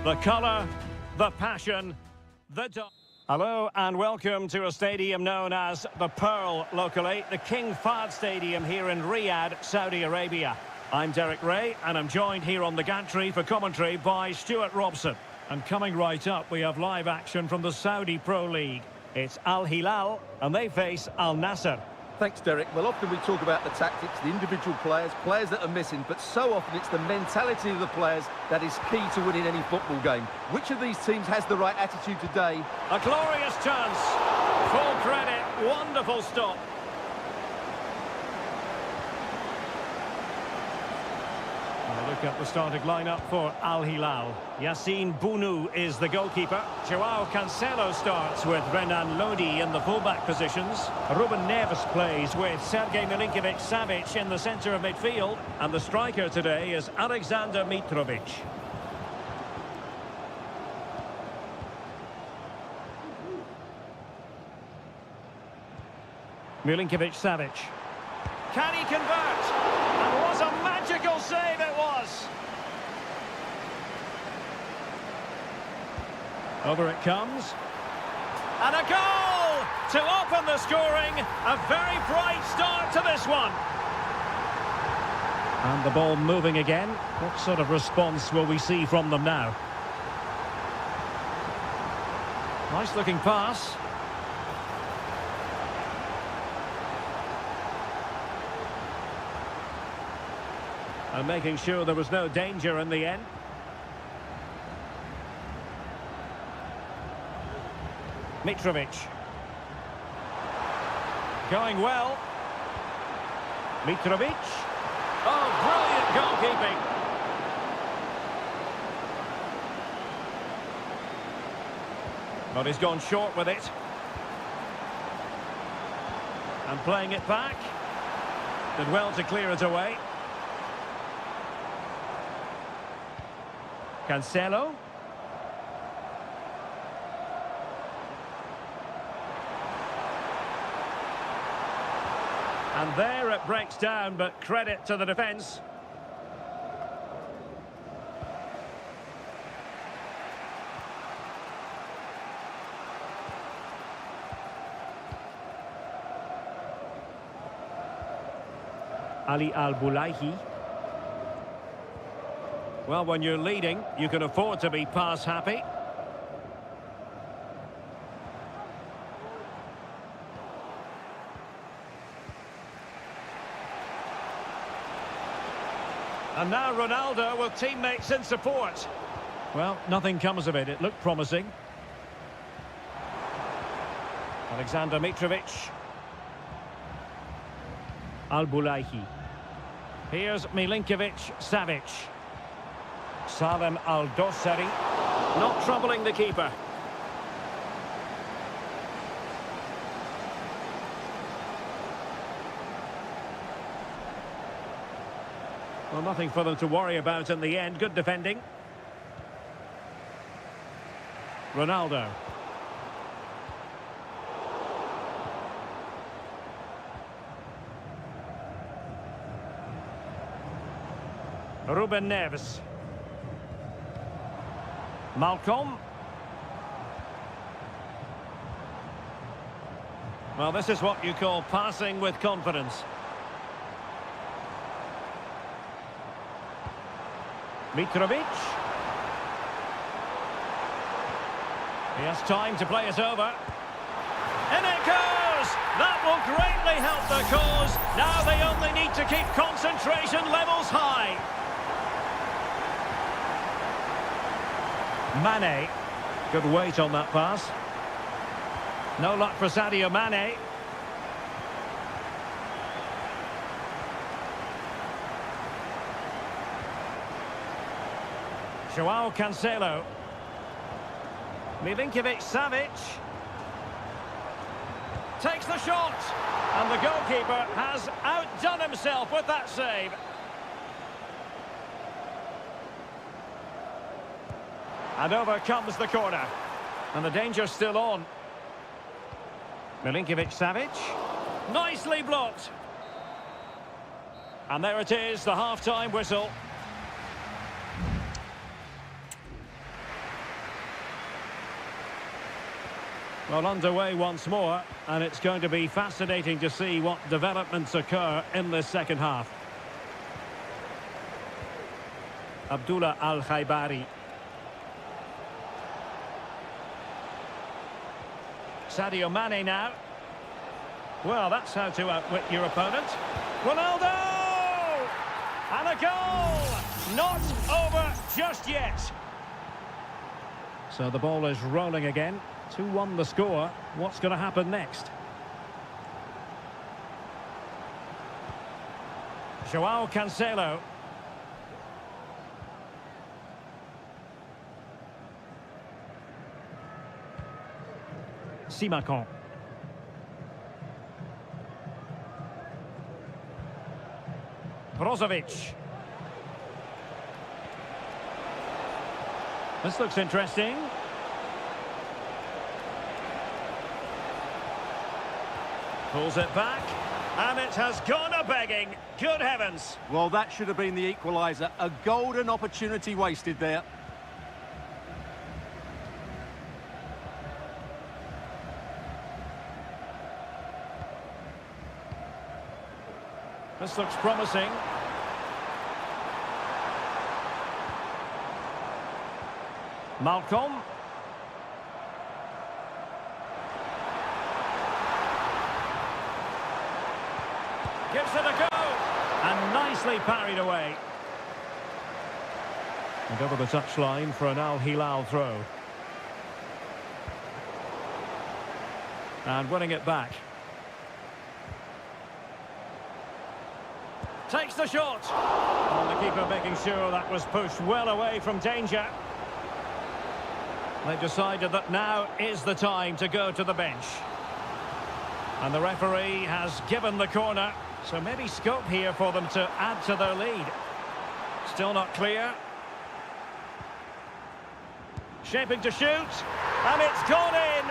The colour, the passion, the... Hello and welcome to a stadium known as the Pearl locally, the King Fahd Stadium here in Riyadh, Saudi Arabia. I'm Derek Ray and I'm joined here on the gantry for commentary by Stuart Robson. And coming right up, we have live action from the Saudi Pro League. It's Al Hilal and they face Al Nassr. Thanks, Derek. Well, often we talk about the tactics, the individual players that are missing, but so often it's the mentality of the players that is key to winning any football game. Which of these teams has the right attitude today? A glorious chance. Full credit. Wonderful stop. Look at the starting lineup for Al Hilal. Yassine Bounou is the goalkeeper. Joao Cancelo starts with Renan Lodi in the fullback positions. Ruben Neves plays with Sergej Milinkovic-Savic in the centre of midfield. And the striker today is Alexander Mitrovic. Milinkovic-Savic. Can he convert? And what a magical save it was! Over it comes. And a goal to open the scoring. A very bright start to this one. And the ball moving again. What sort of response will we see from them now? Nice looking pass. And making sure there was no danger in the end. Mitrovic. Going well. Mitrovic. Oh, brilliant goalkeeping. But he's gone short with it. And playing it back. Did well to clear it away. Cancelo. And there it breaks down, but credit to the defence. Ali Al-Boulahi. Well, when you're leading, you can afford to be pass-happy. And now Ronaldo with teammates in support. Well, nothing comes of it. It looked promising. Alexander Mitrovic. Al-Boulahi. Here's Milinkovic-Savic. Salem Al-Dossari, not troubling the keeper. Well, nothing for them to worry about in the end. Good defending. Ronaldo. Ruben Neves. Malcolm. Well, this is what you call passing with confidence. Mitrovic. He has time to play it over. In it goes! That will greatly help the cause. Now they only need to keep concentration levels high. Mane, good weight on that pass. No luck for Sadio Mane. Joao Cancelo. Milinkovic-Savic. Takes the shot. And the goalkeeper has outdone himself with that save. And over comes the corner. And the danger's still on. Milinkovic-Savic. Nicely blocked. And there it is, the half-time whistle. Well, underway once more, and it's going to be fascinating to see what developments occur in this second half. Abdullah Al-Khaibari. Sadio Mane now. Well, that's how to outwit your opponent. Ronaldo! And a goal! Not over just yet. So the ball is rolling again. 2-1 the score. What's going to happen next? Joao Cancelo. Simakon. Brozovic. This looks interesting. Pulls it back, and it has gone a-begging. Good heavens. Well, that should have been the equaliser. A golden opportunity wasted there. This looks promising. Malcolm. Gives it a go. And nicely parried away. And over the touchline for an Al Hilal throw. And winning it back. Takes the shot. And the keeper making sure that was pushed well away from danger. They've decided that now is the time to go to the bench. And the referee has given the corner, so maybe scope here for them to add to their lead. Still not clear. Shaping to shoot, and it's gone in.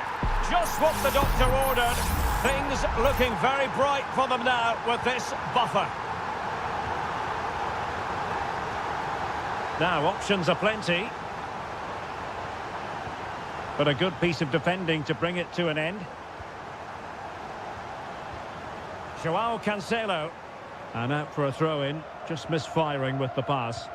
Just what the doctor ordered. Things looking very bright for them now with this buffer. Now, options are plenty. But a good piece of defending to bring it to an end. Joao Cancelo. And out for a throw-in. Just misfiring with the pass.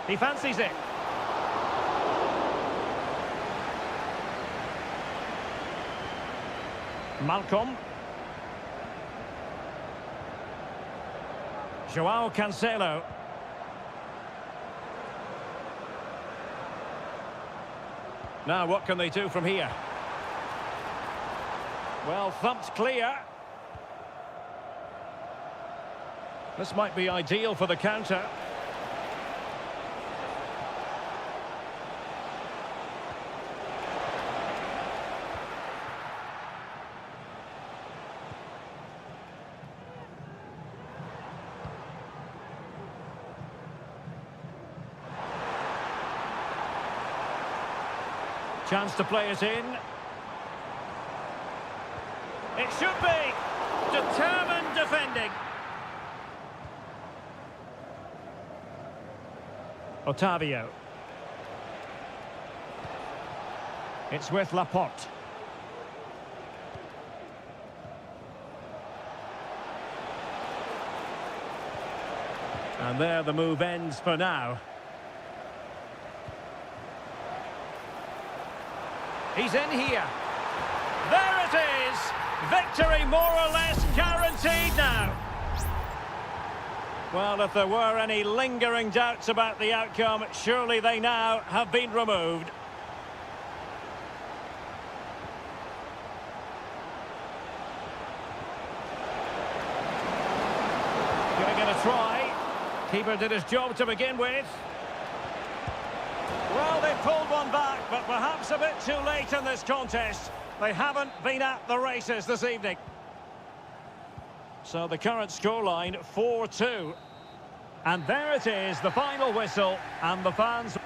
He fancies it. Malcolm. Joao Cancelo. Now what can they do from here? Well, thumped clear. This might be ideal for the counter. Chance to play it in. It should be. Determined defending. Otavio. It's with Laporte. And there the move ends for now. He's in here. There it is. Victory more or less guaranteed now. Well, if there were any lingering doubts about the outcome, surely they now have been removed. Giving it a try. Keeper did his job to begin with. Well, they pulled one back, but perhaps a bit too late in this contest. They haven't been at the races this evening. So the current scoreline, 4-2. And there it is, the final whistle, and the fans...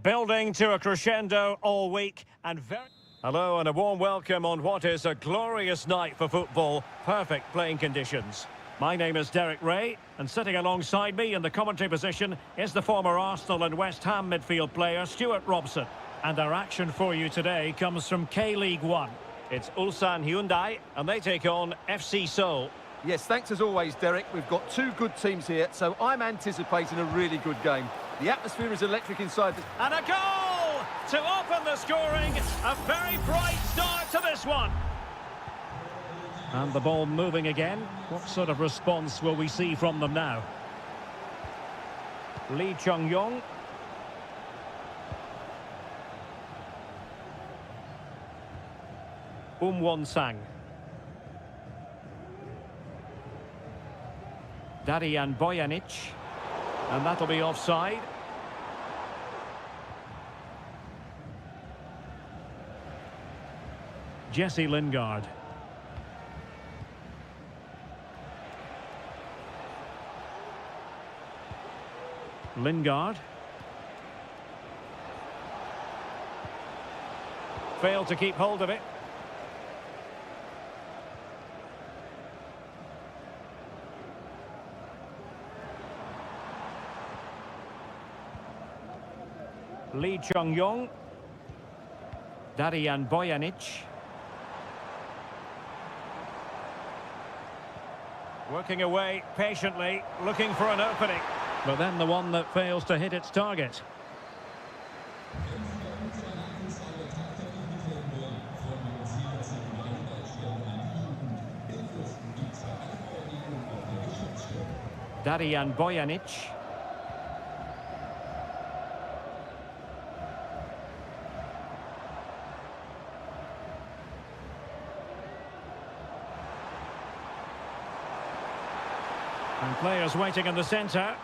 Building to a crescendo all week and very... Hello and a warm welcome on what is a glorious night for football. Perfect playing conditions. My name is Derek Ray, and sitting alongside me in the commentary position is the former Arsenal and West Ham midfield player Stuart Robson. And our action for you today comes from K-League 1. It's Ulsan Hyundai, and they take on FC Seoul. Yes, thanks as always, Derek. We've got two good teams here, so I'm anticipating a really good game. The atmosphere is electric inside. And a goal to open the scoring. A very bright start to this one. And the ball moving again. What sort of response will we see from them now? Lee Chung-yong. Won-sang. Darijan Bojanic. And that'll be offside. Jesse Lingard. Lingard. Failed to keep hold of it. Lee Chung-yong. Darijan Bojanic. Working away patiently, looking for an opening. But then the one that fails to hit its target. Darijan Bojanic. And players waiting in the centre.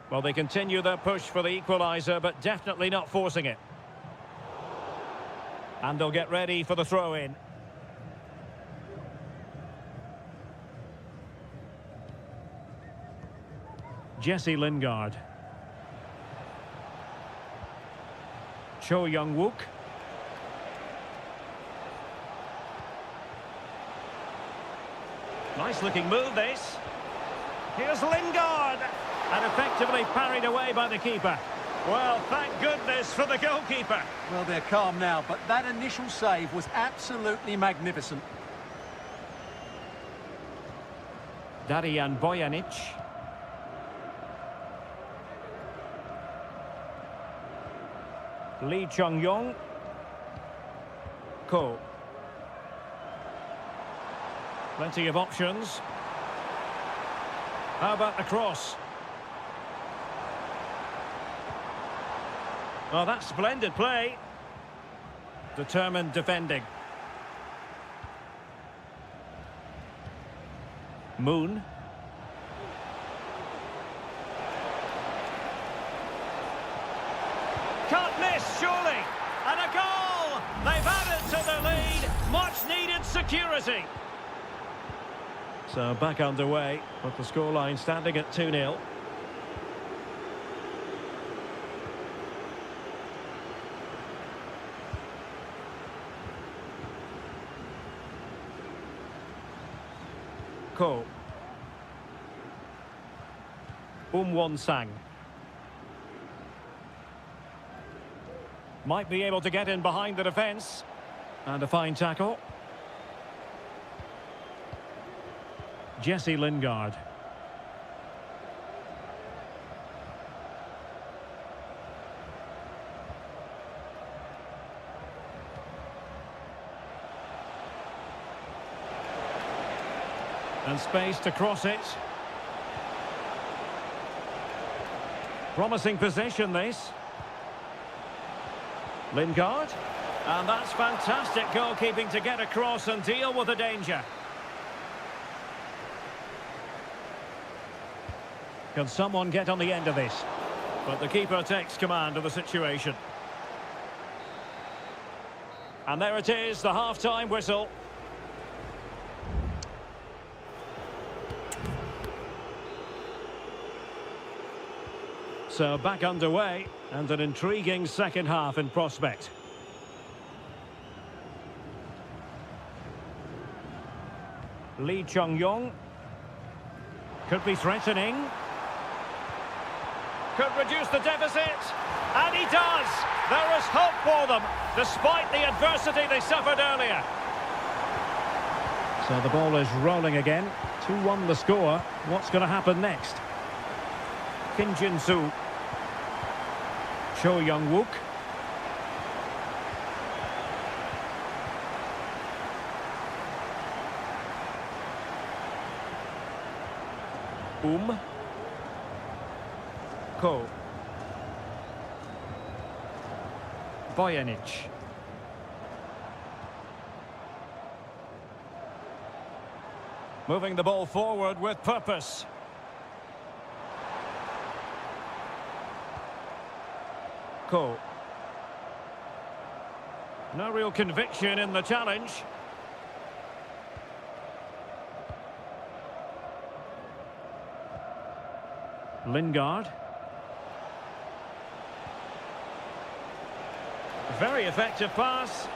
Well, they continue their push for the equaliser, but definitely not forcing it. And they'll get ready for the throw-in. Jesse Lingard. Cho Young-wook. Nice-looking move, this. Here's Lingard. And effectively parried away by the keeper. Well, thank goodness for the goalkeeper. Well, they're calm now, but that initial save was absolutely magnificent. Darijan Bojanic. Lee Chung-yong. Ko. Plenty of options. How about the cross? Well, that's splendid play. Determined defending. Moon. Can't miss, surely. And a goal! They've added to the lead. Much needed security. So back underway, with the scoreline standing at 2-0. Ko. Won-sang. Might be able to get in behind the defence. And a fine tackle. Jesse Lingard. And space to cross it. Promising possession, this. Lingard. And that's fantastic goalkeeping to get across and deal with the danger. Can someone get on the end of this? But the keeper takes command of the situation. And there it is, the half-time whistle. So back underway and an intriguing second half in prospect. Lee Chung-yong could be threatening. Could reduce the deficit. And he does! There is hope for them, despite the adversity they suffered earlier. So the ball is rolling again. 2-1 the score. What's going to happen next? Kim Jin-soo. Cho Young-wook. Ko. Bojanic. Moving the ball forward with purpose. Ko. No real conviction in the challenge. Lingard. Very effective pass.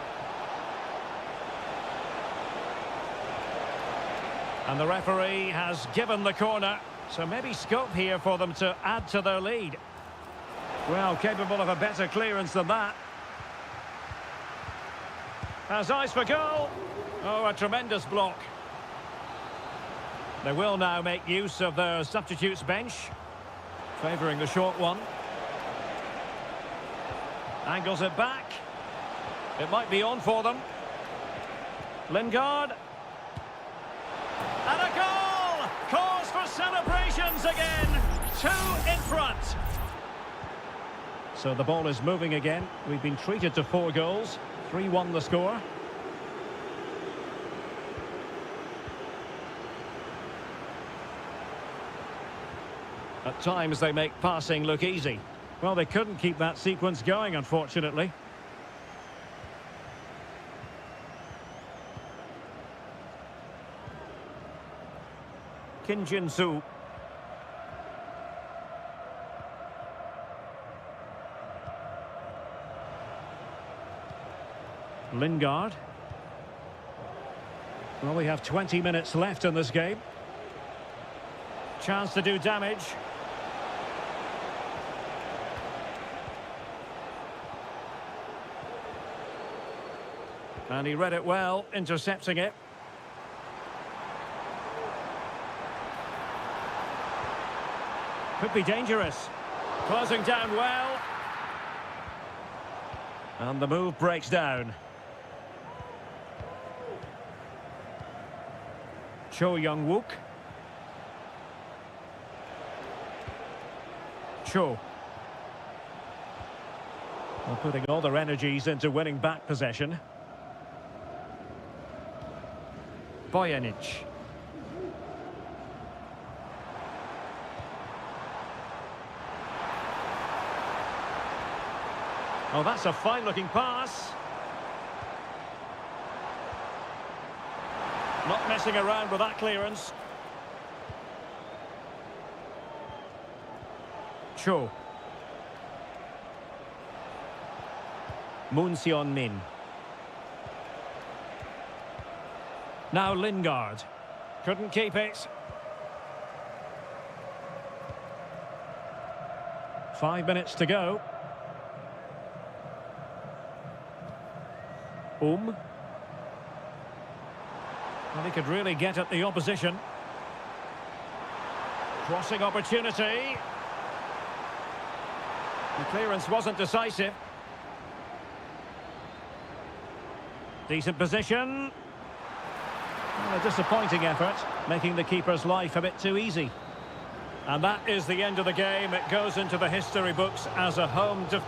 And the referee has given the corner, so maybe scope here for them to add to their lead. Well, capable of a better clearance than that. Has eyes for goal. Oh, a tremendous block. They will now make use of their substitutes bench, favouring the short one. Angles it back. It might be on for them. Lingard. And a goal! Cause for celebrations again. 2 in front. So the ball is moving again. We've been treated to 4 goals. 3-1 the score. At times they make passing look easy. Well, they couldn't keep that sequence going, unfortunately. Kim Jin-soo. Lingard. Well, we have 20 minutes left in this game. Chance to do damage. And he read it well, intercepting it. Could be dangerous. Closing down well. And the move breaks down. Cho Young-wook. Cho. They're putting all their energies into winning back possession. Bojanic. Oh, that's a fine-looking pass. Not messing around with that clearance. Cho. Moon Seon-min. Now Lingard. Couldn't keep it. 5 minutes to go. Well, he could really get at the opposition. Crossing opportunity. The clearance wasn't decisive. Decent position. Well, a disappointing effort, making the keeper's life a bit too easy. And that is the end of the game. It goes into the history books as a home defeat.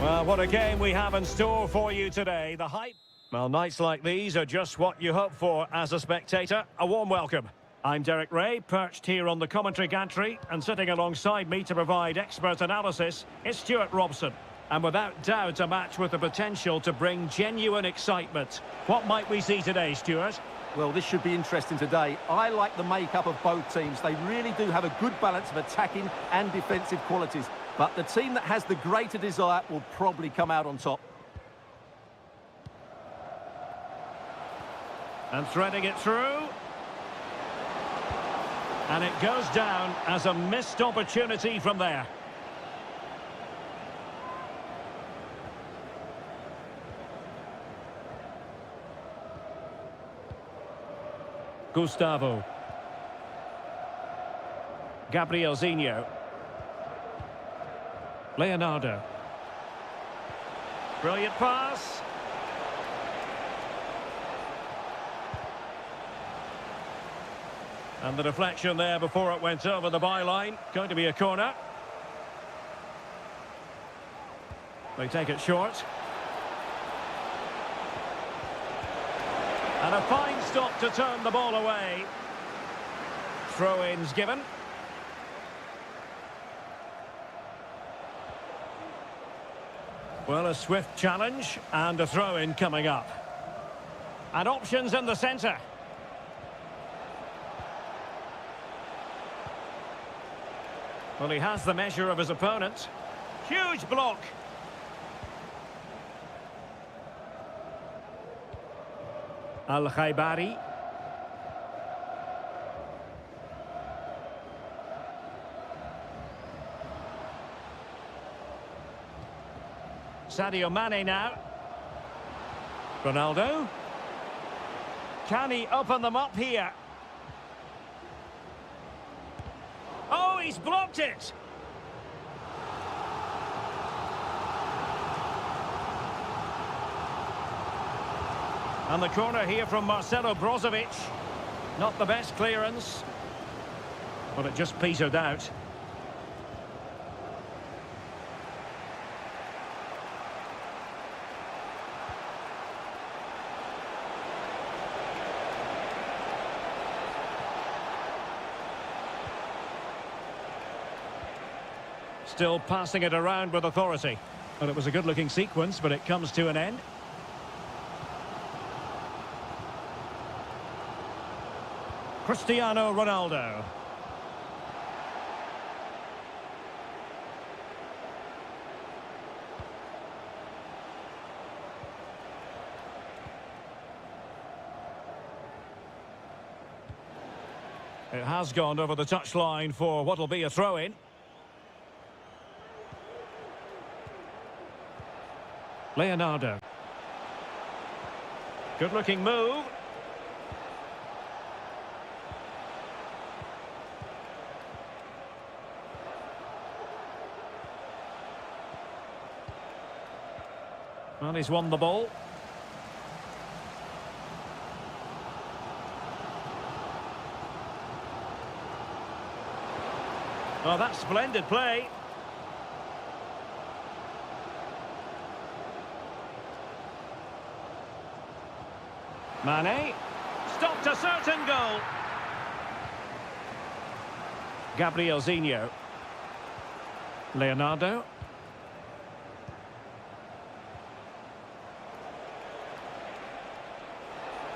Well, what a game we have in store for you today. The hype. Well, nights like these are just what you hope for as a spectator. A warm welcome. I'm Derek Ray, perched here on the commentary gantry, and sitting alongside me to provide expert analysis is Stuart Robson. And without doubt, a match with the potential to bring genuine excitement. What might we see today, Stuart? Well, this should be interesting today. I like the makeup of both teams. They really do have a good balance of attacking and defensive qualities. But the team that has the greater desire will probably come out on top. And threading it through. And it goes down as a missed opportunity from there. Gustavo. Gabrielzinho. Leonardo. Brilliant pass. And the deflection there before it went over the byline. Going to be a corner. They take it short. And a fine stop to turn the ball away. Throw-ins given. Well, a swift challenge and a throw-in coming up. And options in the centre. Well, he has the measure of his opponent. Huge block. Al-Khaibari. Sadio Mane now. Ronaldo. Can he open them up here? Oh, he's blocked it! And the corner here from Marcelo Brozovic. Not the best clearance. But it just petered out. Still passing it around with authority. Well, it was a good-looking sequence, but it comes to an end. Cristiano Ronaldo. It has gone over the touchline for what will be a throw-in. Leonardo. Good-looking move. Well, he's won the ball. Oh, that's splendid play. Mane. Stopped a certain goal. Gabrielzinho. Leonardo.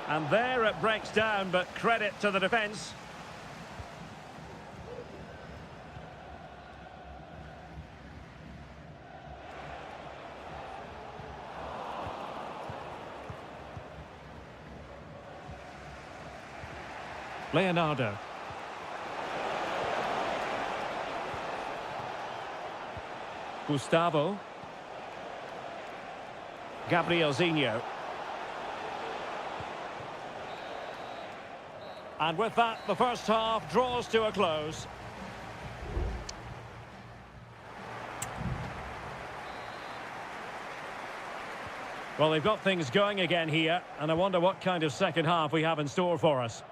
And there it breaks down, but credit to the defence. Leonardo. Gustavo. Gabrielzinho. And with that, the first half draws to a close. Well, they've got things going again here, and I wonder what kind of second half we have in store for us.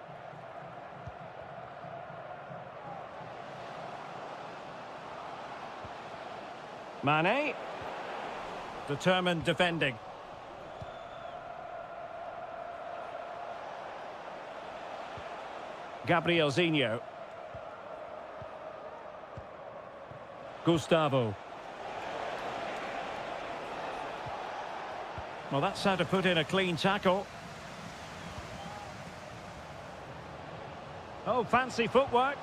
Mane. Determined defending. Gabrielzinho. Gustavo. Well, that's how to put in a clean tackle. Oh, fancy footwork.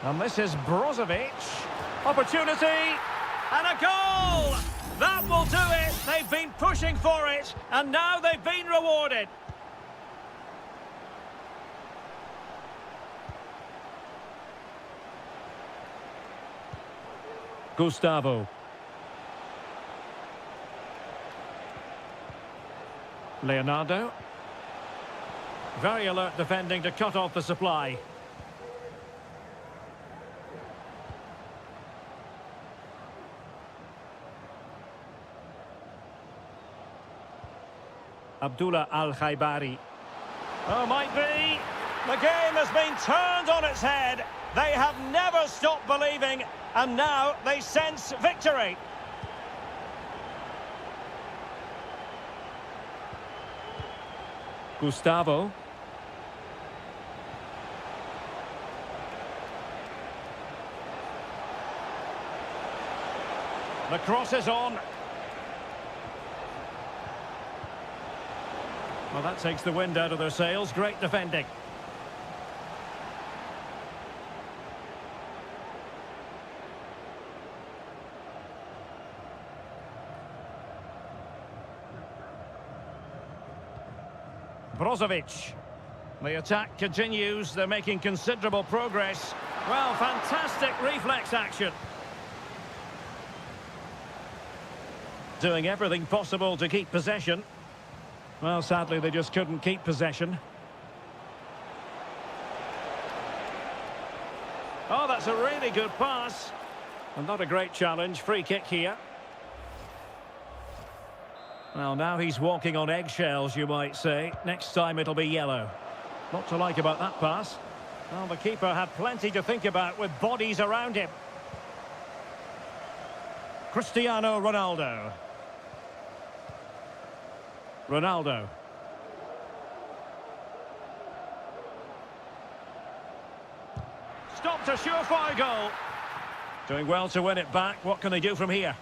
And this is Brozovic. Opportunity. And a goal! That will do it. They've been pushing for it. And now they've been rewarded. Gustavo. Leonardo. Very alert defending to cut off the supply. Abdullah Al-Khaibari. Oh, might be. The game has been turned on its head. They have never stopped believing, and now they sense victory. Gustavo. The cross is on. Well, that takes the wind out of their sails. Great defending. Brozovic. The attack continues. They're making considerable progress. Well, fantastic reflex action. Doing everything possible to keep possession. Well, sadly, they just couldn't keep possession. Oh, that's a really good pass. And not a great challenge. Free kick here. Well, now he's walking on eggshells, you might say. Next time it'll be yellow. Not to like about that pass. Well, the keeper had plenty to think about with bodies around him. Cristiano Ronaldo. Ronaldo. Stopped a surefire goal. Doing well to win it back. What can they do from here?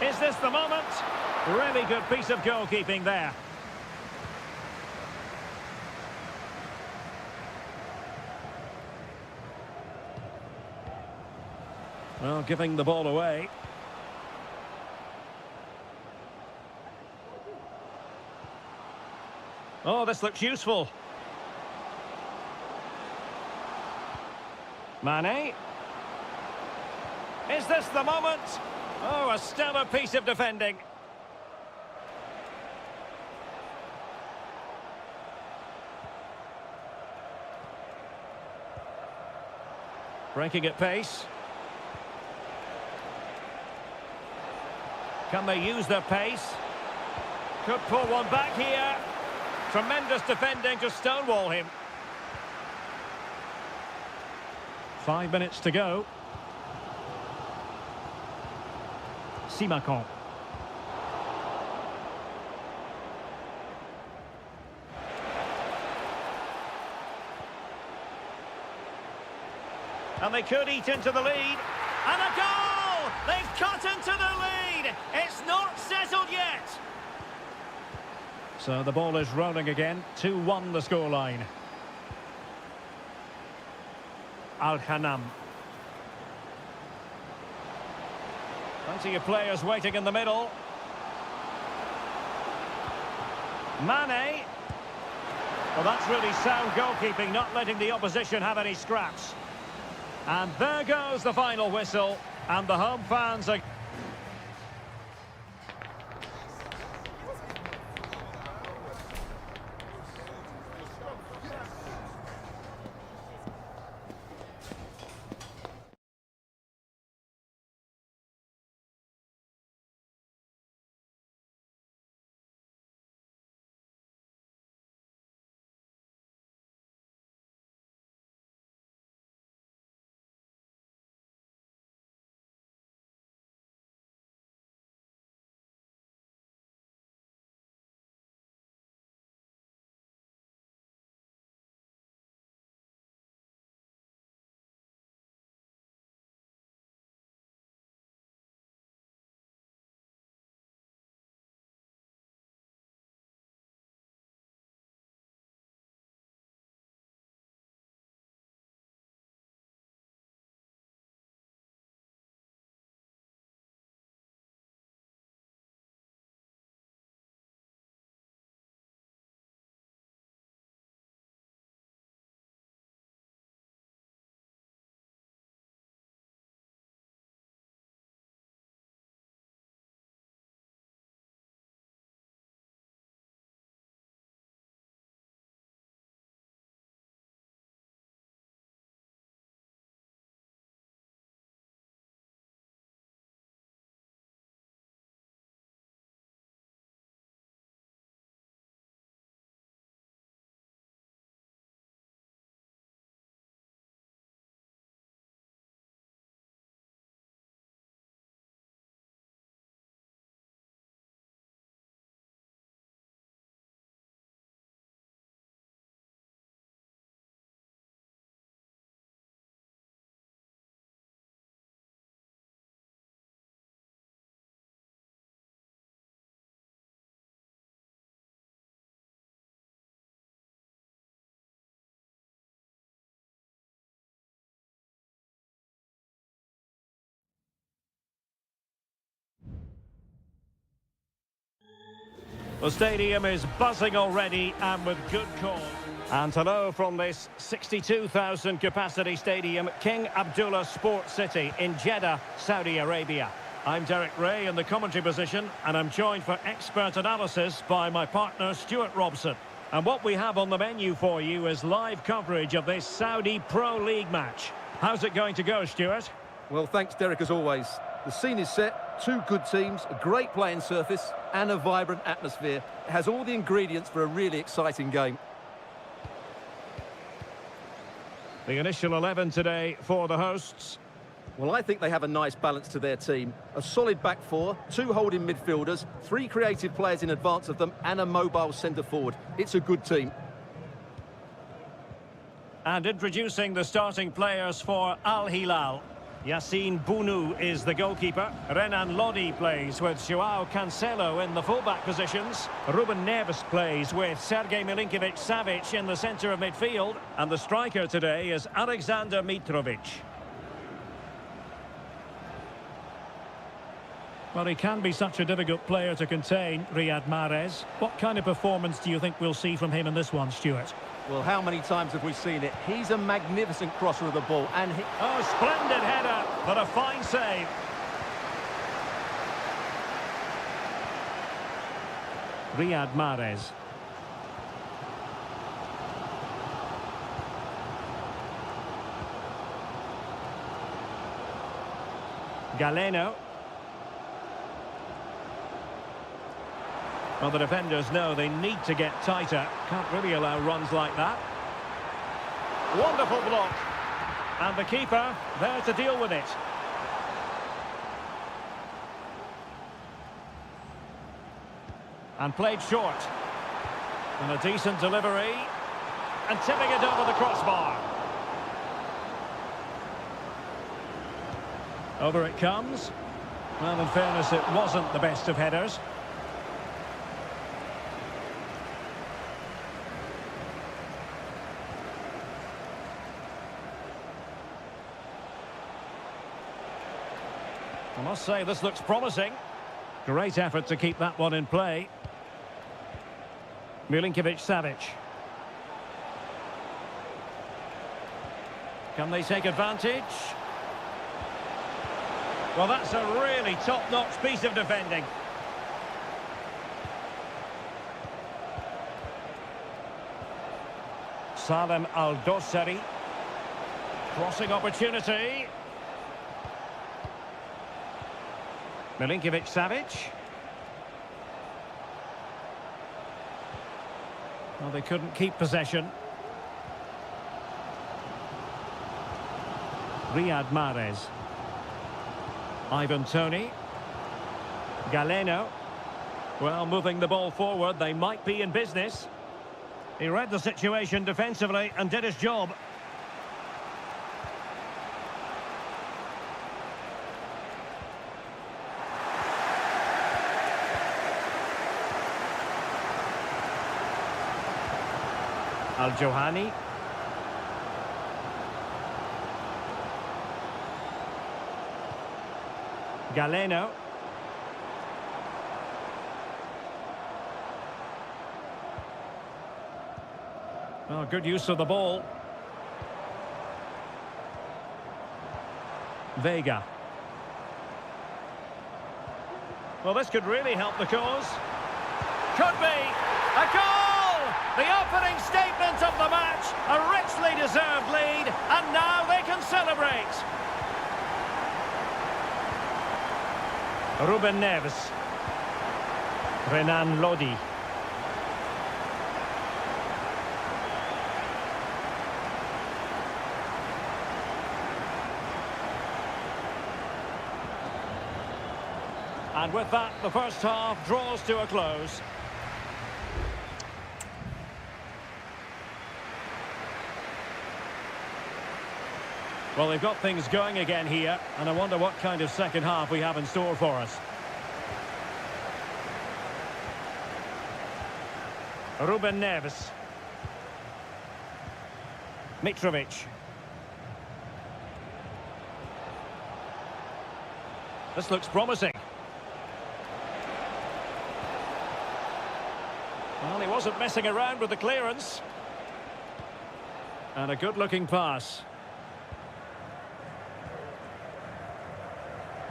Is this the moment? Really good piece of goalkeeping there. Well, giving the ball away. Oh, this looks useful. Mane. Is this the moment? Oh, a stellar piece of defending. Breaking at pace. Can they use their pace? Could pull one back here. Tremendous defending to stonewall him. 5 minutes to go. Simakon. And they could eat into the lead. And a goal! They've cut into the lead! It's not settled yet! So the ball is rolling again. 2-1 the scoreline. Al-Hanam. Plenty of players waiting in the middle. Mane. Well, that's really sound goalkeeping, not letting the opposition have any scraps. And there goes the final whistle. And the home fans are... The stadium is buzzing already and with good cause. And hello from this 62,000 capacity stadium, King Abdullah Sports City in Jeddah, Saudi Arabia. I'm Derek Ray in the commentary position, and I'm joined for expert analysis by my partner Stuart Robson. And what we have on the menu for you is live coverage of this Saudi Pro League match. How's it going to go, Stuart? Well, thanks, Derek, as always. The scene is set, two good teams, a great playing surface and a vibrant atmosphere. It has all the ingredients for a really exciting game. The initial 11 today for the hosts. Well, I think they have a nice balance to their team. A solid back four, two holding midfielders, three creative players in advance of them, and a mobile centre-forward. It's a good team. And introducing the starting players for Al Hilal. Yassine Bounou is the goalkeeper. Renan Lodi plays with Joao Cancelo in the fullback positions. Ruben Neves plays with Sergej Milinkovic-Savic in the centre of midfield. And the striker today is Alexander Mitrovic. Well, he can be such a difficult player to contain, Riyad Mahrez. What kind of performance do you think we'll see from him in this one, Stuart? Well, how many times have we seen it? He's a magnificent crosser of the ball, and he... Oh, splendid header, but a fine save. Riyad Mahrez. Galeno. Well, the defenders know they need to get tighter. Can't really allow runs like that. Wonderful block. And the keeper there to deal with it. And played short. And a decent delivery. And tipping it over the crossbar. Over it comes. Well, in fairness, it wasn't the best of headers. I must say, this looks promising. Great effort to keep that one in play. Milinkovic-Savic. Can they take advantage? Well, that's a really top-notch piece of defending. Salem Al-Dossari. Crossing opportunity. Milinkovic-Savic. Well, they couldn't keep possession. Riyad Mahrez. Ivan Toney. Galeno. Well, moving the ball forward, they might be in business. He read the situation defensively and did his job. Al-Johani. Galeno. Oh, good use of the ball. Vega. Well, this could really help the cause. Could be a goal! The opening statement of the match, a richly deserved lead, and now they can celebrate. Ruben Neves. Renan Lodi. And with that, the first half draws to a close. Well, they've got things going again here, and I wonder what kind of second half we have in store for us. Ruben Neves. Mitrovic. This looks promising. Well, he wasn't messing around with the clearance. And a good-looking pass.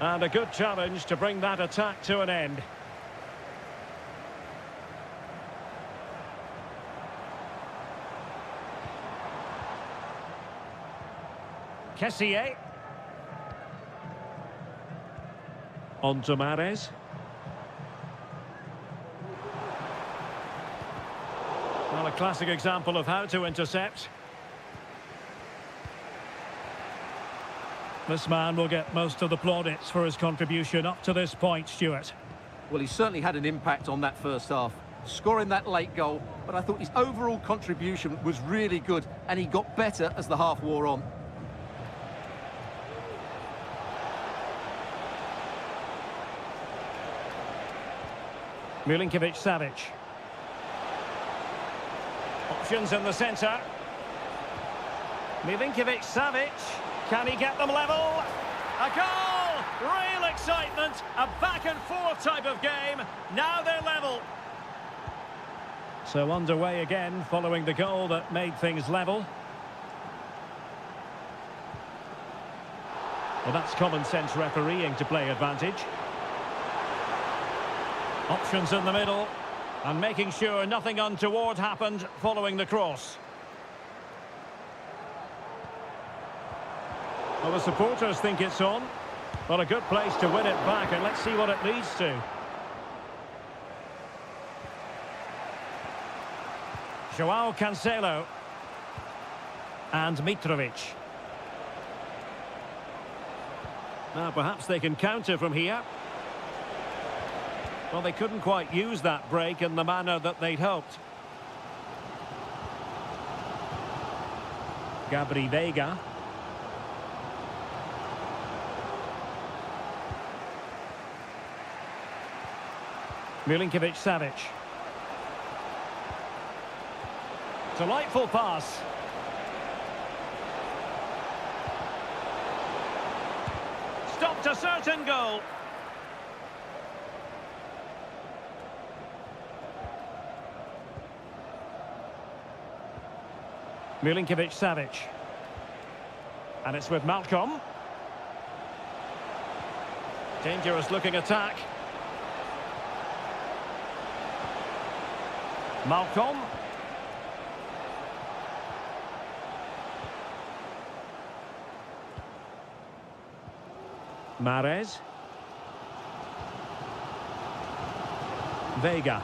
And a good challenge to bring that attack to an end. Kessié. On to Mahrez. Well, a classic example of how to intercept. This man will get most of the plaudits for his contribution up to this point, Stuart. Well, he certainly had an impact on that first half, scoring that late goal, but I thought his overall contribution was really good, and he got better as the half wore on. Milinkovic-Savic. Options in the centre. Milinkovic-Savic. Can he get them level? A goal! Real excitement. A back-and-forth type of game. Now they're level. So underway again following the goal that made things level. Well, that's common sense refereeing to play advantage. Options in the middle, and making sure nothing untoward happened following the cross. Well, the supporters think it's on. Well, a good place to win it back, and let's see what it leads to. João Cancelo. And Mitrovic. Now, perhaps they can counter from here. Well, they couldn't quite use that break in the manner that they'd hoped. Gabri Veiga. Milinkovic-Savic. Delightful pass. Stopped a certain goal. Milinkovic-Savic. And it's with Malcolm. Dangerous looking attack. Malcolm. Mahrez. Veiga.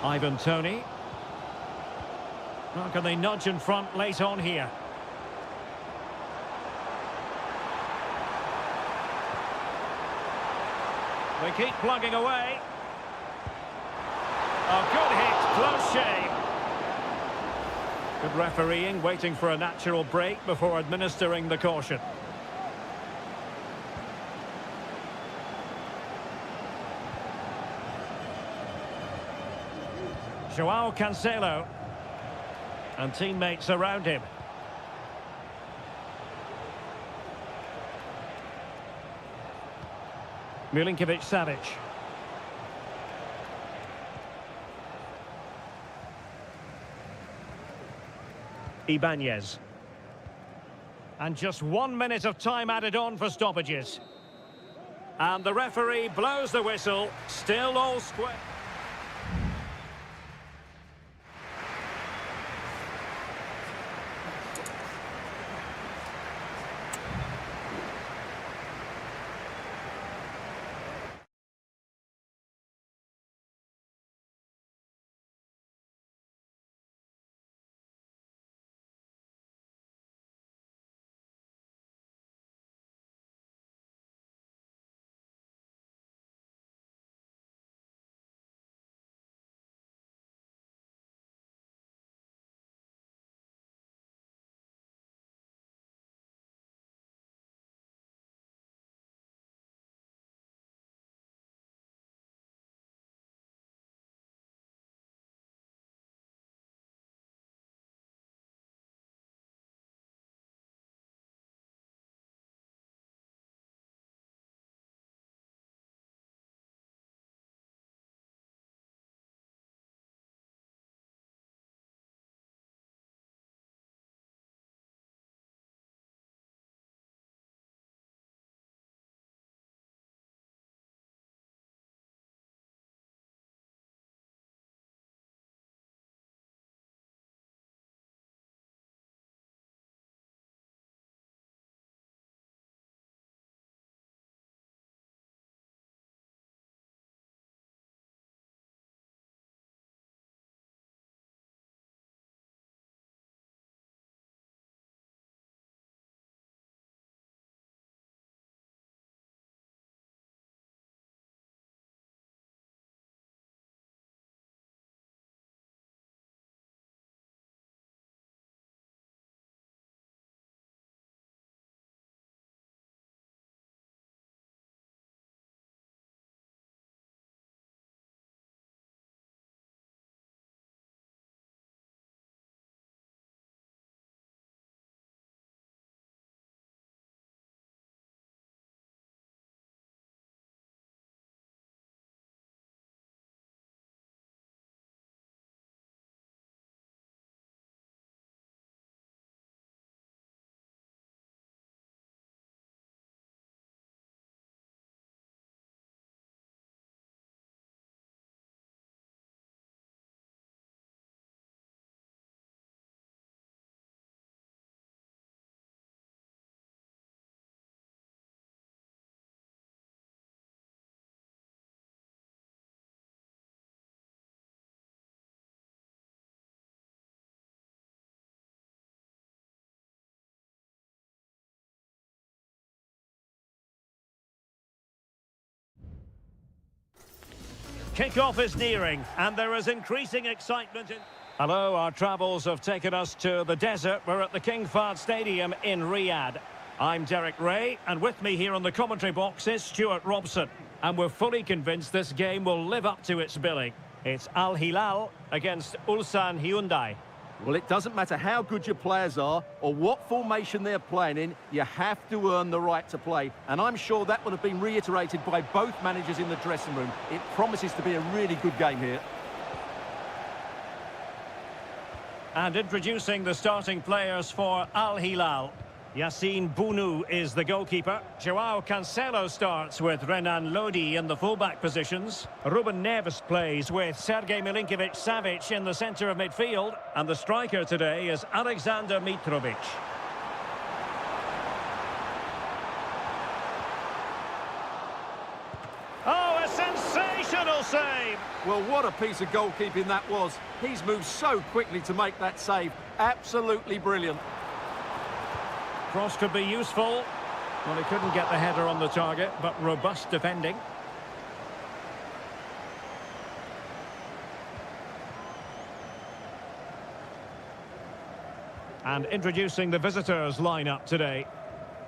Ivan Toney. Well, can they nudge in front late on here? They keep plugging away. A good hit, close shave. Good refereeing, waiting for a natural break before administering the caution. João Cancelo. And teammates around him. Milinkovic-Savic. Ibanez. And just 1 minute of time added on for stoppages. And the referee blows the whistle. Still all square. Kick-off is nearing, and there is increasing excitement in... Hello, our travels have taken us to the desert. We're at the King Fahd Stadium in Riyadh. I'm Derek Ray, and with me here on the commentary box is Stuart Robson. And we're fully convinced this game will live up to its billing. It's Al Hilal against Ulsan Hyundai. Well, it doesn't matter how good your players are or what formation they're playing in, you have to earn the right to play. And I'm sure that would have been reiterated by both managers in the dressing room. It promises to be a really good game here. And introducing the starting players for Al Hilal. Yassine Bounou is the goalkeeper. Joao Cancelo starts with Renan Lodi in the fullback positions. Ruben Neves plays with Sergej Milinkovic-Savic in the centre of midfield. And the striker today is Alexander Mitrovic. Oh, a sensational save! Well, what a piece of goalkeeping that was. He's moved so quickly to make that save. Absolutely brilliant. Cross could be useful. Well, he couldn't get the header on the target, but robust defending. And introducing the visitors' lineup today.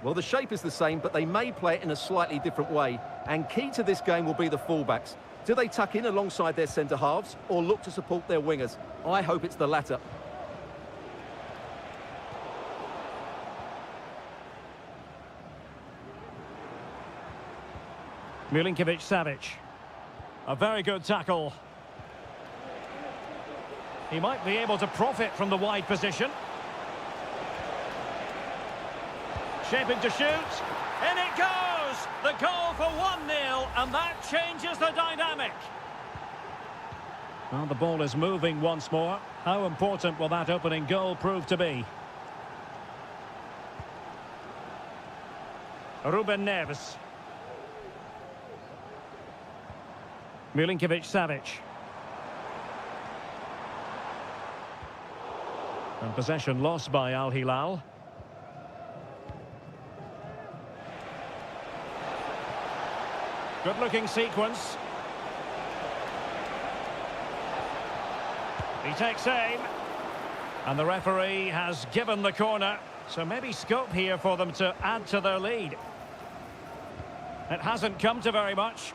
Well, the shape is the same, but they may play it in a slightly different way. And key to this game will be the fullbacks. Do they tuck in alongside their centre-halves or look to support their wingers? I hope it's the latter. Milinkovic-Savic. A very good tackle. He might be able to profit from the wide position. Shaping to shoot. In it goes! The goal for 1-0, and that changes the dynamic. Well, the ball is moving once more. How important will that opening goal prove to be? Ruben Neves. Milinkovic-Savic. And possession lost by Al Hilal. Good-looking sequence. He takes aim. And the referee has given the corner. So maybe scope here for them to add to their lead. It hasn't come to very much.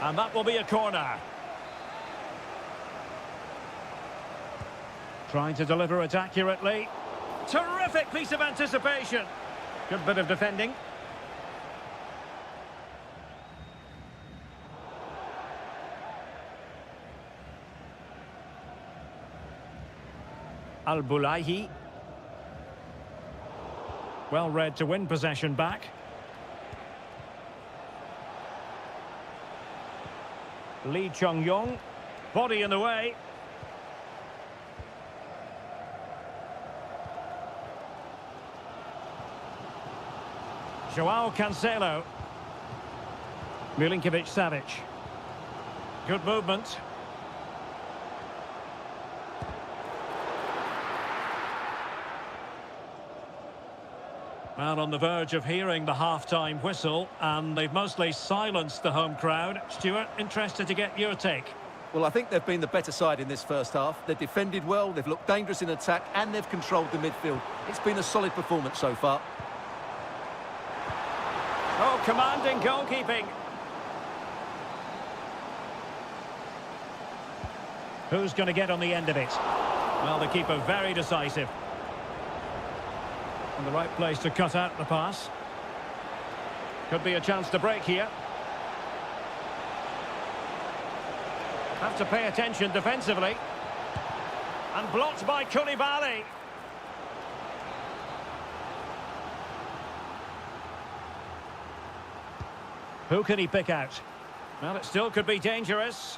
And that will be a corner. Trying to deliver it accurately. Terrific piece of anticipation. Good bit of defending. Al-Bulaihi. Well read to win possession back. Lee Chung-yong. Body in the way. Joao Cancelo. Milinkovic-Savic. Good movement. Well, on the verge of hearing the half-time whistle, and they've mostly silenced the home crowd. Stuart, interested to get your take. Well, I think they've been the better side in this first half. They've defended well, they've looked dangerous in attack, and they've controlled the midfield. It's been a solid performance so far. Oh, commanding goalkeeping. Who's going to get on the end of it? Well, the keeper very decisive. And the right place to cut out the pass. Could be a chance to break here. Have to pay attention defensively. And blocked by Koulibaly. Who can he pick out? Well, it still could be dangerous.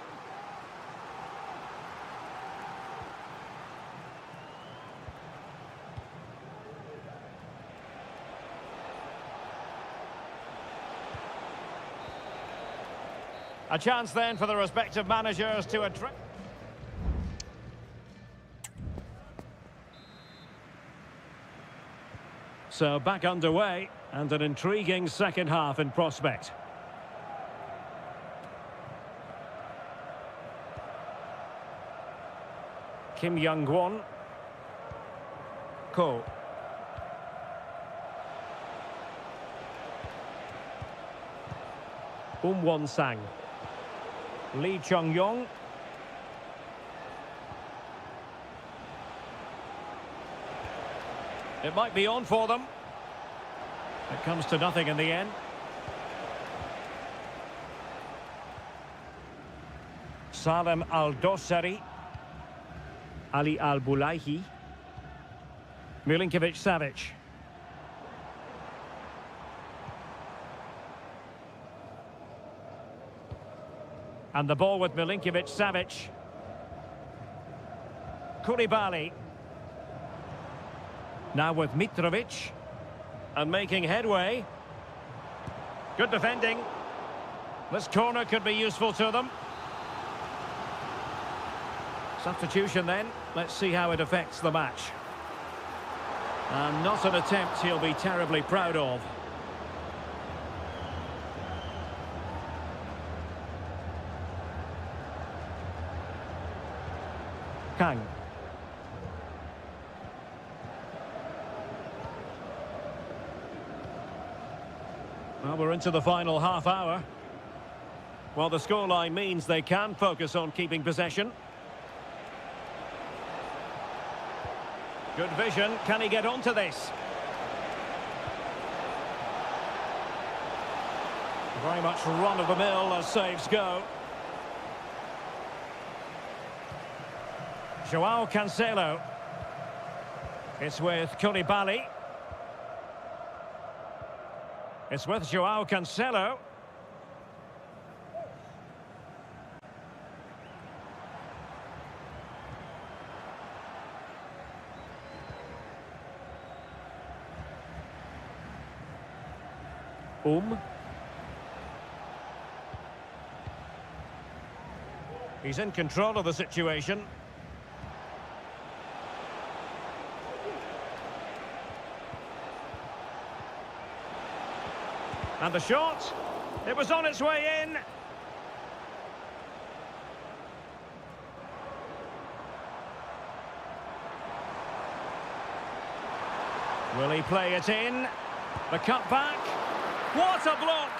A chance then for the respective managers to address. So back underway and an intriguing second half in prospect. Kim Young-won. Ko. Won-sang. Lee Chung-yong. It might be on for them. It comes to nothing in the end. Salem Al-Dossari. Ali Al-Bulaihi. Milinkovic-Savic. And the ball with Milinkovic-Savic. Koulibaly. Now with Mitrovic. And making headway. Good defending. This corner could be useful to them. Substitution then. Let's see how it affects the match. And not an attempt he'll be terribly proud of. Kang. Well, we're into the final half hour. Well, the scoreline means they can focus on keeping possession. Good vision. Can he get onto this? Very much run-of-the-mill as saves go. Joao Cancelo. It's with Koulibaly. It's with Joao Cancelo. He's in control of the situation. And the shot, it was on its way in. Will he play it in? The cutback. What a block!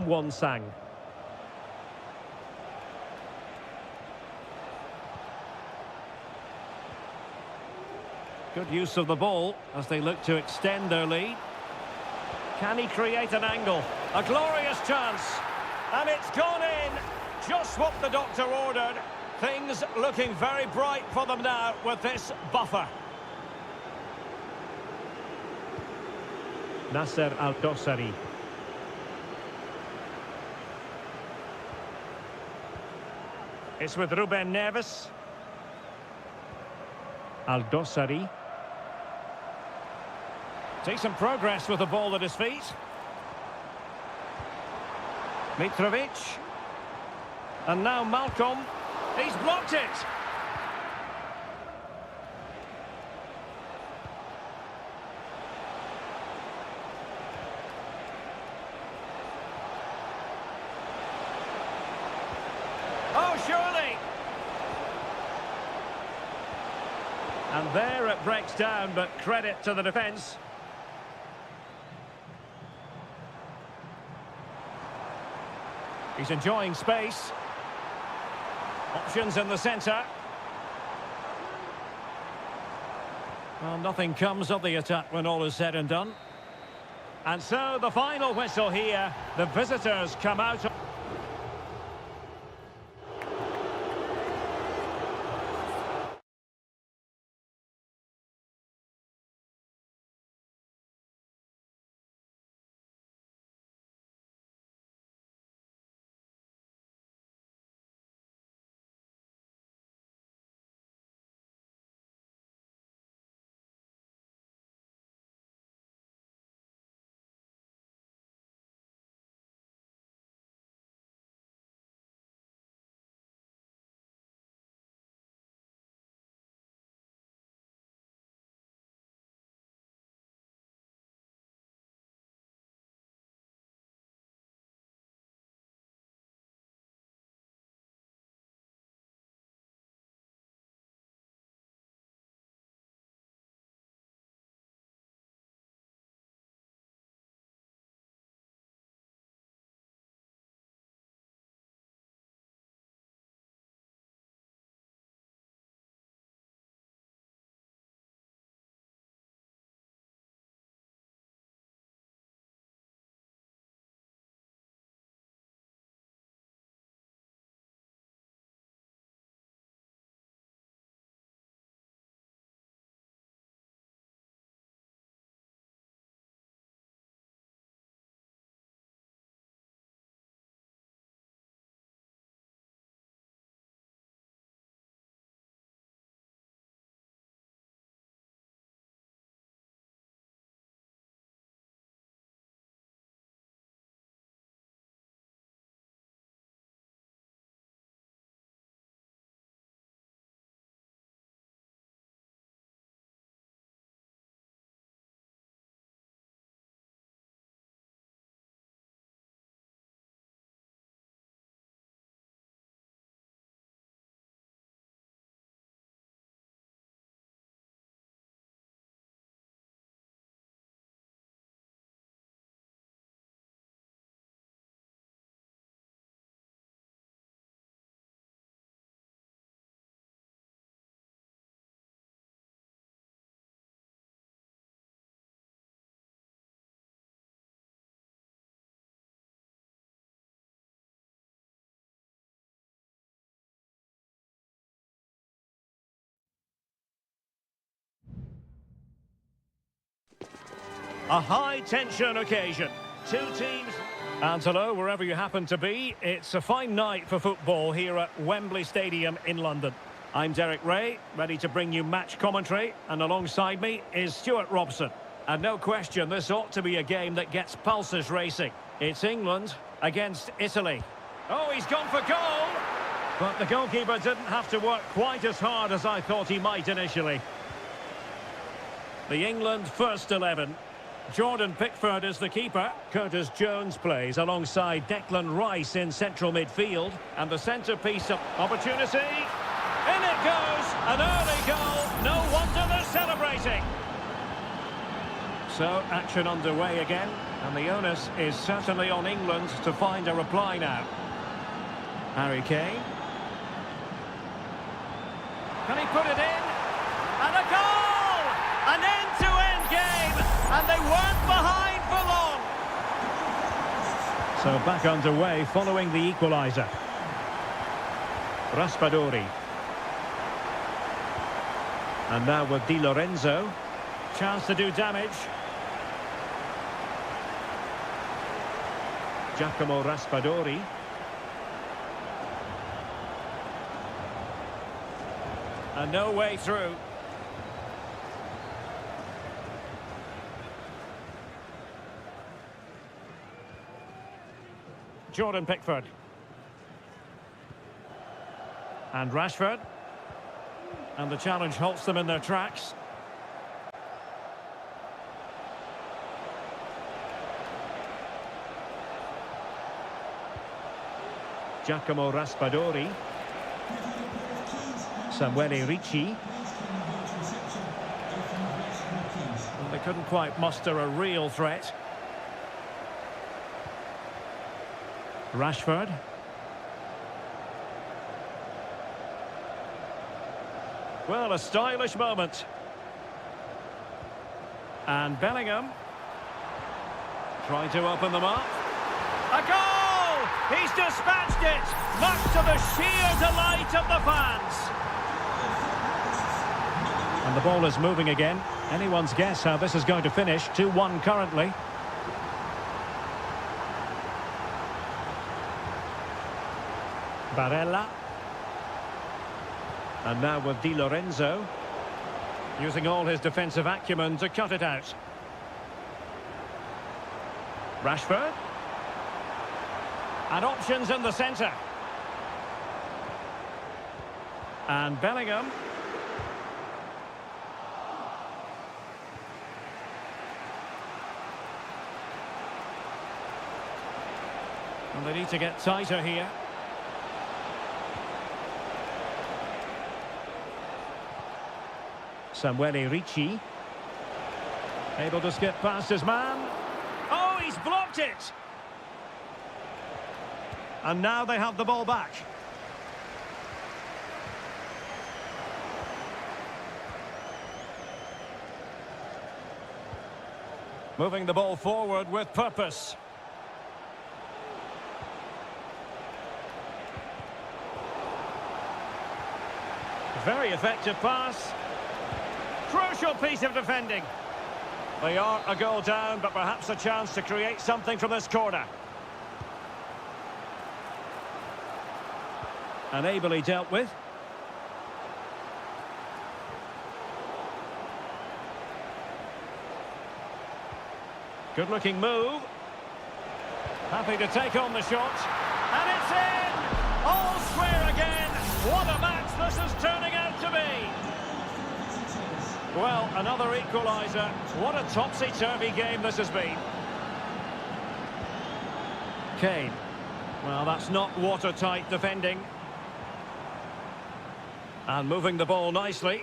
Won-sang. Good use of the ball as they look to extend their lead. Can he create an angle? A glorious chance. And it's gone in. Just what the doctor ordered. Things looking very bright for them now with this buffer. Nasser Al-Dossari. It's with Ruben Neves. Al-Dossari. Decent progress with the ball at his feet. Mitrovic. And now Malcolm. He's blocked it. Oh, surely. And there it breaks down, but credit to the defence. He's enjoying space. Options in the centre. Well, nothing comes of the attack when all is said and done. And so the final whistle here. The visitors come out. A high-tension occasion. Two teams... And hello, wherever you happen to be, it's a fine night for football here at Wembley Stadium in London. I'm Derek Ray, ready to bring you match commentary, and alongside me is Stuart Robson. And no question, this ought to be a game that gets pulses racing. It's England against Italy. Oh, he's gone for goal! But the goalkeeper didn't have to work quite as hard as I thought he might initially. The England first 11. Jordan Pickford is the keeper. Curtis Jones plays alongside Declan Rice in central midfield. And the centrepiece of opportunity. In it goes! An early goal. No wonder they're celebrating. So, action underway again. And the onus is certainly on England to find a reply now. Harry Kane. Can he put it in? And a goal! An end-to-end game! And they weren't behind for long! So back underway following the equaliser. Raspadori. And now with Di Lorenzo. Chance to do damage. Giacomo Raspadori. And no way through. Jordan Pickford. And Rashford. And the challenge halts them in their tracks. Giacomo Raspadori. Samuele Ricci. Well, they couldn't quite muster a real threat. Rashford. Well, a stylish moment. And Bellingham. Trying to open them up. A goal! He's dispatched it! Much to the sheer delight of the fans. And the ball is moving again. Anyone's guess how this is going to finish. 2-1 currently. Barella. And now with Di Lorenzo. Using all his defensive acumen to cut it out. Rashford. And options in the centre. And Bellingham. And they need to get tighter here. Samuele Ricci. Able to skip past his man. Oh, he's blocked it! And now they have the ball back. Moving the ball forward with purpose. Very effective pass. Crucial piece of defending. They are a goal down, but perhaps a chance to create something from this corner. And ably dealt with. Good-looking move. Happy to take on the shot. And it's in! All square again. What a match this is turning out to be. Well, another equaliser. What a topsy-turvy game this has been. Kane. Well, that's not watertight defending. And moving the ball nicely.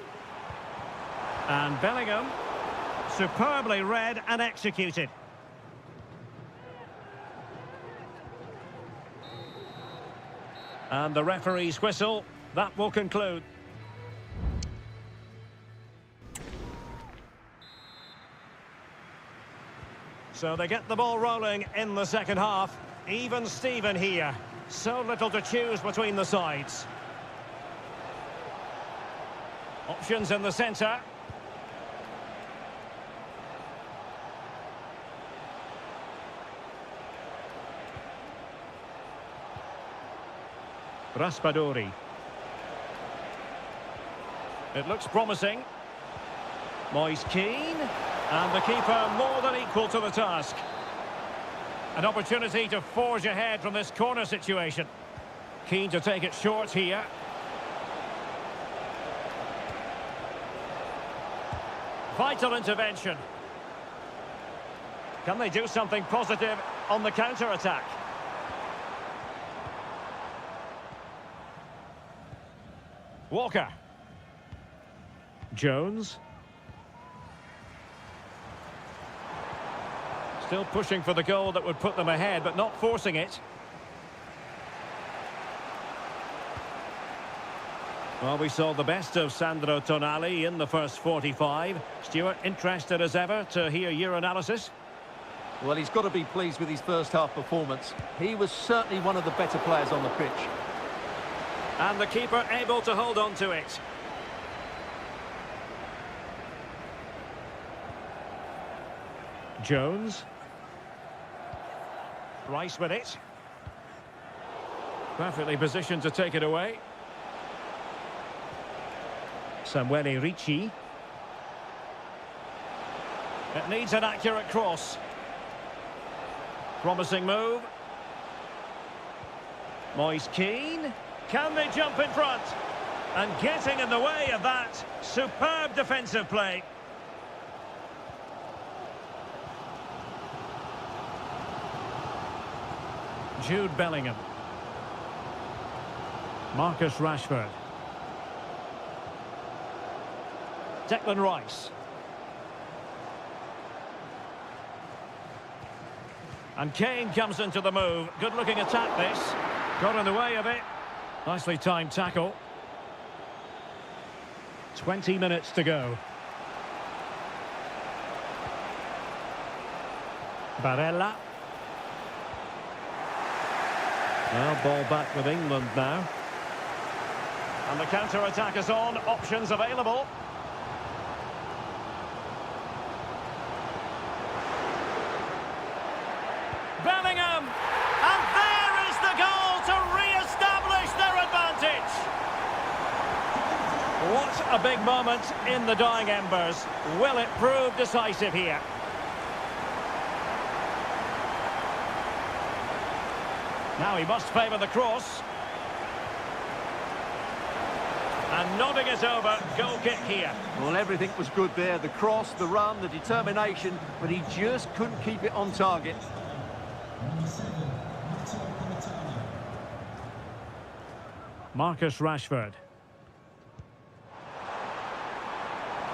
And Bellingham. Superbly read and executed. And the referee's whistle. That will conclude. So they get the ball rolling in the second half. Even Steven here. So little to choose between the sides. Options in the centre. Raspadori. It looks promising. Moise Keane. And the keeper more than equal to the task. An opportunity to forge ahead from this corner situation. Keen to take it short here. Vital intervention. Can they do something positive on the counter-attack? Walker. Jones. Still pushing for the goal that would put them ahead, but not forcing it. Well, we saw the best of Sandro Tonali in the first 45. Stuart, interested as ever to hear your analysis? Well, he's got to be pleased with his first half performance. He was certainly one of the better players on the pitch. And the keeper able to hold on to it. Jones. Rice with it. Perfectly positioned to take it away. Samuele Ricci. It needs an accurate cross. Promising move. Moise Keane. Can they jump in front? And getting in the way of that. Superb defensive play. Jude Bellingham. Marcus Rashford. Declan Rice. And Kane comes into the move. Good looking attack this. Got in the way of it. Nicely timed tackle. 20 minutes to go. Barella. Well, ball back with England now. And the counter-attack is on. Options available. Bellingham! And there is the goal to re-establish their advantage! What a big moment in the dying embers. Will it prove decisive here? Now he must favour the cross. And nodding it over, goal kick here. Well, everything was good there. The cross, the run, the determination, but he just couldn't keep it on target. Marcus Rashford.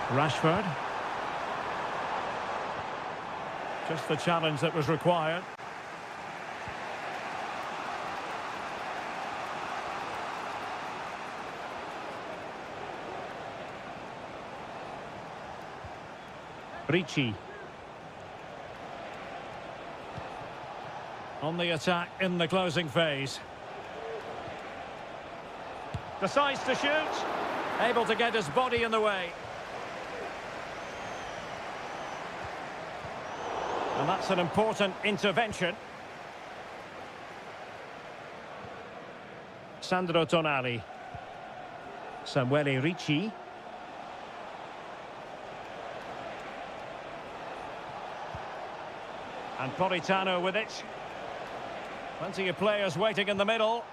Rashford. Just the challenge that was required. Ricci. On the attack in the closing phase. Decides to shoot. Able to get his body in the way. And that's an important intervention. Sandro Tonali. Samuele Ricci. And Politano with it. Plenty of players waiting in the middle.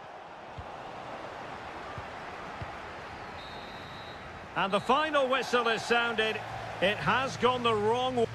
And the final whistle is sounded. It has gone the wrong way.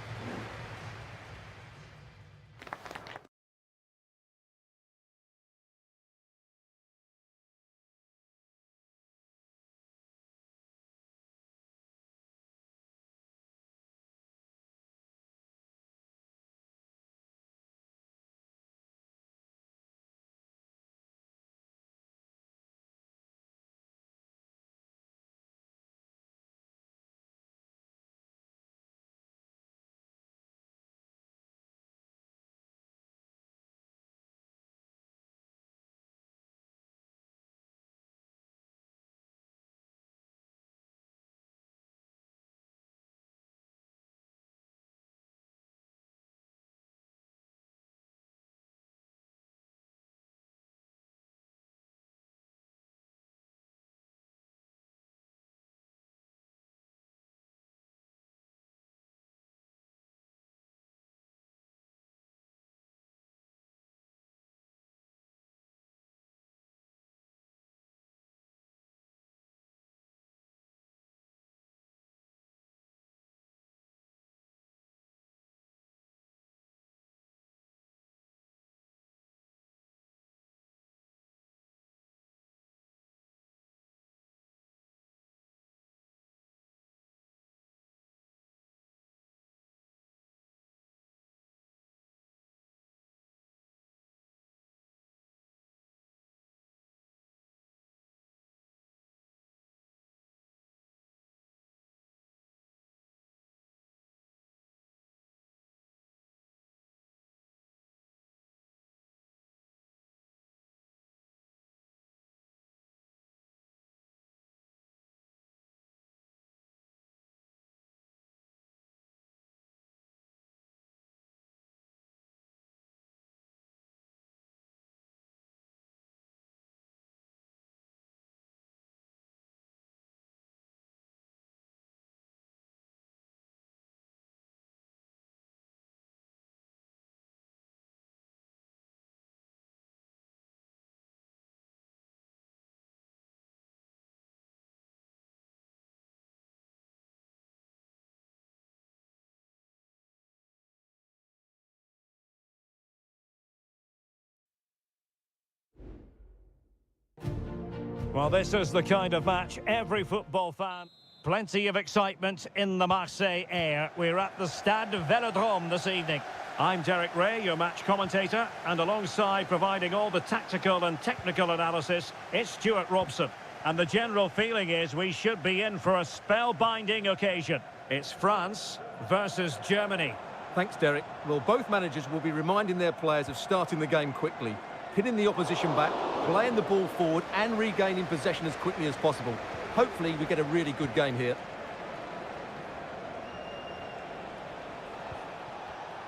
Well, this is the kind of match every football fan... Plenty of excitement in the Marseille air. We're at the Stade Velodrome this evening. I'm Derek Ray, your match commentator, and alongside providing all the tactical and technical analysis, it's Stuart Robson. And the general feeling is we should be in for a spellbinding occasion. It's France versus Germany. Thanks, Derek. Well, both managers will be reminding their players of starting the game quickly, pinning the opposition back, playing the ball forward and regaining possession as quickly as possible. Hopefully we get a really good game here.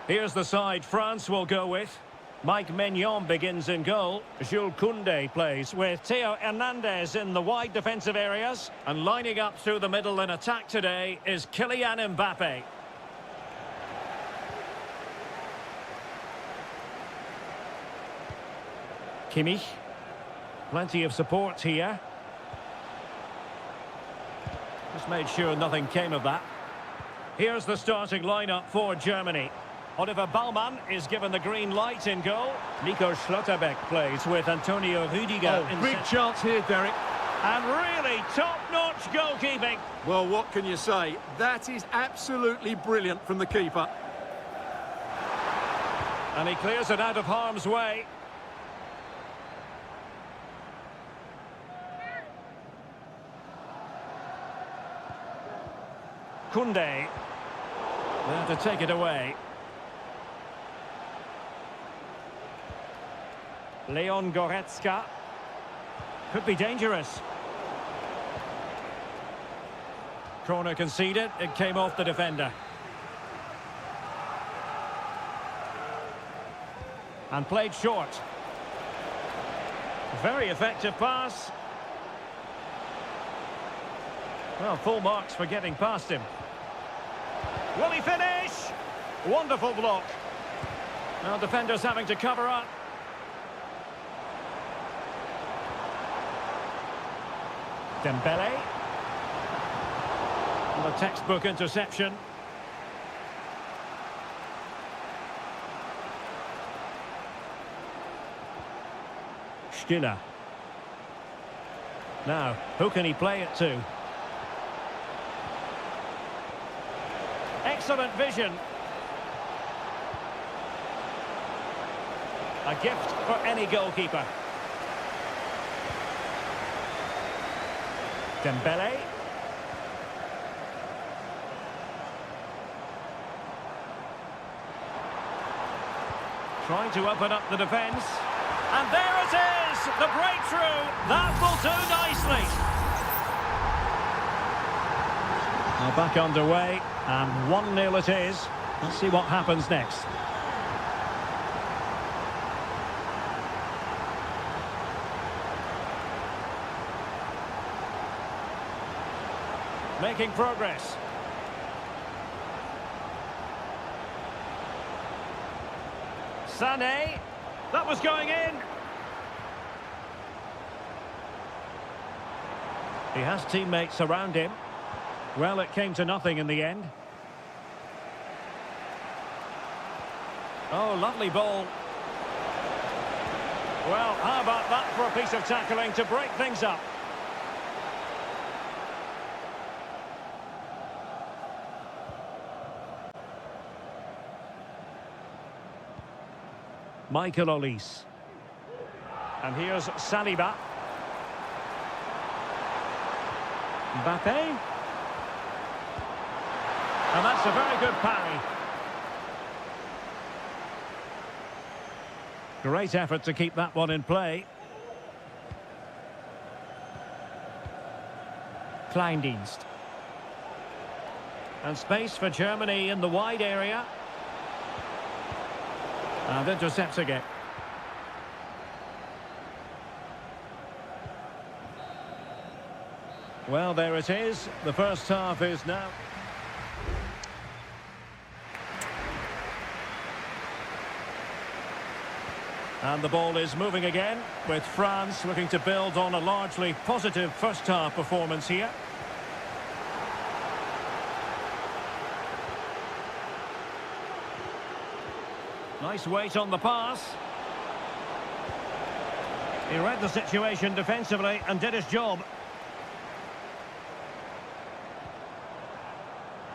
Here's the side France will go with. Mike Maignan begins in goal. Jules Koundé plays with Theo Hernandez in the wide defensive areas. And lining up through the middle in attack today is Kylian Mbappe. Kimmich. Plenty of support here. Just made sure nothing came of that. Here's the starting lineup for Germany. Oliver Baumann is given the green light in goal. Nico Schlotterbeck plays with Antonio Rüdiger. Oh, big chance here, Derek. And really top-notch goalkeeping. Well, what can you say? That is absolutely brilliant from the keeper. And he clears it out of harm's way. Koundé. There to take it away. Leon Goretzka. Could be dangerous. Corner conceded. It came off the defender. And played short. Very effective pass. Well, full marks for getting past him. Will he finish? Wonderful block. Now defenders having to cover up. Dembele. And the textbook interception. Stiller. Now, who can he play it to? Excellent vision. A gift for any goalkeeper. Dembele. Trying to open up the defence. And there it is! The breakthrough! That will do nicely. Now back underway. And 1-0 it is. Let's see what happens next. Making progress. Sané. That was going in. He has teammates around him. Well, it came to nothing in the end. Oh, lovely ball. Well, how about that for a piece of tackling to break things up? Michael Olise. And here's Saliba. Mbappe. And that's a very good parry. Great effort to keep that one in play. Kleindienst. And space for Germany in the wide area. And intercepts again. Well, there it is. The first half is now... And the ball is moving again, with France looking to build on a largely positive first-half performance here. Nice weight on the pass. He read the situation defensively and did his job.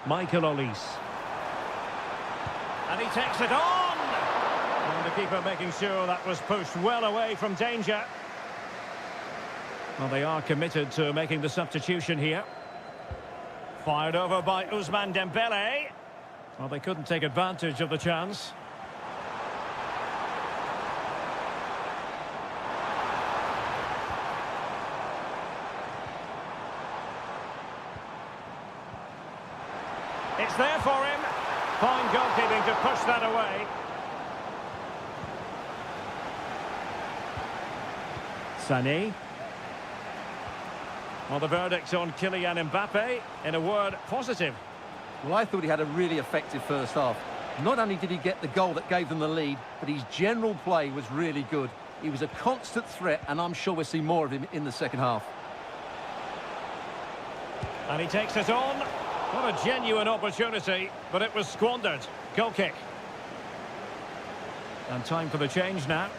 Michael Olise. And he takes it on! And the keeper making sure that was pushed well away from danger. Well, they are committed to making the substitution here. Fired over by Ousmane Dembele. Well, they couldn't take advantage of the chance. It's there for him. Fine goalkeeping to push that away. Sané. Well, the verdict on Kylian Mbappe, in a word, positive. Well, I thought he had a really effective first half. Not only did he get the goal that gave them the lead, but his general play was really good. He was a constant threat, and I'm sure we'll see more of him in the second half. And he takes it on. What a genuine opportunity, but it was squandered. Goal kick. And time for the change now.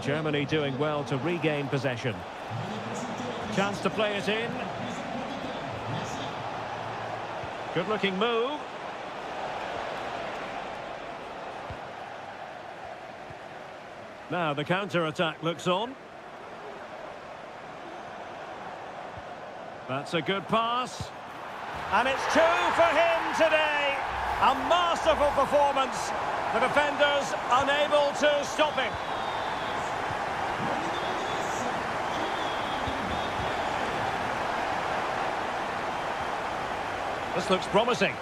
Germany doing well to regain possession. Chance to play it in. Good-looking move. Now the counter-attack looks on. That's a good pass. And it's 2 for him today. A masterful performance. The defenders unable to stop him. This looks promising.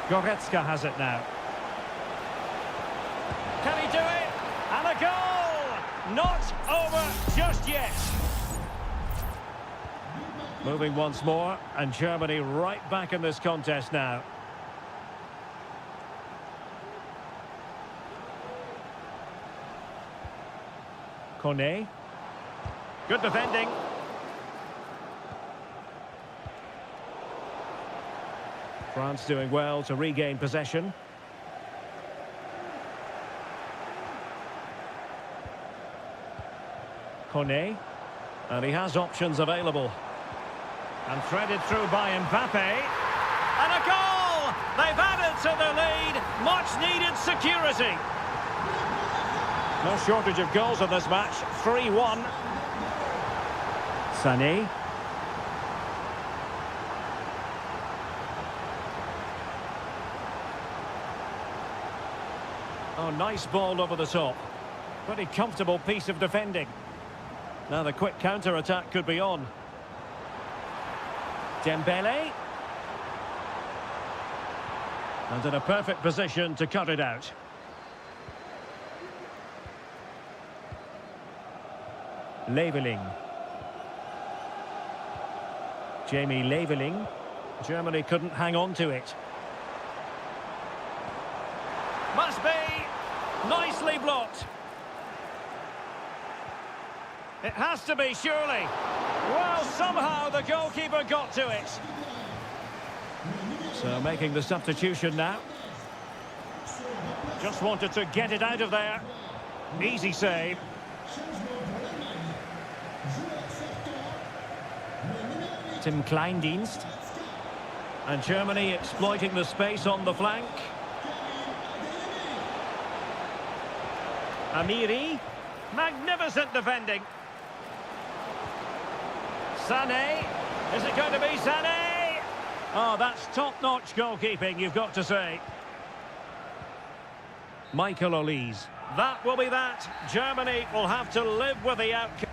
Goretzka has it now. Can he do it? And a goal! Not over just yet. Moving once more, and Germany right back in this contest now. Kone. Good defending. France doing well to regain possession. Kone. And he has options available. And threaded through by Mbappe. And a goal! They've added to the lead. Much needed security. No shortage of goals in this match. 3-1. Sané. Oh, nice ball over the top. Pretty comfortable piece of defending. Now the quick counter-attack could be on. Dembele. And in a perfect position to cut it out. Leveling. Jamie Leveling. Germany couldn't hang on to it. Must be. Nicely blocked. It has to be, surely. Well, somehow the goalkeeper got to it. So making the substitution now. Just wanted to get it out of there. Easy save. Tim Kleindienst. And Germany exploiting the space on the flank. Amiri. Magnificent defending. Sané. Is it going to be Sané? Oh, that's top-notch goalkeeping, you've got to say. Michael Olise. That will be that. Germany will have to live with the outcome.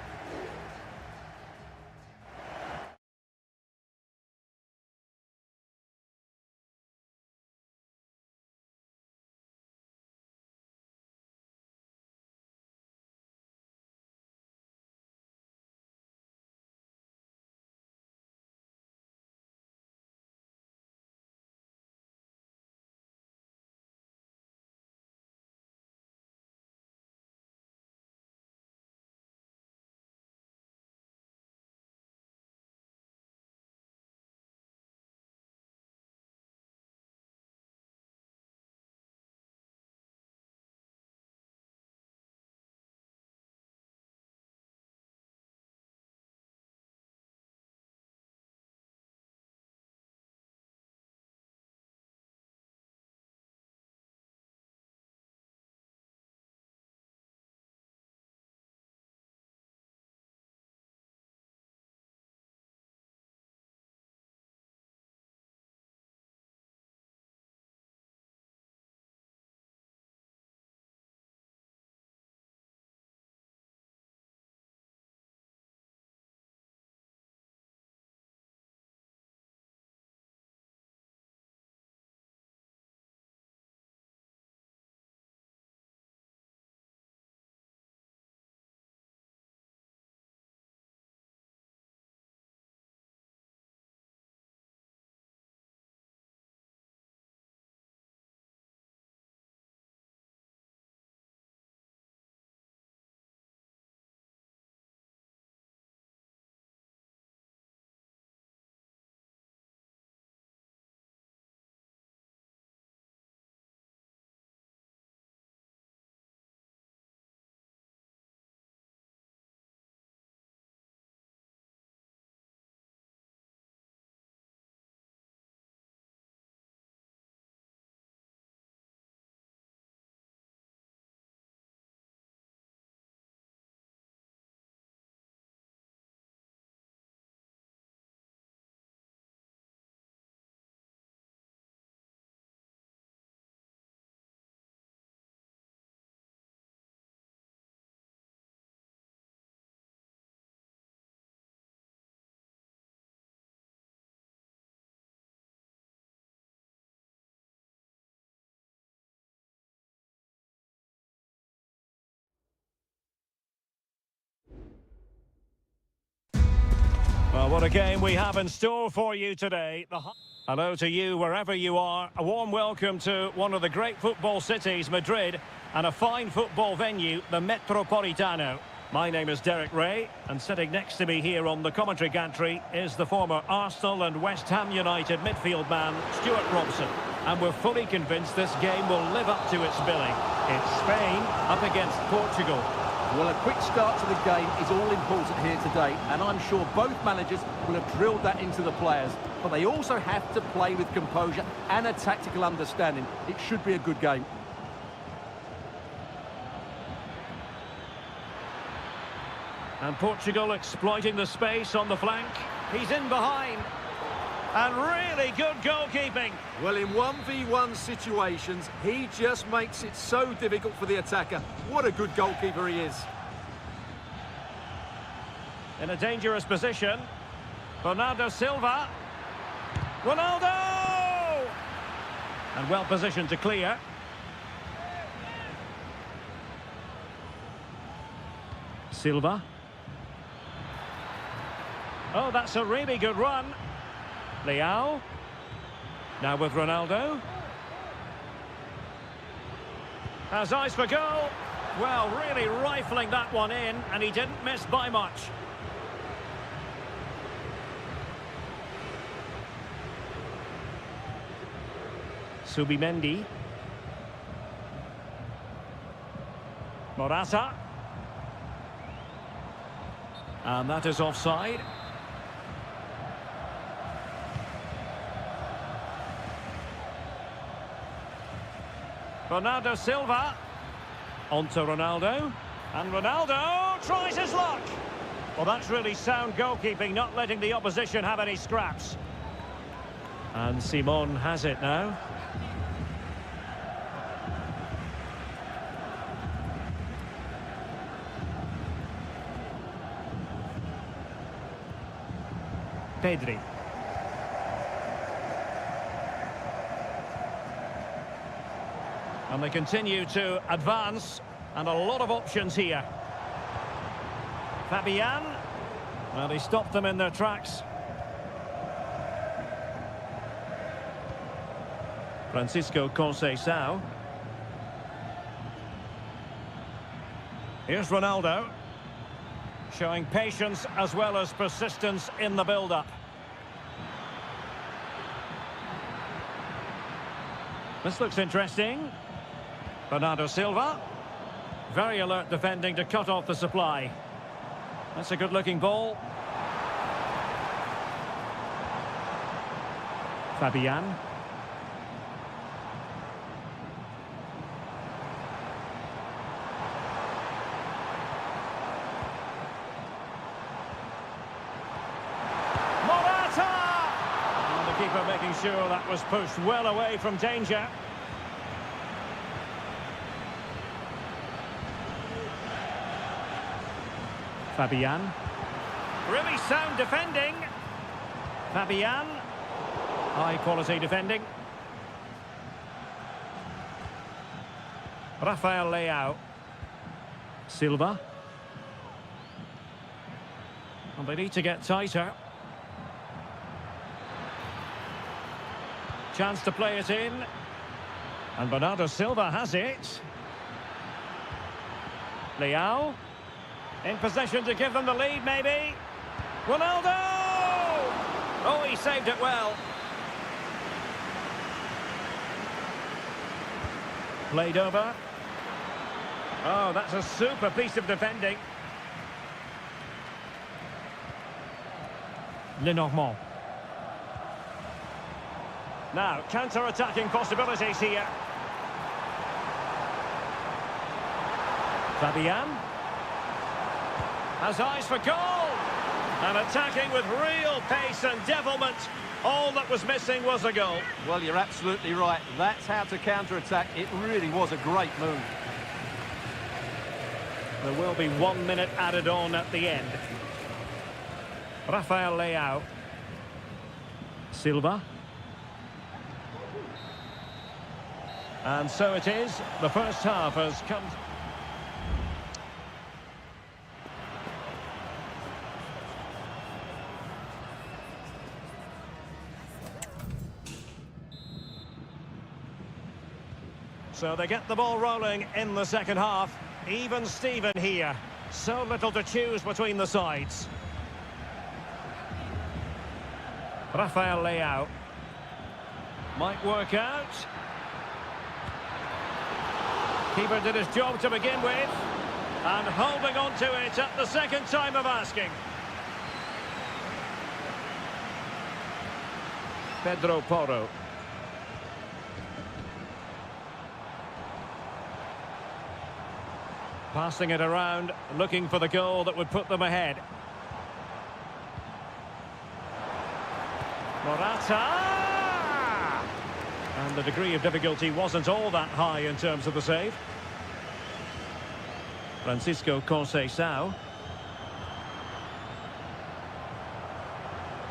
what a game we have in store for you today. Hello to you wherever you are. A warm welcome to one of the great football cities, Madrid, and a fine football venue, the Metropolitano. My name is Derek Ray, and sitting next to me here on the commentary gantry is the former Arsenal and West Ham United midfield man, Stuart Robson. And we're fully convinced this game will live up to its billing. It's Spain up against Portugal. Well, a quick start to the game is all important here today, and I'm sure both managers will have drilled that into the players. But they also have to play with composure and a tactical understanding. It should be a good game. And Portugal exploiting the space on the flank. He's in behind. And really good goalkeeping. Well, in 1v1 situations, he just makes it so difficult for the attacker. What a good goalkeeper he is. In a dangerous position. Bernardo Silva. Ronaldo! And well positioned to clear. Silva. Oh, that's a really good run. Leao. Now with Ronaldo. Has eyes for goal. Well, really rifling that one in, and he didn't miss by much. Subimendi. Morata. And that is offside. Bernardo Silva. On to Ronaldo. And Ronaldo tries his luck. Well, that's really sound goalkeeping, not letting the opposition have any scraps. And Simon has it now. Pedri. And they continue to advance, and a lot of options here. Fabian. Well, he stopped them in their tracks. Francisco Conceição. Here's Ronaldo. Showing patience as well as persistence in the build-up. This looks interesting. Bernardo Silva. Very alert defending to cut off the supply. That's a good-looking ball. Fabian. Keeper making sure that was pushed well away from danger. Fabian. Really sound defending. Fabian. High quality defending. Rafael Leao. Silva. And they need to get tighter. Chance to play it in. And Bernardo Silva has it. Leao. In possession to give them the lead, maybe. Ronaldo! Oh, he saved it well. Played over. Oh, that's a super piece of defending. Lenormand. Now, counter-attacking possibilities here. Fabian. Has eyes for goal. And attacking with real pace and devilment. All that was missing was a goal. Well, you're absolutely right. That's how to counter-attack. It really was a great move. There will be 1 minute added on at the end. Rafael Leao. Silva. And so it is. The first half has come. So they get the ball rolling in the second half. Even Steven here. So little to choose between the sides. Rafael Leao. Might work out. Keeper did his job to begin with. And holding on to it at the second time of asking. Pedro Porro. Passing it around, looking for the goal that would put them ahead. Morata! And the degree of difficulty wasn't all that high in terms of the save. Francisco Conceição.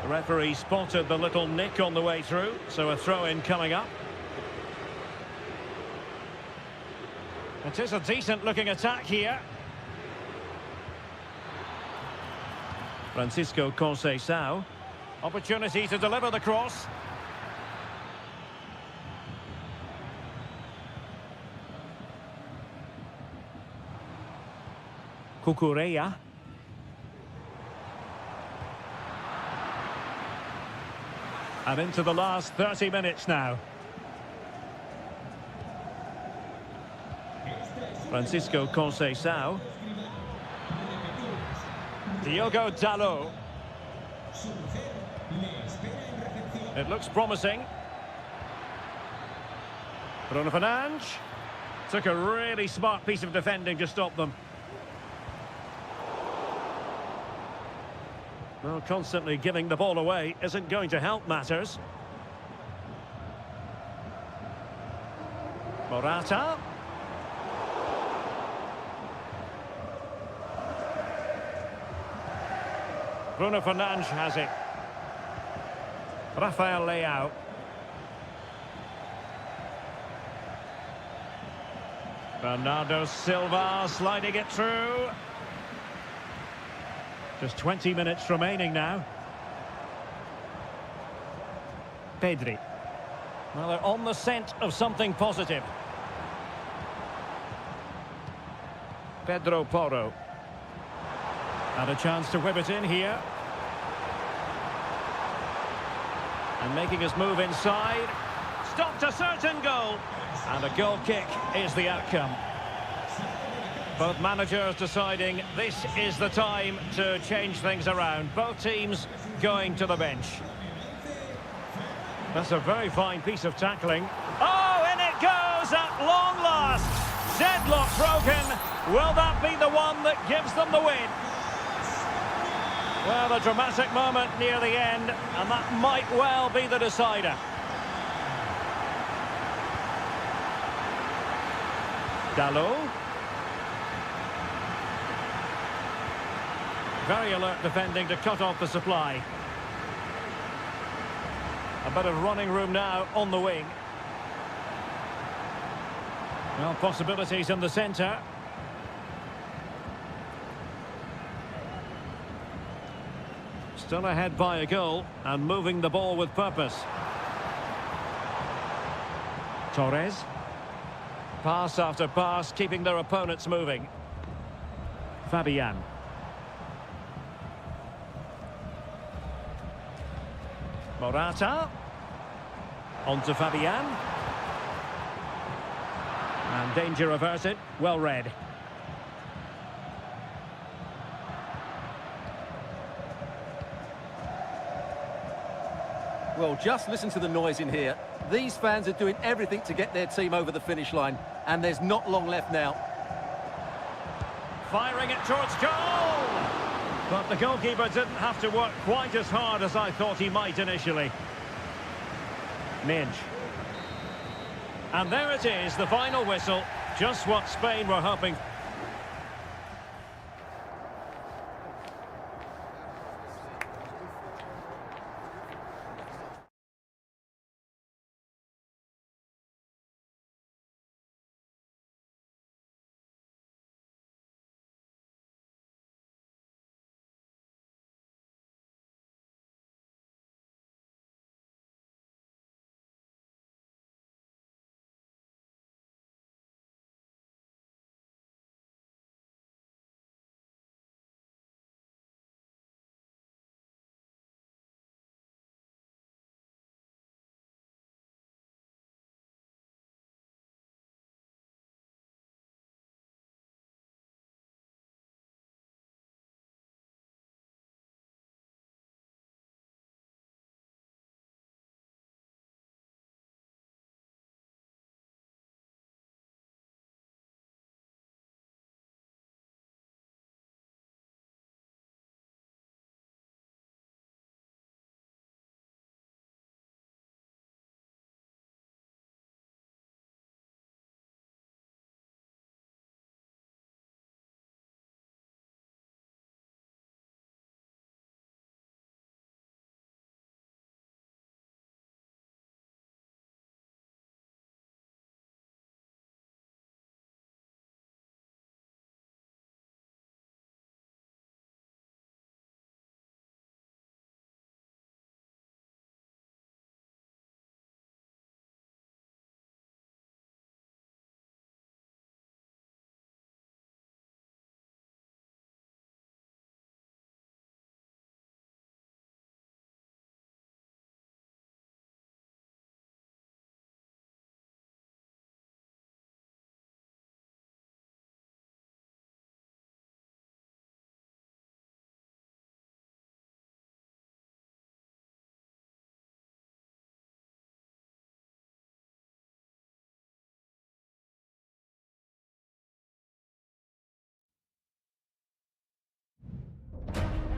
The referee spotted the little nick on the way through, so a throw-in coming up. It is a decent-looking attack here. Francisco Conceição. Opportunity to deliver the cross. Cucurella. And into the last 30 minutes now. Francisco Conceição. Diogo Dalot. It looks promising. Bruno Fernandes. Took a really smart piece of defending to stop them. Well, constantly giving the ball away isn't going to help matters. Morata. Bruno Fernandes has it. Rafael Leao. Bernardo Silva sliding it through. Just 20 minutes remaining now. Pedri. Well, they're on the scent of something positive. Pedro Porro. And a chance to whip it in here. And making his move inside. Stopped a certain goal. And a goal kick is the outcome. Both managers deciding this is the time to change things around. Both teams going to the bench. That's a very fine piece of tackling. Oh, in it goes at long last. Deadlock broken. Will that be the one that gives them the win? Well, a dramatic moment near the end, and that might well be the decider. Dalot. Very alert defending to cut off the supply. A bit of running room now on the wing. Well, possibilities in the centre. Still ahead by a goal and moving the ball with purpose. Torres. Pass after pass, keeping their opponents moving. Fabian. Morata. On to Fabian. And danger averted. Well read. Well, just listen to the noise in here. These fans are doing everything to get their team over the finish line, and there's not long left now. Firing it towards goal! But the goalkeeper didn't have to work quite as hard as I thought he might initially. Midge. And there it is, the final whistle. Just what Spain were hoping for.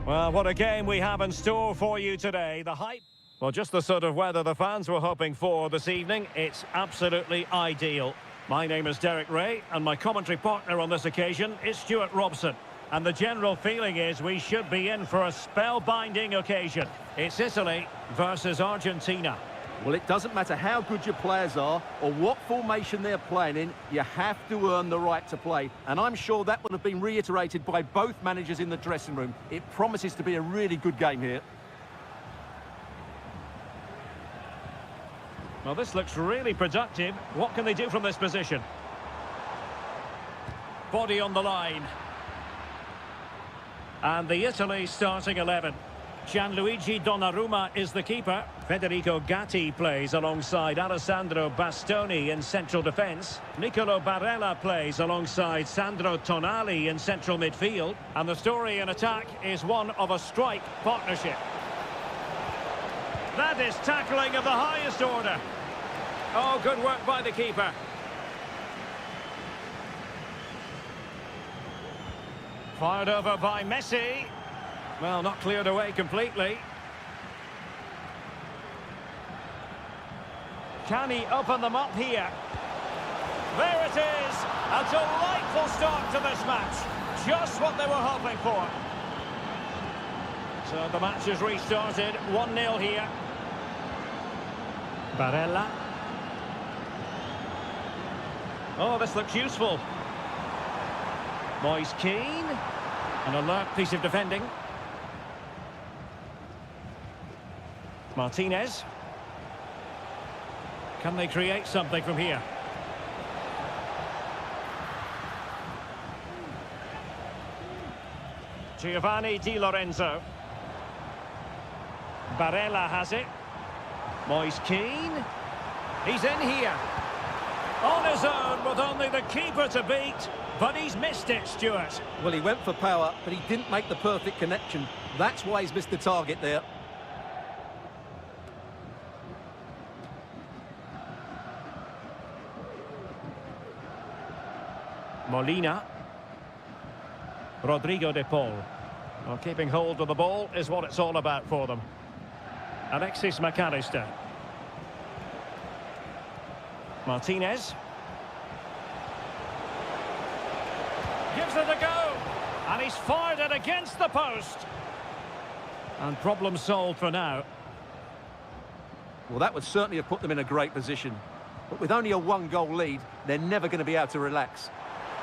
Well, what a game we have in store for you today. The hype... Well, just the sort of weather the fans were hoping for this evening. It's absolutely ideal. My name is Derek Ray, and my commentary partner on this occasion is Stuart Robson. And the general feeling is we should be in for a spellbinding occasion. It's Italy versus Argentina. Well, it doesn't matter how good your players are or what formation they're playing in, you have to earn the right to play. And I'm sure that will have been reiterated by both managers in the dressing room. It promises to be a really good game here. Well, this looks really productive. What can they do from this position? Body on the line. And the Italy starting 11. Gianluigi Donnarumma is the keeper. Federico Gatti plays alongside Alessandro Bastoni in central defence. Nicolo Barella plays alongside Sandro Tonali in central midfield. And the story in attack is one of a strike partnership. That is tackling of the highest order. Oh, good work by the keeper. Fired over by Messi. Well, not cleared away completely. Can he open them up here? There it is! A delightful start to this match. Just what they were hoping for. So the match is restarted. 1-0 here. Barella. Oh, this looks useful. Moise Keane. An alert piece of defending. Martinez. Can they create something from here? Giovanni Di Lorenzo. Barella has it. Moise Keane. He's in here. On his own with only the keeper to beat. But he's missed it, Stuart. Well, he went for power, but he didn't make the perfect connection. That's why he's missed the target there. Molina. Rodrigo de Paul. Well, keeping hold of the ball is what it's all about for them. Alexis McAllister. Martinez. Gives it a go. And he's fired it against the post. And problem solved for now. Well, that would certainly have put them in a great position. But with only a one-goal lead, they're never going to be able to relax.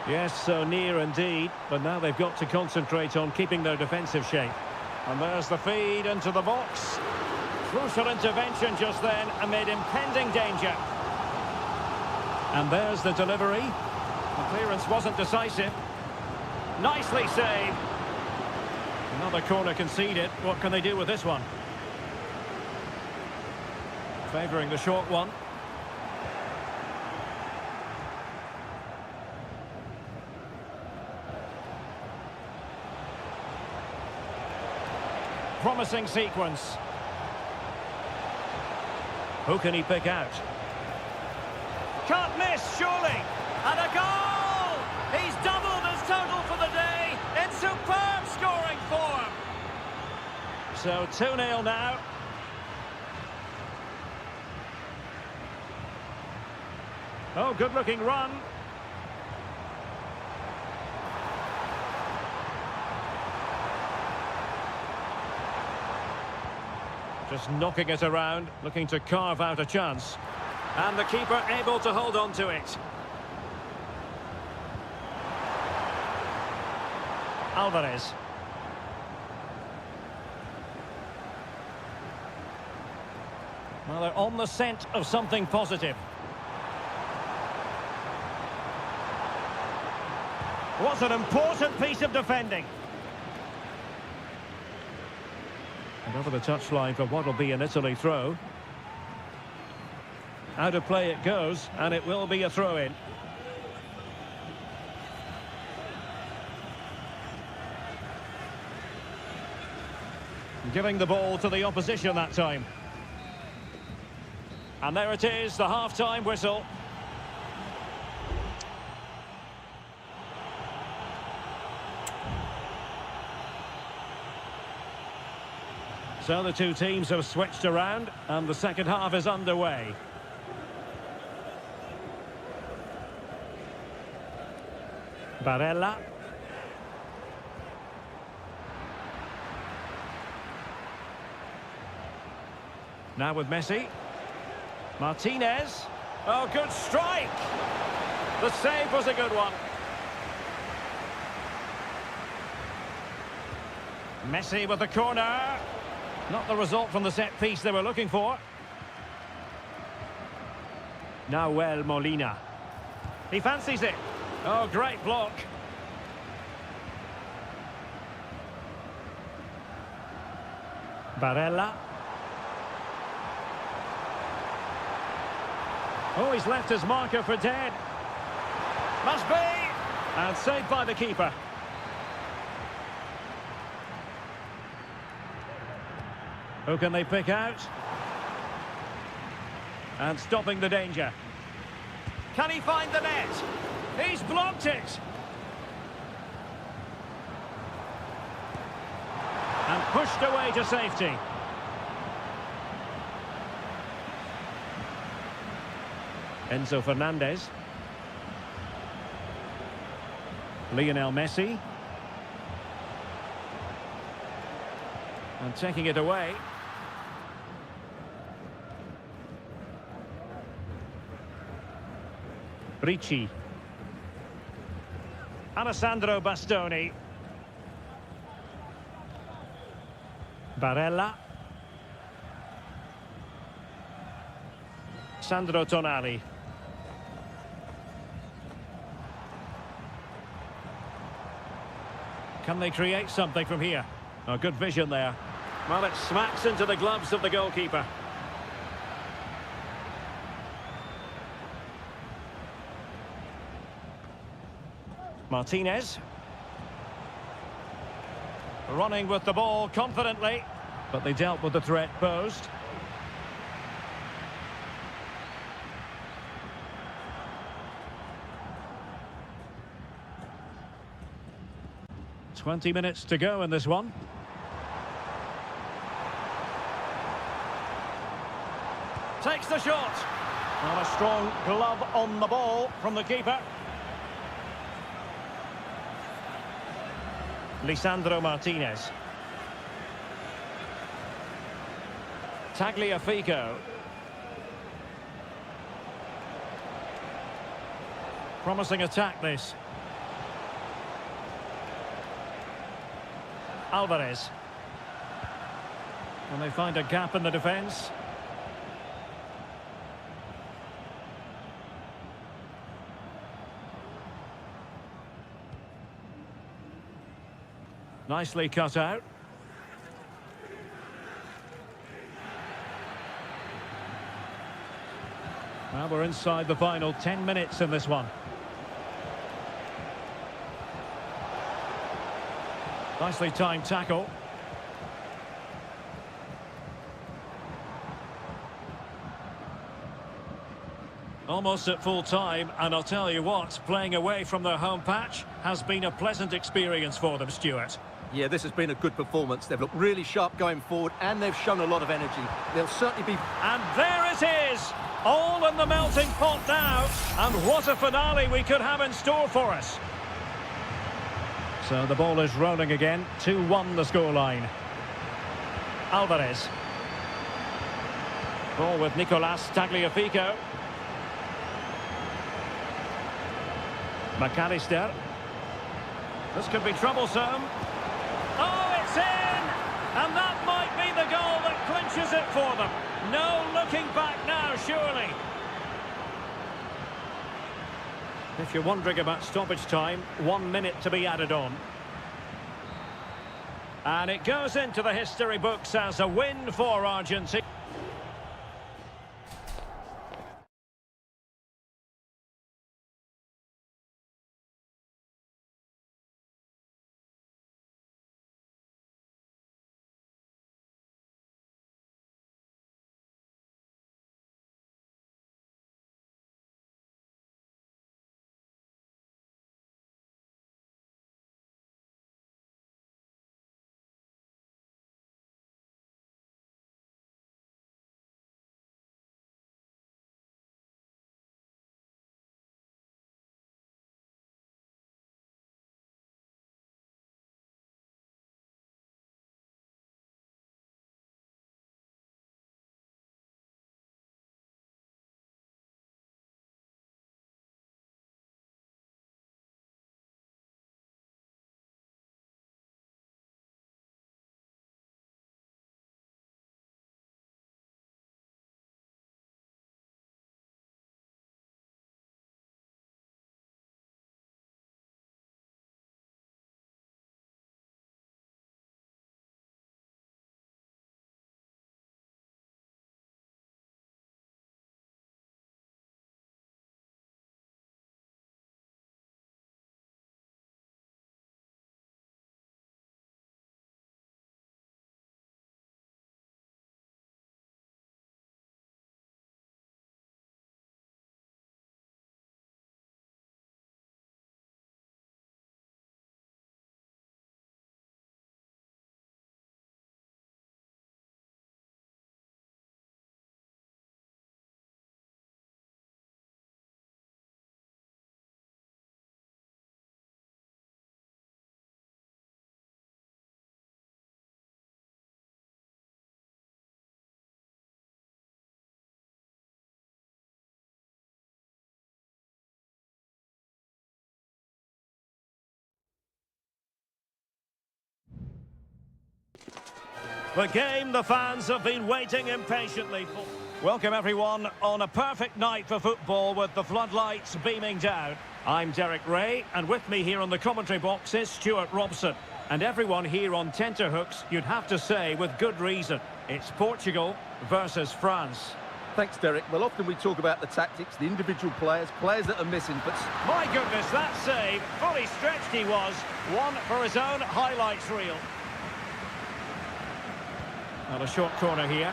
Yes, so near indeed. But now they've got to concentrate on keeping their defensive shape. And there's the feed into the box. Crucial intervention just then amid impending danger. And there's the delivery. The clearance wasn't decisive. Nicely saved. Another corner conceded. What can they do with this one? Favouring the short one. Promising sequence. Who can he pick out? Can't miss, surely. And a goal! He's doubled his total for the day in superb scoring form. So 2-0 now. Oh, good-looking run. Just knocking it around, looking to carve out a chance. And the keeper able to hold on to it. Alvarez. Well, they're on the scent of something positive. What an important piece of defending. And over the touchline for what will be an Italy throw. Out of play it goes, and it will be a throw-in. Giving the ball to the opposition that time. And there it is, the half-time whistle. So the two teams have switched around and the second half is underway. Barella. Now with Messi. Martinez. Oh, good strike. The save was a good one. Messi with the corner. Not the result from the set piece they were looking for. Nahuel Molina. He fancies it. Oh, great block. Barella. Oh, he's left his marker for dead. Must be. And saved by the keeper. Who can they pick out? And stopping the danger. Can he find the net? He's blocked it. And pushed away to safety. Enzo Fernandez. Lionel Messi. And taking it away. Ricci. Alessandro Bastoni. Barella. Sandro Tonali. Can they create something from here? Oh, good vision there. Well, it smacks into the gloves of the goalkeeper. Martinez. Running with the ball confidently, but they dealt with the threat posed. "20 minutes to go in this one. Takes the shot. Well, a strong glove on the ball from the keeper. Lisandro Martinez. Tagliafico. Promising attack this. Alvarez. And they find a gap in the defence. Nicely cut out. Well, we're inside the final 10 minutes in this one. Nicely timed tackle. Almost at full time, and I'll tell you what, playing away from their home patch has been a pleasant experience for them, Stuart. Yeah, this has been a good performance. They've looked really sharp going forward, and they've shown a lot of energy. They'll certainly be... And there it is! All in the melting pot now, and what a finale we could have in store for us. So the ball is rolling again, 2-1 the scoreline. Alvarez. Ball with Nicolas Tagliafico. McAllister. This could be troublesome. Oh, it's in! And that might be the goal that clinches it for them. No looking back now, surely. If you're wondering about stoppage time, 1 minute to be added on. And it goes into the history books as a win for Argentina. The game the fans have been waiting impatiently for. Welcome everyone on a perfect night for football with the floodlights beaming down. I'm Derek Ray, and with me here on the commentary box is Stuart Robson. And everyone here on tenterhooks, you'd have to say with good reason. It's Portugal versus France. Thanks, Derek. Well, often we talk about the tactics, the individual players that are missing, but... My goodness, that save, fully stretched he was. One for his own highlights reel. And a short corner here.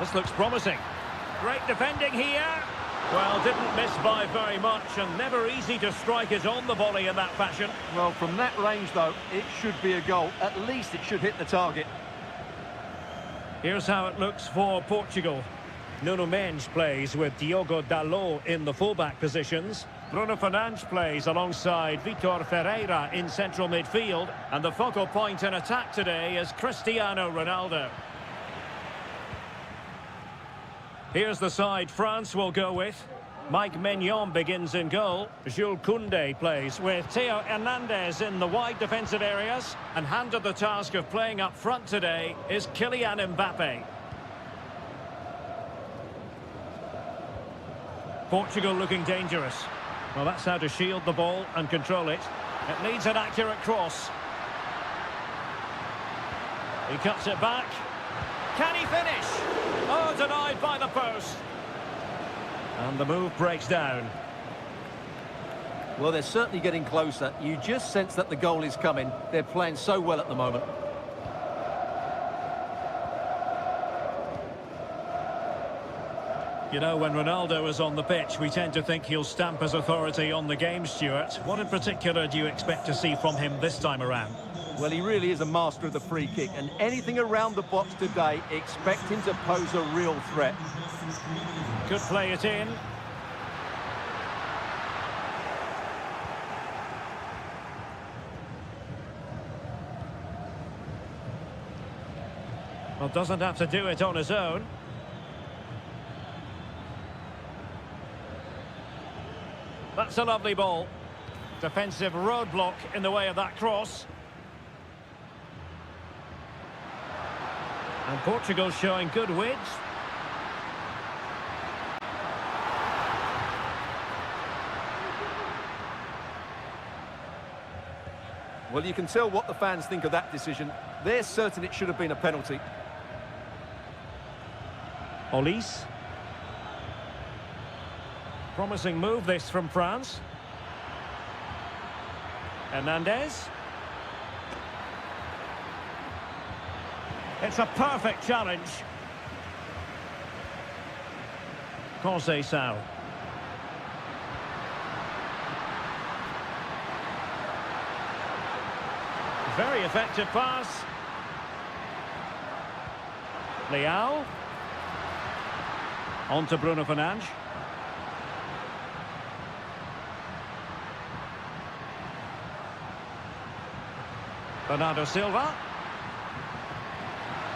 This looks promising. Great defending here. Well, didn't miss by very much, and never easy to strike it on the volley in that fashion. Well, from that range, though, it should be a goal. At least it should hit the target. Here's how it looks for Portugal. Nuno Mendes plays with Diogo Dalot in the fullback positions. Bruno Fernandes plays alongside Vitor Ferreira in central midfield. And the focal point in attack today is Cristiano Ronaldo. Here's the side France will go with. Mike Maignan begins in goal. Jules Koundé plays with Theo Hernandez in the wide defensive areas. And handed the task of playing up front today is Kylian Mbappe. Portugal looking dangerous. Well, that's how to shield the ball and control it. It needs an accurate cross. He cuts it back. Can he finish? Oh, denied by the post. And the move breaks down. Well, they're certainly getting closer. You just sense that the goal is coming. They're playing so well at the moment. You know, when Ronaldo is on the pitch, we tend to think he'll stamp his authority on the game, Stuart. What in particular do you expect to see from him this time around? Well, he really is a master of the free kick, and anything around the box today, expect him to pose a real threat. Could play it in. Well, doesn't have to do it on his own. That's a lovely ball. Defensive roadblock in the way of that cross. And Portugal showing good width. Well, you can tell what the fans think of that decision. They're certain it should have been a penalty. Olise. Promising move this from France. Hernandez. It's a perfect challenge. Conceição. Very effective pass. Leao. On to Bruno Fernandes. Bernardo Silva.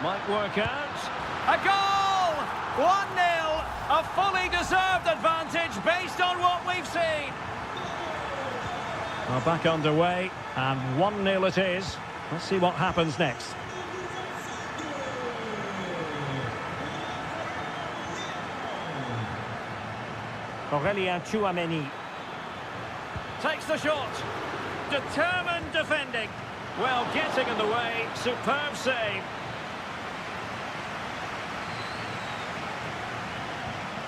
Might work out. A goal! 1-0! A fully deserved advantage based on what we've seen. Well, back underway, and 1-0 it is. Let's see what happens next. Aurélien Tchouameni takes the shot. Determined defending. Well, getting in the way. Superb save.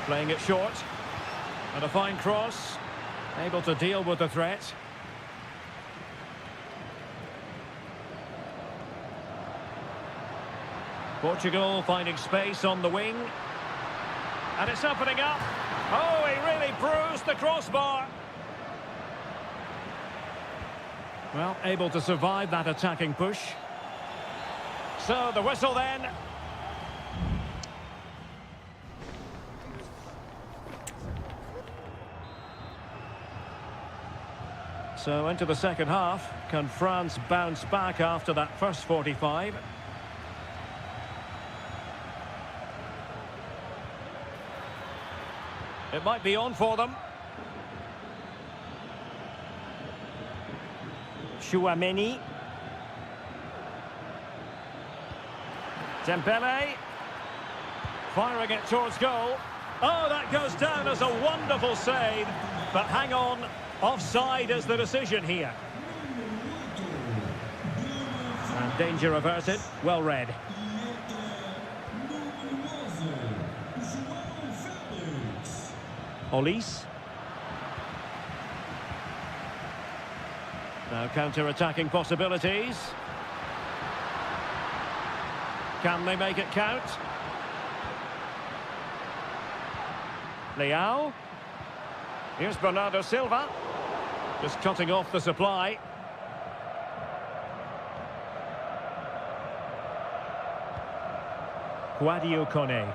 Playing it short. And a fine cross. Able to deal with the threat. Portugal finding space on the wing. And it's opening up. Oh, he really bruised the crossbar. Well, able to survive that attacking push. So, the whistle then. So, into the second half. Can France bounce back after that first 45? It might be on for them. Chouameni. Dembele. Firing it towards goal. Oh, that goes down as a wonderful save. But hang on, offside is the decision here. And danger averted, well read. Olise. Now counter-attacking possibilities. Can they make it count? Leao. Here's Bernardo Silva. Just cutting off the supply. Guadio Kone.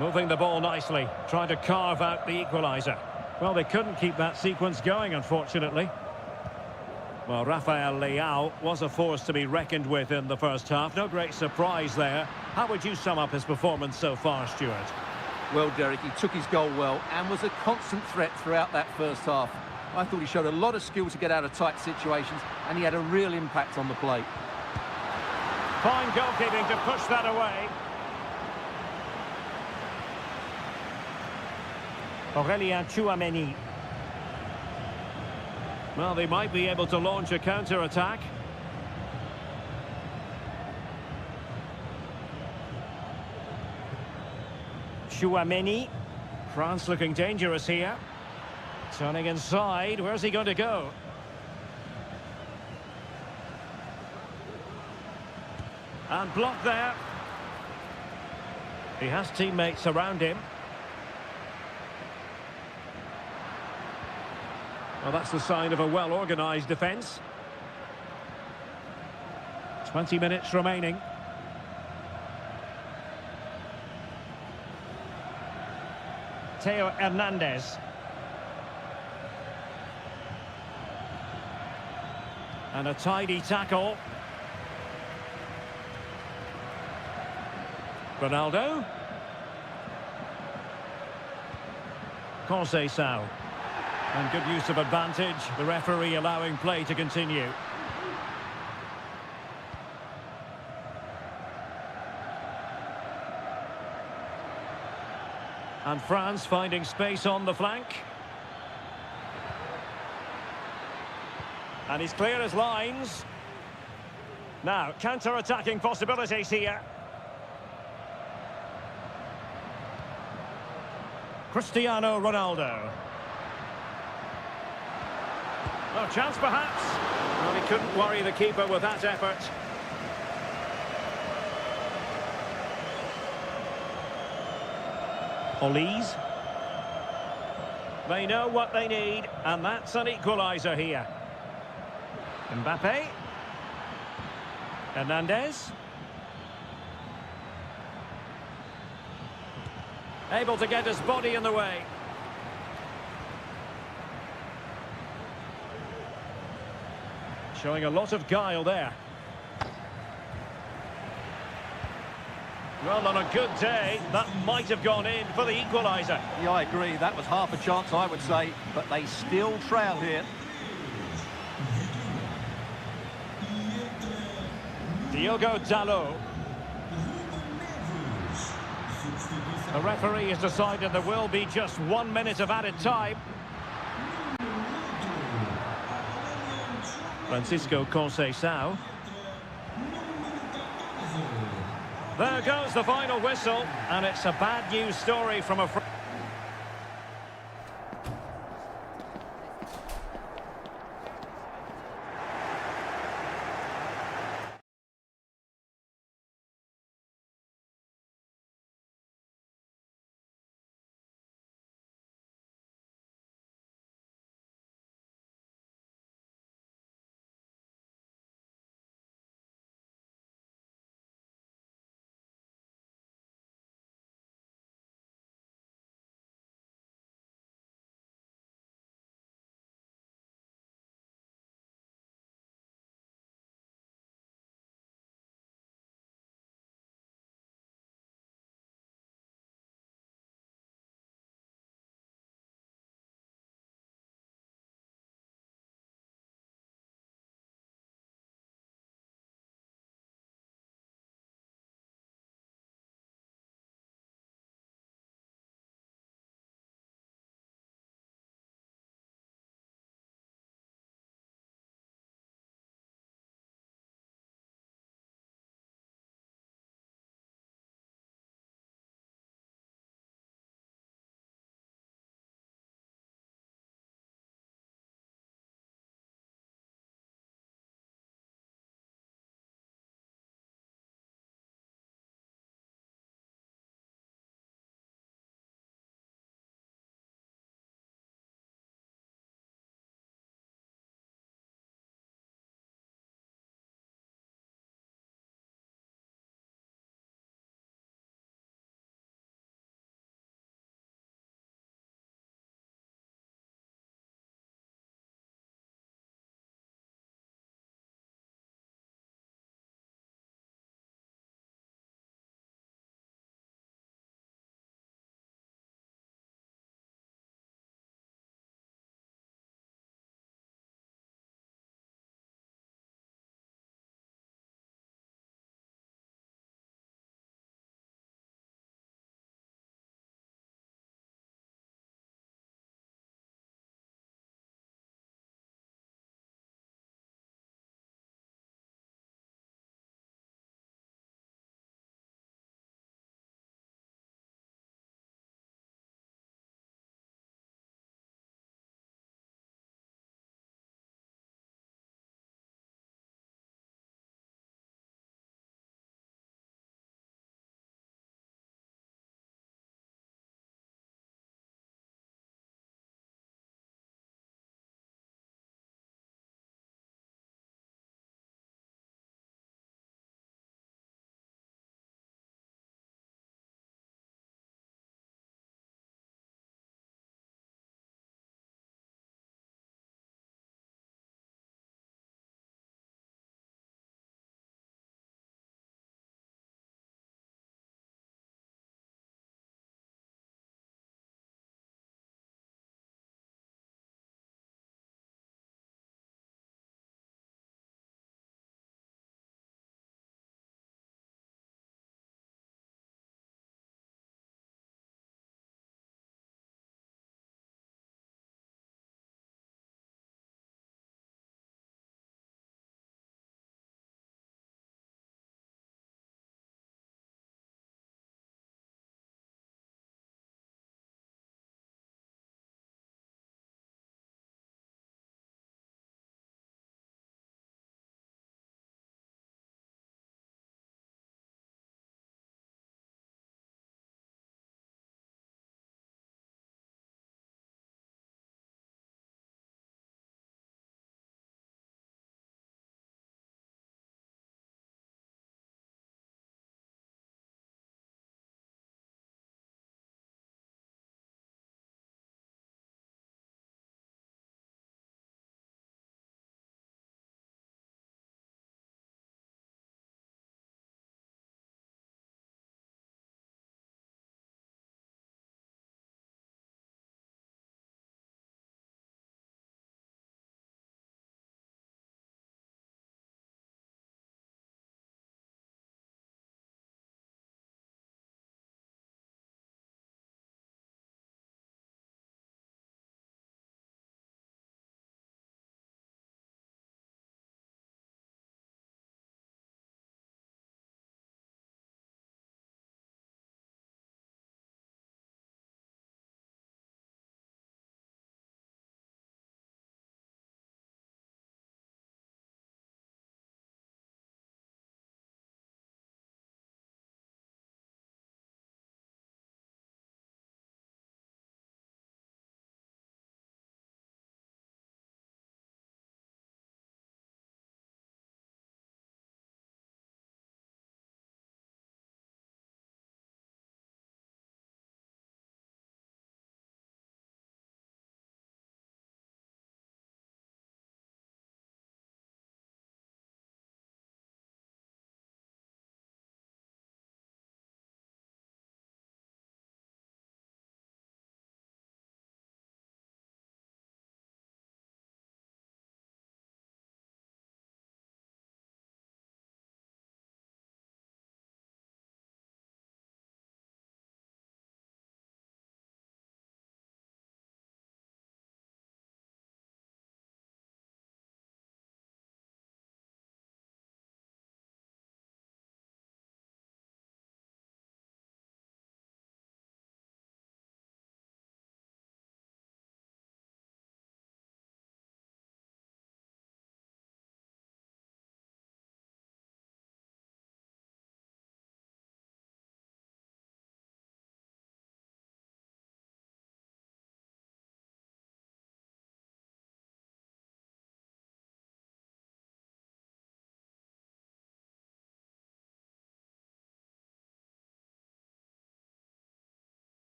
Moving the ball nicely, trying to carve out the equaliser. Well, they couldn't keep that sequence going, unfortunately. Well, Rafael Leao was a force to be reckoned with in the first half. No great surprise there. How would you sum up his performance so far, Stuart? Well, Derek, he took his goal well and was a constant threat throughout that first half. I thought he showed a lot of skill to get out of tight situations, and he had a real impact on the plate. Fine goalkeeping to push that away. Aurelien Chouameni. Well, they might be able to launch a counter-attack. Chouameni. France looking dangerous here. Turning inside. Where's he going to go? And blocked there. He has teammates around him. Well, that's the sign of a well-organised defence. 20 minutes remaining. Theo Hernandez. And a tidy tackle. Ronaldo. Conceição. And good use of advantage. The referee allowing play to continue. And France finding space on the flank. And he's clear as lines. Now, counter-attacking possibilities here. Cristiano Ronaldo. No chance perhaps. Well, he couldn't worry the keeper with that effort. Olise. They know what they need, and that's an equaliser here. Mbappe. Hernandez. Able to get his body in the way. Showing a lot of guile there. Well, on a good day, that might have gone in for the equaliser. Yeah, I agree. That was half a chance, I would say, but they still trail here. Diogo Dalot. The referee has decided there will be just 1 minute of added time. Francisco Conceição. There goes the final whistle, and it's a bad news story from a...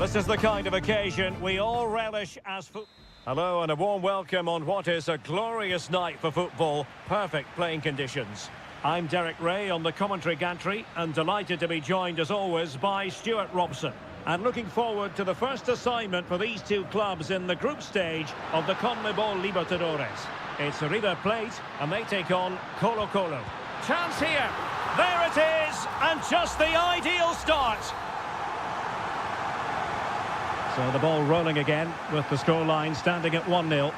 This is the kind of occasion we all relish as football. Hello and a warm welcome on what is a glorious night for football. Perfect playing conditions. I'm Derek Ray on the commentary gantry and delighted to be joined as always by Stuart Robson. And looking forward to the first assignment for these two clubs in the group stage of the CONMEBOL Libertadores. It's River Plate and they take on Colo-Colo. Chance here. There it is. And just the ideal start. So the ball rolling again with the scoreline standing at 1-0.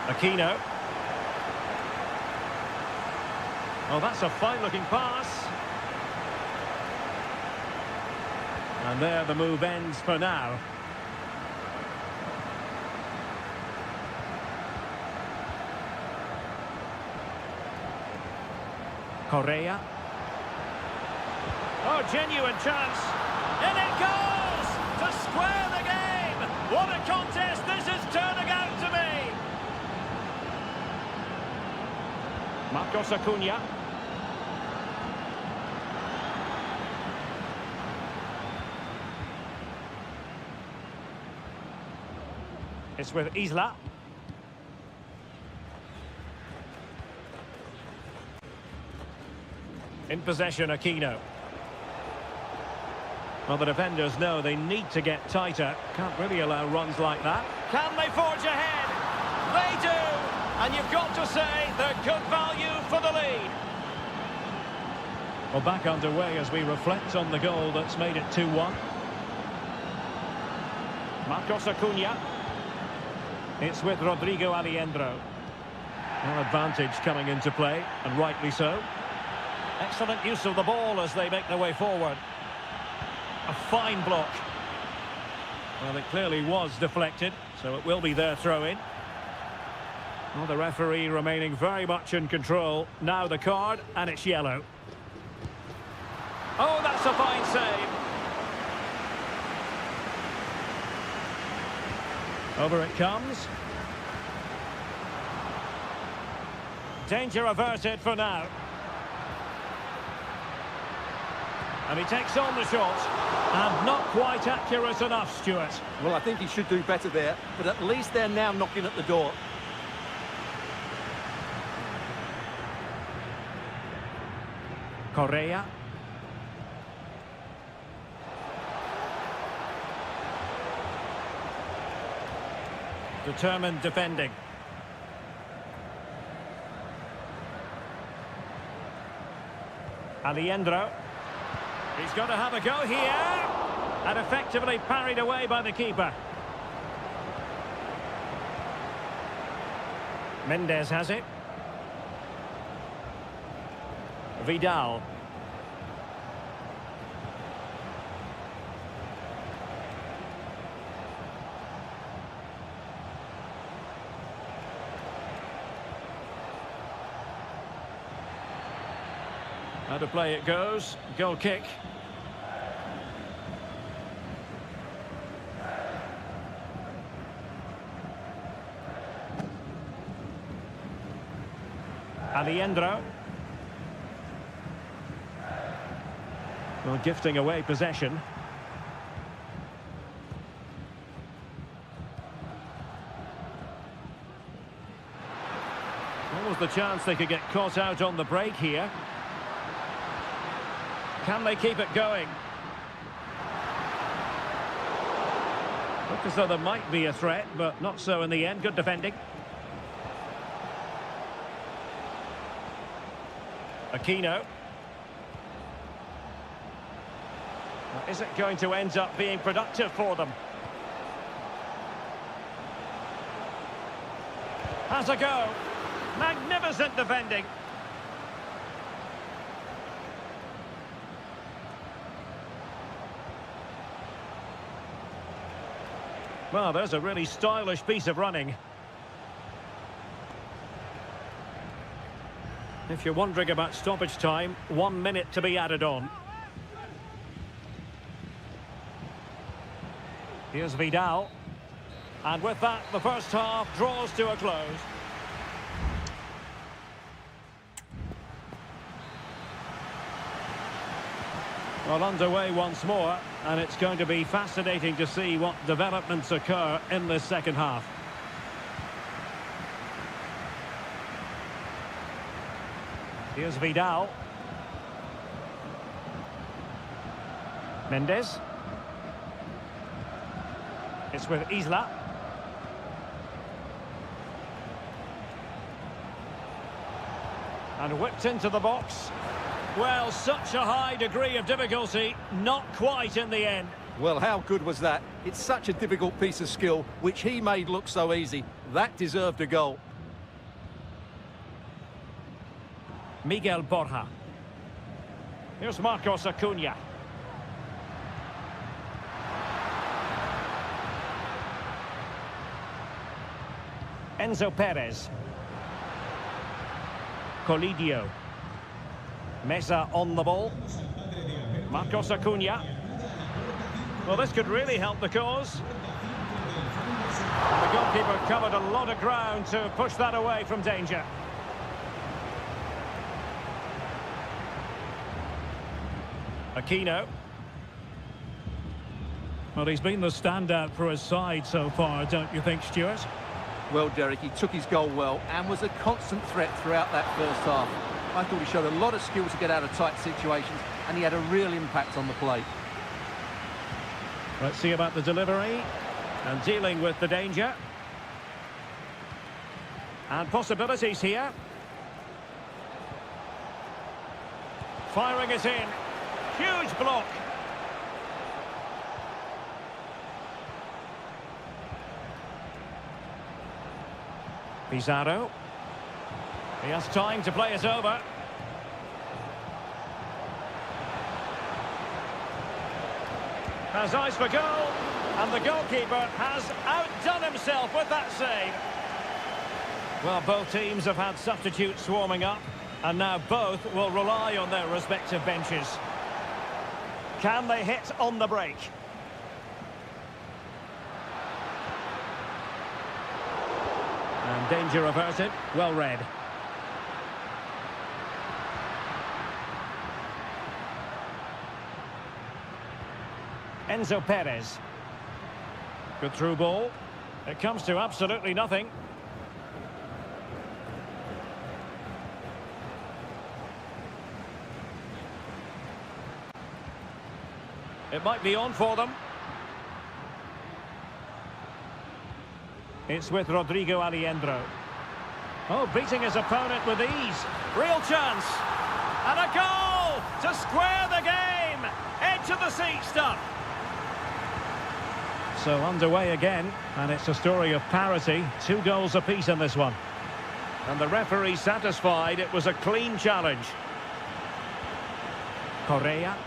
Aquino. Oh, that's a fine-looking pass. And there the move ends for now. Correa. Oh, genuine chance. In it goes! To square the game! What a contest this is turning out to be! Marcos Acuna. It's with Isla. In possession, Aquino. Well, the defenders know they need to get tighter. Can't really allow runs like that. Can they forge ahead? They do! And you've got to say they're good value for the lead. Well, back underway as we reflect on the goal that's made it 2-1. Marcos Acuna. It's with Rodrigo Aliendro. Well, advantage coming into play, and rightly so. Excellent use of the ball as they make their way forward. A fine block. Well, it clearly was deflected, so it will be their throw-in. Well, the referee remaining very much in control. Now the card, and it's yellow. Oh, that's a fine save. Over it comes. Danger averted for now. And he takes on the shot. And not quite accurate enough, Stuart. Well, I think he should do better there, but at least they're now knocking at the door. Correa. Determined defending. Aliendro. He's got to have a go here. And effectively parried away by the keeper. Mendes has it. Vidal. How to play it goes. Goal kick. Aliendro. Well, gifting away possession. What was the chance they could get caught out on the break here? Can they keep it going? Looked as though there might be a threat, but not so in the end. Good defending. Aquino. Is it going to end up being productive for them? Has a go. Magnificent defending. Well, there's a really stylish piece of running. If you're wondering about stoppage time, 1 minute to be added on. Here's Vidal. And with that, the first half draws to a close. Well, underway once more, and it's going to be fascinating to see what developments occur in this second half. Here's Vidal. Mendes. It's with Isla. And whipped into the box. Well, such a high degree of difficulty, not quite in the end. Well, how good was that? It's such a difficult piece of skill, which he made look so easy. That deserved a goal. Miguel Borja. Here's Marcos Acuna. Enzo Perez. Colidio. Mesa on the ball. Marcos Acuna. Well, this could really help the cause. And the goalkeeper covered a lot of ground to push that away from danger. Aquino. Well, he's been the standout for his side so far, don't you think, Stuart? Well, Derek, he took his goal well and was a constant threat throughout that first half. I thought he showed a lot of skill to get out of tight situations, and he had a real impact on the play. Let's see about the delivery and dealing with the danger. And possibilities here. Firing it in. Huge block. Pizarro. He has time to play it over. Has eyes for goal, and the goalkeeper has outdone himself with that save. Well, both teams have had substitutes warming up, and now both will rely on their respective benches. Can they hit on the break? And danger averted, well read. Enzo Perez. Good through ball. It comes to absolutely nothing. It might be on for them. It's with Rodrigo Aliendro. Oh, beating his opponent with ease. Real chance. And a goal to square the game. Edge of the seat stuff. So underway again, and it's a story of parity. 2 goals apiece in this one. And the referee satisfied it was a clean challenge. Correa.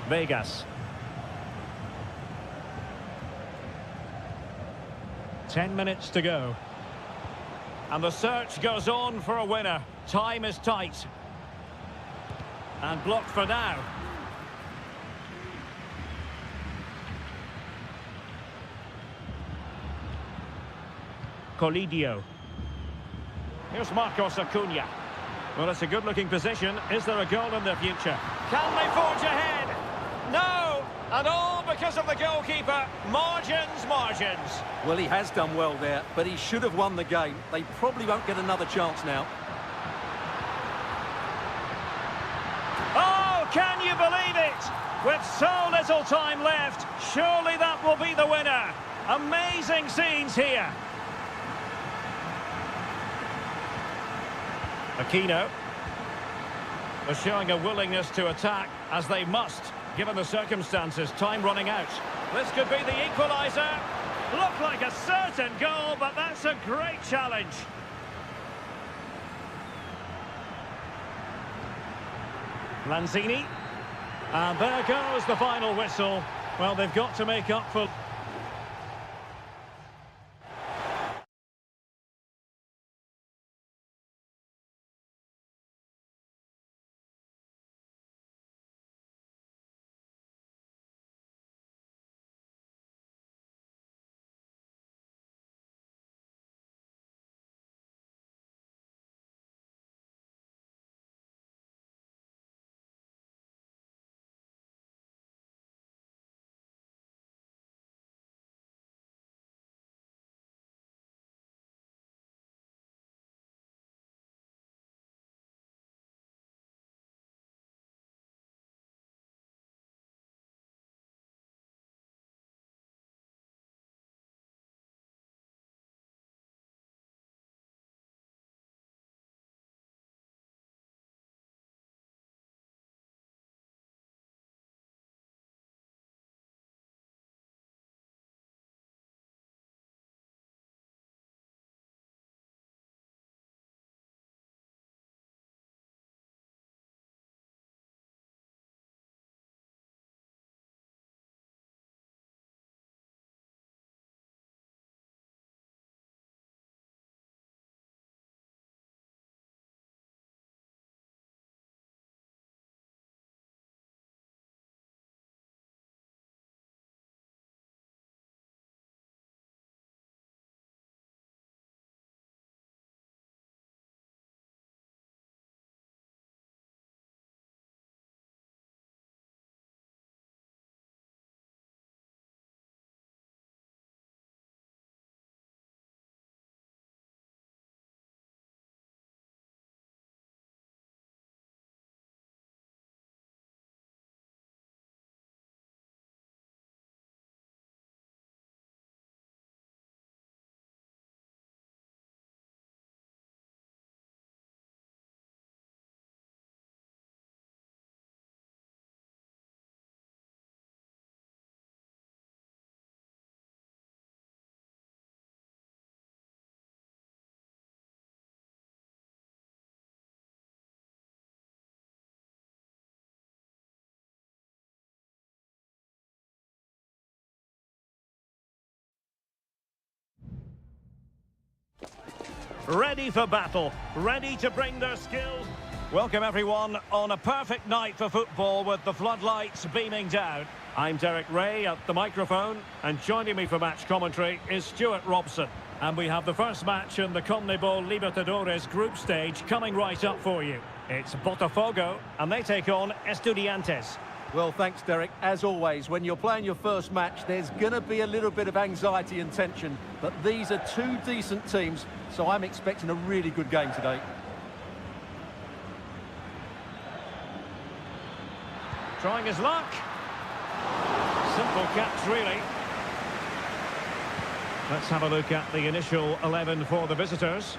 Vegas. 10 minutes to go. And the search goes on for a winner. Time is tight. And blocked for now. Colidio. Here's Marcos Acuna. Well, it's a good-looking position. Is there a goal in the future? Can they forge ahead? No! And all because of the goalkeeper. Margins, margins. Well, he has done well there, but he should have won the game. They probably won't get another chance now. Oh, can you believe it? With so little time left, surely that will be the winner. Amazing scenes here. Aquino. They're showing a willingness to attack, as they must, given the circumstances. Time running out. This could be the equaliser. Looked like a certain goal, but that's a great challenge. Lanzini. And there goes the final whistle. Well, they've got to make up for... ready for battle, ready to bring their skills. Welcome everyone on a perfect night for football with the floodlights beaming down. I'm Derek Ray at the microphone, and joining me for match commentary is Stuart Robson. And we have the first match in the CONMEBOL Libertadores group stage coming right up for you. It's Botafogo, and they take on Estudiantes. Well, thanks, Derek. As always, when you're playing your first match, there's going to be a little bit of anxiety and tension, but these are two decent teams, so I'm expecting a really good game today. Trying his luck. Simple catch, really. Let's have a look at the initial 11 for the visitors.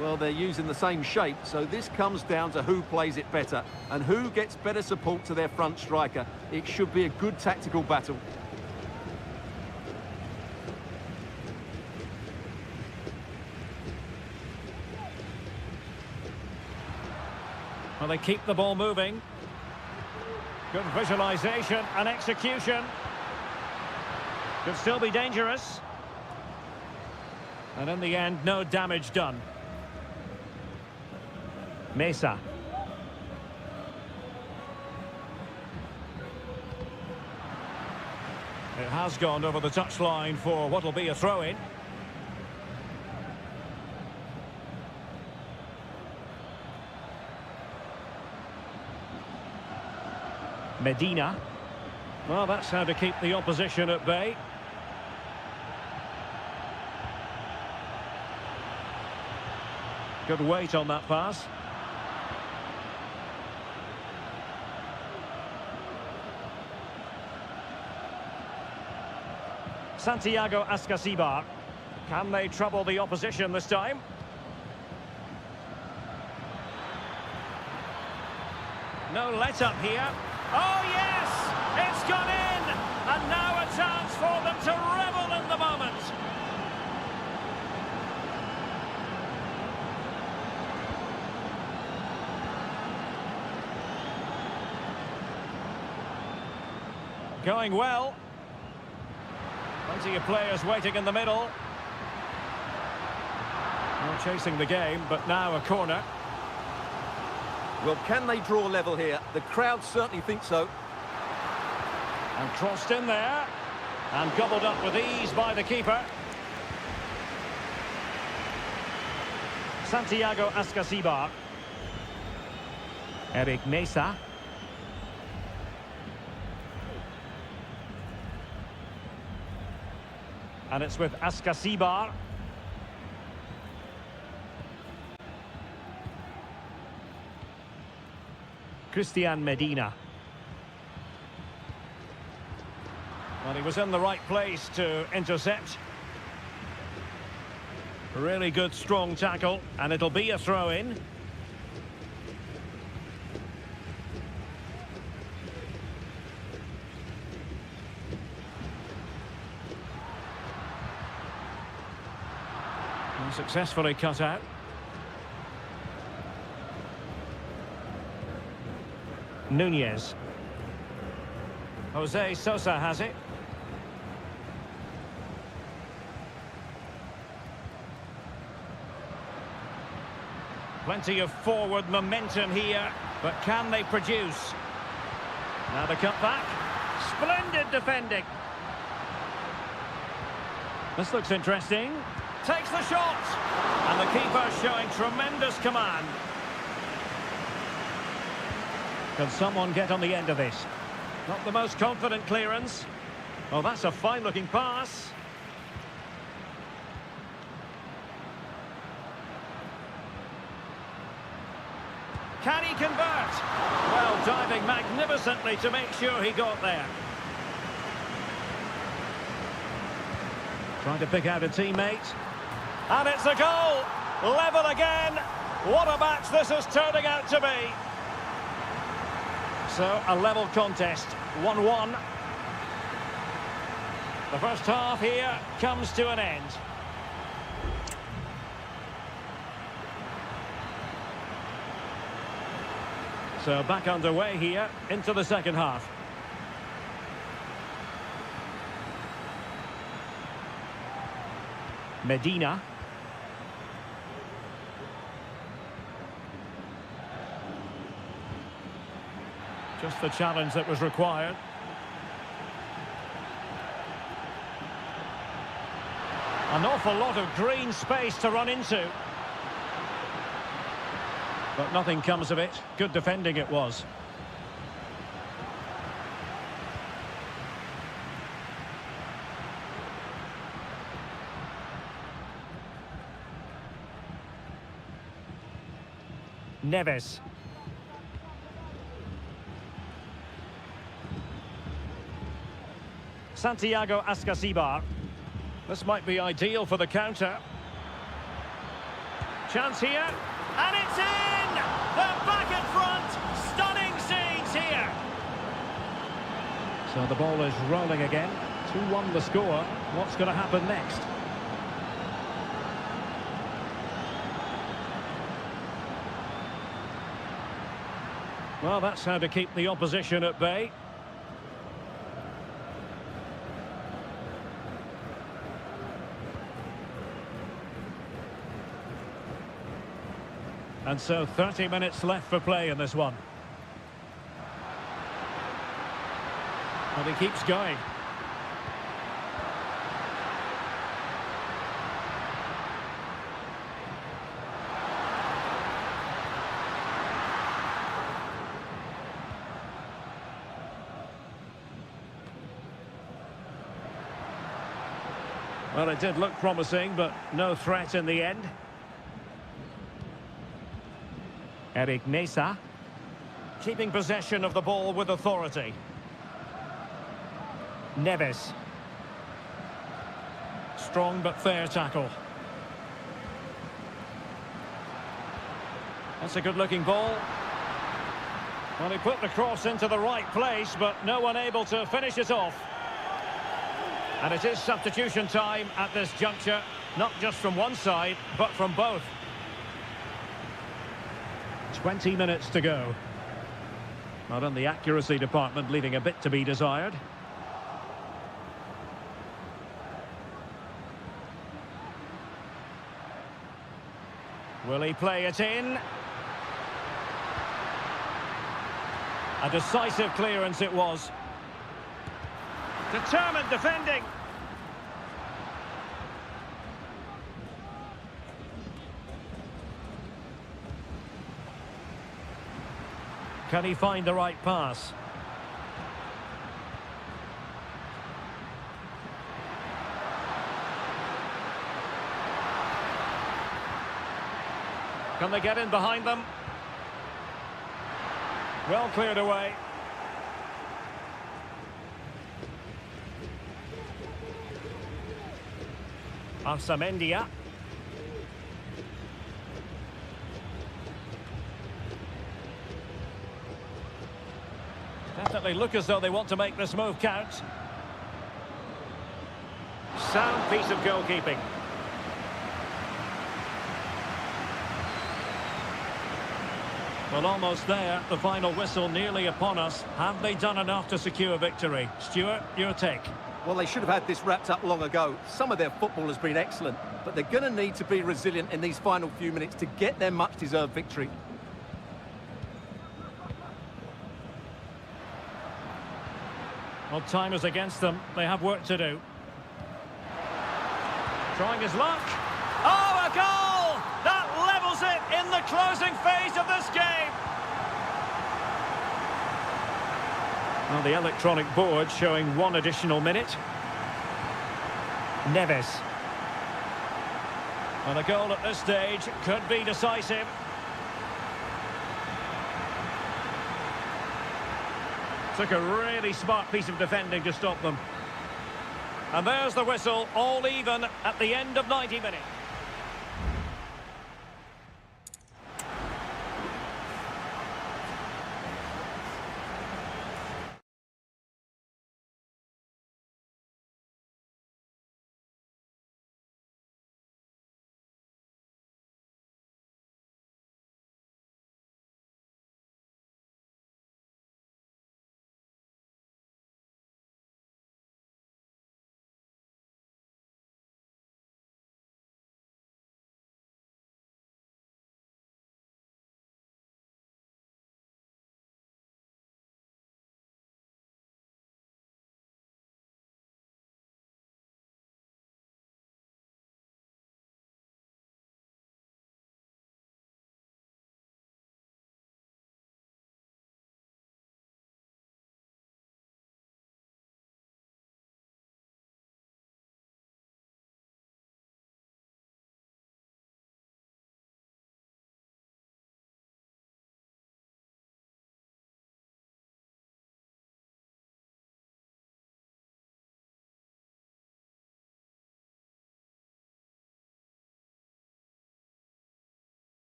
Well, they're using the same shape, so this comes down to who plays it better and who gets better support to their front striker. It should be a good tactical battle. Well, they keep the ball moving. Good visualization and execution. Could still be dangerous. And in the end, no damage done. Mesa. It has gone over the touchline for what will be a throw-in. Medina. Well, that's how to keep the opposition at bay. Good weight on that pass. Santiago Ascasibar. Can they trouble the opposition this time? No let-up here. Oh, yes! It's gone in! And now a chance for them to revel in the moment. Going well. Plenty of players waiting in the middle. Well, chasing the game, but now a corner. Well, can they draw level here? The crowd certainly think so. And crossed in there. And gobbled up with ease by the keeper. Santiago Ascasibar. Eric Mesa. And it's with Ascasibar. Christian Medina. Well, he was in the right place to intercept. Really good, strong tackle, and it'll be a throw-in. Successfully cut out. Nunez. Jose Sosa has it. Plenty of forward momentum here, but can they produce? Now the cutback. Splendid defending. This looks interesting. Takes the shot, and the keeper showing tremendous command. Can someone get on the end of this? Not the most confident clearance. Oh, that's a fine-looking pass. Can he convert? Well, diving magnificently to make sure he got there. Trying to pick out a teammate. And it's a goal! Level again! What a match this is turning out to be! So, a level contest, 1-1. The first half here comes to an end. So, back underway here into the second half. Medina. Just the challenge that was required. An awful lot of green space to run into. But nothing comes of it. Good defending it was. Neves. Santiago Ascasibar. This might be ideal for the counter. Chance here. And it's in! They're back in front! Stunning scenes here! So the ball is rolling again. 2-1 the score. What's going to happen next? Well, that's how to keep the opposition at bay. And so 30 minutes left for play in this one. And he keeps going. Well, it did look promising, but no threat in the end. Eric Mesa, keeping possession of the ball with authority. Neves. Strong but fair tackle. That's a good-looking ball. Well, he put the cross into the right place, but no one able to finish it off. And it is substitution time at this juncture, not just from one side, but from both. 20 minutes to go. Not in the accuracy department, leaving a bit to be desired. Will he play it in? A decisive clearance it was. Determined defending. Can he find the right pass? Can they get in behind them? Well cleared away. Arsamendia. Definitely look as though they want to make this move count. Sound piece of goalkeeping. Well, almost there. The final whistle nearly upon us. Have they done enough to secure victory? Stuart, your take. Well, they should have had this wrapped up long ago. Some of their football has been excellent, but they're going to need to be resilient in these final few minutes to get their much-deserved victory. Well, time is against them. They have work to do. Trying his luck. Oh, a goal! That levels it in the closing phase of this game. Well, the electronic board showing one additional minute. Neves. And a goal at this stage could be decisive. Took a really smart piece of defending to stop them. And there's the whistle, all even at the end of 90 minutes.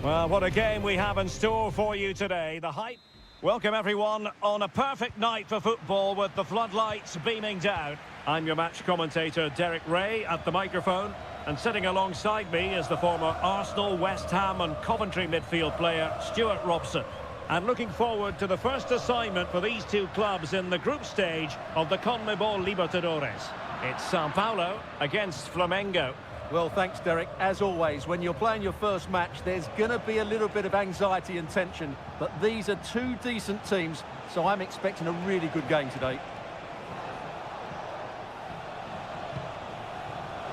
Well, what a game we have in store for you today. The hype. Welcome everyone on a perfect night for football with the floodlights beaming down. I'm your match commentator Derek Ray at the microphone, and sitting alongside me is the former Arsenal, West Ham and Coventry midfield player Stuart Robson. And looking forward to the first assignment for these two clubs in the group stage of the CONMEBOL Libertadores. It's Sao Paulo against Flamengo. Well, thanks, Derek. As always, when you're playing your first match, there's going to be a little bit of anxiety and tension. But these are two decent teams, so I'm expecting a really good game today.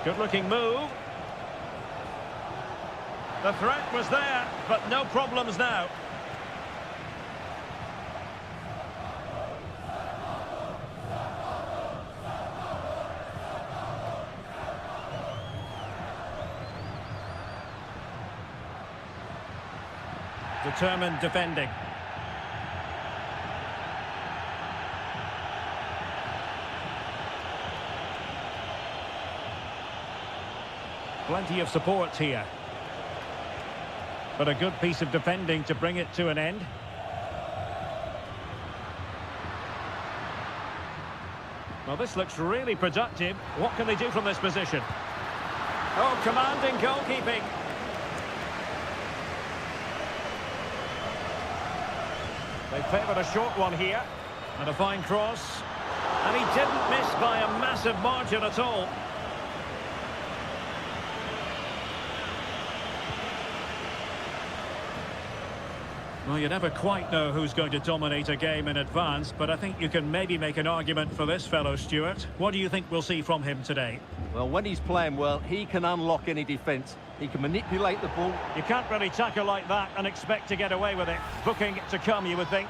Good-looking move. The threat was there, but no problems now. Determined defending. Plenty of support here. But a good piece of defending to bring it to an end. Well, this looks really productive. What can they do from this position? Oh, commanding goalkeeping. They favoured a short one here, and a fine cross, and he didn't miss by a massive margin at all. Well, you never quite know who's going to dominate a game in advance, but I think you can maybe make an argument for this fellow, Stuart. What do you think we'll see from him today? Well, when he's playing well, he can unlock any defence. He can manipulate the ball. You can't really tackle like that and expect to get away with it. Booking to come, you would think.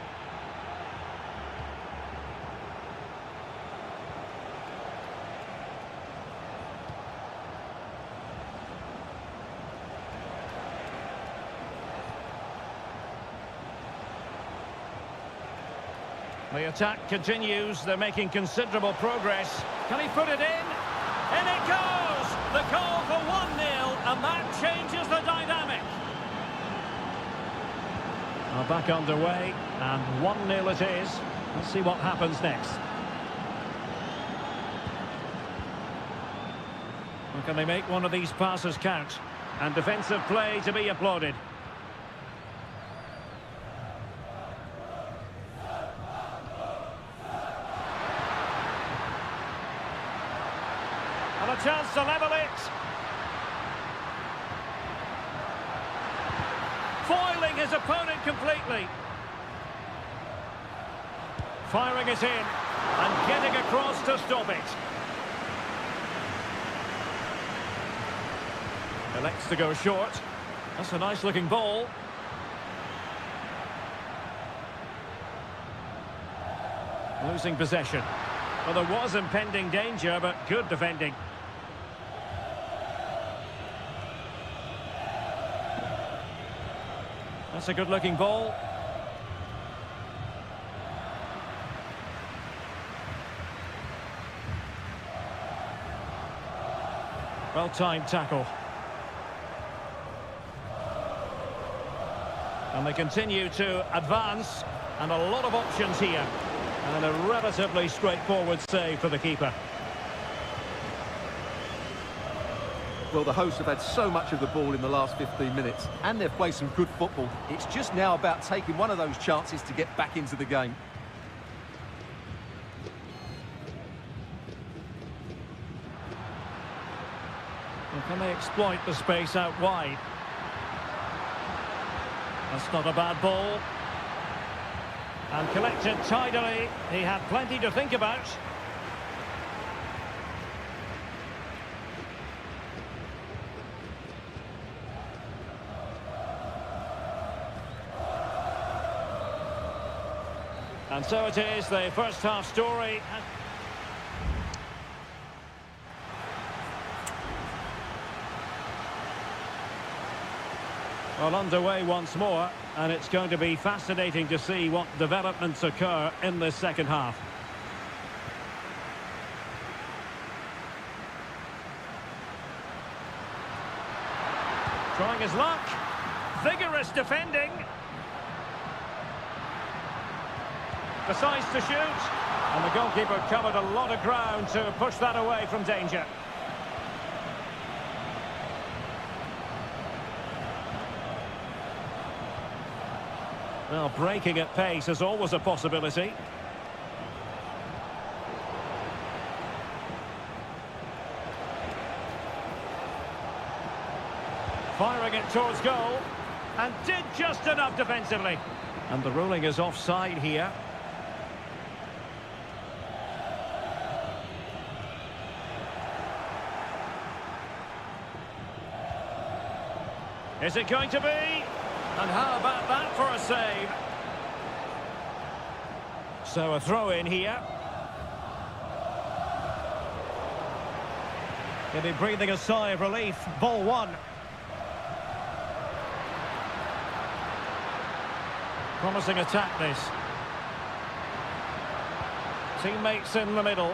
The attack continues. They're making considerable progress. Can he put it in? In it goes! The goal for 1-0, and that changes the dynamic. Well, back underway, and 1-0 it is. Let's see what happens next. Well, can they make one of these passes count? And defensive play to be applauded. And a chance to level it. Foiling his opponent completely. Firing it in and getting across to stop it. Elects to go short. That's a nice looking ball. Losing possession. Well, there was impending danger, but good defending. That's a good-looking ball. Well-timed tackle. And they continue to advance, and a lot of options here. And a relatively straightforward save for the keeper. Well, the hosts have had so much of the ball in the last 15 minutes, and they've played some good football. It's just now about taking one of those chances to get back into the game. Well, can they exploit the space out wide? That's not a bad ball. And collected tidily. He had plenty to think about. And so it is, the first half story. Well, underway once more, and it's going to be fascinating to see what developments occur in this second half. Trying his luck. Vigorous defending. Decides to shoot. And the goalkeeper covered a lot of ground to push that away from danger. Well, breaking at pace is always a possibility. Firing it towards goal. And did just enough defensively. And the ruling is offside here. Is it going to be? And how about that for a save? So a throw in here. He'll be breathing a sigh of relief. Ball one. Promising attack this. Teammates in the middle,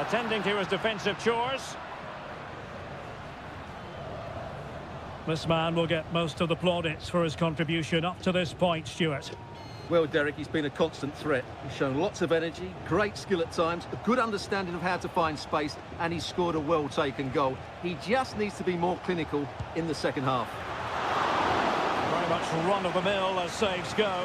attending to his defensive chores. This man will get most of the plaudits for his contribution up to this point, Stuart. Well, Derek, he's been a constant threat. He's shown lots of energy, great skill at times, a good understanding of how to find space, and he's scored a well-taken goal. He just needs to be more clinical in the second half. Very much run-of-the-mill as saves go.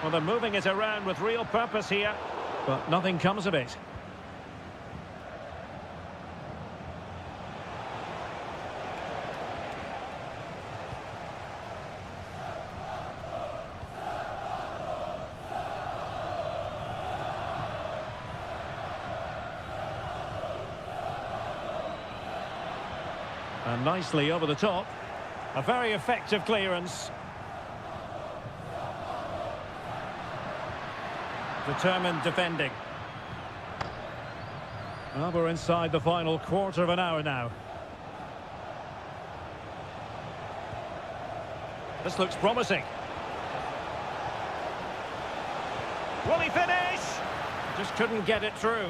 Well, they're moving it around with real purpose here, but nothing comes of it. And nicely over the top. A very effective clearance. Determined defending. Well, we're inside the final quarter of an hour now. This looks promising. Will he finish? Just couldn't get it through.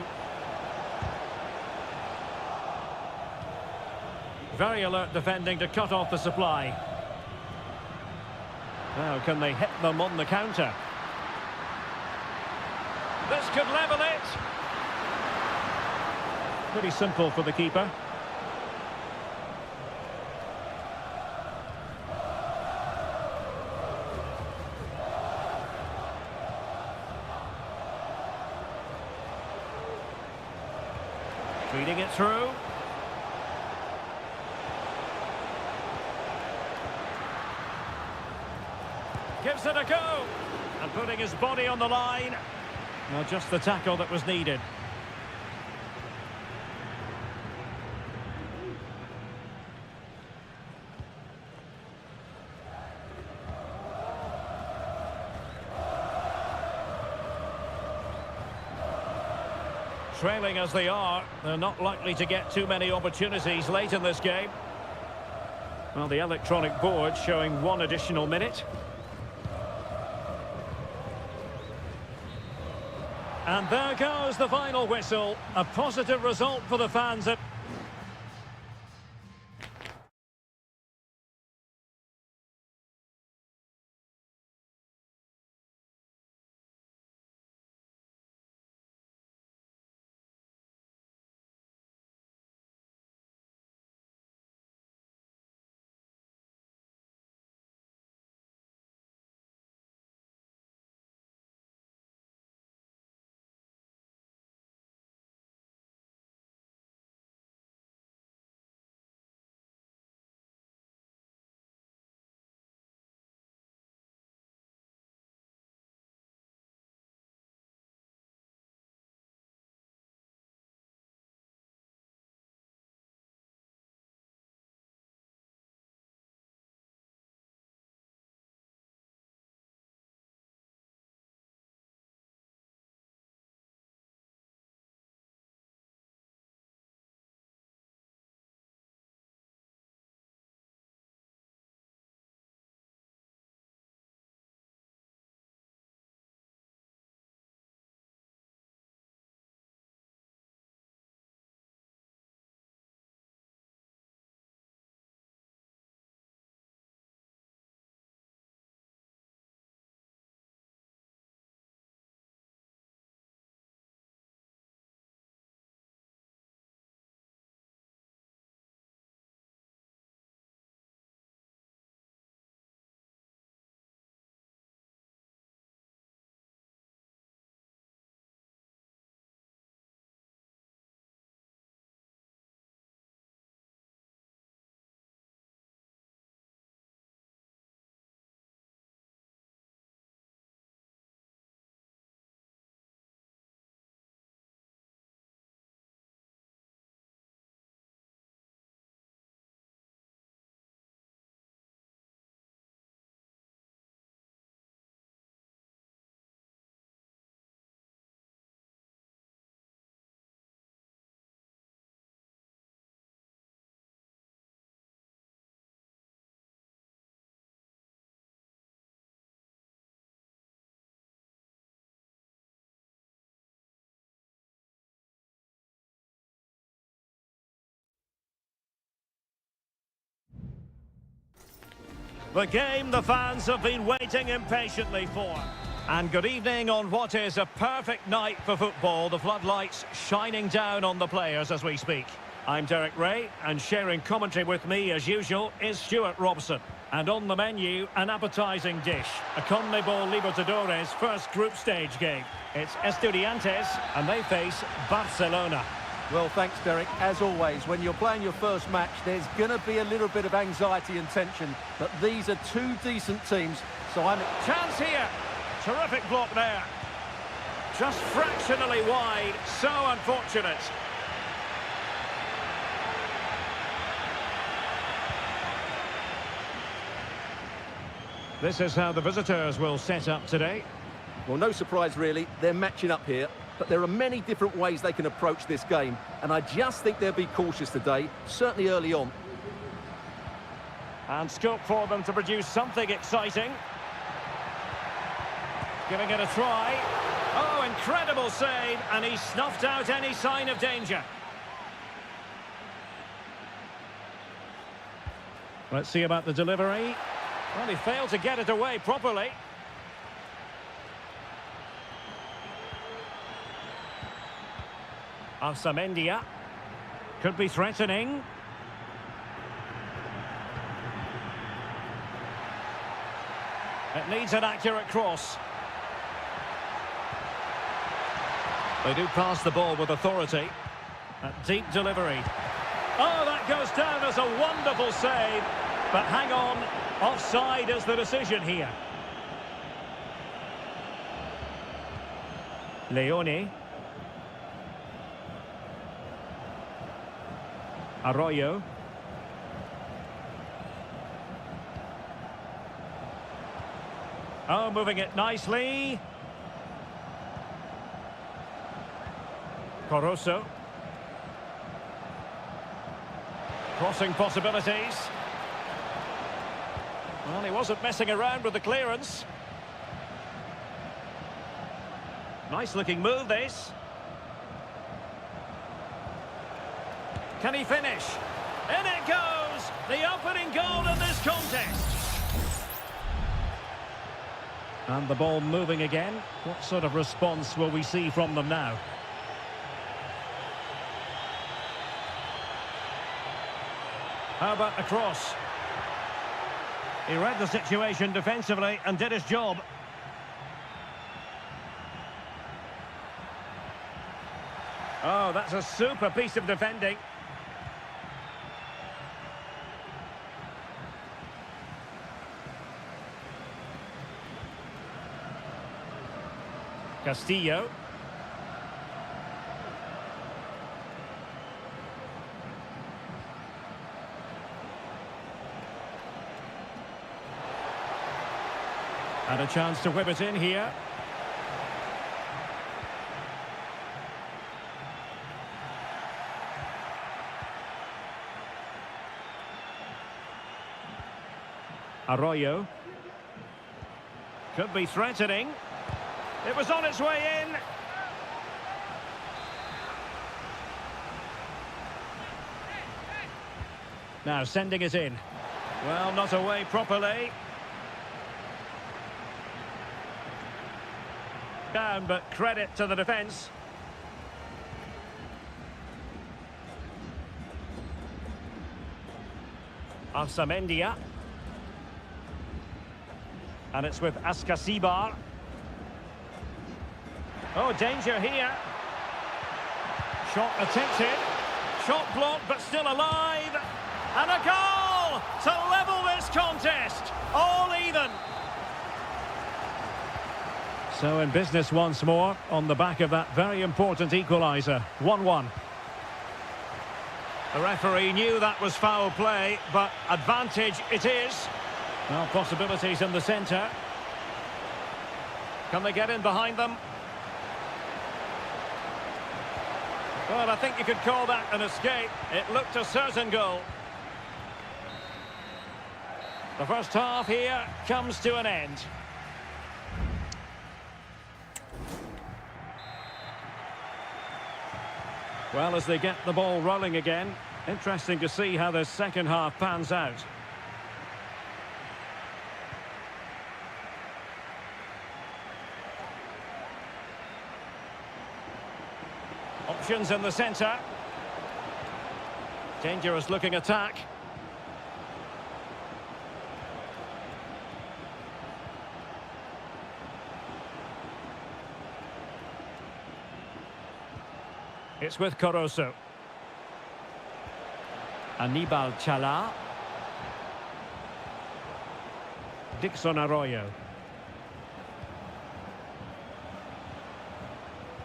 Very alert defending to cut off the supply. Now, can they hit them on the counter? This could level it. Pretty simple for the keeper. Feeding it through. Gives it a go. And putting his body on the line. Well, just the tackle that was needed. Trailing as they are, they're not likely to get too many opportunities late in this game. Well, the electronic board showing one additional minute. And there goes the final whistle. A positive result for the fans at The game the fans have been waiting impatiently for. And good evening on what is a perfect night for football. The floodlights shining down on the players as we speak. I'm Derek Ray, and sharing commentary with me as usual is Stuart Robson. And on the menu, an appetising dish. A CONMEBOL Libertadores first group stage game. It's Estudiantes, and they face Barcelona. Well, thanks, Derek. As always, when you're playing your first match, there's going to be a little bit of anxiety and tension. But these are two decent teams, so I'm... Chance here! Terrific block there. Just fractionally wide. So unfortunate. This is how the visitors will set up today. Well, no surprise, really. They're matching up here. But there are many different ways they can approach this game. And I just think they'll be cautious today, certainly early on. And scope for them to produce something exciting. Giving it a try. Oh, incredible save. And he snuffed out any sign of danger. Let's see about the delivery. Well, he failed to get it away properly. Arsamendia. Could be threatening. It needs an accurate cross. They do pass the ball with authority. A deep delivery. Oh, that goes down as a wonderful save. But hang on, offside is the decision here. Leone. Arroyo. Oh, moving it nicely. Coroso. Crossing possibilities. Well, he wasn't messing around with the clearance. Nice looking move, this. Can he finish? In it goes! The opening goal in this contest. And the ball moving again. What sort of response will we see from them now? How about a cross? He read the situation defensively and did his job. Oh, that's a super piece of defending. Castillo. And a chance to whip it in here. Arroyo. Could be threatening. It was on its way in. Now sending it in. Well, not away properly. Down, but credit to the defence. Arsamendia. And it's with Ascasibar. Oh, danger here. Shot attempted. Shot blocked, but still alive. And a goal to level this contest. All even. So in business once more on the back of that very important equaliser. 1-1. The referee knew that was foul play, but advantage it is. Well, possibilities in the centre. Can they get in behind them? Well, I think you could call that an escape. It looked a certain goal. The first half here comes to an end. Well, as they get the ball rolling again, interesting to see how the second half pans out. options in the centre. Dangerous looking attack. It's with Caruso. Aníbal Chala. Dixon Arroyo.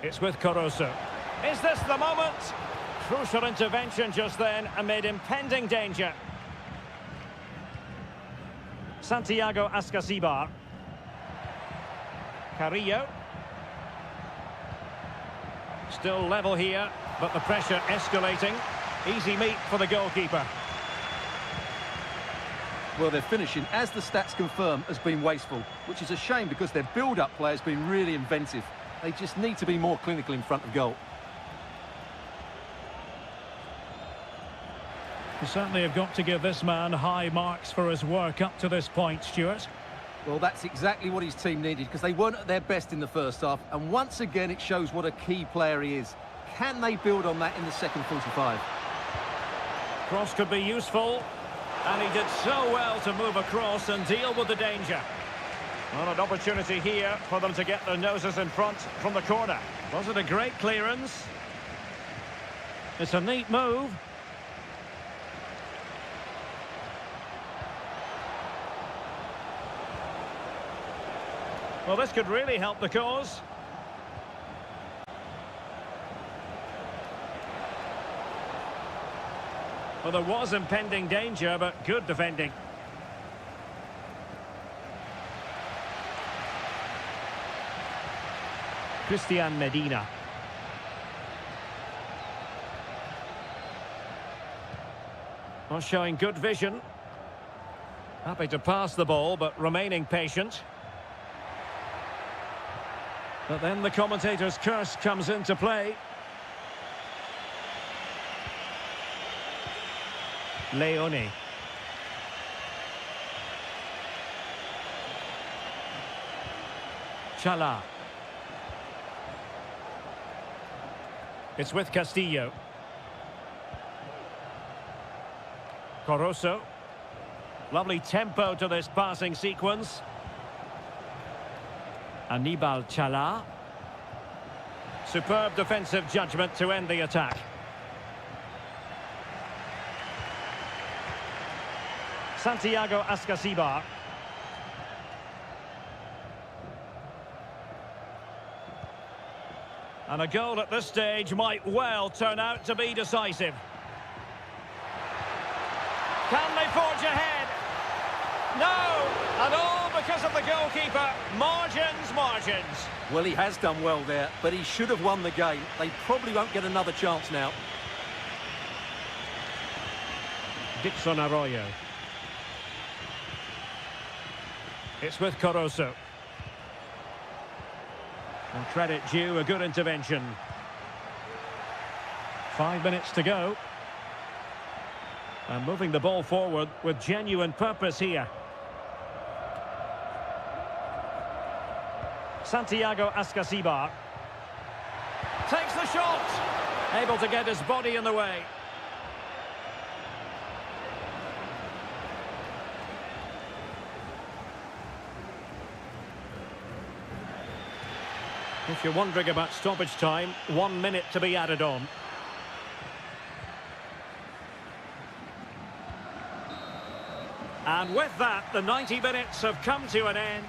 It's with Caruso. Is this the moment? Crucial intervention just then amid impending danger. Santiago Ascasibar. Carrillo. Still level here, but the pressure escalating. Easy meat for the goalkeeper. Well, their finishing, as the stats confirm, has been wasteful, which is a shame because their build-up play has been really inventive. They just need to be more clinical in front of goal. You certainly have got to give this man high marks for his work up to this point, Stuart. Well, that's exactly what his team needed because they weren't at their best in the first half. And once again, it shows what a key player he is. Can they build on that in the second 45? Cross could be useful. And he did so well to move across and deal with the danger. Well, an opportunity here for them to get their noses in front from the corner. Was it a great clearance? It's a neat move. Well, this could really help the cause. Well, there was impending danger, but good defending. Christian Medina. Well, showing good vision. Happy to pass the ball, but remaining patient. But then the commentator's curse comes into play. Leone. Chala. It's with Castillo. Caruso. Lovely tempo to this passing sequence. Aníbal Chala. Superb defensive judgment to end the attack. Santiago Ascasibar. And a goal at this stage might well turn out to be decisive. Can they forge ahead? No! And all because of the goalkeeper. Margins, margins. Well, he has done well there, but he should have won the game. They probably won't get another chance now. Dixon Arroyo. It's with Caruso. And credit due, a good intervention. 5 minutes to go. And moving the ball forward with genuine purpose here. Santiago Ascasibar. Takes the shot. Able to get his body in the way. If you're wondering about stoppage time, 1 minute to be added on. And with that, the 90 minutes have come to an end.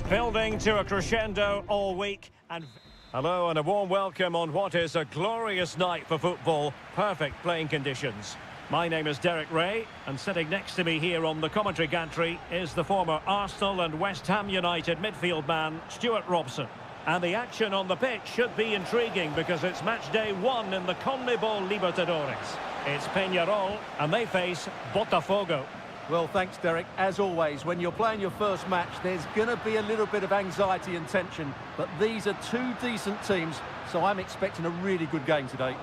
Building to a crescendo all week. And hello and a warm welcome on what is a glorious night for football. Perfect playing conditions. My name is Derek Ray, and sitting next to me here on the commentary gantry is the former Arsenal and West Ham United midfield man, Stuart Robson. And the action on the pitch should be intriguing because it's match day 1 in the CONMEBOL Libertadores. It's Peñarol, and they face Botafogo. Well, thanks, Derek. As always, when you're playing your first match, there's going to be a little bit of anxiety and tension. But these are two decent teams, so I'm expecting a really good game today.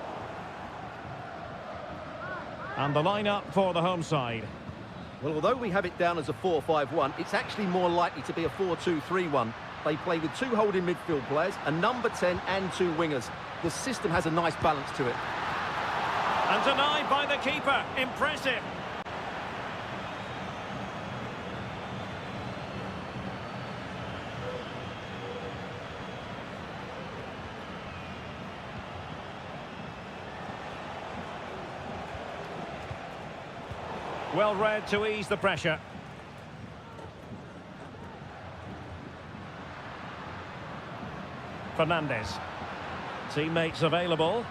And the lineup for the home side. Well, although we have it down as a 4-5-1, it's actually more likely to be a 4-2-3-1. They play with 2 holding midfield players, a number 10 and 2 wingers. The system has a nice balance to it. And denied by the keeper. Impressive. Well read to ease the pressure. Fernandez. Teammates available.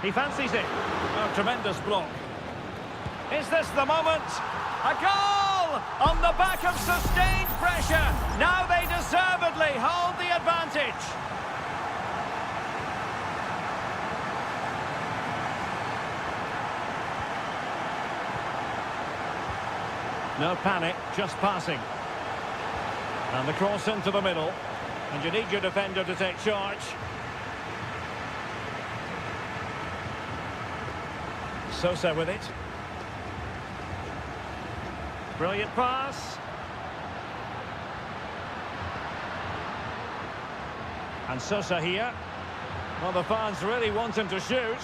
He fancies it. Oh, tremendous block. Is this the moment? A goal! On the back of sustained pressure. Now they deservedly hold the advantage. No panic, just passing. And the cross into the middle. And you need your defender to take charge. Sosa with it. Brilliant pass. And Sosa here. Well, the fans really want him to shoot.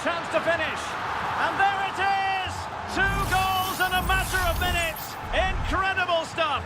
Chance to finish. And there it is! 2 goals in a matter of minutes. Incredible stuff.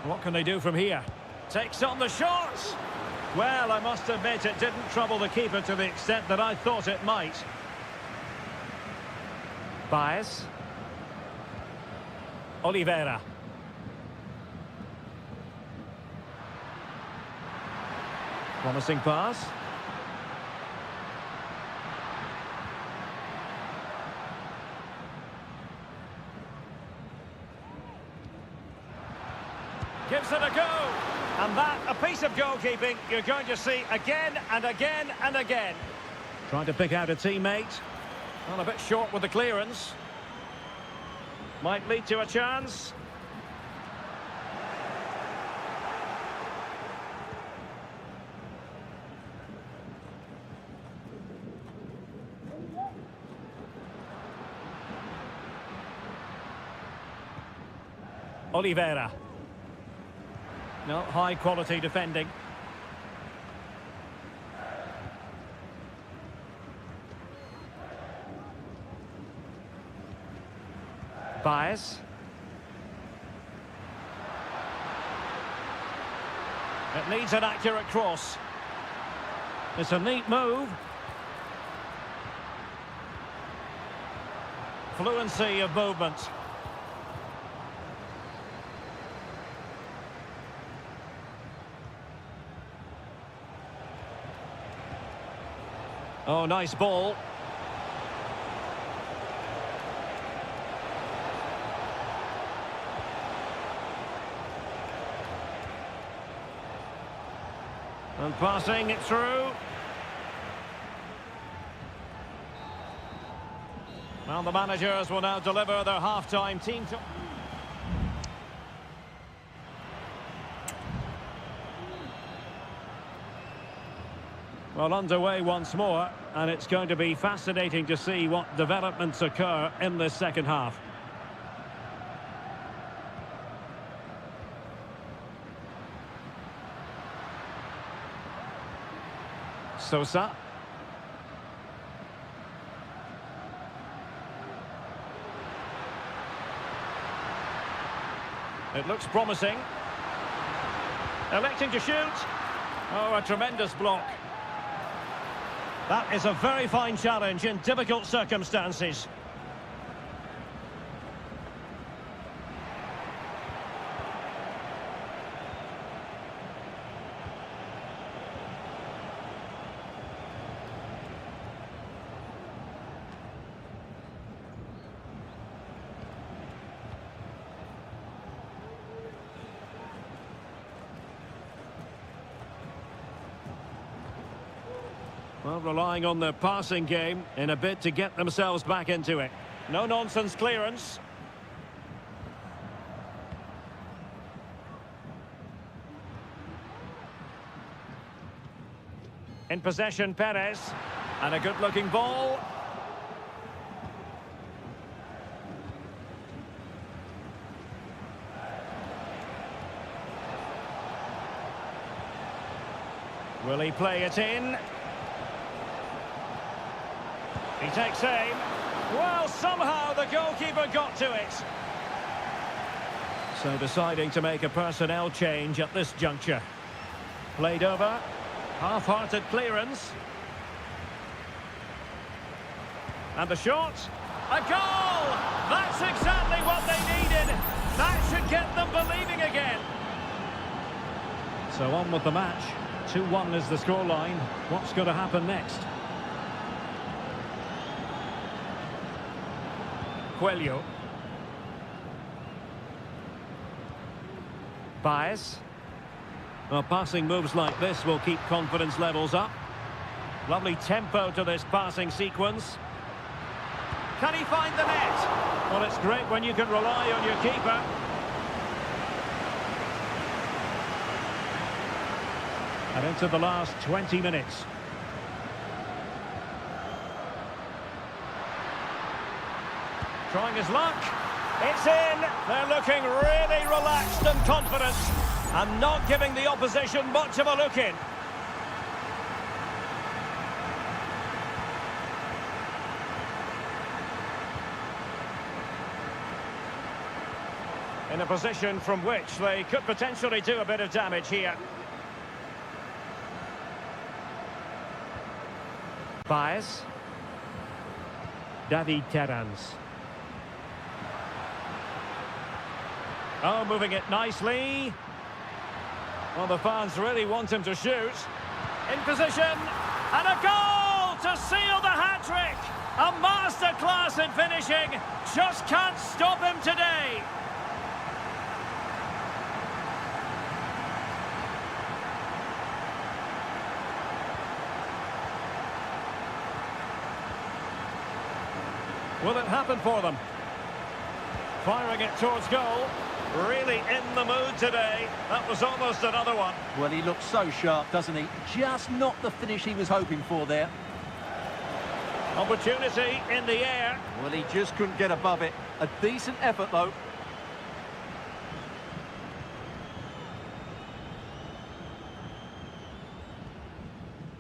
What can they do from here? Takes on the shots. Well, I must admit it didn't trouble the keeper to the extent that I thought it might. Baez. Oliveira. Promising pass. Gives it a go. And that, a piece of goalkeeping you're going to see again and again and again. Trying to pick out a teammate. Well, a bit short with the clearance. Might lead to a chance. Oliveira. No, high-quality defending. Baez. It needs an accurate cross. It's a neat move. Fluency of movement. Oh, nice ball. And passing it through. Well, the managers will now deliver their half-time team to... Well, underway once more, and it's going to be fascinating to see what developments occur in this second half. Sosa. It looks promising. Electing to shoot. Oh, a tremendous block. That is a very fine challenge in difficult circumstances. Well, relying on their passing game in a bid to get themselves back into it. No-nonsense clearance. In possession, Perez. And a good-looking ball. Will he play it in? He takes aim. Well, somehow the goalkeeper got to it. So deciding to make a personnel change at this juncture. Played over. Half-hearted clearance. And the shot. A goal! That's exactly what they needed. That should get them believing again. So on with the match. 2-1 is the scoreline. What's going to happen next? Coelho. Baez. Well, passing moves like this will keep confidence levels up. Lovely tempo to this passing sequence. Can he find the net? Well, it's great when you can rely on your keeper. And into the last 20 minutes. Trying his luck. It's in. They're looking really relaxed and confident and not giving the opposition much of a look in. In a position from which they could potentially do a bit of damage here. Baez. David Terrans. Oh, moving it nicely. Well, the fans really want him to shoot. In position. And a goal to seal the hat-trick. A masterclass in finishing. Just can't stop him today. Will it happen for them? Firing it towards goal. Really in the mood today. That was almost another one. Well, he looks so sharp, doesn't he? Just not the finish he was hoping for there. Opportunity in the air. Well, he just couldn't get above it. A decent effort, though.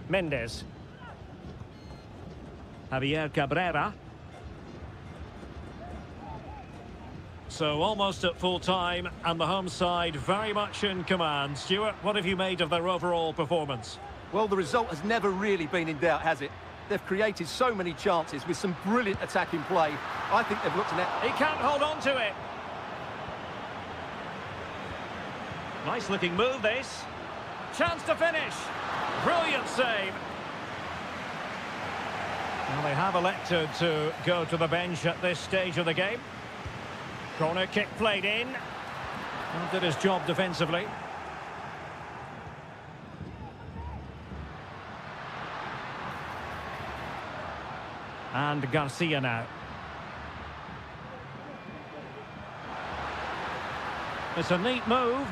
Mendes. Javier Cabrera. So almost at full time, and the home side very much in command. Stuart, what have you made of their overall performance? Well, the result has never really been in doubt, has it? They've created so many chances with some brilliant attacking play. I think they've looked at it. He can't hold on to it. Nice looking move, this. Chance to finish. Brilliant save. Well, they have elected to go to the bench at this stage of the game. Corner kick played in. Well, did his job defensively. And Garcia now. It's a neat move.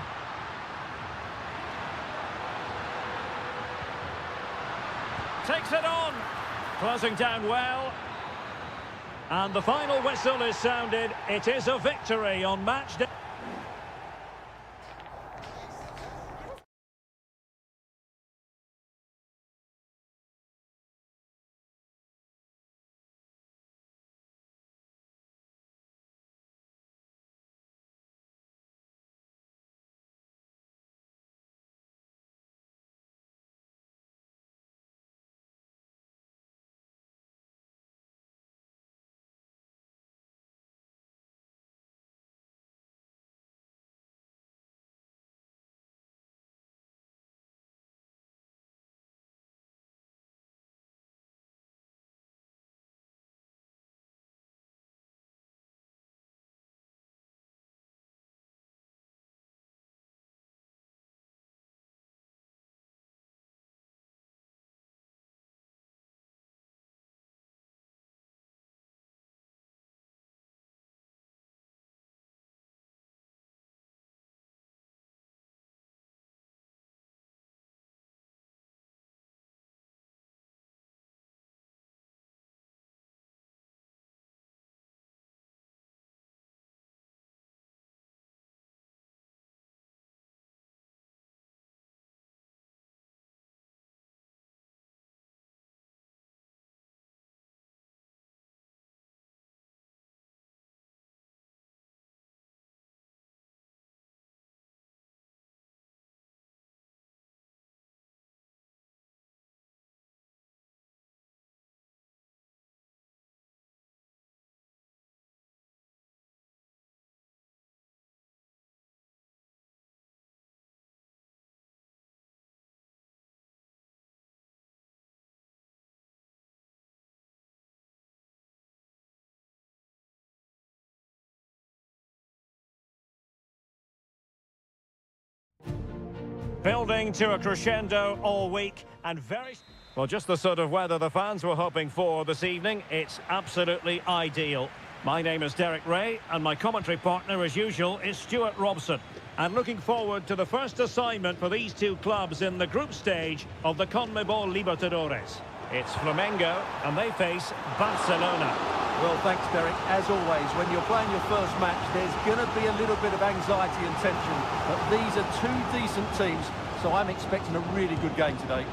Takes it on. Closing down well. And the final whistle is sounded. It is a victory on match day. Building to a crescendo all week and very... Well, just the sort of weather the fans were hoping for this evening. It's absolutely ideal. My name is Derek Ray, and my commentary partner, as usual, is Stuart Robson. And looking forward to the first assignment for these two clubs in the group stage of the CONMEBOL Libertadores. It's Flamengo, and they face Barcelona. Well, thanks, Derek. As always, when you're playing your first match, there's going to be a little bit of anxiety and tension. But these are two decent teams, so I'm expecting a really good game today.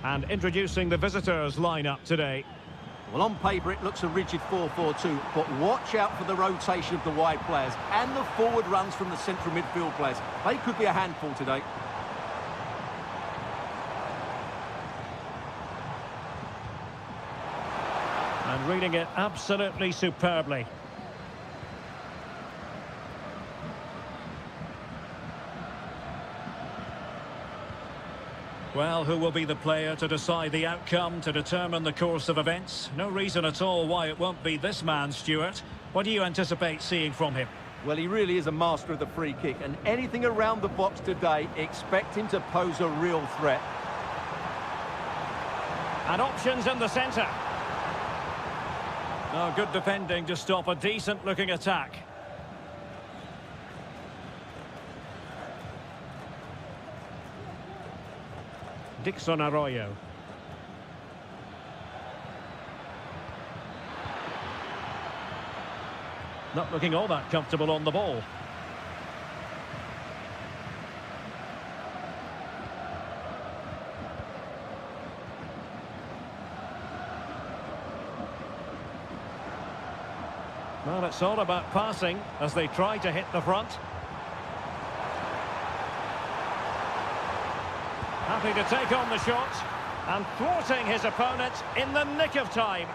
And introducing the visitors' lineup today. Well, on paper, it looks a rigid 4-4-2, but watch out for the rotation of the wide players and the forward runs from the central midfield players. They could be a handful today. And reading it absolutely superbly. Well, who will be the player to decide the outcome, to determine the course of events? No reason at all why it won't be this man, Stuart. What do you anticipate seeing from him? Well, he really is a master of the free kick, and anything around the box today, expect him to pose a real threat. And options in the centre. Oh, good defending to stop a decent-looking attack. Dixon Arroyo. Not looking all that comfortable on the ball. Well, it's all about passing as they try to hit the front. Happy to take on the shot and thwarting his opponent in the nick of time.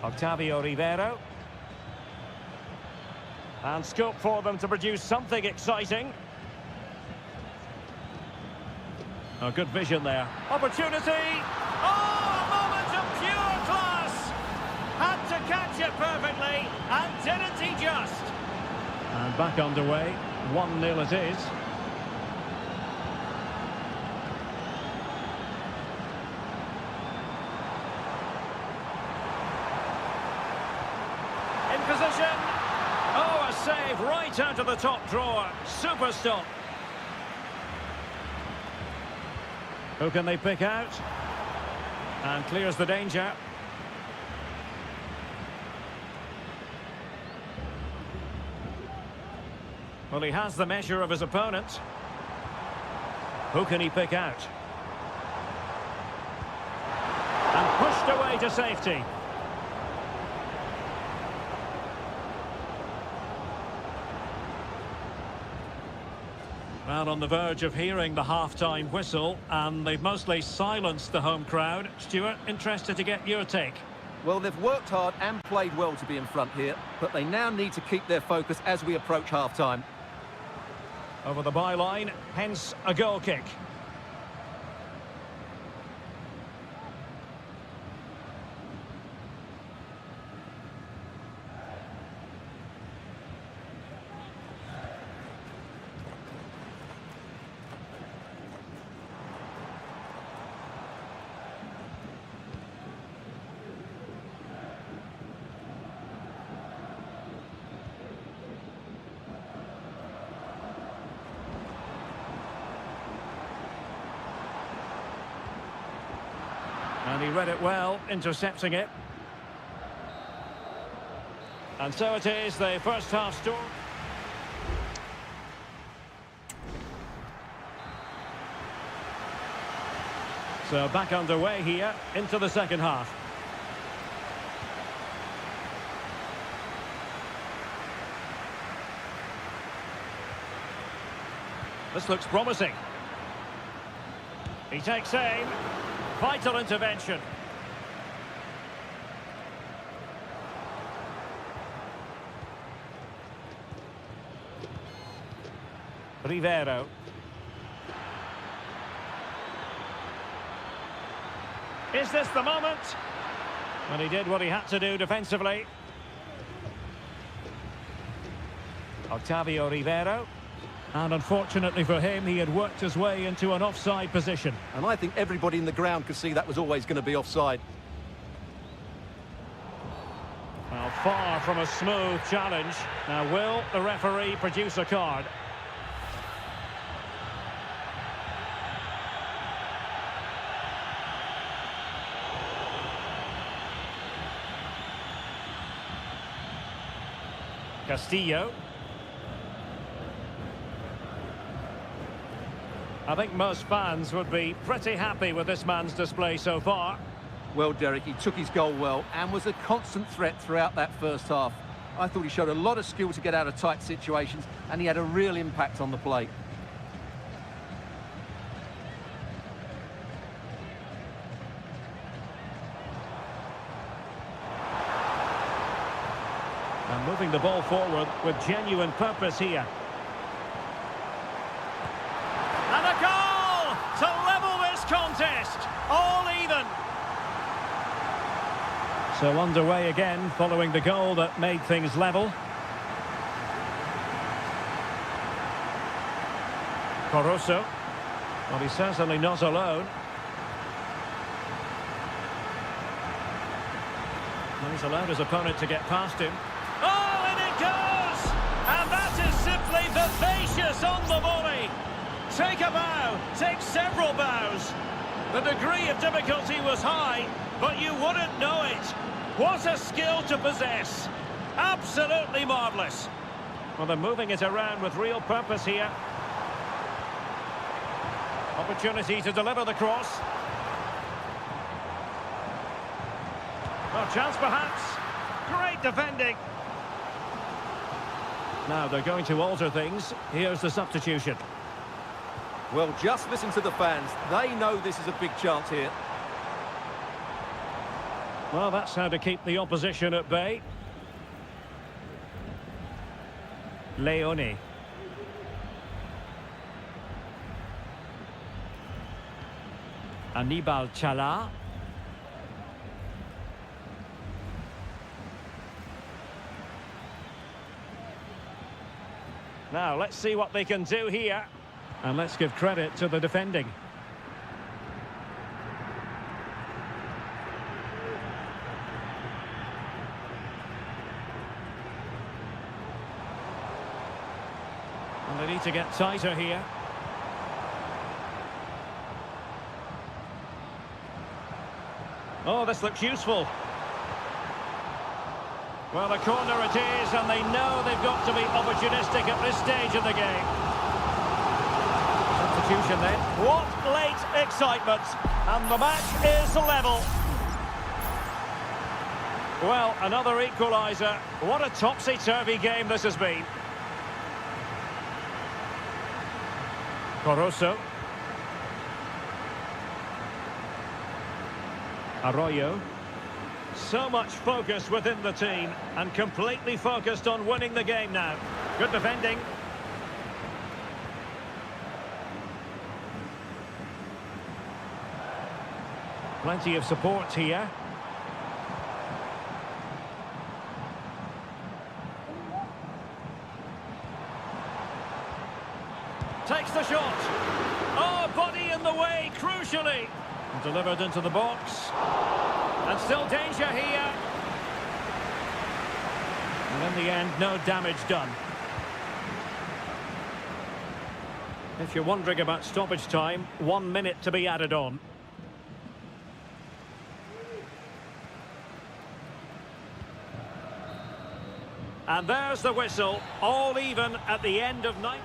Octavio Rivero. And scope for them to produce something exciting. A good vision there. Opportunity! Oh, a moment of pure class! Had to catch it perfectly, and didn't he just? And back underway, 1-0 it is. In position. Oh, a save right out of the top drawer. Super stop. Who can they pick out? And clears the danger. Well, he has the measure of his opponent. Who can he pick out? And pushed away to safety. Well, on the verge of hearing the half-time whistle, and they've mostly silenced the home crowd. Stuart, interested to get your take. Well, they've worked hard and played well to be in front here, but they now need to keep their focus as we approach half-time. Over the byline, hence a goal kick. And he read it well, intercepting it. And so it is, the first half score. So back underway here, into the second half. This looks promising. He takes aim. Vital intervention. Rivero. Is this the moment? And he did what he had to do defensively. Octavio Rivero. And unfortunately for him, he had worked his way into an offside position. And I think everybody in the ground could see that was always going to be offside. Well, far from a smooth challenge. Now, will the referee produce a card? Castillo. I think most fans would be pretty happy with this man's display so far. Well, Derek, he took his goal well and was a constant threat throughout that first half. I thought he showed a lot of skill to get out of tight situations, and he had a real impact on the play. And moving the ball forward with genuine purpose here. And a goal to level this contest. All even. So underway again following the goal that made things level. Caruso. Well, he's certainly not alone. Well, he's allowed his opponent to get past him. Oh, and it goes! And that is simply vivacious on the volley. Take a bow, take several bows. The degree of difficulty was high, but you wouldn't know it. What a skill to possess. Absolutely marvellous. Well, they're moving it around with real purpose here. Opportunity to deliver the cross. Well, chance perhaps. Great defending. Now they're going to alter things. Here's the substitution. Well, just listen to the fans. They know this is a big chance here. Well, that's how to keep the opposition at bay. Leone. Anibal Chala. Now, let's see what they can do here. And let's give credit to the defending. And they need to get tighter here. Oh, this looks useful. Well, the corner it is, and they know they've got to be opportunistic at this stage of the game. Substitution then. What late excitement. And the match is level. Well, another equaliser. What a topsy-turvy game this has been. Caruso. Arroyo. So much focus within the team and completely focused on winning the game now. Good defending. Plenty of support here. Takes the shot. Oh, body in the way, crucially. Delivered into the box. And still danger here. And in the end, no damage done. If you're wondering about stoppage time, 1 minute to be added on. And there's the whistle, all even at the end of 90.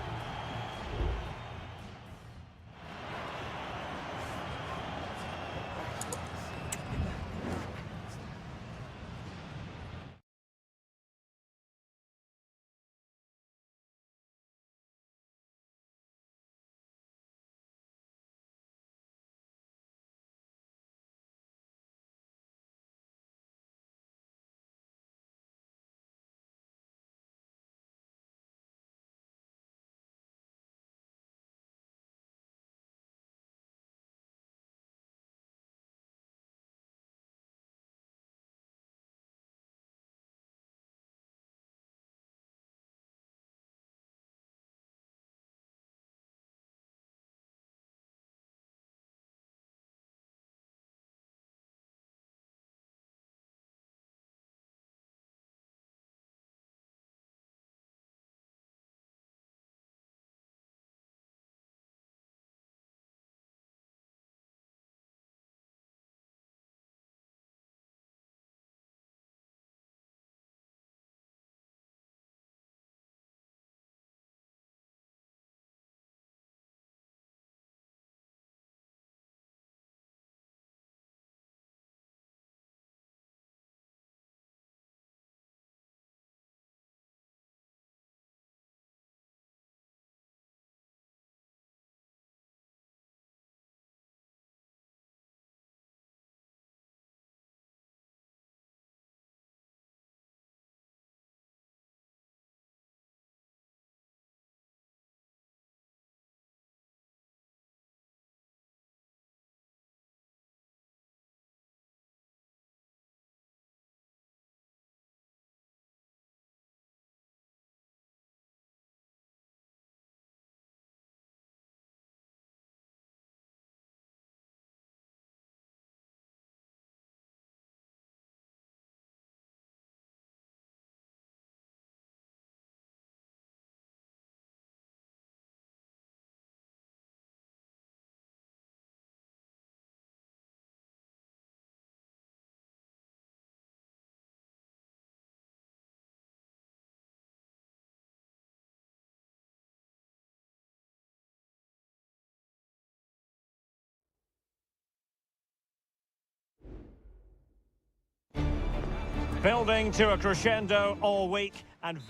Building to a crescendo all week and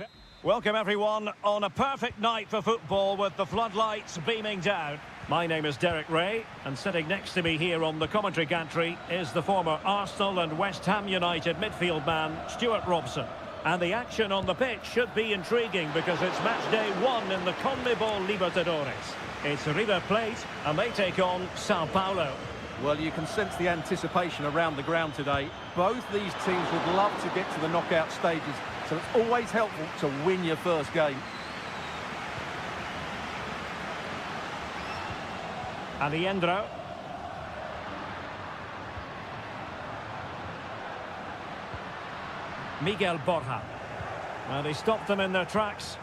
welcome everyone on a perfect night for football with the floodlights beaming down. My name is Derek Ray and sitting next to me here on the commentary gantry is the former Arsenal and West Ham United midfield man Stuart Robson. And the action on the pitch should be intriguing because it's match day 1 in the CONMEBOL Libertadores. It's River Plate and they take on Sao Paulo. Well, you can sense the anticipation around the ground today. Both these teams would love to get to the knockout stages, so it's always helpful to win your first game. Aliendro. Miguel Borja. Well, he stopped them in their tracks.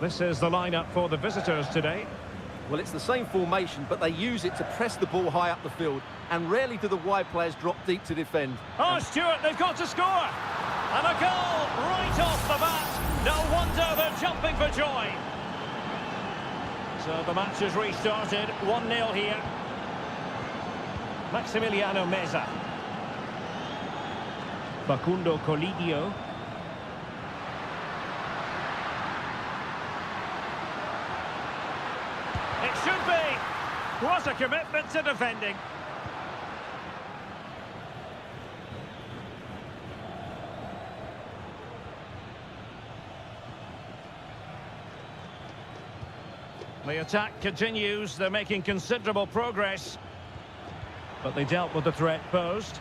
This is the lineup for the visitors today. Well, it's the same formation, but they use it to press the ball high up the field, and rarely do the wide players drop deep to defend. Oh, Stuart, they've got to score! And a goal right off the bat. No wonder they're jumping for joy. So the match has restarted, 1-0 here. Maximiliano Meza. Facundo Colidio. It should be. What a commitment to defending. The attack continues. They're making considerable progress. But they dealt with the threat posed.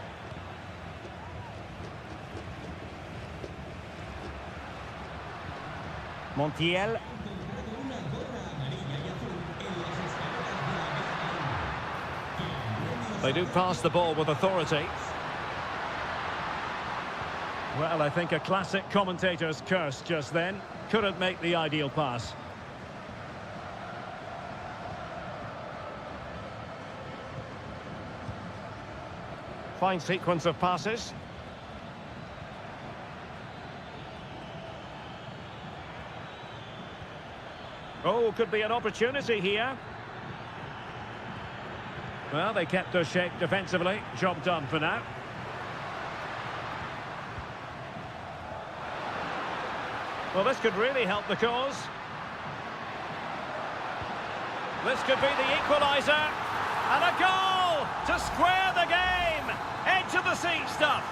Montiel. They do pass the ball with authority. Well, I think a classic commentator's curse just then. Couldn't make the ideal pass. Fine sequence of passes. Oh, could be an opportunity here. Well, they kept their shape defensively. Job done for now. Well, this could really help the cause. This could be the equaliser. And a goal to square the game. Edge of the seat stuff.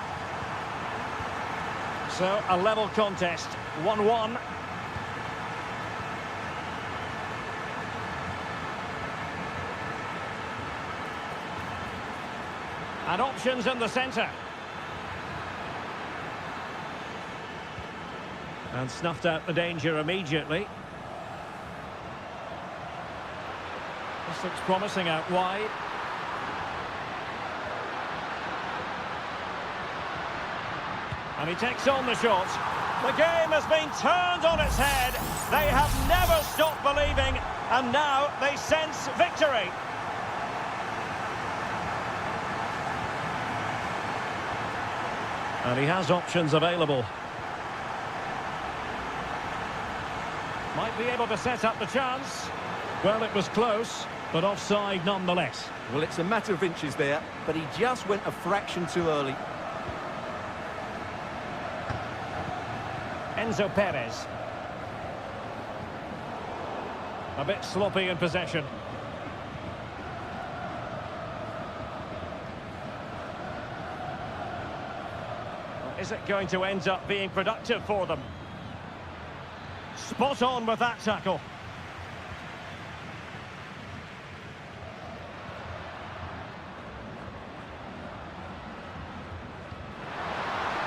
So, a level contest. 1-1. And options in the centre. And snuffed out the danger immediately. This looks promising out wide. And he takes on the shot. The game has been turned on its head. They have never stopped believing, and now they sense victory. And he has options available. Might be able to set up the chance. Well, it was close, but offside nonetheless. Well, it's a matter of inches there, but he just went a fraction too early. Enzo Perez. A bit sloppy in possession. Is it going to end up being productive for them? Spot on with that tackle.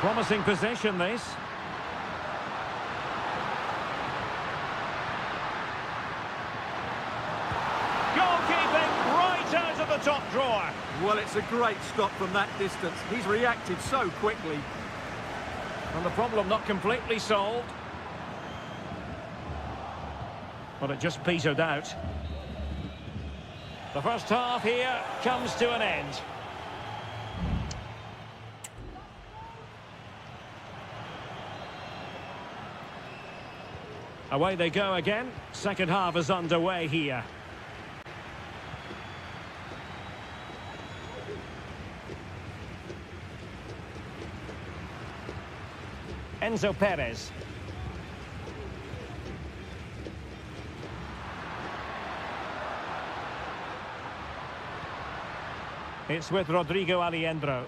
Promising possession, this. Goalkeeping right out of the top drawer. Well, it's a great stop from that distance. He's reacted so quickly. And the problem not completely solved. But it just petered out. The first half here comes to an end. Away they go again. Second half is underway here. Enzo Perez. It's with Rodrigo Alejandro.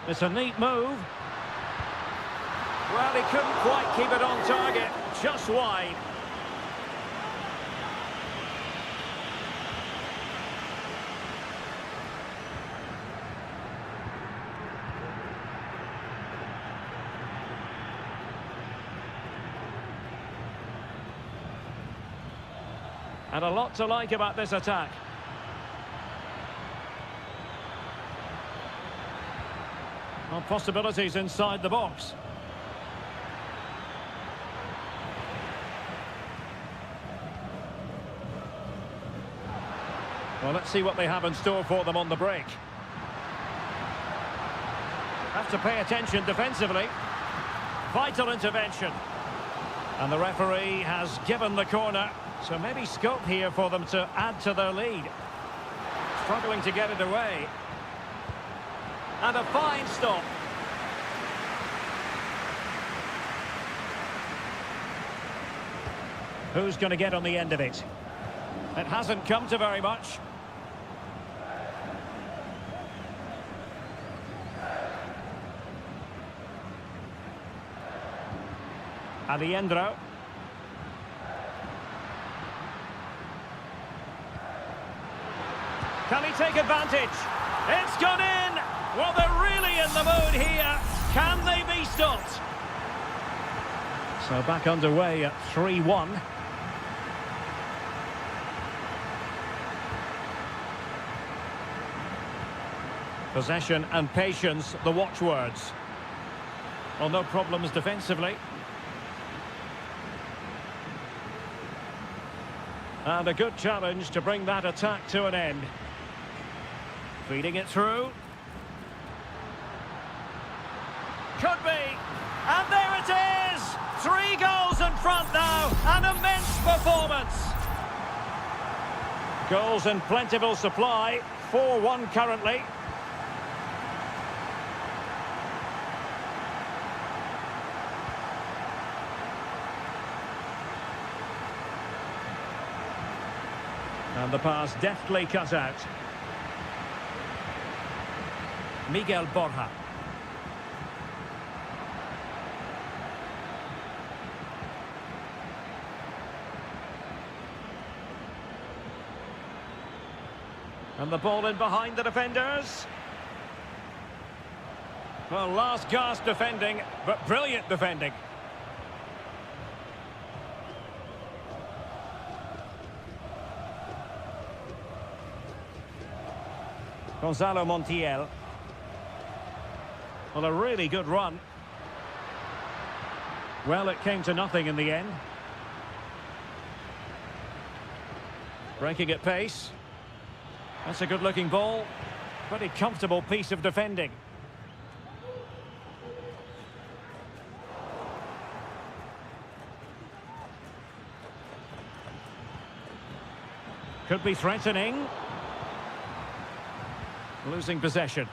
It's a neat move. Well, he couldn't quite keep it on target, just wide. And a lot to like about this attack. Well, possibilities inside the box. Well, let's see what they have in store for them on the break. Have to pay attention defensively. Vital intervention. And the referee has given the corner. So maybe scope here for them to add to their lead. Struggling to get it away. And a fine stop. Who's going to get on the end of it? It hasn't come to very much. Alejandro. Can he take advantage? It's gone in! Well, they're really in the mood here. Can they be stopped? So back underway at 3-1. Possession and patience, the watchwords. Well, no problems defensively. And a good challenge to bring that attack to an end. Feeding it through. Could be. And there it is! 3 goals in front now. An immense performance. Goals in plentiful supply. 4-1 currently. And the pass deftly cut out. Miguel Borja. And the ball in behind the defenders. Well, last gasp defending, but brilliant defending. Gonzalo Montiel. Well, a really good run. Well, it came to nothing in the end. Breaking at pace. That's a good-looking ball. Pretty comfortable piece of defending. Could be threatening. Losing possession.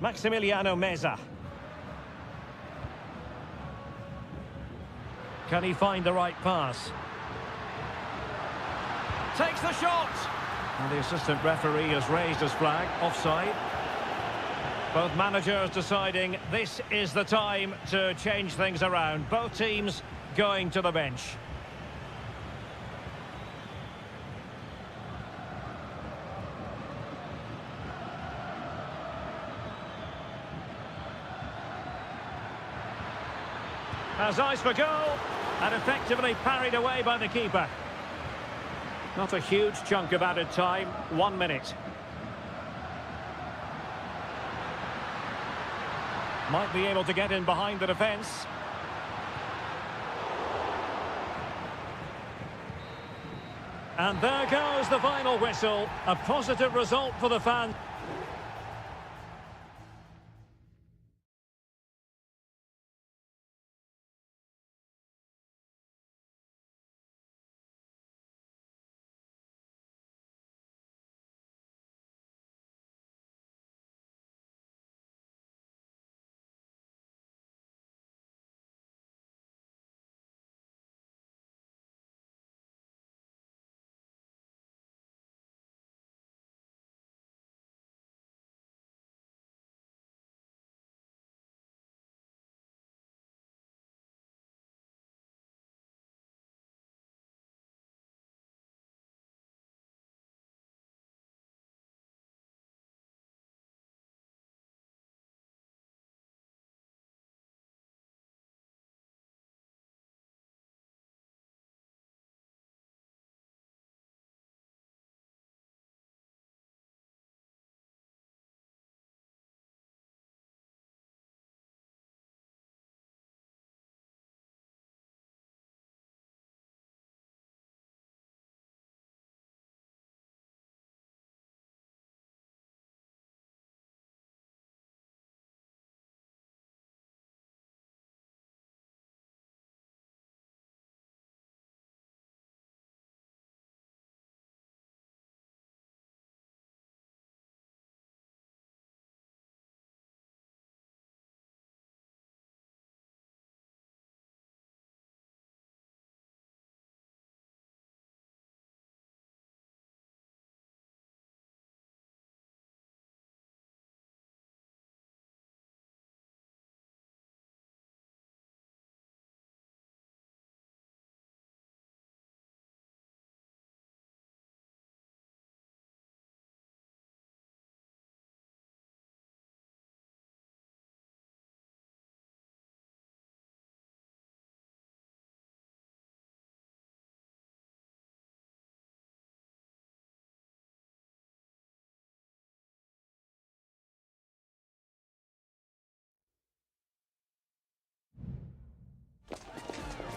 Maximiliano Meza. Can he find the right pass? Takes the shot! And the assistant referee has raised his flag, offside. Both managers deciding this is the time to change things around. Both teams going to the bench. Has eyes for goal, and effectively parried away by the keeper. Not a huge chunk of added time, 1 minute. Might be able to get in behind the defence. And there goes the final whistle. A positive result for the fans.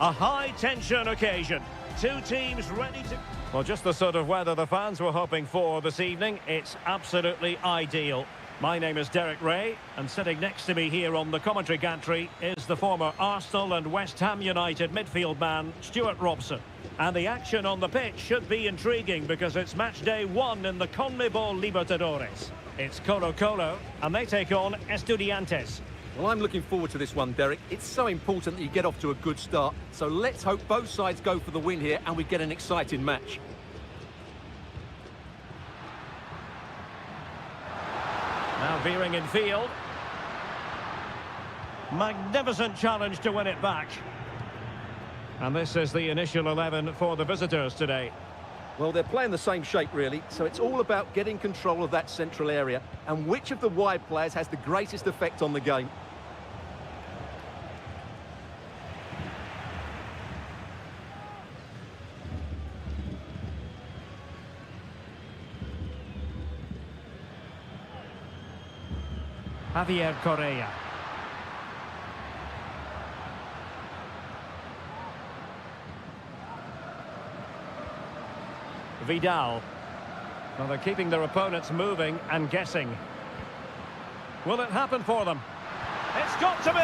A high-tension occasion. Two teams ready to... Well, just the sort of weather the fans were hoping for this evening. It's absolutely ideal. My name is Derek Ray, and sitting next to me here on the commentary gantry is the former Arsenal and West Ham United midfield man, Stuart Robson. And the action on the pitch should be intriguing because it's match day 1 in the CONMEBOL Libertadores. It's Colo-Colo, and they take on Estudiantes. Well, I'm looking forward to this one, Derek. It's so important that you get off to a good start. So let's hope both sides go for the win here and we get an exciting match. Now veering in field. Magnificent challenge to win it back. And this is the initial 11 for the visitors today. Well, they're playing the same shape, really, so it's all about getting control of that central area and which of the wide players has the greatest effect on the game. Javier Correa. Vidal. Well, they're keeping their opponents moving and guessing. Will it happen for them? It's got to be!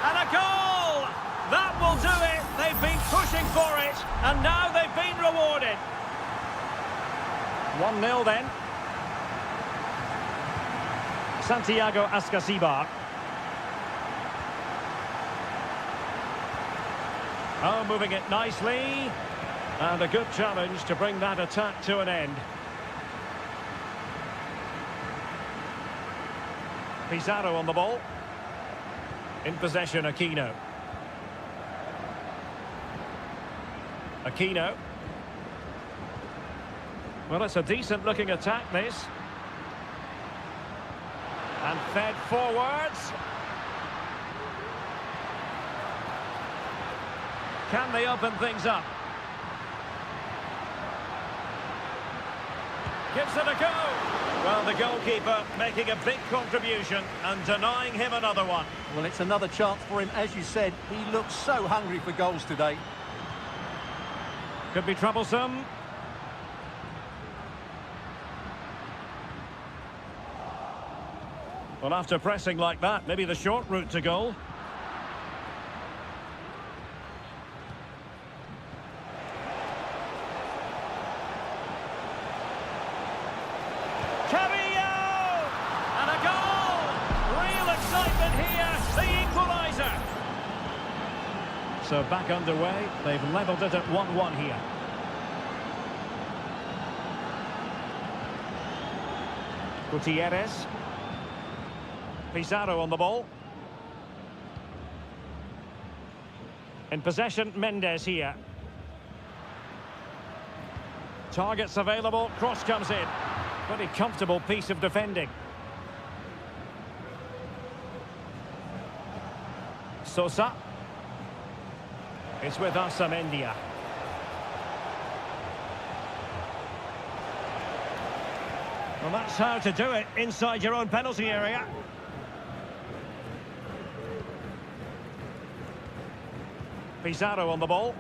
And a goal! That will do it! They've been pushing for it, and now they've been rewarded. 1-0 then. Santiago Ascasibar. Oh, moving it nicely. And a good challenge to bring that attack to an end. Pizarro on the ball. In possession, Aquino. Aquino. Well, it's a decent-looking attack, this. And fed forwards. Can they open things up? Gives it a go. Well, the goalkeeper making a big contribution and denying him another one. Well, it's another chance for him. As you said, he looks so hungry for goals today. Could be troublesome. Well, after pressing like that, maybe the short route to goal. And a goal! Real excitement here, the equaliser. So back underway, they've levelled it at 1-1 here. Gutierrez. Pizarro on the ball. In possession, Mendes here. Targets available, cross comes in. Pretty comfortable piece of defending. Sosa. It's with Amendia. Well, that's how to do it inside your own penalty area. Pizarro on the ball.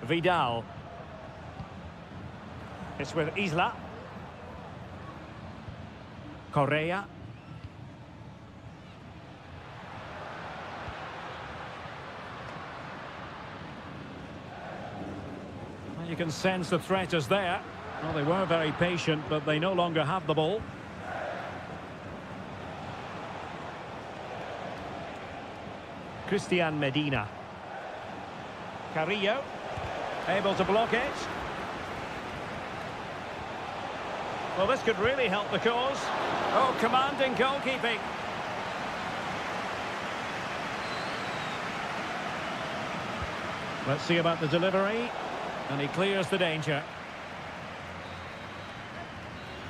Vidal. It's with Isla. Correa. Well, you can sense the threat is there. Well, they were very patient, but they no longer have the ball. Christian Medina. Carrillo. Able to block it. Well, this could really help the cause. Oh, commanding goalkeeping. Let's see about the delivery. And he clears the danger.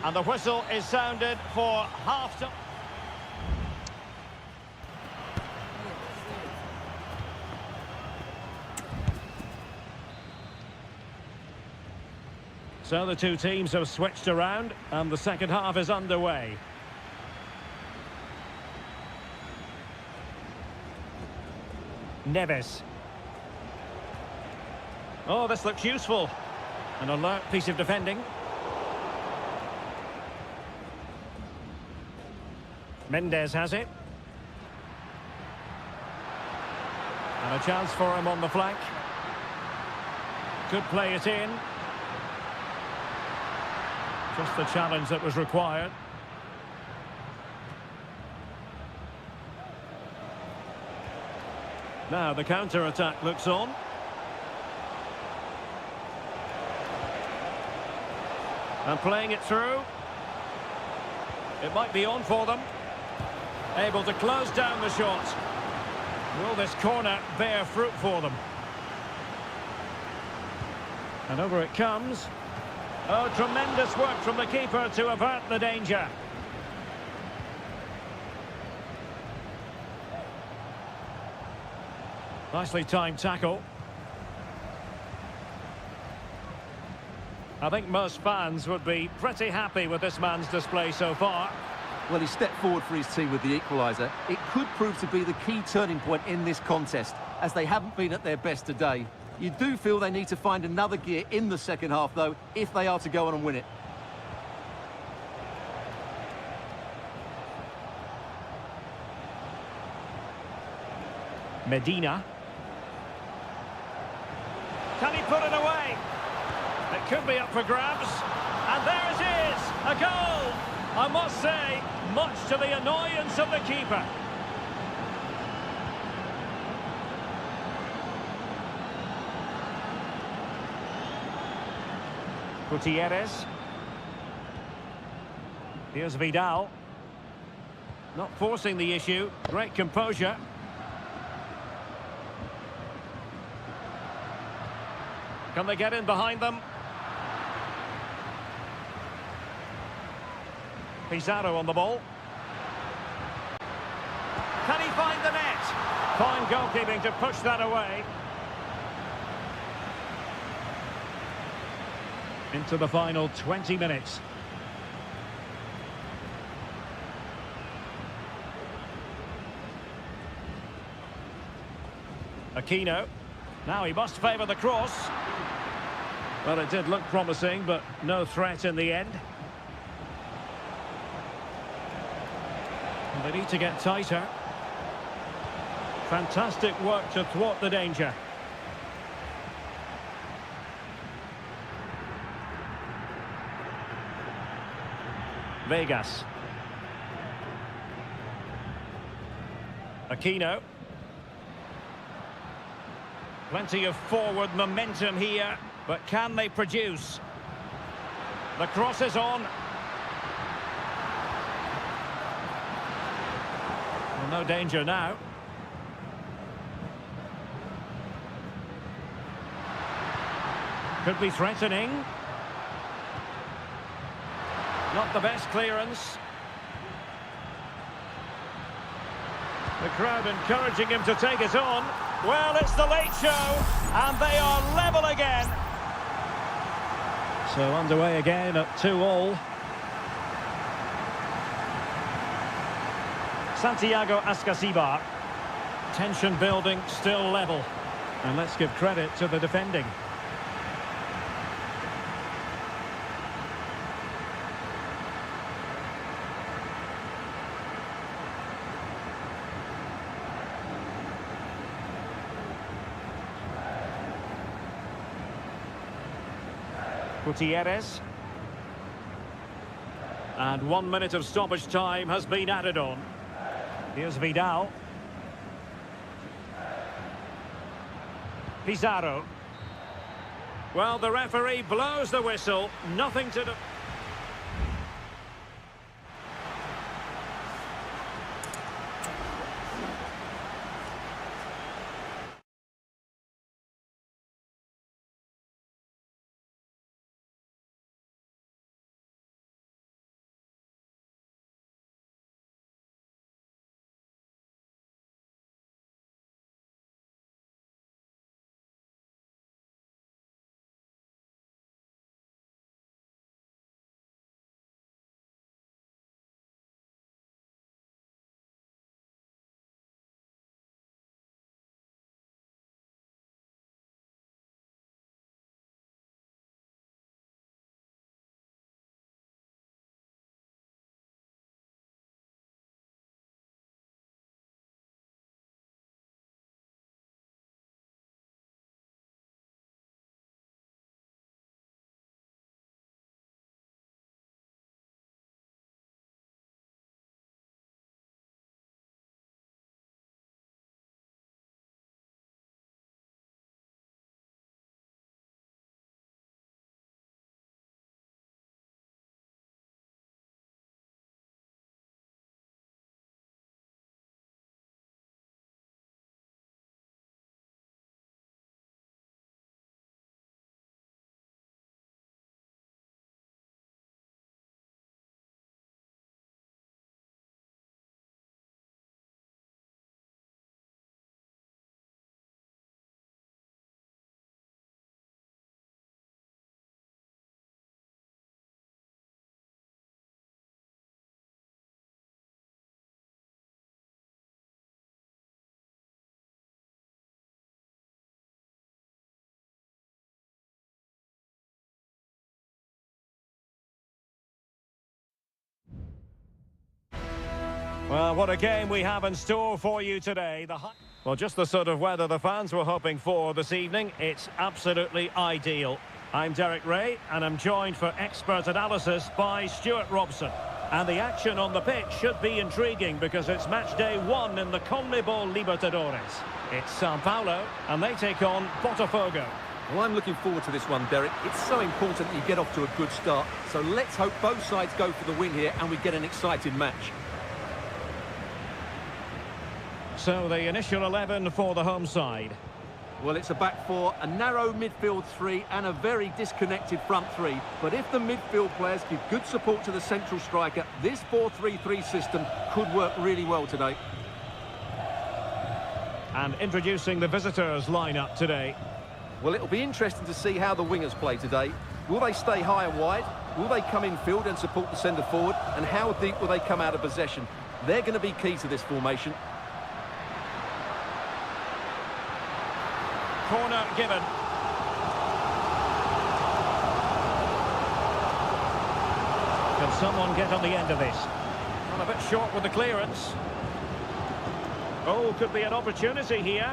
And the whistle is sounded for half-time. So the two teams have switched around and the second half is underway. Neves. Oh, this looks useful. An alert piece of defending. Mendes has it. And a chance for him on the flank. Could play it in. Just the challenge that was required. Now the counter-attack looks on. And playing it through. It might be on for them. Able to close down the shot. Will this corner bear fruit for them? And over it comes. Oh, tremendous work from the keeper to avert the danger. Nicely timed tackle. I think most fans would be pretty happy with this man's display so far. Well, he stepped forward for his team with the equaliser. It could prove to be the key turning point in this contest, as they haven't been at their best today. You do feel they need to find another gear in the second half, though, if they are to go on and win it. Medina. Can he put it away? It could be up for grabs. And there it is, a goal! I must say, much to the annoyance of the keeper. Gutierrez. Here's Vidal. Not forcing the issue. Great composure. Can they get in behind them? Pizarro on the ball. Can he find the net? Fine goalkeeping to push that away. Into the final 20 minutes. Aquino. Now he must favour the cross. Well, it did look promising, but no threat in the end. And they need to get tighter. Fantastic work to thwart the danger. Vegas. Aquino. Plenty of forward momentum here, but can they produce? The cross is on. Well, no danger now. Could be threatening. Not the best clearance. The crowd encouraging him to take it on. Well, it's the late show, and they are level again. So underway again at 2-2. Santiago Ascasibar. Tension building, still level. And let's give credit to the defending. Gutierrez. And 1 minute of stoppage time has been added on. Here's Vidal. Pizarro. Well, the referee blows the whistle. Nothing to do. Well, what a game we have in store for you today. Well, just the sort of weather the fans were hoping for this evening. It's absolutely ideal. I'm Derek Ray, and I'm joined for expert analysis by Stuart Robson. And the action on the pitch should be intriguing because it's match day 1 in the CONMEBOL Libertadores. It's Sao Paulo, and they take on Botafogo. Well, I'm looking forward to this one, Derek. It's so important that you get off to a good start. So let's hope both sides go for the win here and we get an exciting match. So the initial 11 for the home side. Well, it's a back four, a narrow midfield three and a very disconnected front three. But if the midfield players give good support to the central striker, this 4-3-3 system could work really well today. And introducing the visitors' lineup today. Well, it'll be interesting to see how the wingers play today. Will they stay high and wide? Will they come in field and support the centre forward? And how deep will they come out of possession? They're going to be key to this formation. Corner given. Can someone get on the end of this? Well, a bit short with the clearance. Oh, could be an opportunity here.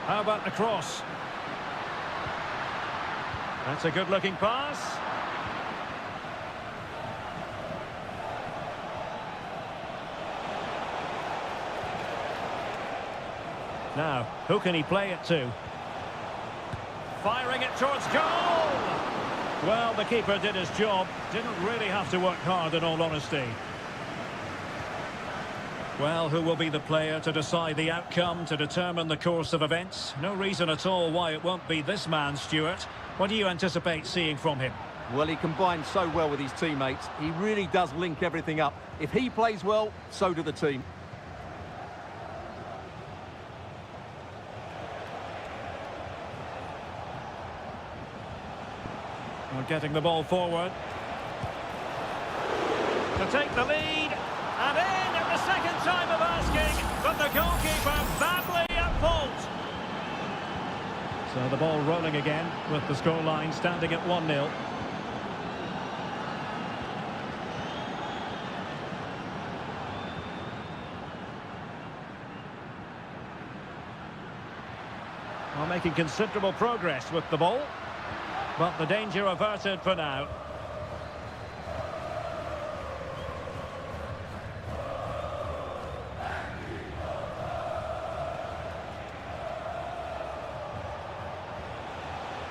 How about the cross? That's a good-looking pass. Now, who can he play it to? Firing it towards goal! Well, the keeper did his job. Didn't really have to work hard, in all honesty. Well, who will be the player to decide the outcome, to determine the course of events? No reason at all why it won't be this man, Stuart. What do you anticipate seeing from him? Well, he combines so well with his teammates. He really does link everything up. If he plays well, so do the team. We're getting the ball forward. To take the lead. And in at the second time of asking. But the goalkeeper badly at fault. So the ball rolling again with the scoreline standing at 1-0. Well, making considerable progress with the ball. But the danger averted for now.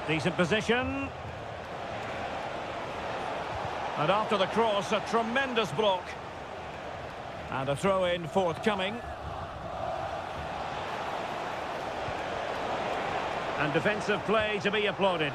Decent position. And after the cross, a tremendous block. And a throw-in forthcoming. And defensive play to be applauded.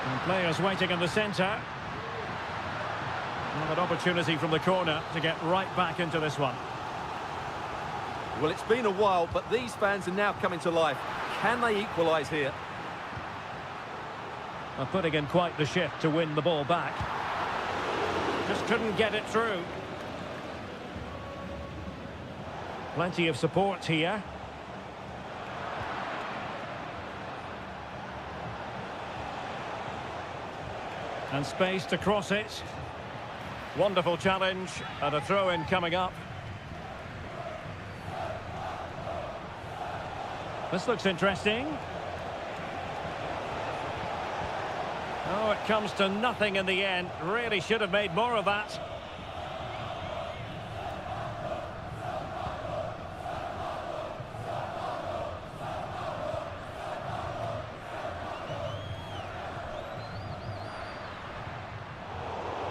And players waiting in the centre. Well, an opportunity from the corner to get right back into this one. Well, it's been a while, but these fans are now coming to life. Can they equalise here? Well, putting in quite the shift to win the ball back. Just couldn't get it through. Plenty of support here. And space to cross it. Wonderful challenge and a throw-in coming up. This looks interesting. Oh, it comes to nothing in the end. Really should have made more of that.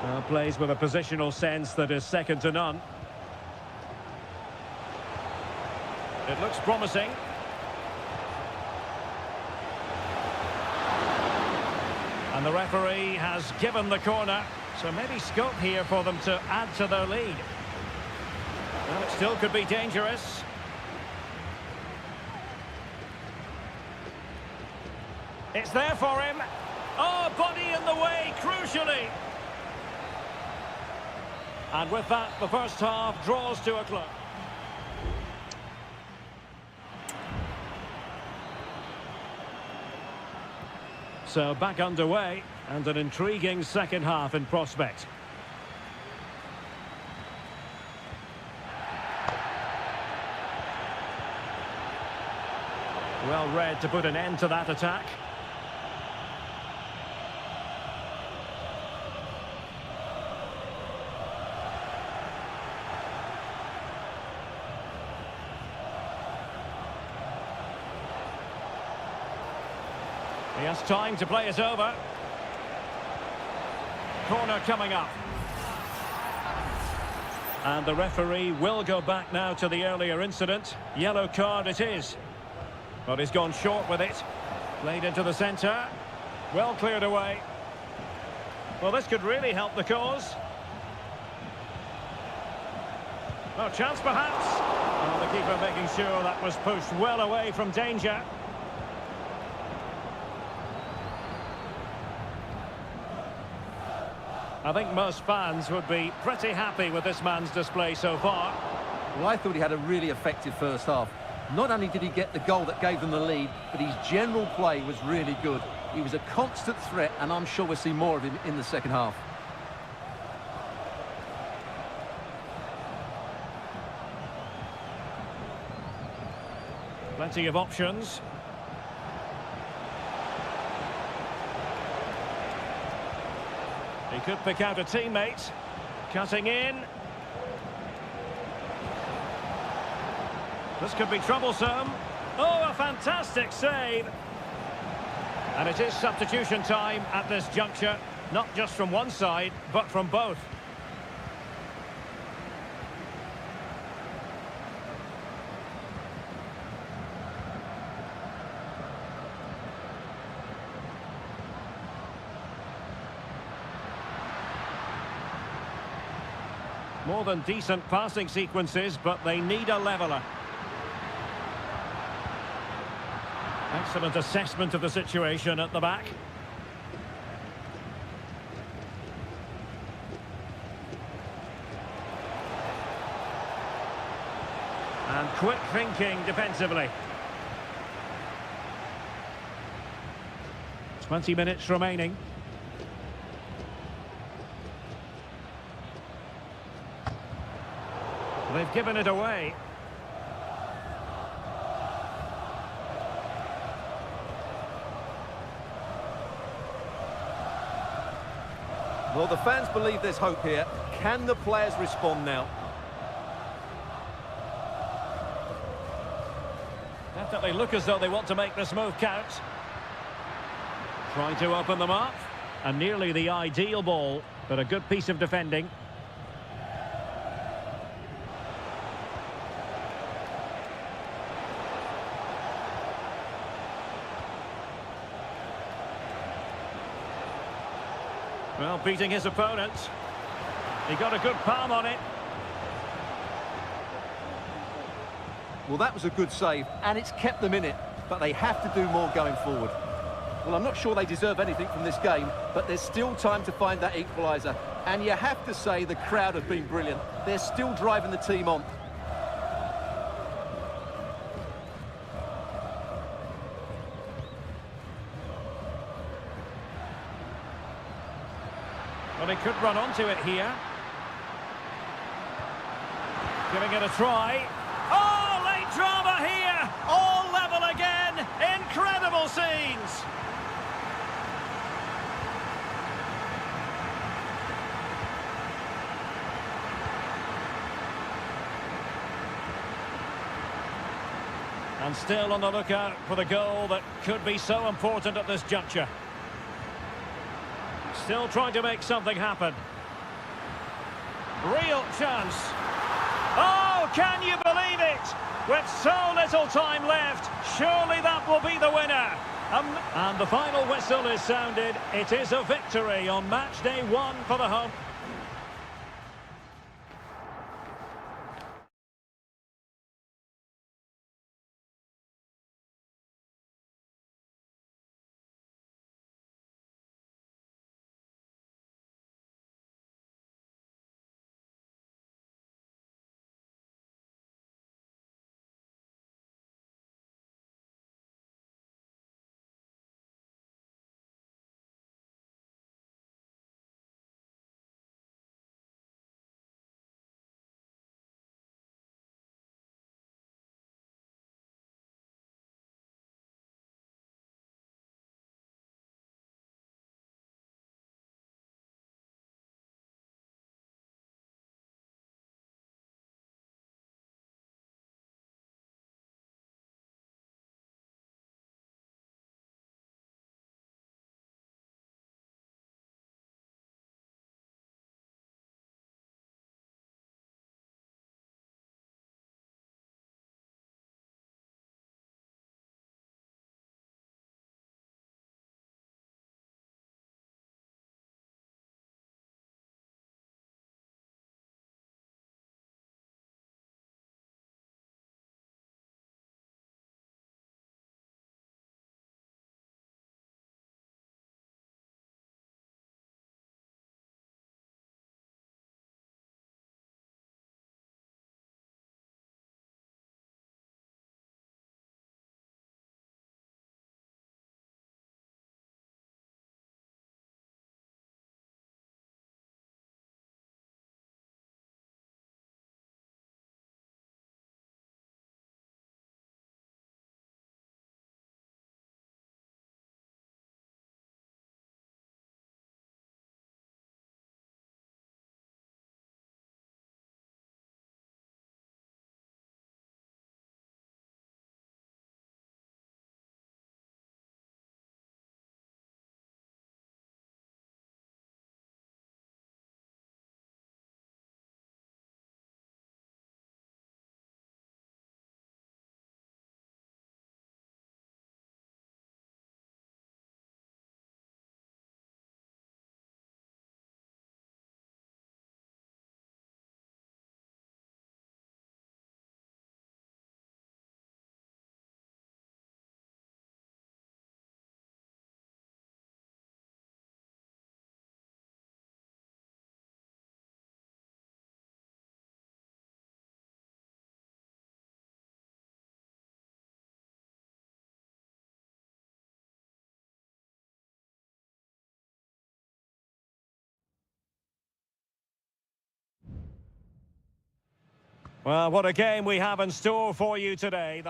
Well, plays with a positional sense that is second to none. It looks promising. And the referee has given the corner, so maybe scope here for them to add to their lead. Well, it still could be dangerous. It's there for him. Oh, body in the way, crucially. And with that, the first half draws to a close. So back underway, and an intriguing second half in prospect. Well read to put an end to that attack. He has time to play it over. Corner coming up. And the referee will go back now to the earlier incident. Yellow card it is. But he's gone short with it. Played into the centre. Well cleared away. Well, this could really help the cause. No chance perhaps. Oh, the keeper making sure that was pushed well away from danger. I think most fans would be pretty happy with this man's display so far. Well, I thought he had a really effective first half. Not only did he get the goal that gave them the lead, but his general play was really good. He was a constant threat, and I'm sure we'll see more of him in the second half. Plenty of options. He could pick out a teammate. Cutting in. This could be troublesome. Oh, a fantastic save. And it is substitution time at this juncture. Not just from one side, but from both. More than decent passing sequences, but they need a leveller. Excellent assessment of the situation at the back. And quick thinking defensively. 20 minutes remaining. They've given it away. Well, the fans believe there's hope here. Can the players respond now? Definitely look as though they want to make this move count. Trying to open them up. And nearly the ideal ball, but a good piece of defending. Well, beating his opponent. He got a good palm on it. Well, that was a good save, and it's kept them in it, but they have to do more going forward. Well, I'm not sure they deserve anything from this game, but there's still time to find that equaliser. And you have to say the crowd have been brilliant. They're still driving the team on. Well, he could run onto it here. Giving it a try. Oh, late drama here. All level again. Incredible scenes. And still on the lookout for the goal that could be so important at this juncture. Still trying to make something happen. Real chance. Oh, can you believe it? With so little time left, surely that will be the winner. And the final whistle is sounded. It is a victory on match day 1 for the home. Well, what a game we have in store for you today.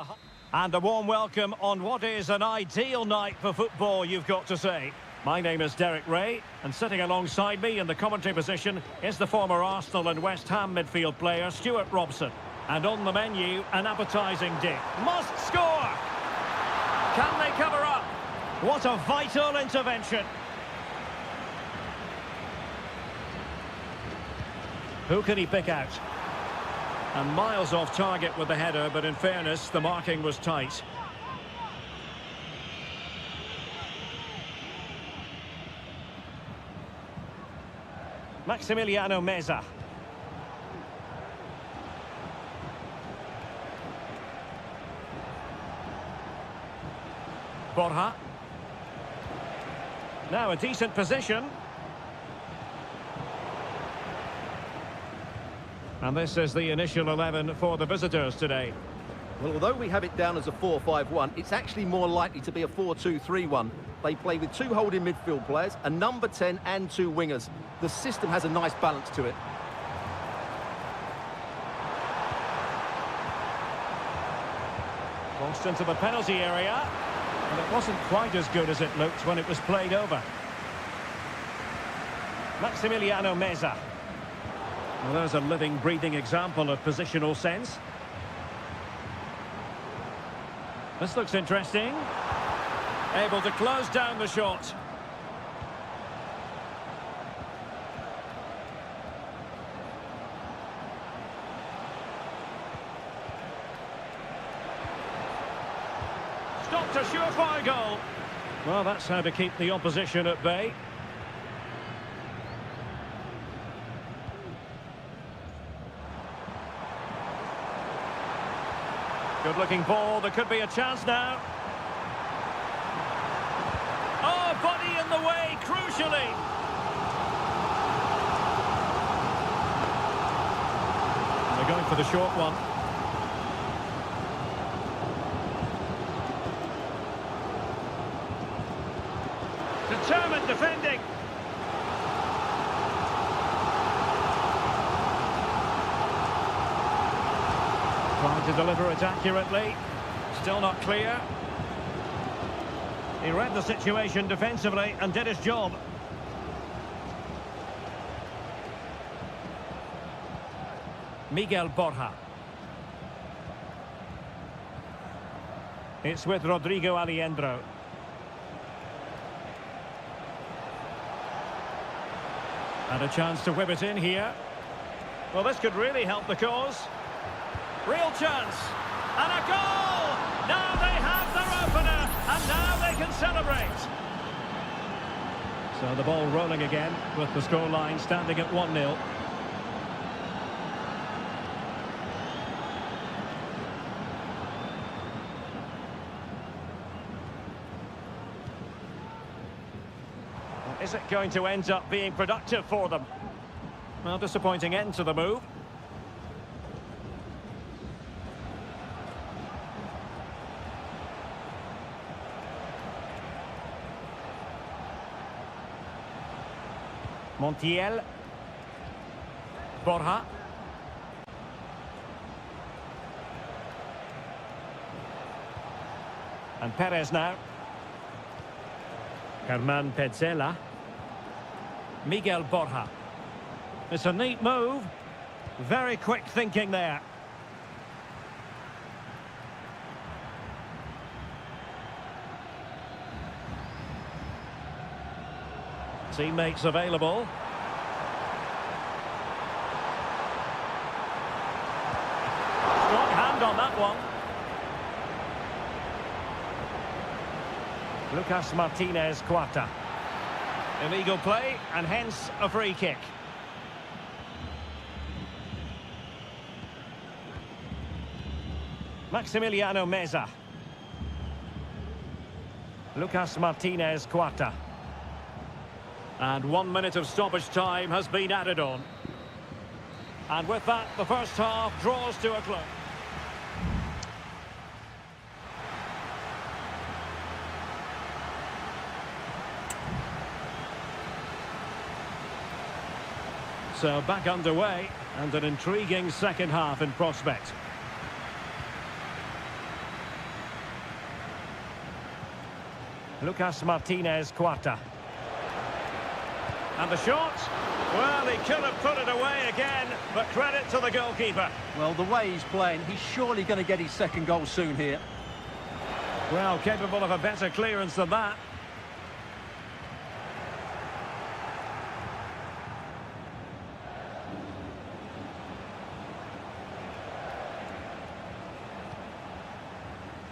And a warm welcome on what is an ideal night for football, you've got to say. My name is Derek Ray, and sitting alongside me in the commentary position is the former Arsenal and West Ham midfield player, Stuart Robson. And on the menu, an appetising dish. Must score! Can they cover up? What a vital intervention. Who can he pick out? And miles off target with the header, but in fairness, the marking was tight. Maximiliano Meza. Borja. Now a decent position. And this is the initial 11 for the visitors today. Well, although we have it down as a 4-5-1, it's actually more likely to be a 4-2-3-1. They play with two holding midfield players, a number 10 and two wingers. The system has a nice balance to it. Crossed into the penalty area, and it wasn't quite as good as it looked when it was played over. Maximiliano Meza. Well, there's a living, breathing example of positional sense. This looks interesting. Able to close down the shot. Stopped a surefire goal. Well, that's how to keep the opposition at bay. Good-looking ball. There could be a chance now. Oh, body in the way, crucially. They're going for the short one. Determined defending. Trying to deliver it accurately. Still not clear. He read the situation defensively and did his job. Miguel Borja. It's with Rodrigo Aliendro. And a chance to whip it in here. Well, this could really help the cause. Real chance. And a goal! Now they have their opener, and now they can celebrate. So the ball rolling again, with the scoreline standing at 1-0. Is it going to end up being productive for them? Well, disappointing end to the move. Montiel. Borja. And Perez now. Herman Petzela. Miguel Borja. It's a neat move. Very quick thinking there. Teammates available. Strong hand on that one. Lucas Martinez Cuarta. Illegal play and hence a free kick. Maximiliano Meza. Lucas Martinez Cuarta. And 1 minute of stoppage time has been added on. And with that, the first half draws to a close. So back underway, and an intriguing second half in prospect. Lucas Martinez Quarta. And the shot. Well, he could have put it away again, but credit to the goalkeeper. Well, the way he's playing, he's surely going to get his second goal soon here. Well, capable of a better clearance than that.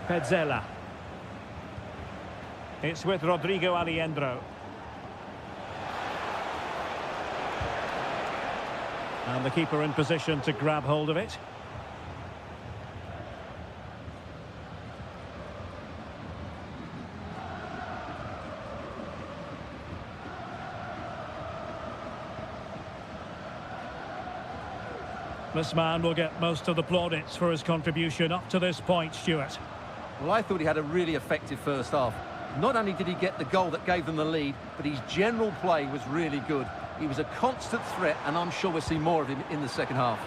Pezzella. It's with Rodrigo Aliendro. And the keeper in position to grab hold of it. This man will get most of the plaudits for his contribution up to this point, Stuart. Well, I thought he had a really effective first half. Not only did he get the goal that gave them the lead, but his general play was really good. He was a constant threat, and I'm sure we'll see more of him in the second half.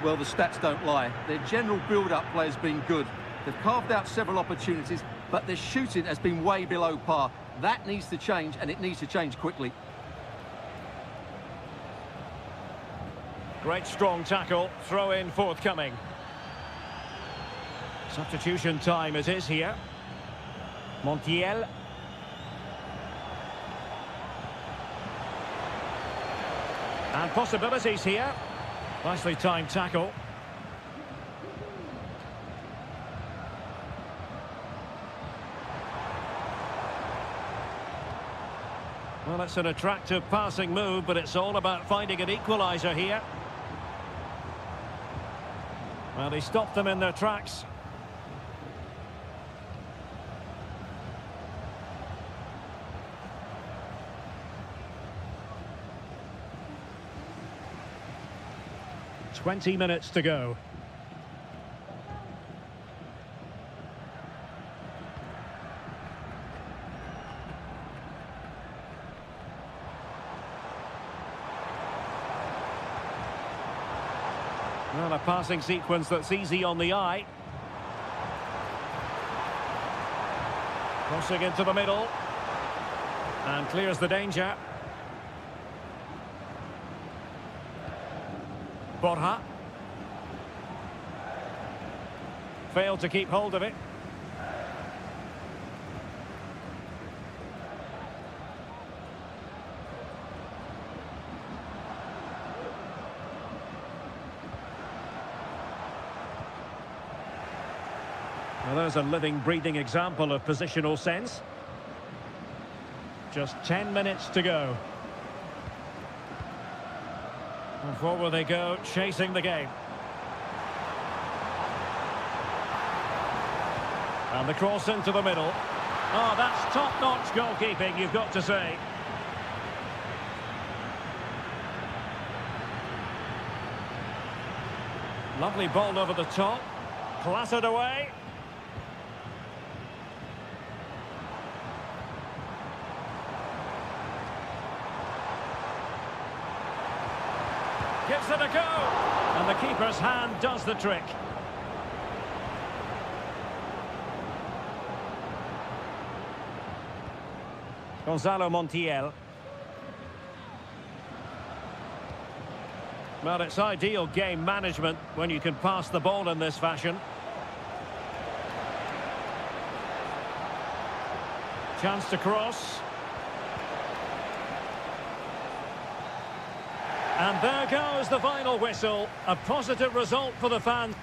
Well, the stats don't lie. Their general build-up play has been good. They've carved out several opportunities, but their shooting has been way below par. That needs to change, and it needs to change quickly. Great strong tackle, throw in forthcoming. Substitution time it is here. Montiel. And possibilities here. Nicely timed tackle. Well, it's an attractive passing move, but it's all about finding an equaliser here. Well, he stopped them in their tracks. "20 minutes to go. Well, a passing sequence that's easy on the eye. Crossing into the middle. And clears the danger. Borja. Failed to keep hold of it. Well, there's a living, breathing example of positional sense. Just 10 minutes to go. And forward they go, chasing the game. And the cross into the middle. Oh, that's top-notch goalkeeping, you've got to say. Lovely ball over the top. Clattered away. Gives it a go. And the keeper's hand does the trick. Gonzalo Montiel. Well, it's ideal game management when you can pass the ball in this fashion. Chance to cross. And there goes the final whistle. A positive result for the fans.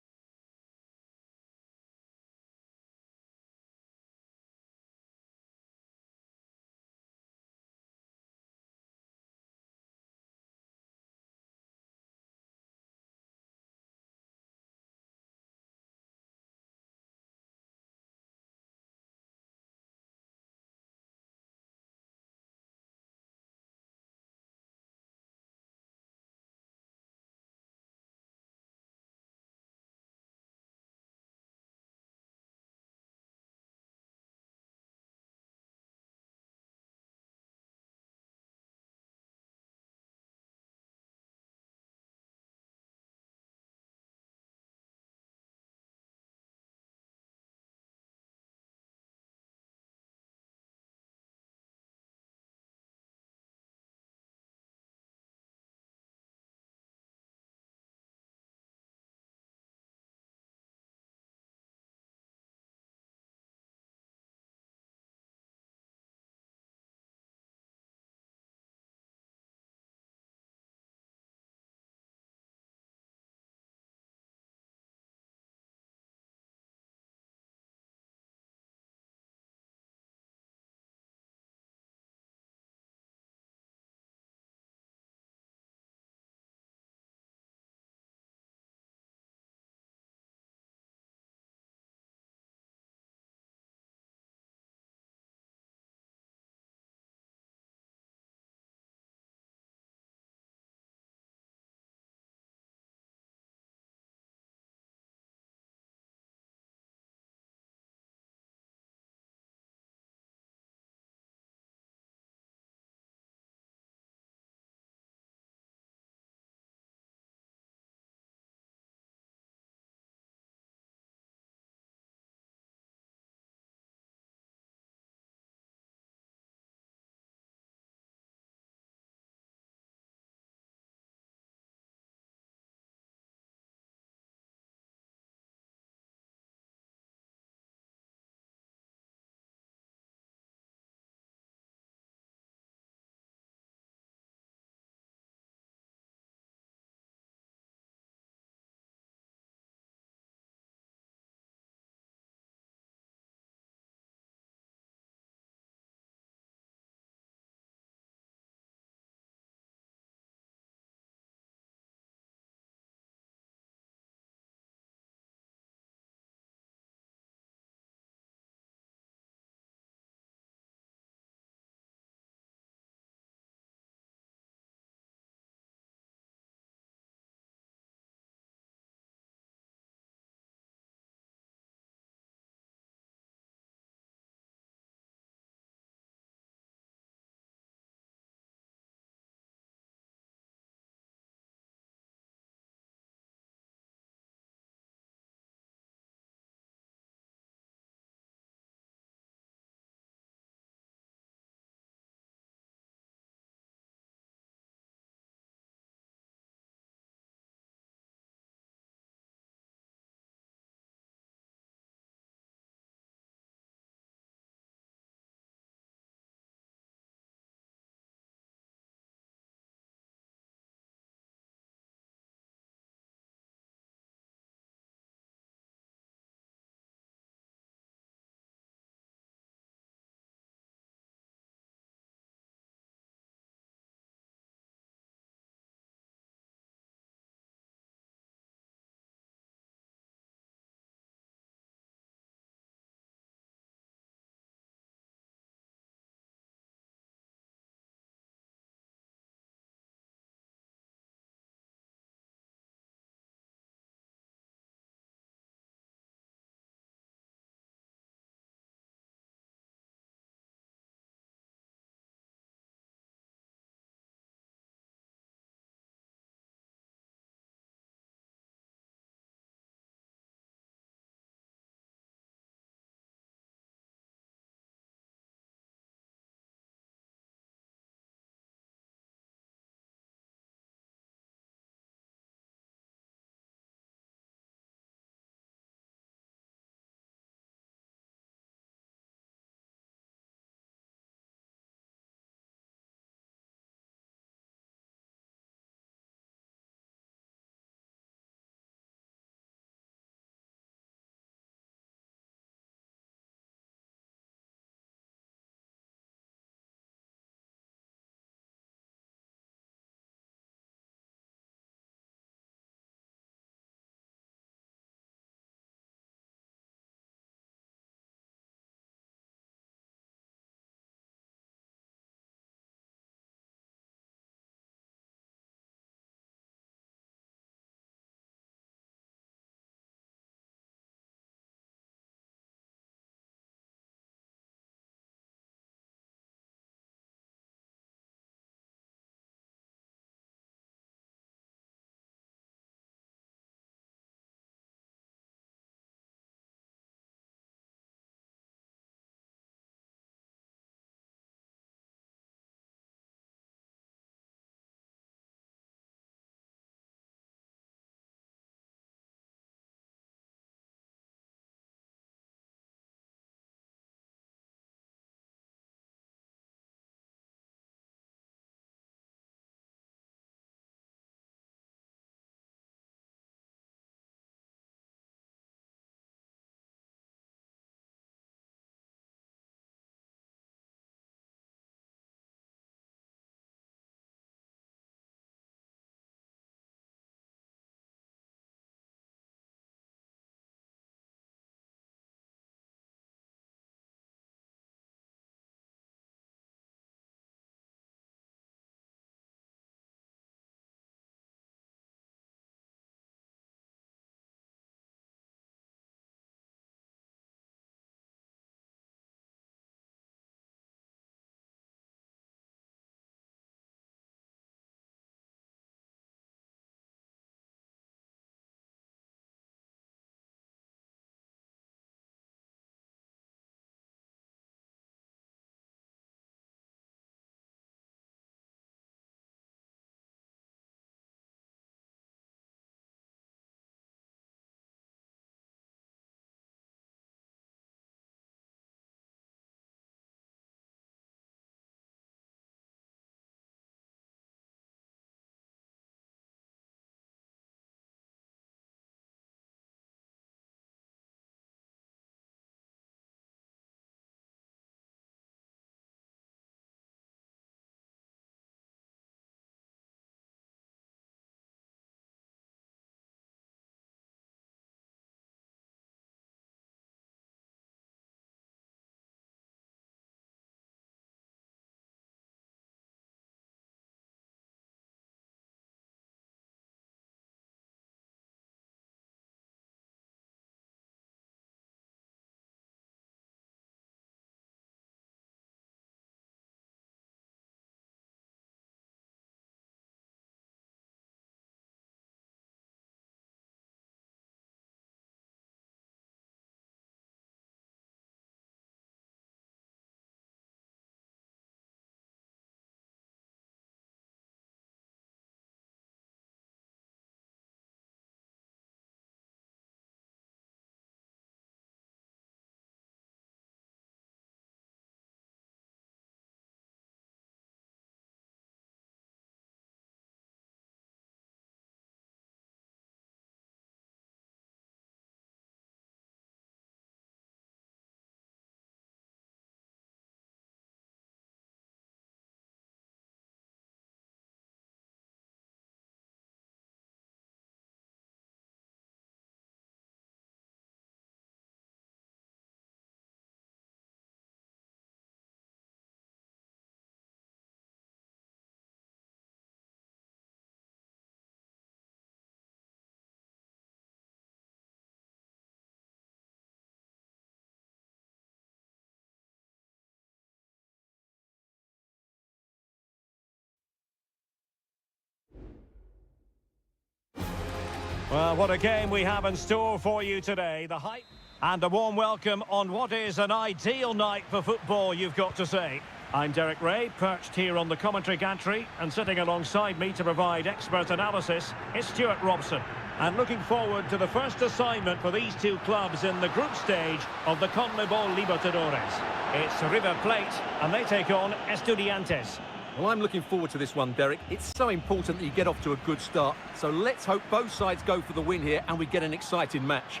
Well, what a game we have in store for you today. The hype and a warm welcome on what is an ideal night for football, you've got to say. I'm Derek Ray, perched here on the commentary gantry, and sitting alongside me to provide expert analysis is Stuart Robson. And looking forward to the first assignment for these two clubs in the group stage of the CONMEBOL Libertadores. It's River Plate, and they take on Estudiantes. Well, I'm looking forward to this one, Derek. It's so important that you get off to a good start. So let's hope both sides go for the win here and we get an exciting match.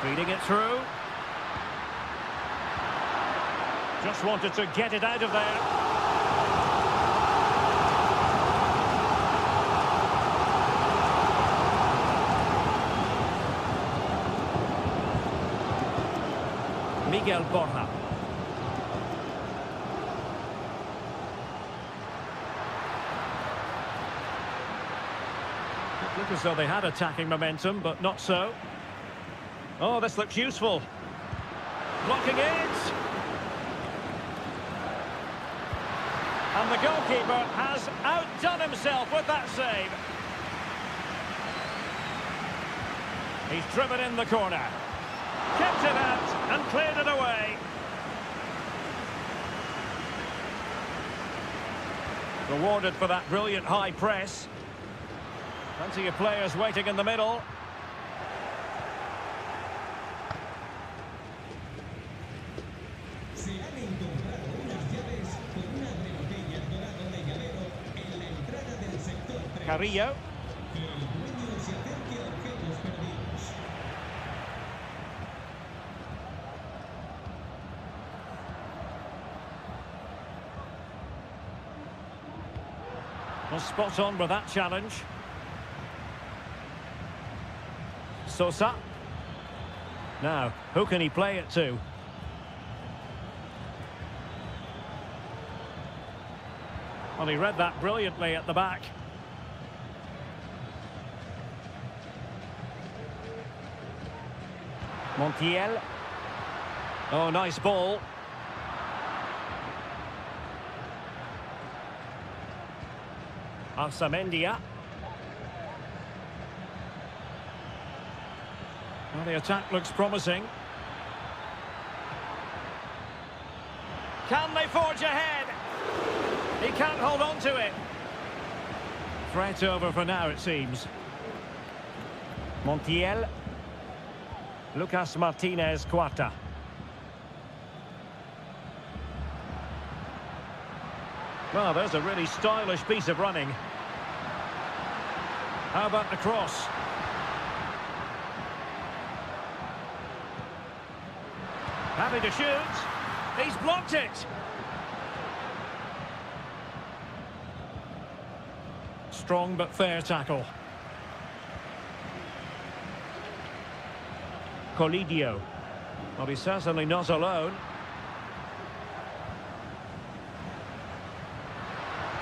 Feeding it through. Just wanted to get it out of there. Miguel Borja. It looked as though they had attacking momentum, but not so. Oh, this looks useful. Blocking it. And the goalkeeper has outdone himself with that save. He's driven in the corner. Kept it out and cleared it away. Rewarded for that brilliant high press. Plenty of players waiting in the middle. Carrillo. Was spot on with that challenge. Sosa. Now, who can he play it to? Well, he read that brilliantly at the back. Montiel. Oh, nice ball. Arsamendia. Well, the attack looks promising. Can they forge ahead? He can't hold on to it. Threat over for now, it seems. Montiel. Lucas Martinez Cuarta. Well, there's a really stylish piece of running. How about the cross? Happy to shoot. He's blocked it. Strong but fair tackle. Colidio. Well, he's certainly not alone.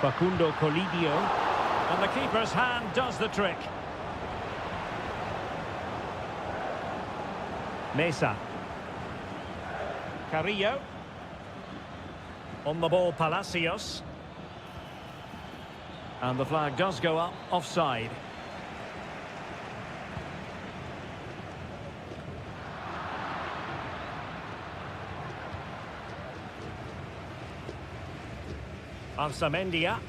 Facundo Colidio. And the keeper's hand does the trick. Mesa. Carrillo. On the ball, Palacios. And the flag does go up, offside. Arsamendia.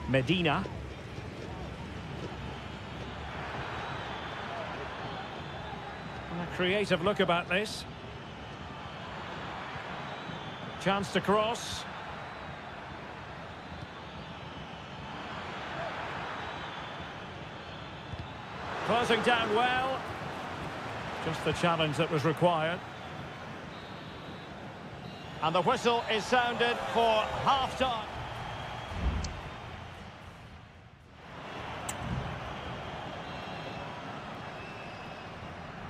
Medina. A creative look about this. Chance to cross. Closing down well. Just the challenge that was required. And the whistle is sounded for half-time.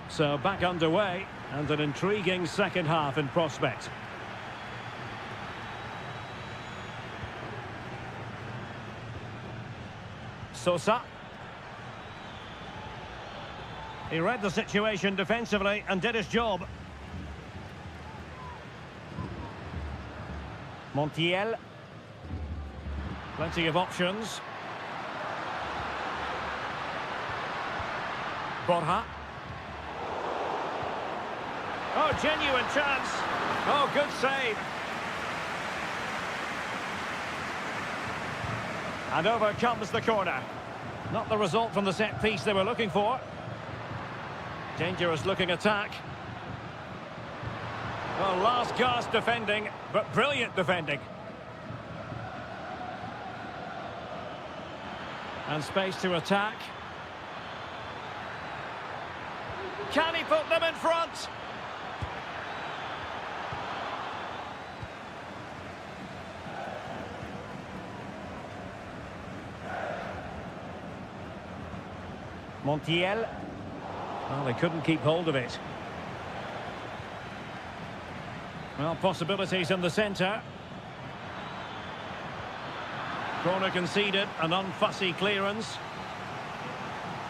So back underway, and an intriguing second half in prospect. Sosa. He read the situation defensively and did his job. Montiel. Plenty of options. Borja. Oh, genuine chance. Oh, good save. And over comes the corner. Not the result from the set piece they were looking for. Dangerous looking attack. Well, last gasp defending, but brilliant defending. And space to attack. Can he put them in front? Montiel. Well, they couldn't keep hold of it. Well, possibilities in the centre. Corner conceded, an unfussy clearance.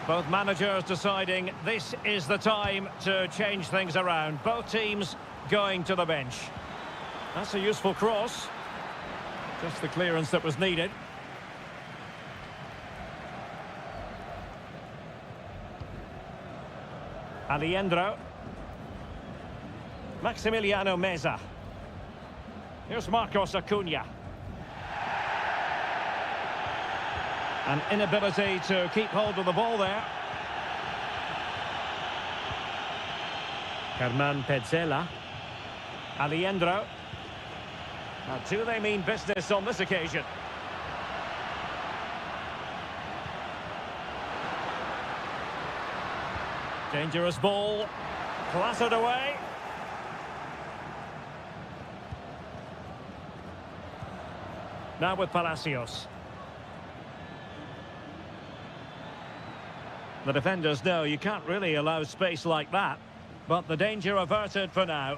Both managers deciding this is the time to change things around. Both teams going to the bench. That's a useful cross. Just the clearance that was needed. Aliendro. Maximiliano Meza. Here's Marcos Acuna. An inability to keep hold of the ball there. Herman Petzela. Aliendro. Now, do they mean business on this occasion? Dangerous ball. Clattered away. Now with Palacios. The defenders know you can't really allow space like that, but the danger averted for now.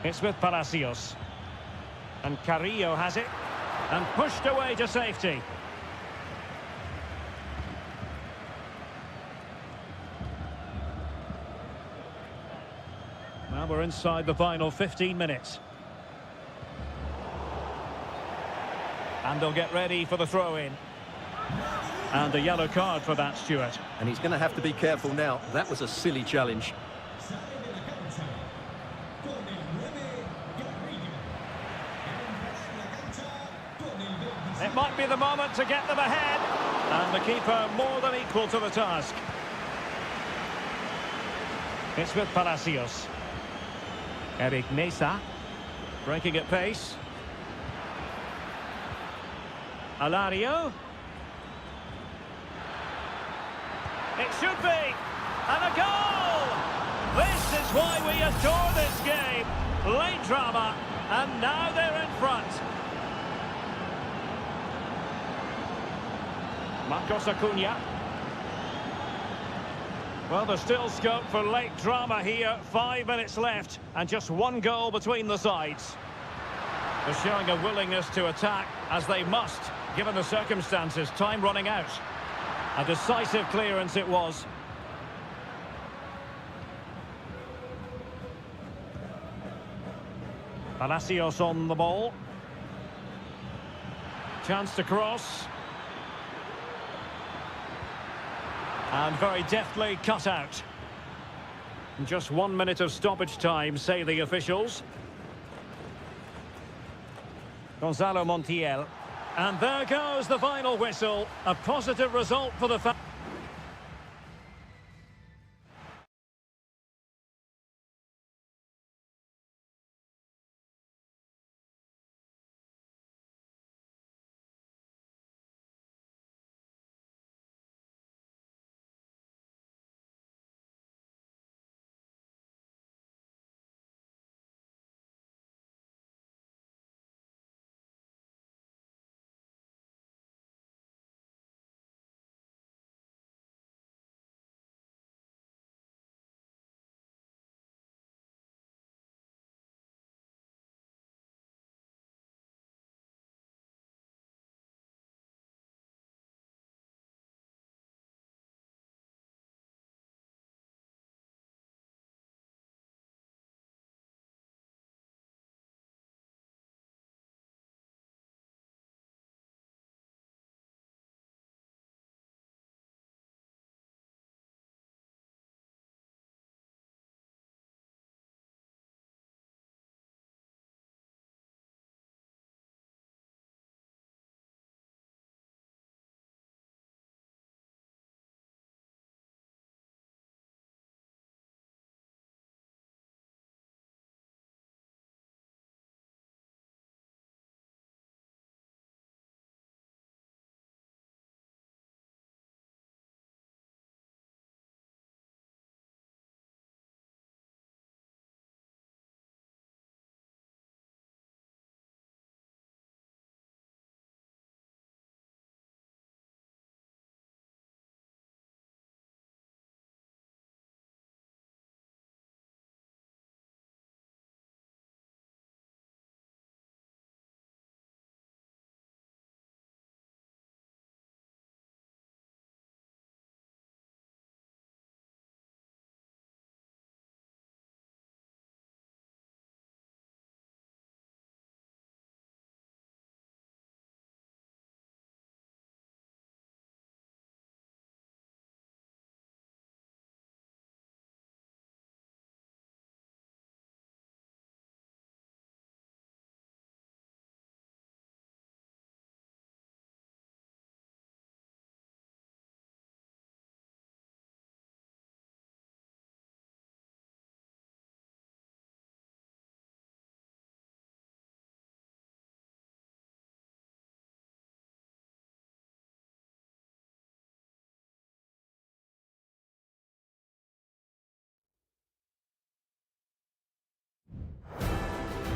It's with Palacios. And Carrillo has it. And pushed away to safety. Now we're inside the final 15 minutes. And they'll get ready for the throw-in. And a yellow card for that, Stuart. And he's going to have to be careful now. That was a silly challenge. It might be the moment to get them ahead. And the keeper more than equal to the task. It's with Palacios. Eric Mesa. Breaking at pace. Alario. It should be. And a goal! This is why we adore this game. Late drama. And now they're in front. Marcos Acuna. Well, there's still scope for late drama here. 5 minutes left and just one goal between the sides. They're showing a willingness to attack, as they must, given the circumstances. Time running out. A decisive clearance it was. Palacios on the ball. Chance to cross. And very deftly cut out. Just 1 minute of stoppage time, say the officials. Gonzalo Montiel. And there goes the final whistle. A positive result for the fans.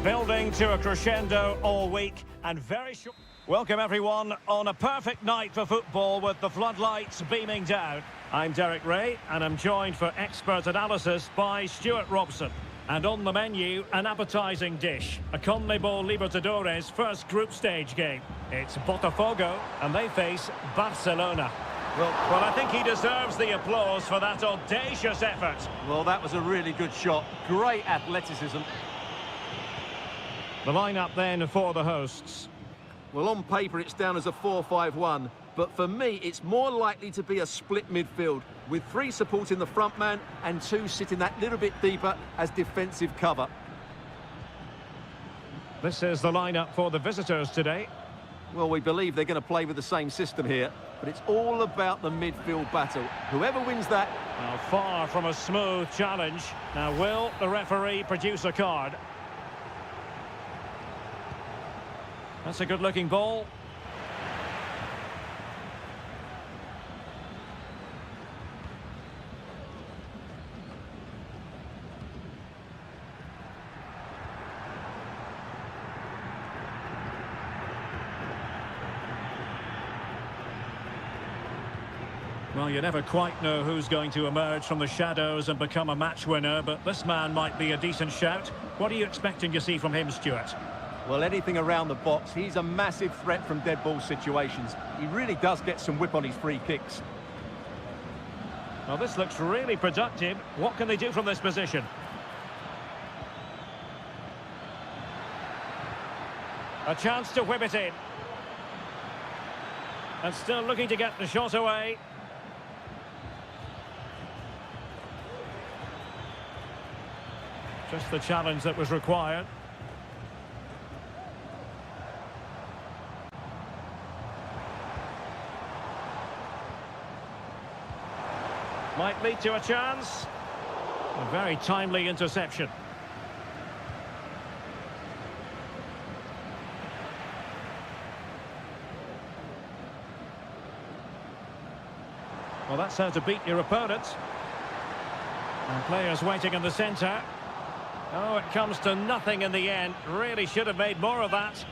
Building to a crescendo all week and very short. Welcome everyone on a perfect night for football with the floodlights beaming down. I'm Derek Ray and I'm joined for expert analysis by Stuart Robson. And on the menu, an appetising dish, a CONMEBOL Libertadores first group stage game. It's Botafogo and they face Barcelona. Well, I think he deserves the applause for that audacious effort. Well, that was a really good shot. Great athleticism. The lineup then for the hosts. Well, on paper, it's down as a 4-5-1. But for me, it's more likely to be a split midfield, with 3 supporting the front man and 2 sitting that little bit deeper as defensive cover. This is the lineup for the visitors today. Well, we believe they're going to play with the same system here, but it's all about the midfield battle. Whoever wins that... Well, far from a smooth challenge. Now, will the referee produce a card? That's a good-looking ball. Well, you never quite know who's going to emerge from the shadows and become a match winner, but this man might be a decent shout. What are you expecting to see from him, Stuart? Well, anything around the box. He's a massive threat from dead ball situations. He really does get some whip on his free kicks. Well, this looks really productive. What can they do from this position? A chance to whip it in. And still looking to get the shot away. Just the challenge that was required. Might lead to a chance. A very timely interception. Well, that's how to beat your opponent. And players waiting in the centre. Oh, it comes to nothing in the end. Really should have made more of that.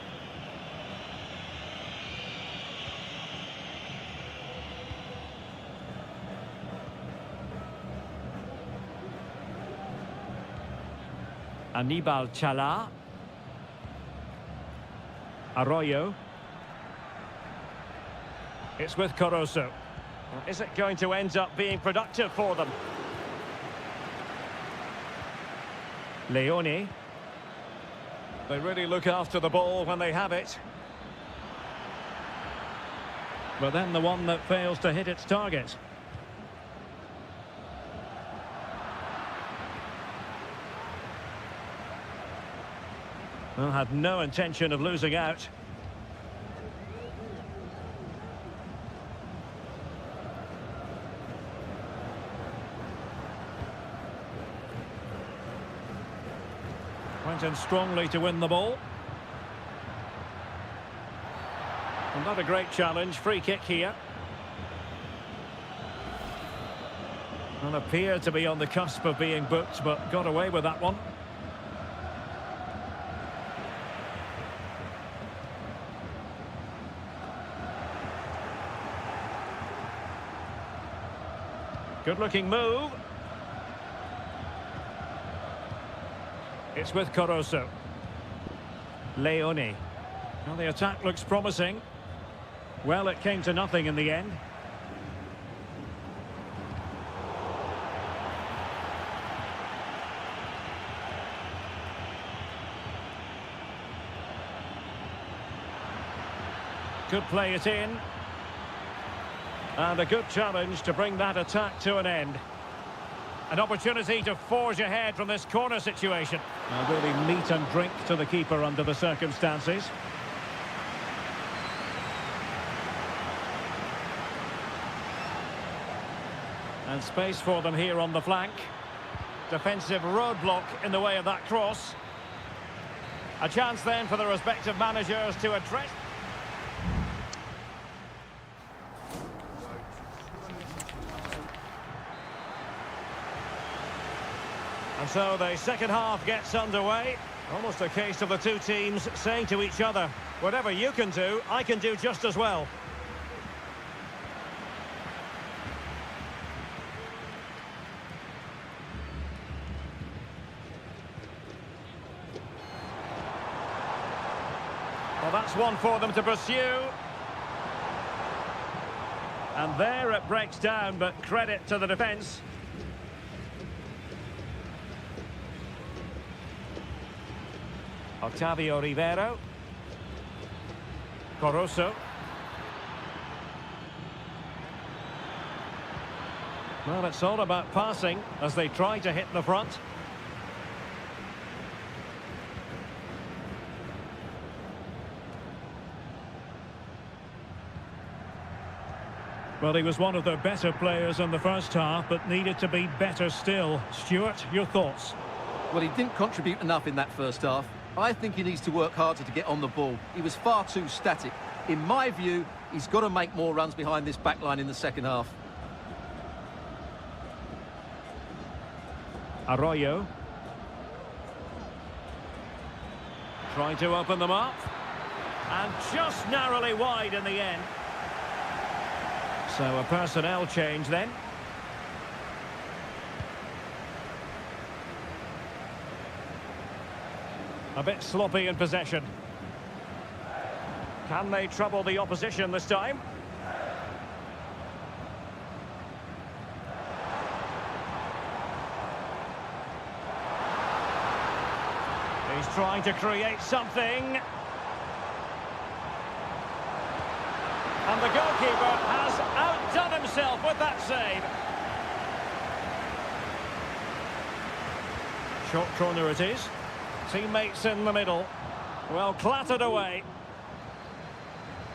Aníbal Chala. Arroyo. It's with Corozo. Is it going to end up being productive for them? Leone. They really look after the ball when they have it. But then the one that fails to hit its target. Well, had no intention of losing out. Went in strongly to win the ball. And not a great challenge. Free kick here. Well, appeared to be on the cusp of being booked, but got away with that one. Good-looking move. It's with Corozo. Leone. Well, the attack looks promising. Well, it came to nothing in the end. Could play it in. And a good challenge to bring that attack to an end. An opportunity to forge ahead from this corner situation. Really meat and drink to the keeper under the circumstances. And space for them here on the flank. Defensive roadblock in the way of that cross. A chance then for the respective managers to address... And so the second half gets underway. Almost a case of the two teams saying to each other, whatever you can do, I can do just as well. Well, that's one for them to pursue. And there it breaks down, but credit to the defence. Octavio Rivero. Caruso. Well, it's all about passing as they try to hit the front. Well, he was one of their better players in the first half, but needed to be better still. Stuart, your thoughts? Well, he didn't contribute enough in that first half. I think he needs to work harder to get on the ball. He was far too static. In my view, he's got to make more runs behind this back line in the second half. Arroyo. Trying to open them up. And just narrowly wide in the end. So a personnel change then. A bit sloppy in possession. Can they trouble the opposition this time? He's trying to create something. And the goalkeeper has outdone himself with that save. Short corner it is. Teammates in the middle. Well, clattered away.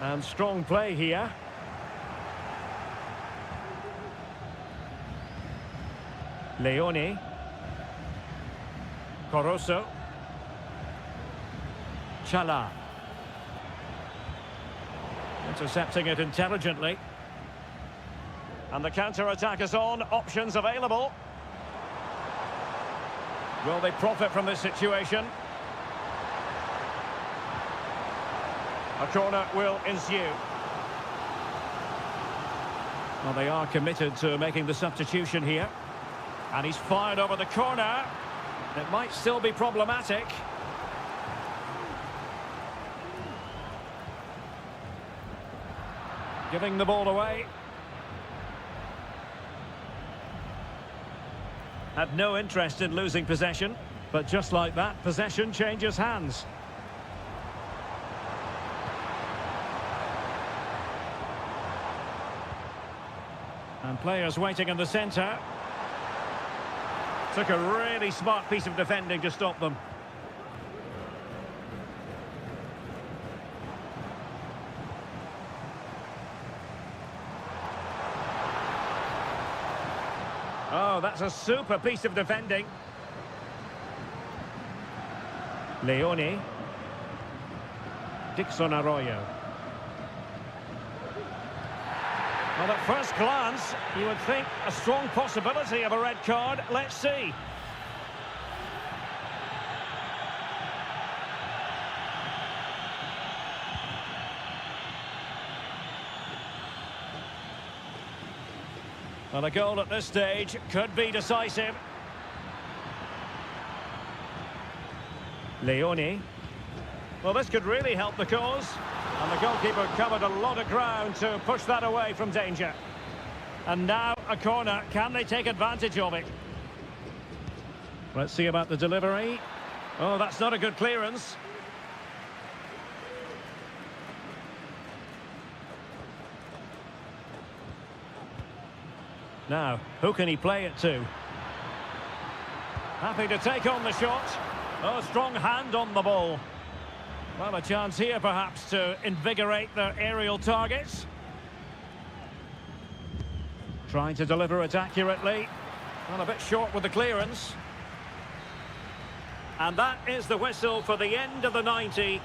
And strong play here. Leone. Caruso. Chala. Intercepting it intelligently. And the counter-attack is on. Options available. Will they profit from this situation? A corner will ensue. Well, they are committed to making the substitution here. And he's fired over the corner. It might still be problematic. Giving the ball away. Had no interest in losing possession, but just like that, possession changes hands. And players waiting in the centre. Took a really smart piece of defending to stop them. Oh, that's a super piece of defending. Leone. Dixon Arroyo. Well, at first glance, you would think a strong possibility of a red card. Let's see. Well, a goal at this stage could be decisive. Leone. Well, this could really help the cause. And the goalkeeper covered a lot of ground to push that away from danger. And now a corner. Can they take advantage of it? Let's see about the delivery. Oh, that's not a good clearance. Now, who can he play it to? Happy to take on the shot. Oh, strong hand on the ball. Well, a chance here, perhaps, to invigorate their aerial targets. Trying to deliver it accurately. Well, a bit short with the clearance. And that is the whistle for the end of the 90.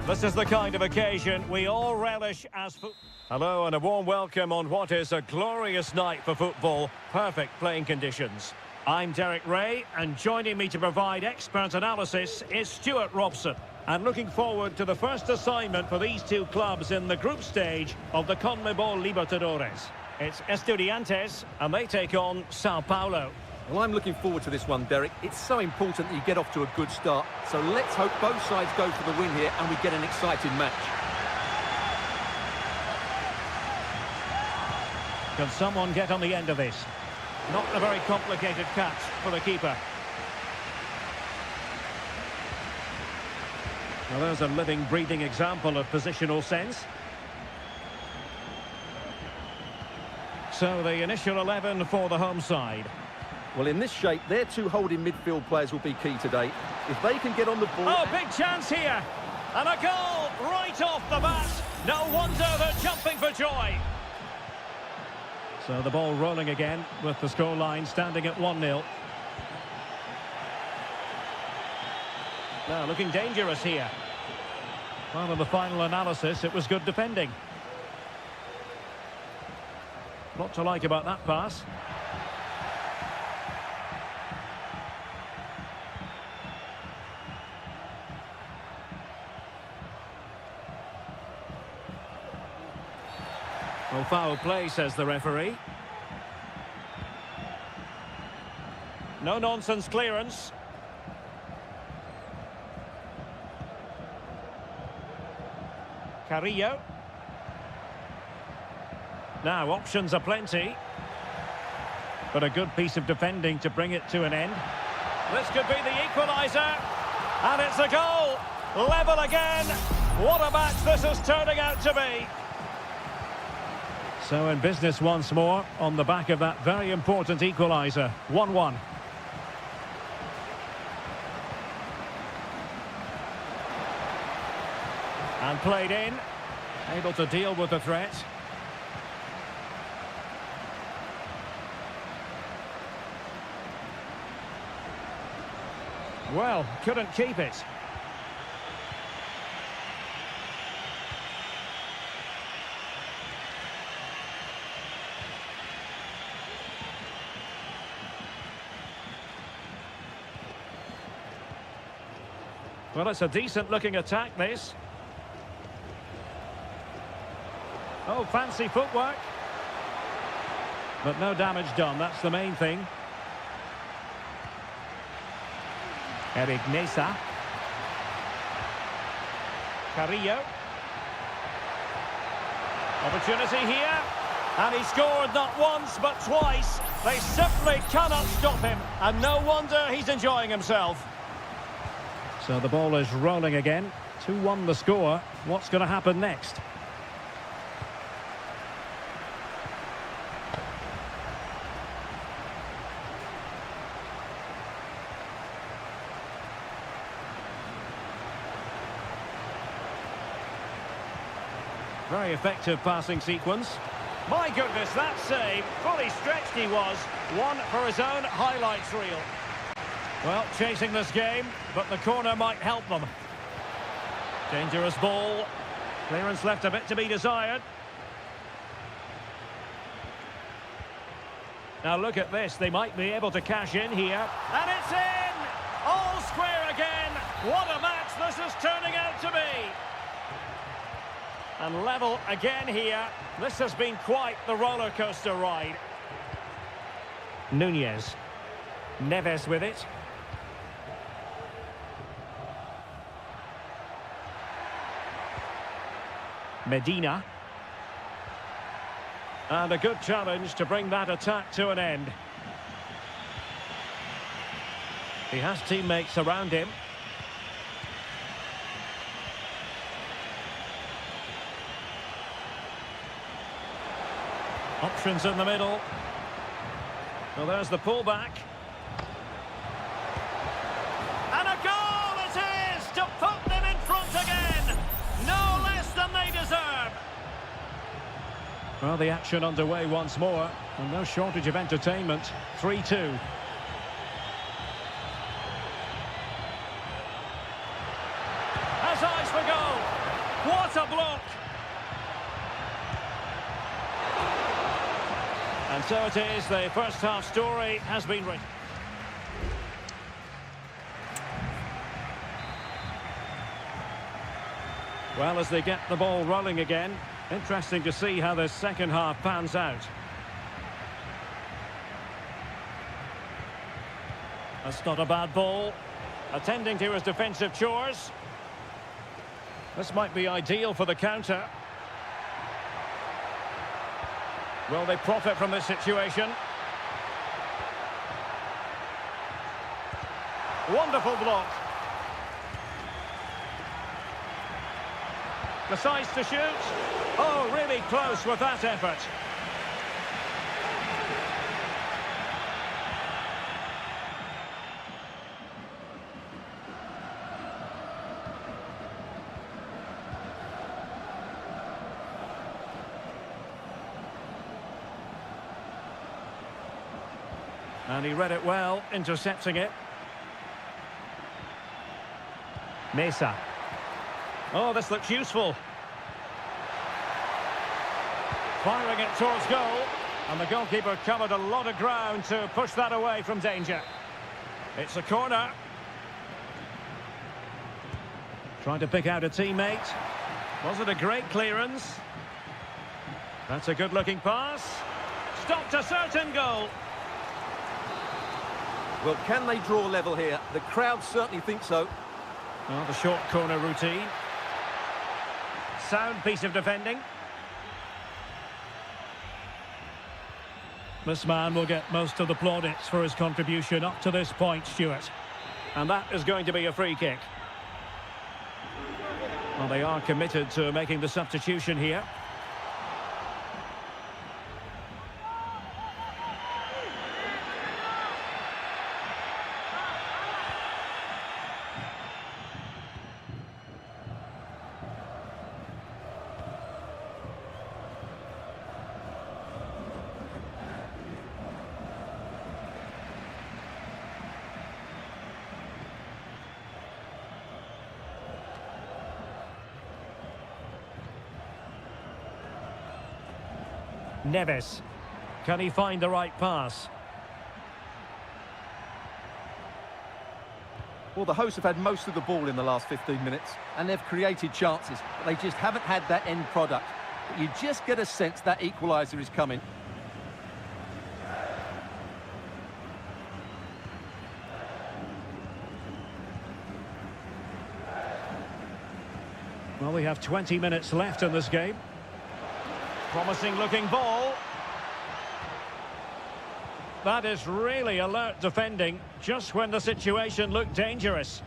This is the kind of occasion we all relish as Hello and a warm welcome on what is a glorious night for football. Perfect playing conditions. I'm Derek Ray, and joining me to provide expert analysis is Stuart Robson. And looking forward to the first assignment for these two clubs in the group stage of the CONMEBOL Libertadores. It's Estudiantes, and they take on Sao Paulo. Well, I'm looking forward to this one, Derek. It's so important that you get off to a good start. So let's hope both sides go for the win here and we get an exciting match. Can someone get on the end of this? Not a very complicated catch for the keeper. Well, there's a living, breathing example of positional sense. So the initial 11 for the home side. Well, in this shape, their two holding midfield players will be key today. If they can get on the ball... Oh, big chance here! And a goal right off the bat! No wonder they're jumping for joy! So the ball rolling again with the scoreline standing at 1-0. Now looking dangerous here. Well, in the final analysis, it was good defending. Lot to like about that pass. Well, foul play, says the referee. No nonsense clearance. Carrillo. Now, options are plenty. But a good piece of defending to bring it to an end. This could be the equaliser. And it's a goal. Level again. What a match this is turning out to be. So in business once more on the back of that very important equaliser. 1-1. And played in. Able to deal with the threat. Well, couldn't keep it. Well, it's a decent-looking attack, this. Oh, fancy footwork. But no damage done, that's the main thing. Eric Mesa. Carrillo. Opportunity here. And he scored not once, but twice. They simply cannot stop him. And no wonder he's enjoying himself. So the ball is rolling again. 2-1 the score. What's going to happen next? Very effective passing sequence. My goodness, that save. Fully stretched he was. One for his own highlights reel. Well, chasing this game, but the corner might help them. Dangerous ball. Clearance left a bit to be desired. Now look at this. They might be able to cash in here. And it's in! All square again. What a match this is turning out to be. And level again here. This has been quite the roller coaster ride. Nunez. Neves with it. Medina. And a good challenge to bring that attack to an end. He has teammates around him. Options in the middle. Well, there's the pullback. And a goal it is to put them in front again. No less than they deserve. Well, the action underway once more. And no shortage of entertainment. 3-2. Has eyes for goal. And so it is, the first half story has been written. Well, as they get the ball rolling again, interesting to see how the second half pans out. That's not a bad ball. Attending to his defensive chores. This might be ideal for the counter. Will they profit from this situation? Wonderful block. Decides to shoot. Oh, really close with that effort. And he read it well, intercepting it. Mesa. Oh, this looks useful. Firing it towards goal. And the goalkeeper covered a lot of ground to push that away from danger. It's a corner. Trying to pick out a teammate. Was it a great clearance? That's a good-looking pass. Stopped a certain goal. Well, can they draw level here? The crowd certainly think so. Oh, the short corner routine. Sound piece of defending. This man will get most of the plaudits for his contribution up to this point, Stuart. And that is going to be a free kick. Well, they are committed to making the substitution here. Neves. Can he find the right pass? Well, the hosts have had most of the ball in the last 15 minutes, and they've created chances, but they just haven't had that end product. But you just get a sense that equaliser is coming. Well, we have 20 minutes left in this game. Promising looking ball. That is really alert defending, just when the situation looked dangerous.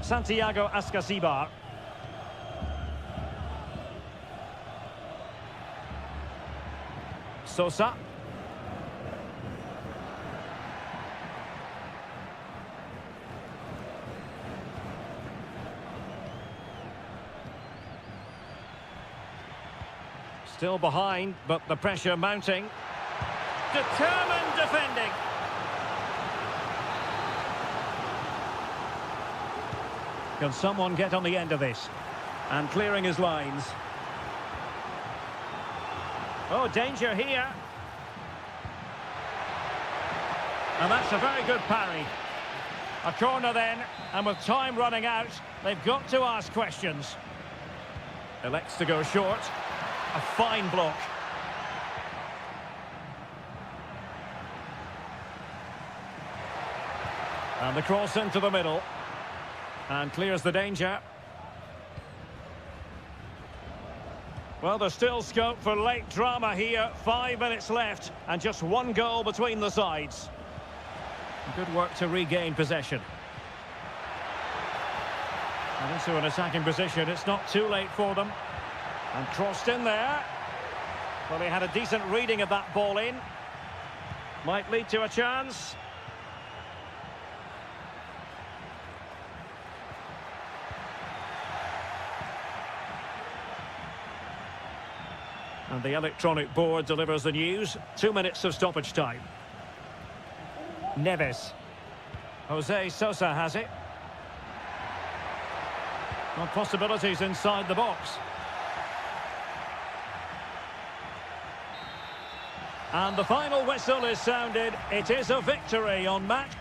Santiago Ascasibar. Sosa. Still behind, but the pressure mounting. Determined defending. Can someone get on the end of this? And clearing his lines. Oh, danger here. And that's a very good parry. A corner then, and with time running out, they've got to ask questions. Elects to go short. A fine block. And the cross into the middle. And clears the danger. Well, there's still scope for late drama here. 5 minutes left and just one goal between the sides. Good work to regain possession. And into an attacking position. It's not too late for them. And crossed in there. Well, he had a decent reading of that ball in. Might lead to a chance. And the electronic board delivers the news. 2 minutes of stoppage time. Neves. Jose Sosa has it. Well, possibilities inside the box. And the final whistle is sounded. It is a victory on match.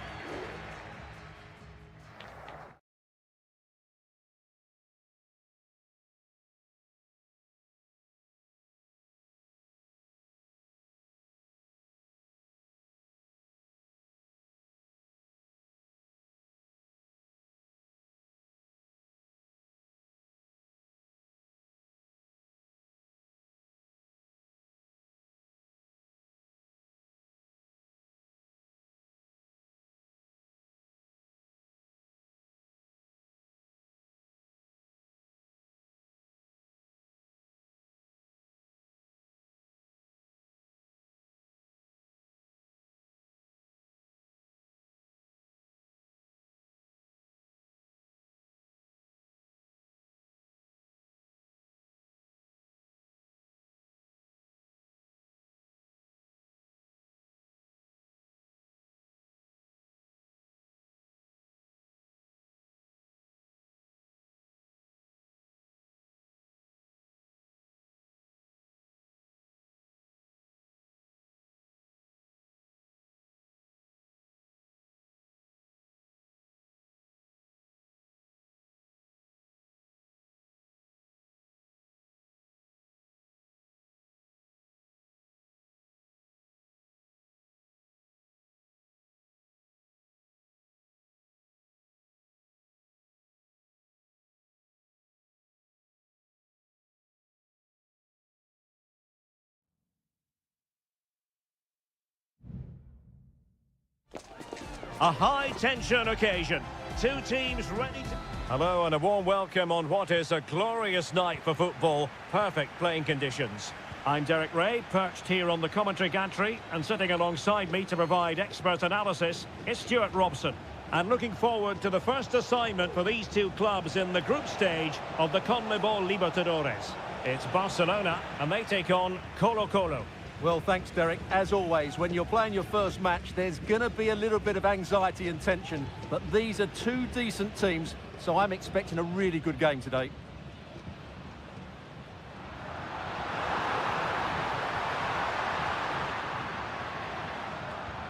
A high-tension occasion. Two teams ready to... Hello and a warm welcome on what is a glorious night for football. Perfect playing conditions. I'm Derek Ray, perched here on the commentary gantry, and sitting alongside me to provide expert analysis is Stuart Robson. And looking forward to the first assignment for these two clubs in the group stage of the CONMEBOL Libertadores. It's Barcelona, and they take on Colo-Colo. Well, thanks, Derek. As always, when you're playing your first match, there's going to be a little bit of anxiety and tension. But these are two decent teams, so I'm expecting a really good game today.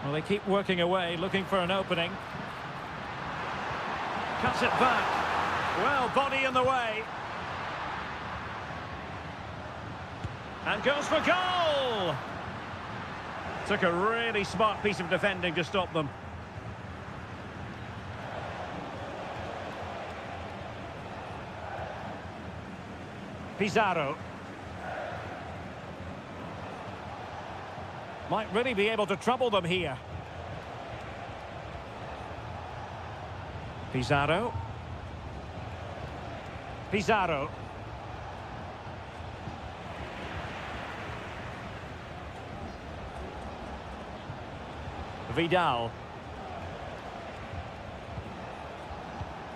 Well, they keep working away, looking for an opening. Cuts it back. Well, body in the way. And goes for goal! Took a really smart piece of defending to stop them. Pizarro. Might really be able to trouble them here. Pizarro. Pizarro. Vidal.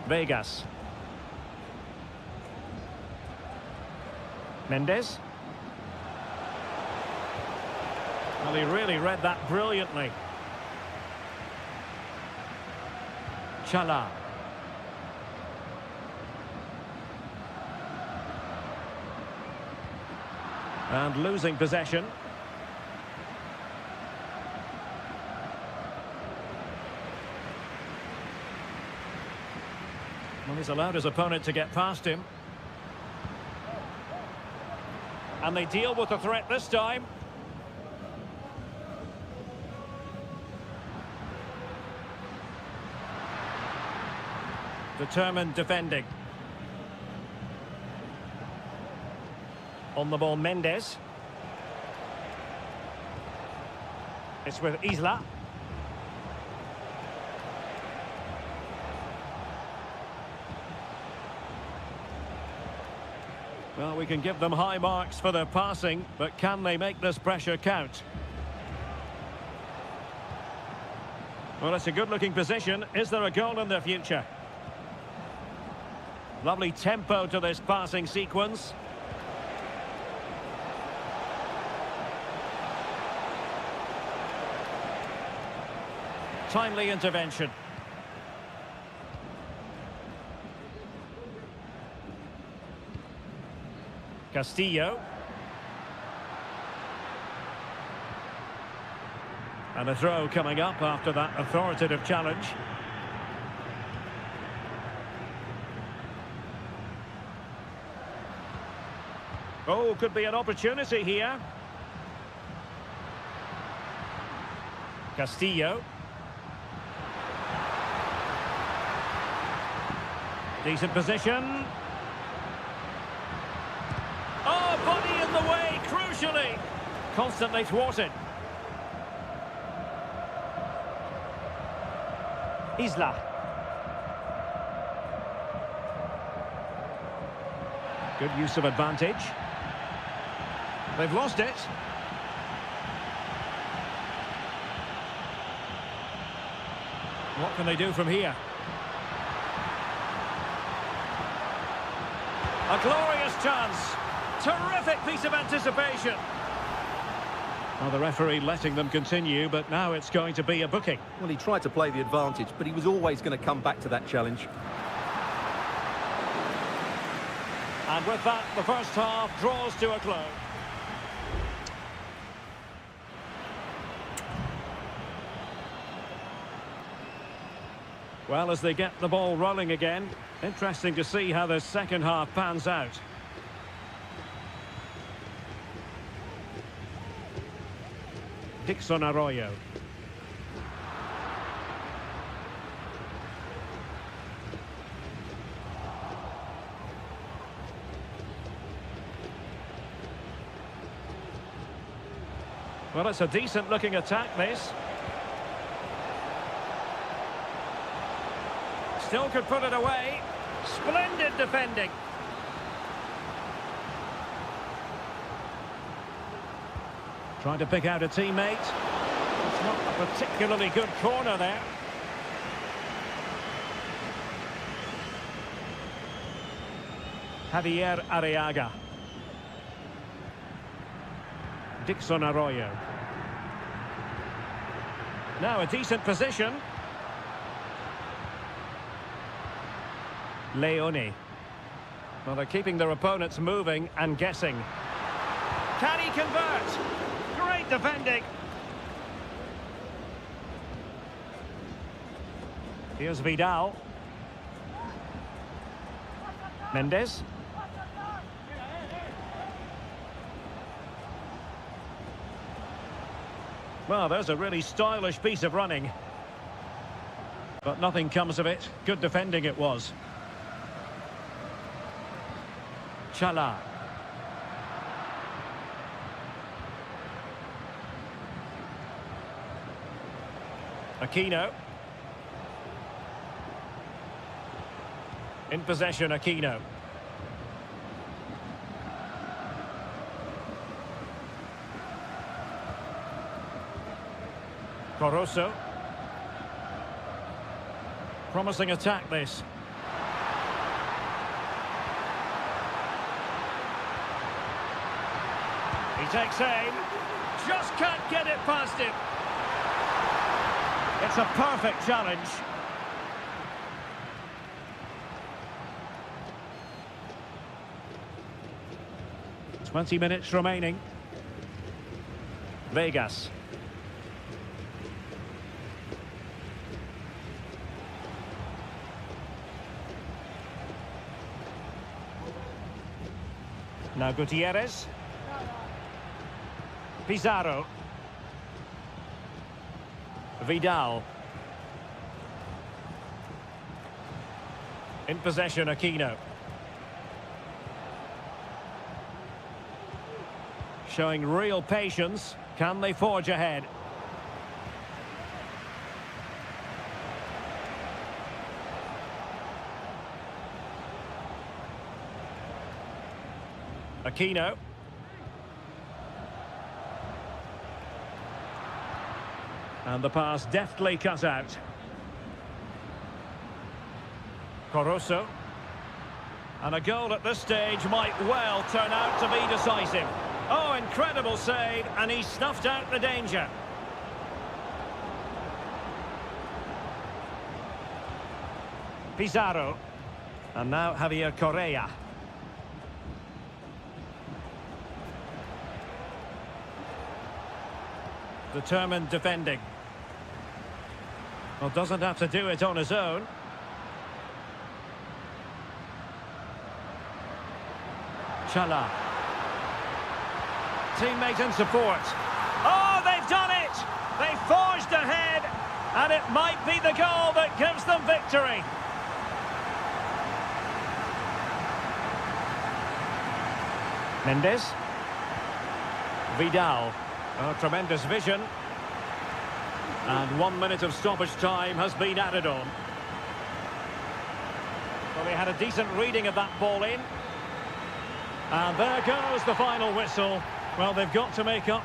Vegas. Mendes. Well, he really read that brilliantly. Chala. And losing possession. Well, he's allowed his opponent to get past him. And they deal with the threat this time. Determined defending. On the ball, Mendes. It's with Isla. Well, we can give them high marks for their passing, but can they make this pressure count? Well, it's a good-looking position. Is there a goal in their future? Lovely tempo to this passing sequence. Timely intervention. Castillo. And a throw coming up after that authoritative challenge. Oh, could be an opportunity here. Castillo. Decent position. Oh, body in the way, crucially. Constantly thwarted. Isla. Good use of advantage. They've lost it. What can they do from here? A glorious chance. Terrific piece of anticipation. Well, the referee letting them continue, but now it's going to be a booking. Well, he tried to play the advantage, but he was always going to come back to that challenge. And with that, the first half draws to a close. Well, as they get the ball rolling again, interesting to see how the second half pans out. Dixon Arroyo. Well, it's a decent-looking attack, this. Still could put it away. Splendid defending. Trying to pick out a teammate. It's not a particularly good corner there. Javier Arriaga. Dixon Arroyo. Now a decent position. Leone. Well, they're keeping their opponents moving and guessing. Can he convert? Great defending. Here's Vidal. Mendes. Well, there's a really stylish piece of running. But nothing comes of it. Good defending it was. Chala. Aquino. In possession, Aquino. Coroso. Promising attack, this. He takes aim. Just can't get it past him. It's a perfect challenge. Twenty minutes remaining. Vegas. Now Gutierrez. Pizarro. Vidal. In possession, Aquino. Showing real patience. Can they forge ahead? Aquino. And the pass deftly cut out. Coroso. And a goal at this stage might well turn out to be decisive. Oh, incredible save, and he snuffed out the danger. Pizarro. And now Javier Correa. Determined defending. Well, doesn't have to do it on his own. Chala. Teammate in support. Oh, they've done it! They forged ahead, and it might be the goal that gives them victory. Mendes. Vidal. Oh, tremendous vision. And 1 minute of stoppage time has been added on. Well, they had a decent reading of that ball in. And there goes the final whistle. Well, they've got to make up.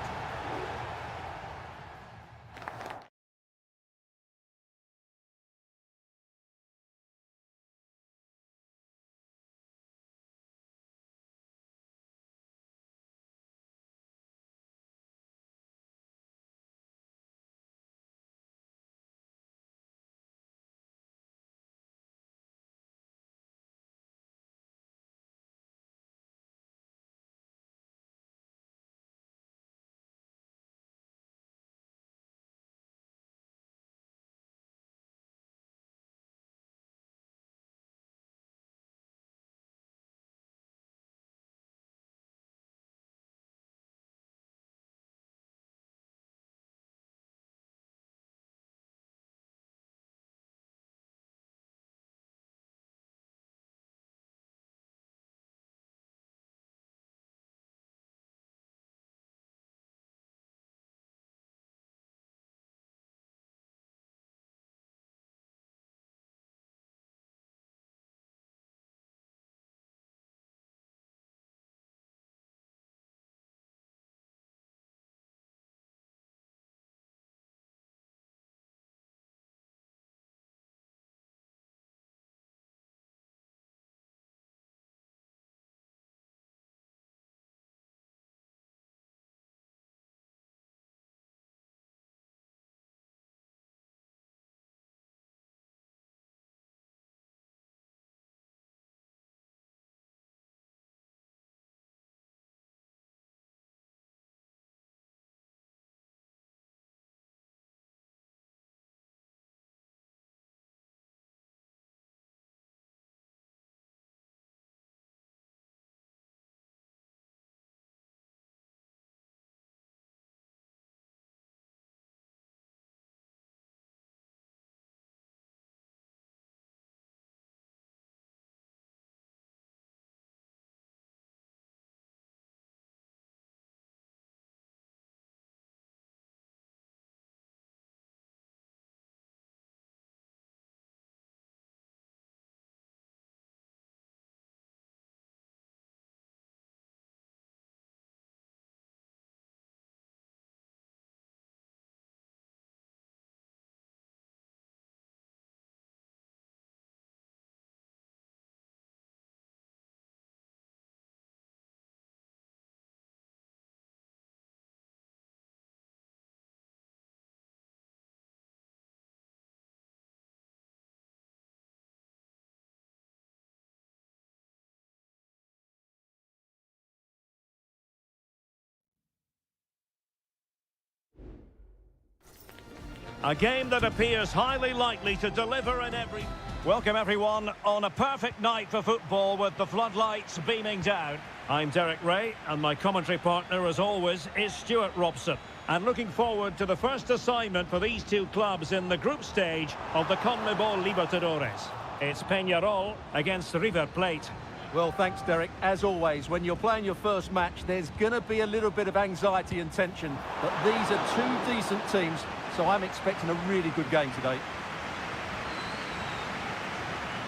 A game that appears highly likely to deliver in every... Welcome everyone on a perfect night for football with the floodlights beaming down. I'm Derek Ray and my commentary partner as always is Stuart Robson. And looking forward to the first assignment for these two clubs in the group stage of the CONMEBOL Libertadores. It's Peñarol against River Plate. Well, thanks, Derek. As always, when you're playing your first match, there's going to be a little bit of anxiety and tension. But these are two decent teams, so I'm expecting a really good game today.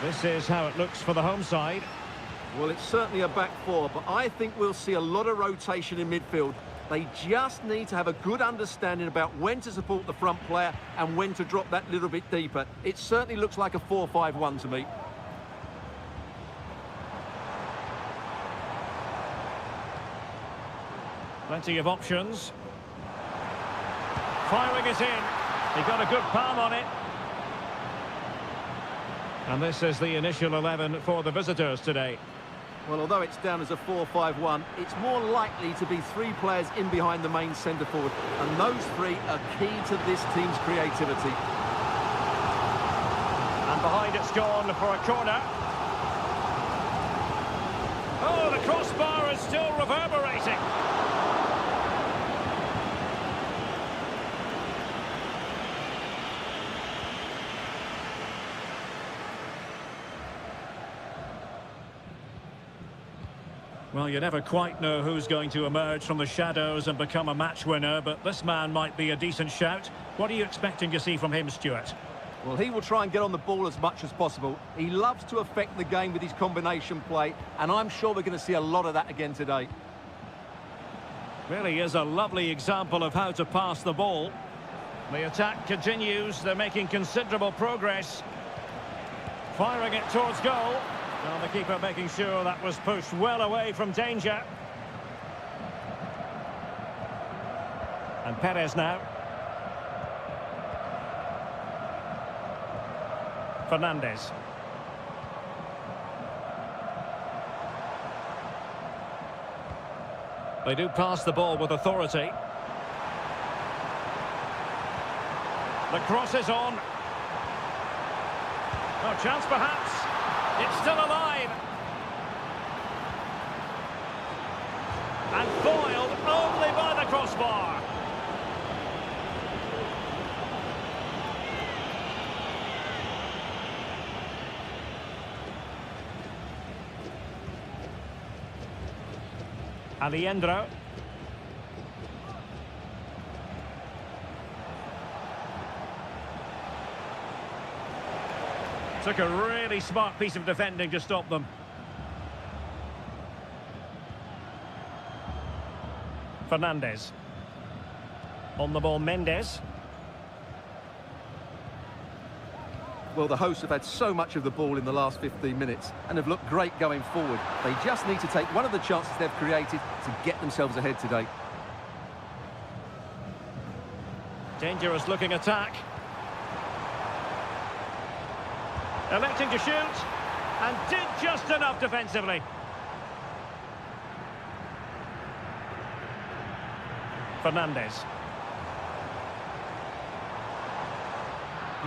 This is how it looks for the home side. Well, it's certainly a back four, but I think we'll see a lot of rotation in midfield. They just need to have a good understanding about when to support the front player and when to drop that little bit deeper. It certainly looks like a 4-5-1 to me. Plenty of options. Firing it in. He got a good palm on it. And this is the initial 11 for the visitors today. Well, although it's down as a 4-5-1, it's more likely to be 3 players in behind the main centre forward. And those 3 are key to this team's creativity. And behind it's gone for a corner. Oh, the crossbar is still reverberating. Well, you never quite know who's going to emerge from the shadows and become a match winner, but this man might be a decent shout. What are you expecting to see from him, Stuart? Well, he will try and get on the ball as much as possible. He loves to affect the game with his combination play, and I'm sure we're going to see a lot of that again today. Really is a lovely example of how to pass the ball. The attack continues. They're making considerable progress. Firing it towards goal. Well, the keeper making sure that was pushed well away from danger. And Perez now. Fernandez. They do pass the ball with authority. The cross is on. No chance perhaps. It's still alive. And foiled only by the crossbar. Alejandro. Took a really smart piece of defending to stop them. Fernandez. On the ball, Mendes. Well, the hosts have had so much of the ball in the last 15 minutes and have looked great going forward. They just need to take one of the chances they've created to get themselves ahead today. Dangerous looking attack. Electing to shoot, and did just enough defensively. Fernandez.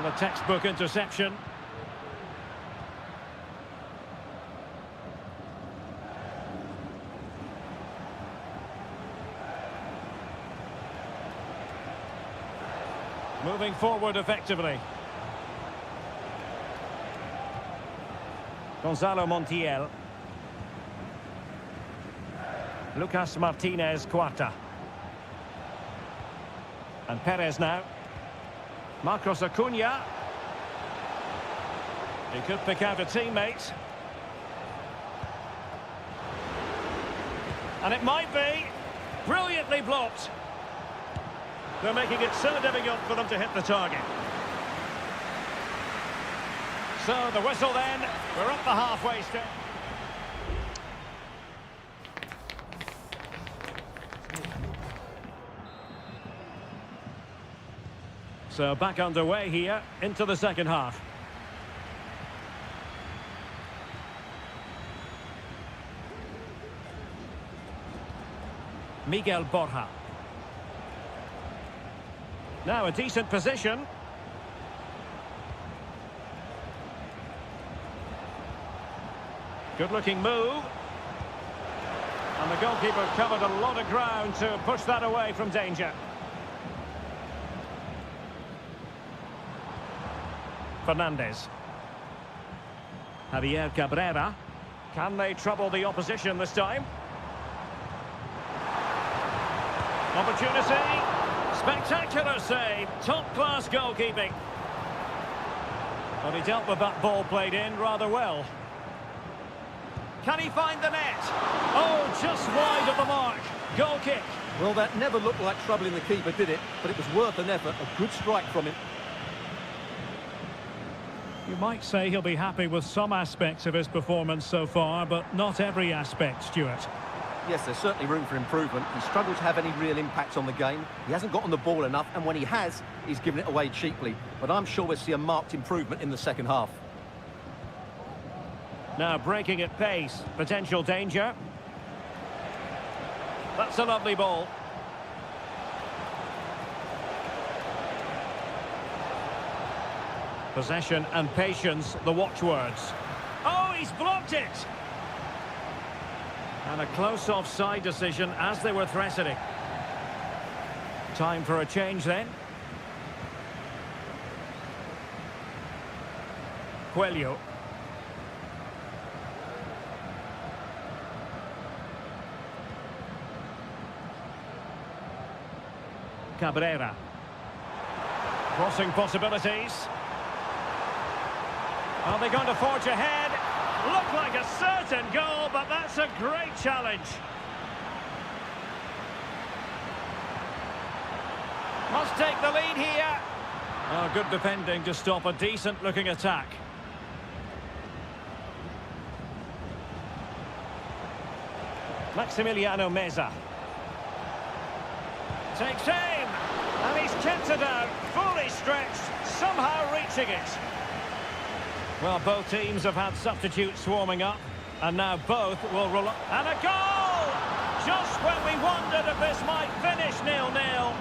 A textbook interception. Moving forward effectively. Gonzalo Montiel. Lucas Martinez Cuarta. And Perez now. Marcos Acuna. He could pick out a teammate. And it might be. Brilliantly blocked. They're making it so difficult for them to hit the target. So the whistle then, we're up the halfway stage. So back underway here, into the second half. Miguel Borja. Now a decent position. Good-looking move. And the goalkeeper covered a lot of ground to push that away from danger. Fernandez. Javier Cabrera. Can they trouble the opposition this time? Opportunity. Spectacular save. Top-class goalkeeping. But he dealt with that ball played in rather well. Can he find the net? Oh, just wide of the mark. Goal kick. Well, that never looked like troubling the keeper, did it? But it was worth an effort. A good strike from him. You might say he'll be happy with some aspects of his performance so far, but not every aspect, Stuart. Yes, there's certainly room for improvement. He struggled to have any real impact on the game. He hasn't got on the ball enough, and when he has, he's given it away cheaply. But I'm sure we'll see a marked improvement in the second half. Now breaking at pace. Potential danger. That's a lovely ball. Possession and patience, the watchwords. Oh, he's blocked it! And a close offside decision as they were threatening. Time for a change then. Coelho. Cabrera. Crossing possibilities. Are they going to forge ahead? Look like a certain goal, but that's a great challenge. Must take the lead here. Oh, good defending to stop a decent-looking attack. Maximiliano Meza. Takes aim, and he's kept it out, fully stretched, somehow reaching it. Well, both teams have had substitutes warming up, and now both will roll up. And a goal! Just when we wondered if this might finish 0-0.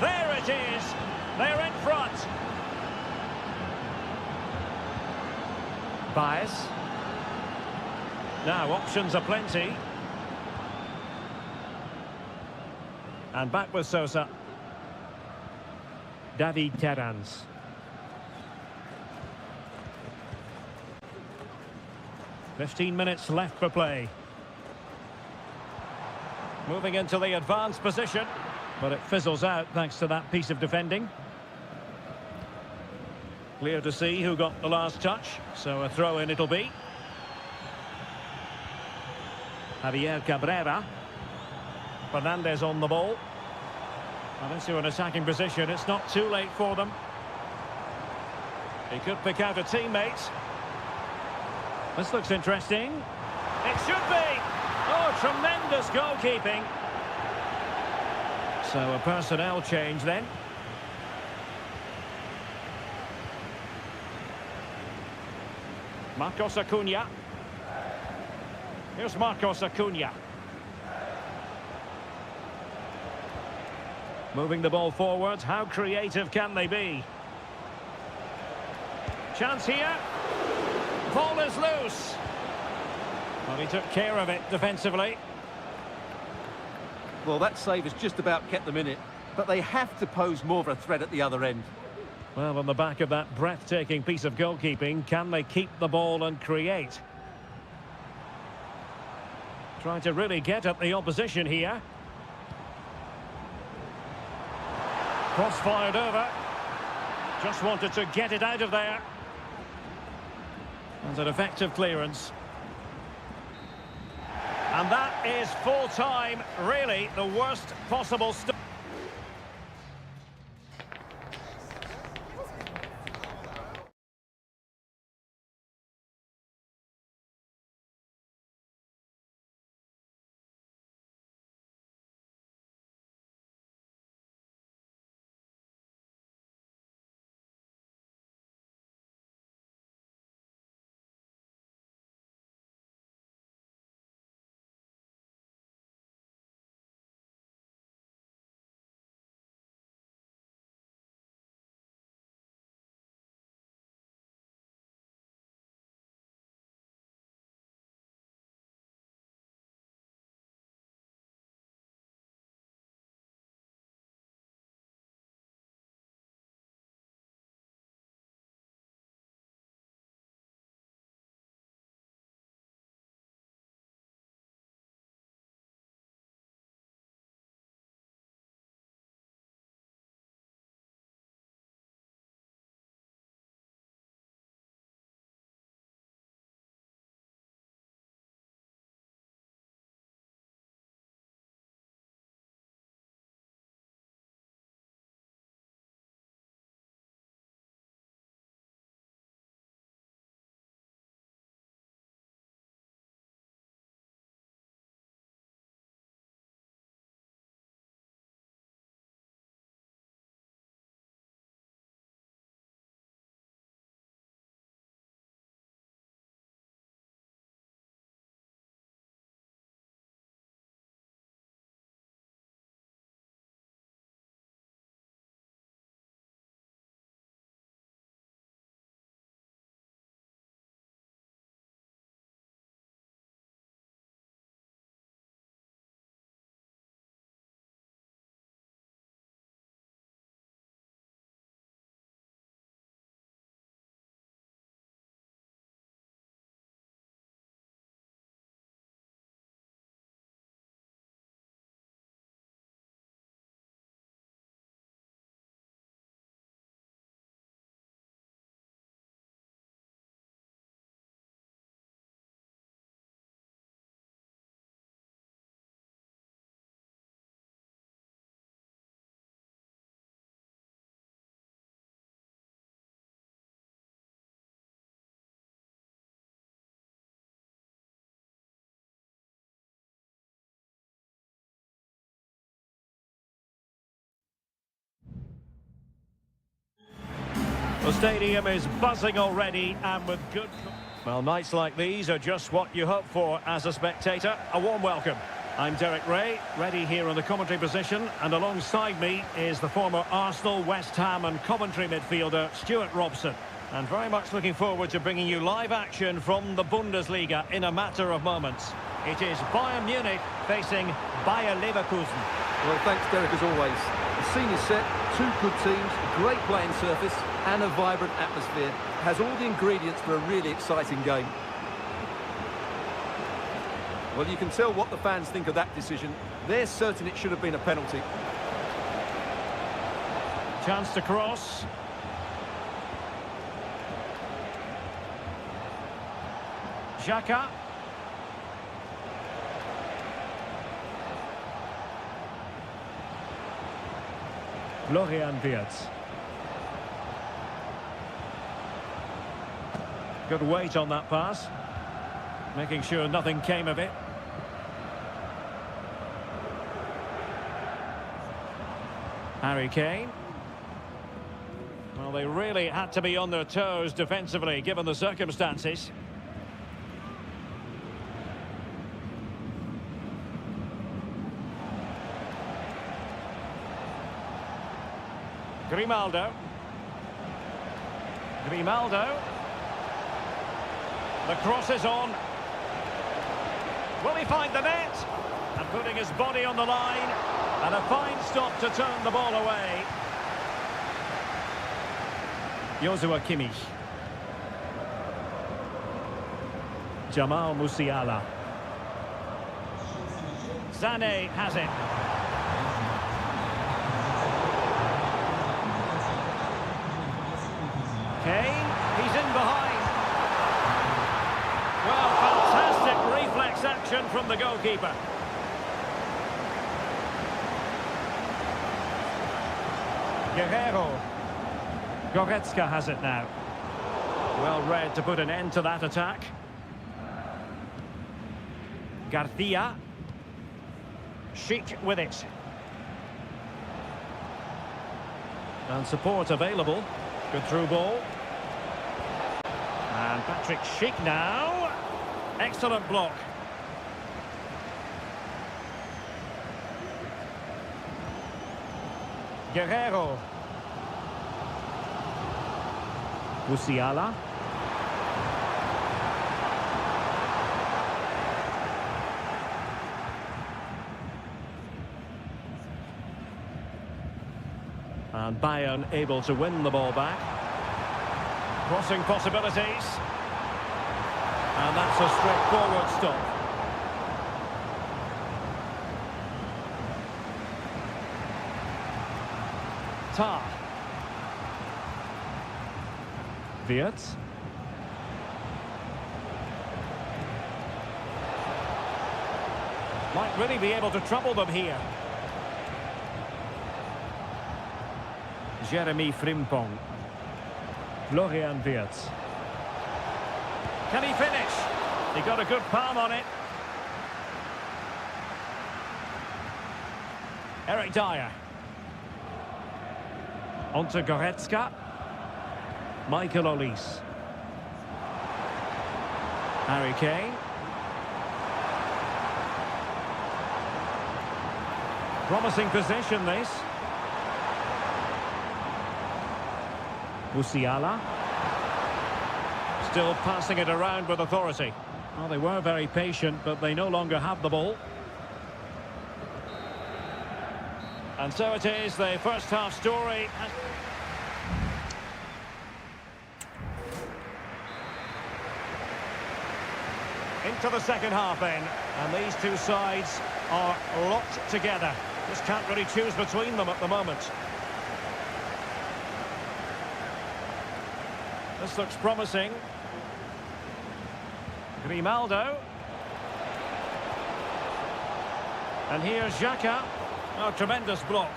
There it is. They're in front. Baez. Now, options are plenty. And back with Sosa. David Terrans. "15 minutes left for play. Moving into the advanced position, but it fizzles out thanks to that piece of defending. Clear to see who got the last touch, so a throw-in it'll be. Javier Cabrera. Fernandez on the ball. And into an attacking position. It's not too late for them. He could pick out a teammate. This looks interesting. It should be. Oh, tremendous goalkeeping. So a personnel change then. Marcos Acuna. Here's Marcos Acuna. Moving the ball forward. How creative can they be? Chance here. Ball is loose. Well, he took care of it defensively. Well, that save has just about kept them in it, but they have to pose more of a threat at the other end. Well, on the back of that breathtaking piece of goalkeeping, can they keep the ball and create? Trying to really get at the opposition here. Cross fired over. Just wanted to get it out of there. And an effective clearance. And that is full time. Really, the worst possible start. The stadium is buzzing already and with good... Well, nights like these are just what you hope for as a spectator. A warm welcome. I'm Derek Ray, ready here in the commentary position, and alongside me is the former Arsenal, West Ham and Coventry midfielder, Stuart Robson. And very much looking forward to bringing you live action from the Bundesliga in a matter of moments. It is Bayern Munich facing Bayer Leverkusen. Well, thanks, Derek, as always. The scene is set, two good teams, a great playing surface and a vibrant atmosphere. Has all the ingredients for a really exciting game. Well, you can tell what the fans think of that decision. They're certain it should have been a penalty. Chance to cross. Xhaka. Florian Wirtz. Good weight on that pass. Making sure nothing came of it. Harry Kane. Well, they really had to be on their toes defensively, given the circumstances. Grimaldo. The cross is on. Will he find the net? And putting his body on the line. And a fine stop to turn the ball away. Joshua Kimmich. Jamal Musiala. Sané has it. Kane, he's in behind. Well, fantastic reflex action from the goalkeeper. Guerrero. Goretzka has it now. Well read to put an end to that attack. Garcia. Schick with it. And support available. Good through ball. And Patrick Schick now. Excellent block. Guerrero. Musiala. And Bayern able to win the ball back. Crossing possibilities. And that's a straightforward stop. Tar. Wirtz. Might really be able to trouble them here. Jeremy Frimpong. Florian Wirtz. Can he finish? He got a good palm on it. Eric Dyer. On to Goretzka. Michael Olise. Harry Kane. Promising position, this. Musiala. Still passing it around with authority. Well, they were very patient, but they no longer have the ball. And so it is, the first half story. Into the second half then. And these two sides are locked together. Just can't really choose between them at the moment. This looks promising. Grimaldo. And here's Xhaka. Oh, tremendous block.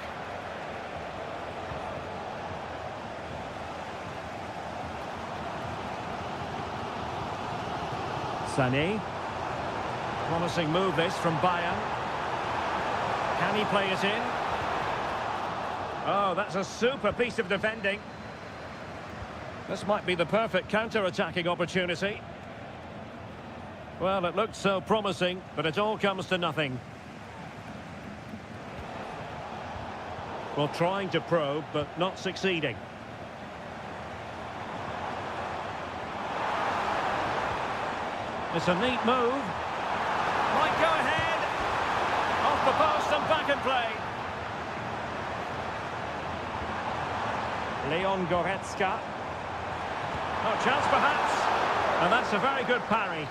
Sané. Promising move this from Bayern. Can he play it in? Oh, that's a super piece of defending. This might be the perfect counter-attacking opportunity. Well, it looked so promising, but it all comes to nothing. Well, trying to probe, but not succeeding. It's a neat move. Might go ahead. Off the post and back in play. Leon Goretzka. Oh, chance perhaps. And that's a very good parry.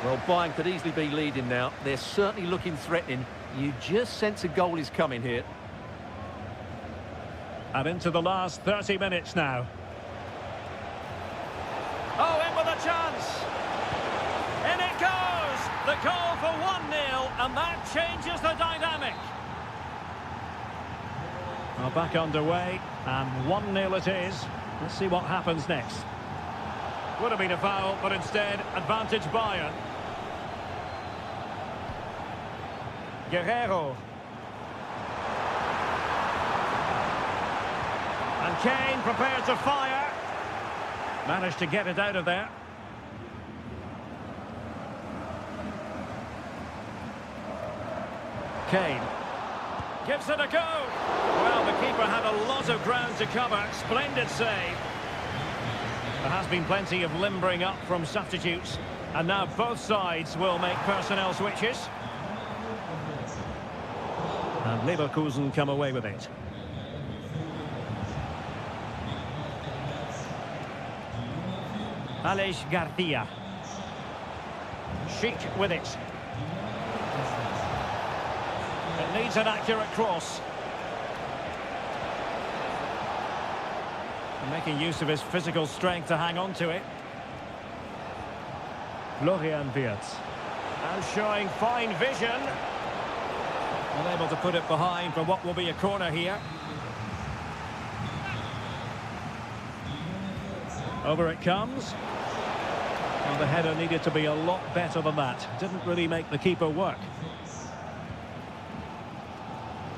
Well, Bayern could easily be leading now. They're certainly looking threatening. You just sense a goal is coming here. And into the last 30 minutes now. Oh, in with a chance. In it goes. The goal for 1-0, and that changes the dynamic. Well, back underway, and 1-0 it is. Let's see what happens next. Would have been a foul, but instead, advantage Bayern. Guerrero. And Kane prepared to fire. Managed to get it out of there. Kane. Gives it a go. Well, the keeper had a lot of ground to cover. Splendid save. There has been plenty of limbering up from substitutes. And now both sides will make personnel switches. And Leverkusen come away with it. Aleix Garcia. Chic with it. It needs an accurate cross. And making use of his physical strength to hang on to it. Florian Wirtz. And showing fine vision. Unable to put it behind for what will be a corner here. Over it comes. Well, the header needed to be a lot better than that. Didn't really make the keeper work.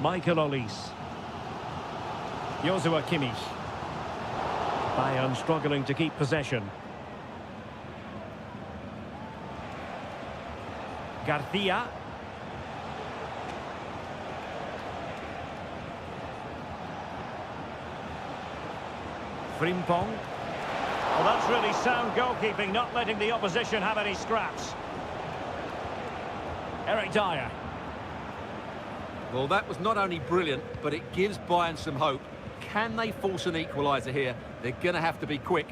Michael Olise. Joshua Kimmich. Bayern struggling to keep possession. Garcia. Frimpong. Well, that's really sound goalkeeping, not letting the opposition have any scraps. Eric Dyer. Well, that was not only brilliant, but it gives Bayern some hope. Can they force an equaliser here? They're going to have to be quick.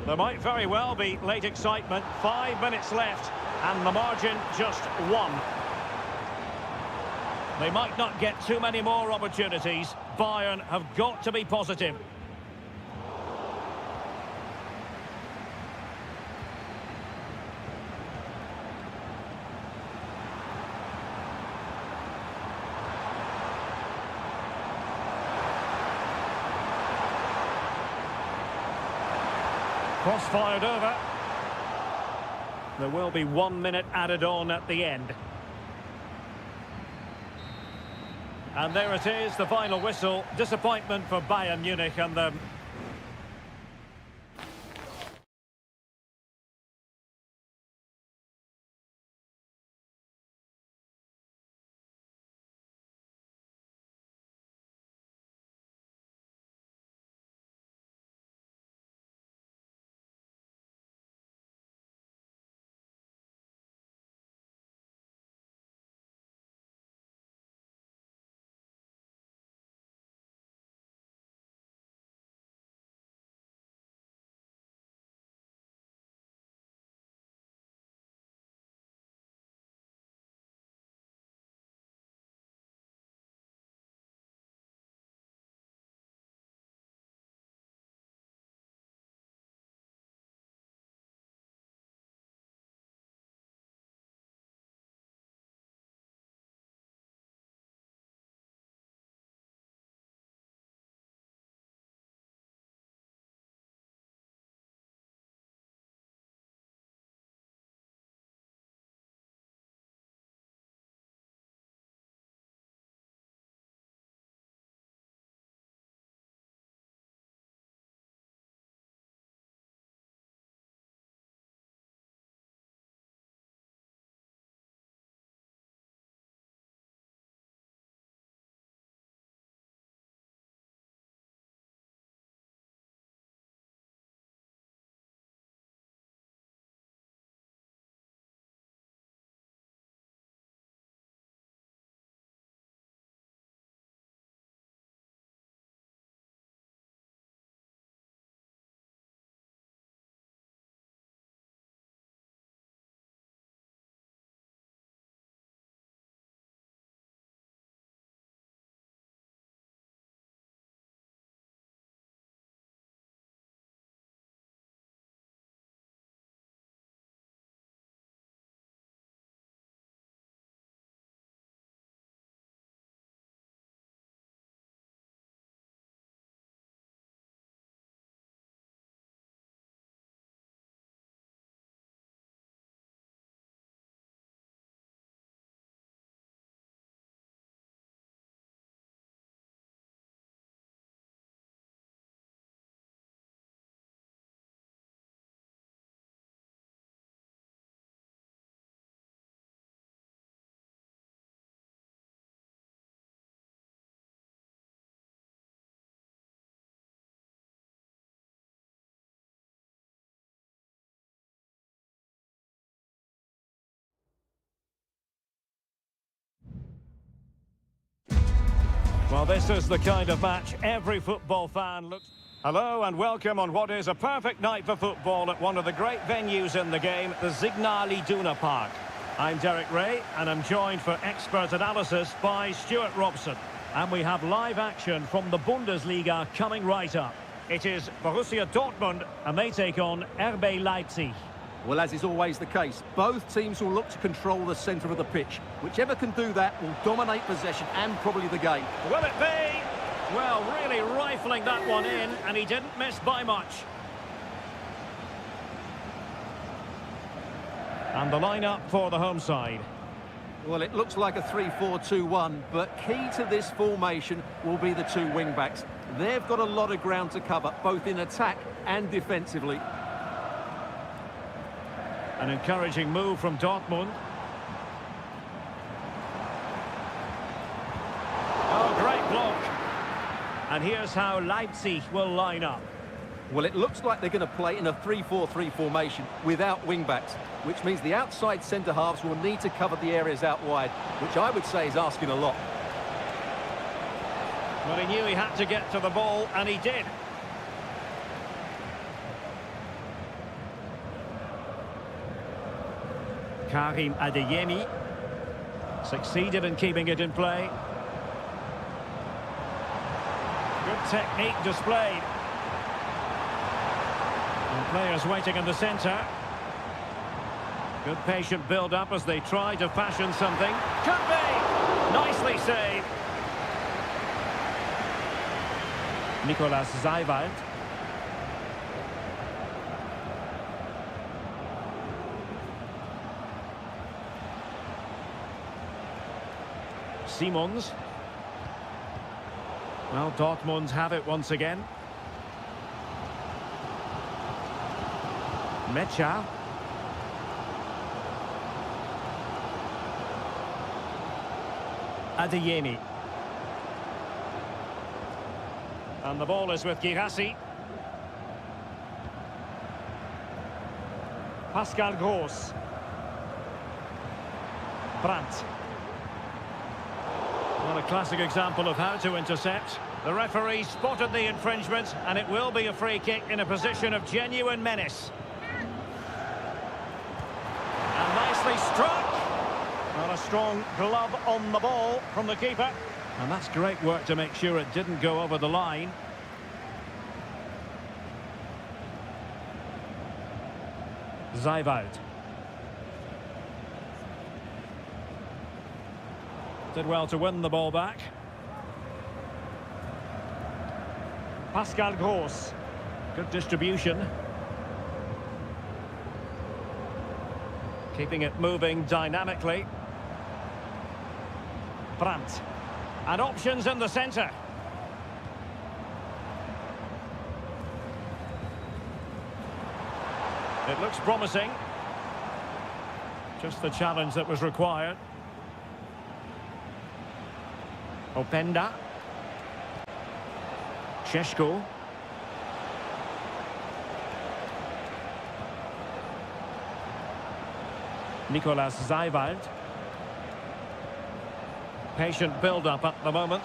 There might very well be late excitement. 5 minutes left, and the margin just 1. They might not get too many more opportunities. Bayern have got to be positive. Cross fired over. There will be 1 minute added on at the end. And there it is, the final whistle. Disappointment for Bayern Munich and the Well, this is the kind of match every football fan looks... Hello and welcome on what is a perfect night for football at one of the great venues in the game, the Signal Iduna Park. I'm Derek Ray and I'm joined for expert analysis by Stuart Robson. And we have live action from the Bundesliga coming right up. It is Borussia Dortmund and they take on RB Leipzig. Well, as is always the case, both teams will look to control the centre of the pitch. Whichever can do that will dominate possession and probably the game. Will it be? Well, really rifling that one in, and he didn't miss by much. And the lineup for the home side. Well, it looks like a 3-4-2-1, but key to this formation will be the two wing-backs. They've got a lot of ground to cover, both in attack and defensively. An encouraging move from Dortmund. Oh, great block. And here's how Leipzig will line up. Well, it looks like they're going to play in a 3-4-3 formation without wing-backs, which means the outside centre-halves will need to cover the areas out wide, which I would say is asking a lot. Well, he knew he had to get to the ball, and he did. Karim Adeyemi succeeded in keeping it in play. Good technique displayed. And players waiting in the centre. Good patient build-up as they try to fashion something. Could be! Nicely saved. Nicolas Zeiwald. Simons. Well, Dortmund have it once again. Mecha. Adeyemi. And the ball is with Girassi. Pascal Gross. Brandt. Well, a classic example of how to intercept. The referee spotted the infringement, and it will be a free kick in a position of genuine menace. And nicely struck. Well, a strong glove on the ball from the keeper. And that's great work to make sure it didn't go over the line. Zeiwald. Did well to win the ball back. Pascal Gross. Good distribution. Keeping it moving dynamically. Brandt. And options in the centre. It looks promising. Just the challenge that was required. Openda. Šeško. Nicolas Zeiwald. Patient build-up at the moment.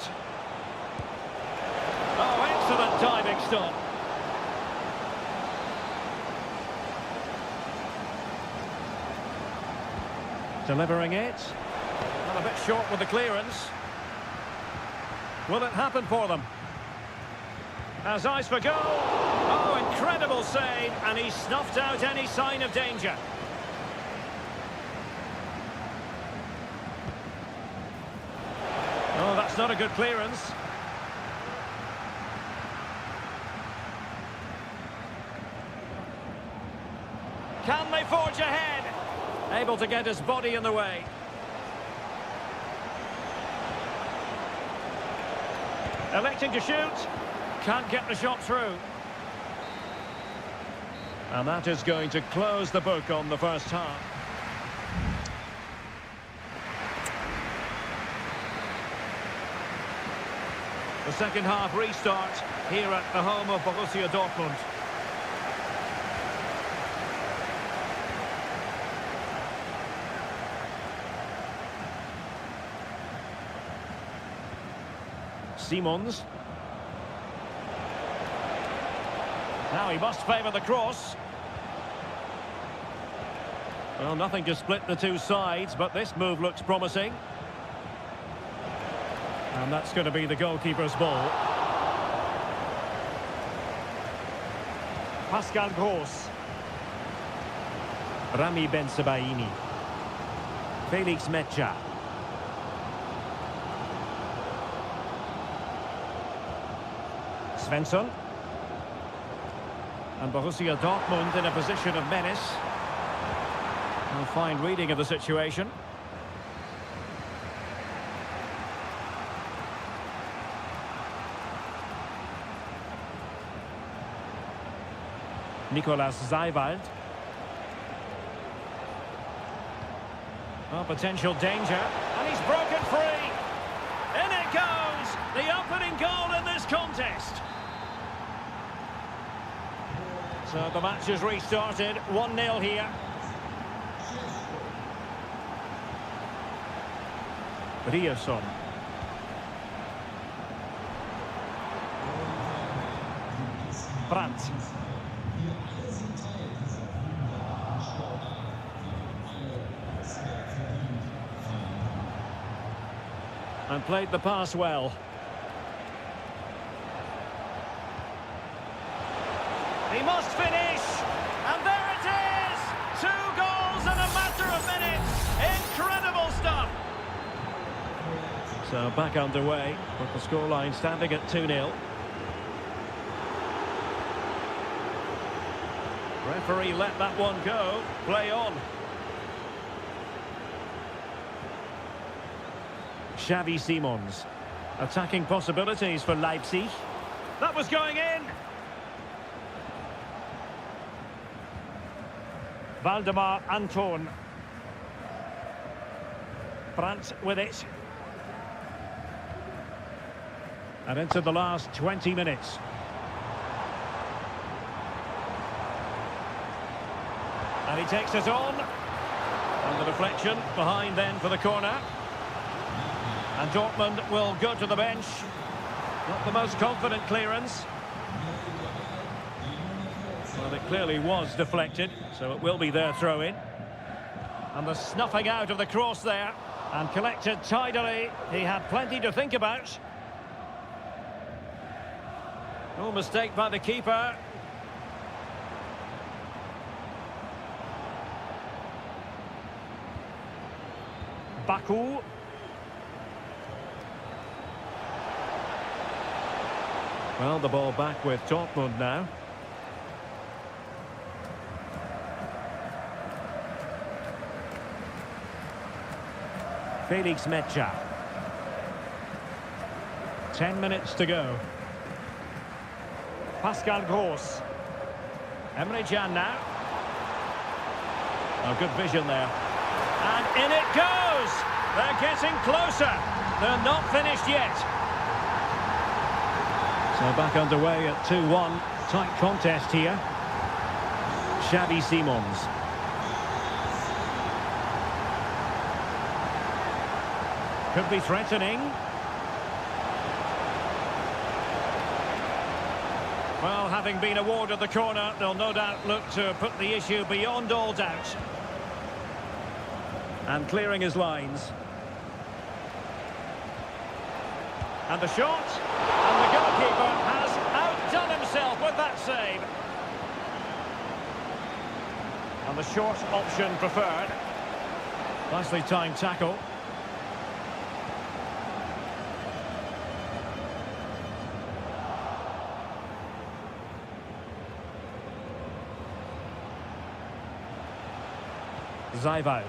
Oh, excellent diving stop. Delivering it. Well, a bit short with the clearance. Will it happen for them? Has eyes for goal. Oh, incredible save, and he snuffed out any sign of danger. Oh, that's not a good clearance. Can they forge ahead? Able to get his body in the way. Electing to shoot. Can't get the shot through. And that is going to close the book on the first half. The second half restart here at the home of Borussia Dortmund. Simons. Now he must favour the cross. Well, nothing to split the two sides, but this move looks promising. And that's going to be the goalkeeper's ball. Pascal Gross. Rami Ben Sebaini. Felix Mecha. Svensson. And Borussia Dortmund in a position of menace. A fine reading of the situation. Nicolas Zeiwald. Oh, potential danger. And he's broken free. In it goes. The opening goal in this contest. So the match has restarted. 1-0 here. Rierson. Brandt. And played the pass well. He must finish! And there it is! 2 goals in a matter of minutes! Incredible stuff! So back underway, with the scoreline standing at 2-0. Referee let that one go. Play on. Xavi Simons. Attacking possibilities for Leipzig. That was going in. Valdemar Anton. Brandt with it. And into the last 20 minutes. And he takes it on. And the deflection behind then for the corner. And Dortmund will go to the bench. Not the most confident clearance. Well, it clearly was deflected, so it will be their throw-in. And the snuffing out of the cross there. And collected tidily. He had plenty to think about. No mistake by the keeper. Baku. Well, the ball back with Dortmund now. Felix Mecha. 10 minutes to go. Pascal Gross. Emre Can now. Oh, good vision there. And in it goes! They're getting closer. They're not finished yet. So back underway at 2-1. Tight contest here. Xavi Simons. Could be threatening. Well, having been awarded the corner, they'll no doubt look to put the issue beyond all doubt. And clearing his lines. And the shot. And the goalkeeper has outdone himself with that save. And the short option preferred. Nicely timed tackle. Zeiwald.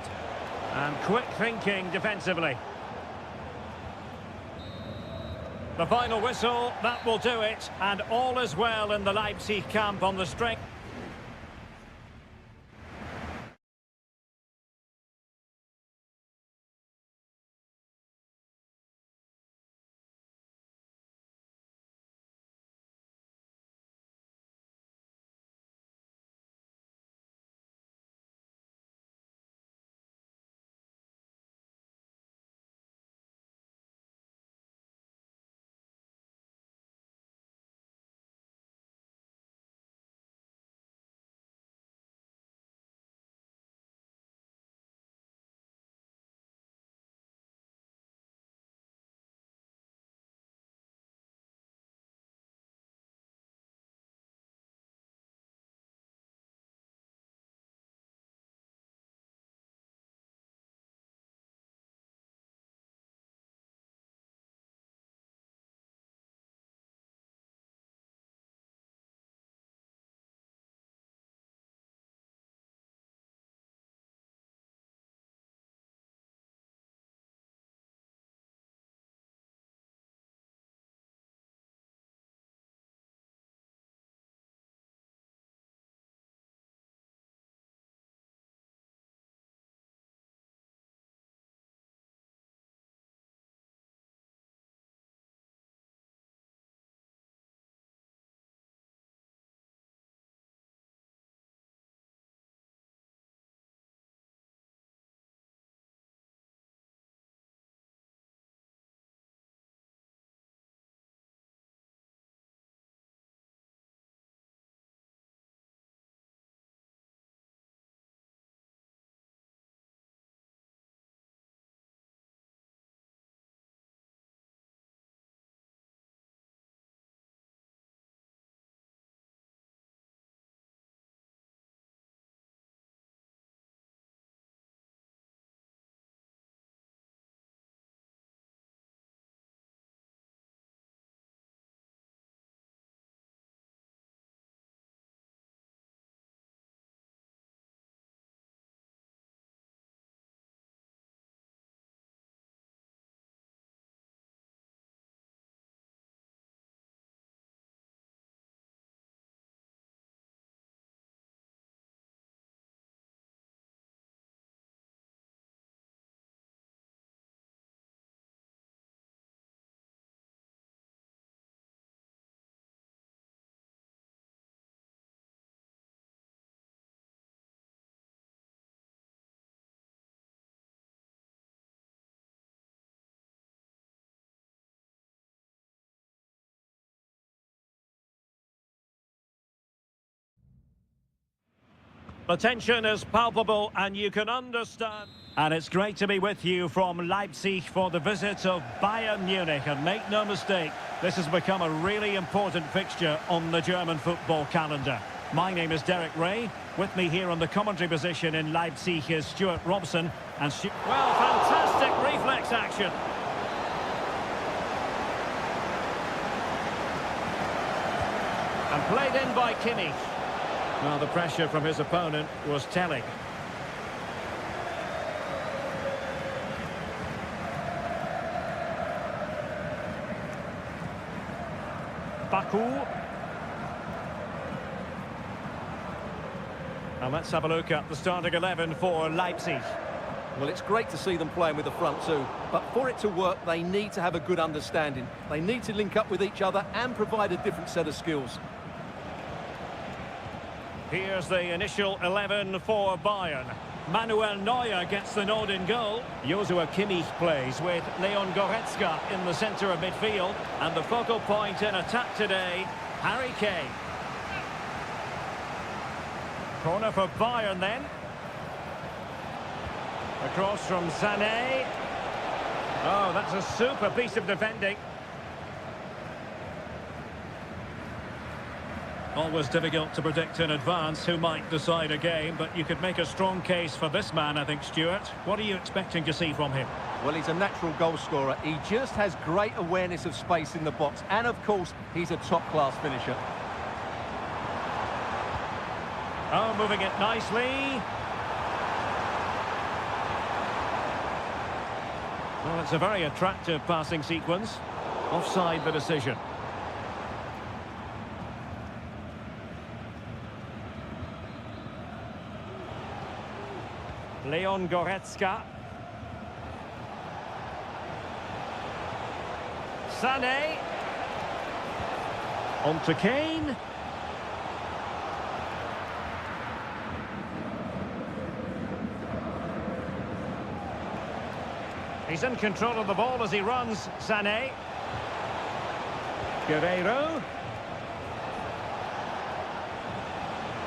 And quick thinking defensively. The final whistle, that will do it. And all is well in the Leipzig camp on the strength. The tension is palpable and you can understand. And it's great to be with you from Leipzig for the visit of Bayern Munich. And make no mistake, this has become a really important fixture on the German football calendar. My name is Derek Ray. With me here on the commentary position in Leipzig is Stuart Robson. And well, fantastic reflex action. And played in by Kimmich. Well, the pressure from his opponent was telling. Baku. And let's have a look at the starting 11 for Leipzig. Well, it's great to see them playing with the front two, but for it to work, they need to have a good understanding. They need to link up with each other and provide a different set of skills. Here's the initial 11 for Bayern. Manuel Neuer gets the nod in goal. Joshua Kimmich plays with Leon Goretzka in the centre of midfield. And the focal point in attack today, Harry Kane. Corner for Bayern then. Across from Sané. Oh, that's a super piece of defending. Always difficult to predict in advance who might decide a game, but you could make a strong case for this man, I think, Stuart. What are you expecting to see from him? Well, he's a natural goal scorer. He just has great awareness of space in the box. And, of course, he's a top-class finisher. Oh, moving it nicely. Well, it's a very attractive passing sequence. Offside the decision. Leon Goretzka. Sané. On to Kane. He's in control of the ball as he runs, Sané. Guerreiro.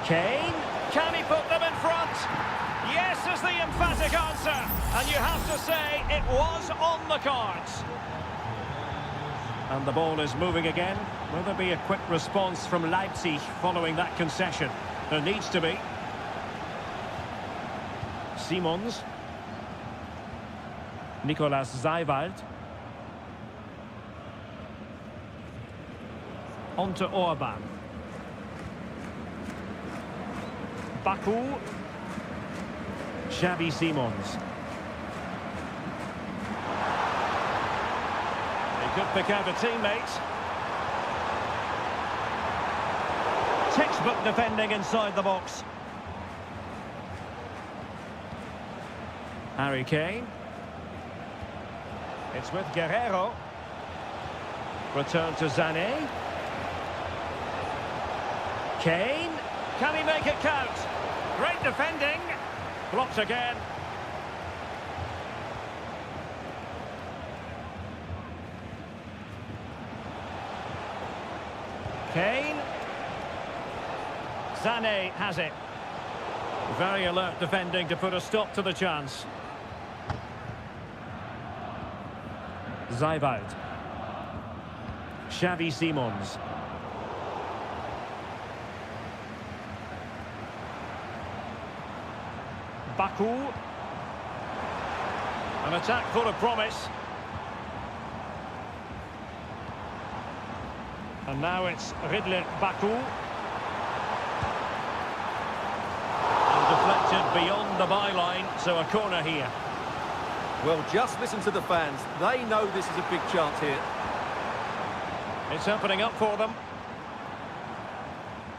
Kane. Can he put them in front? Yes is the emphatic answer. And you have to say it was on the cards. And the ball is moving again. Will there be a quick response from Leipzig following that concession? There needs to be. Simons. Nicolas Seiwald. On to Orban. Baku. Xavi Simons. He could pick out a teammate. Textbook defending inside the box. Harry Kane. It's with Guerreiro. Return to Sané. Kane. Can he make it count? Great defending. Blocked again. Kane. Sané has it. Very alert defending to put a stop to the chance. Seiwald. Xavi Simons. Baku. An attack full of promise. And now it's Ridley Baku. And deflected beyond the byline, so a corner here. Well, just listen to the fans. They know this is a big chance here. It's opening up for them.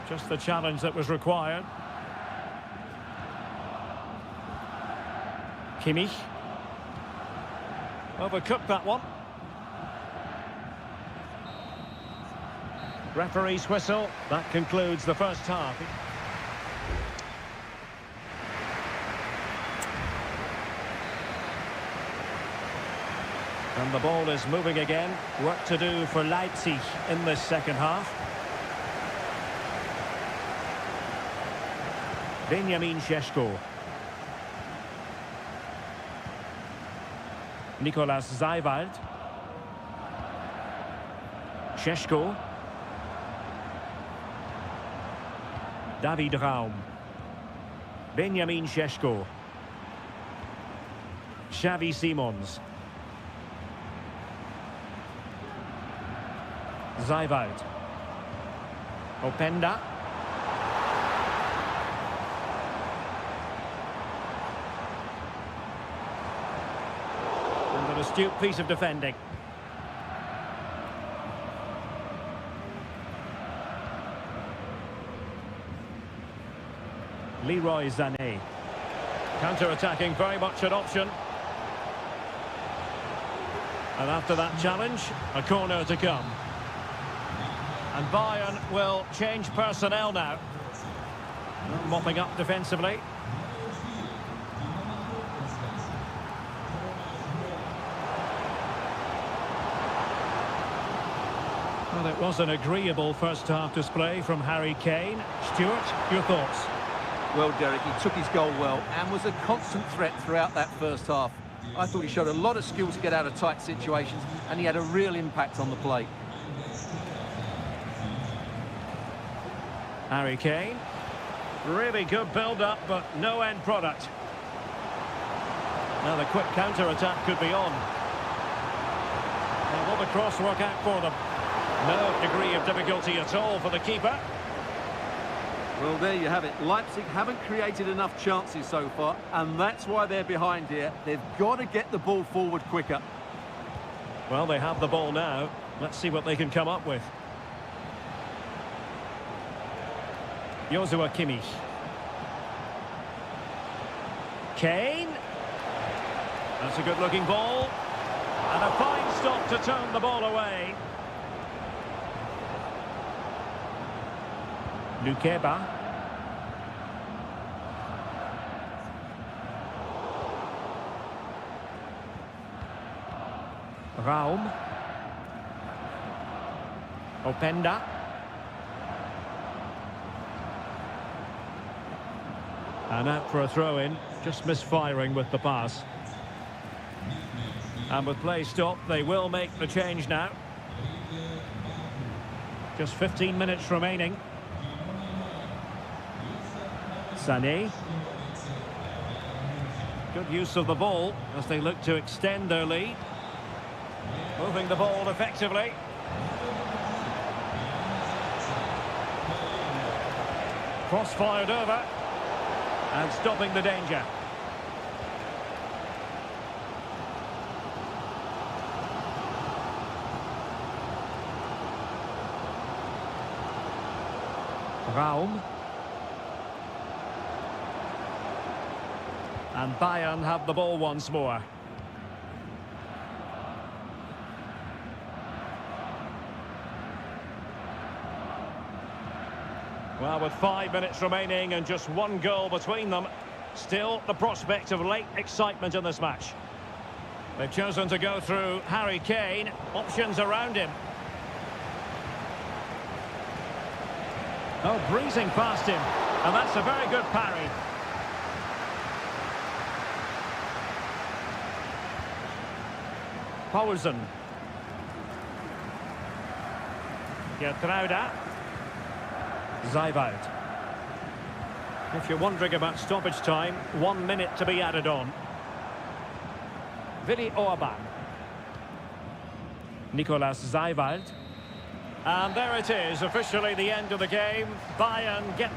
Just the challenge that was required. Kimmich. Overcooked that one. Referee's whistle. That concludes the first half. And the ball is moving again. Work to do for Leipzig in this second half. Benjamin Šeško. Nicolas Zijwald. Šeško. David Raum. Benjamin Šeško. Xavi Simons. Zijwald. Openda. And an astute piece of defending. Leroy Sané. Counter-attacking, very much an option. And after that challenge, a corner to come. And Bayern will change personnel now. Mopping up defensively. Well, it was an agreeable first-half display from Harry Kane. Stuart, your thoughts? Well, Derek, he took his goal well and was a constant threat throughout that first half. I thought he showed a lot of skill to get out of tight situations, and he had a real impact on the play. Harry Kane. Really good build-up, but no end product. Now the quick counter-attack could be on. Now will the cross work out for them? No degree of difficulty at all for the keeper. Well, there you have it. Leipzig haven't created enough chances so far, and that's why they're behind here. They've got to get the ball forward quicker. Well, they have the ball now. Let's see what they can come up with. Joshua Kimmich. Kane. That's a good-looking ball. And a fine stop to turn the ball away. Lukeba. Raum. Openda. And out for a throw-in, just misfiring with the pass. And with play stopped, they will make the change now. Just 15 minutes remaining. Sané. Good use of the ball as they look to extend their lead. Moving the ball effectively. Cross fired over. And stopping the danger. Raum. And Bayern have the ball once more. Well, with 5 minutes remaining and just one goal between them, still the prospect of late excitement in this match. They've chosen to go through Harry Kane. Options around him. Oh, breezing past him. And that's a very good parry. Poulsen. Geertruida. Zijwald. If you're wondering about stoppage time, 1 minute to be added on. Willi Orban. Nicolas Zijwald. And there it is, officially the end of the game. Bayern get...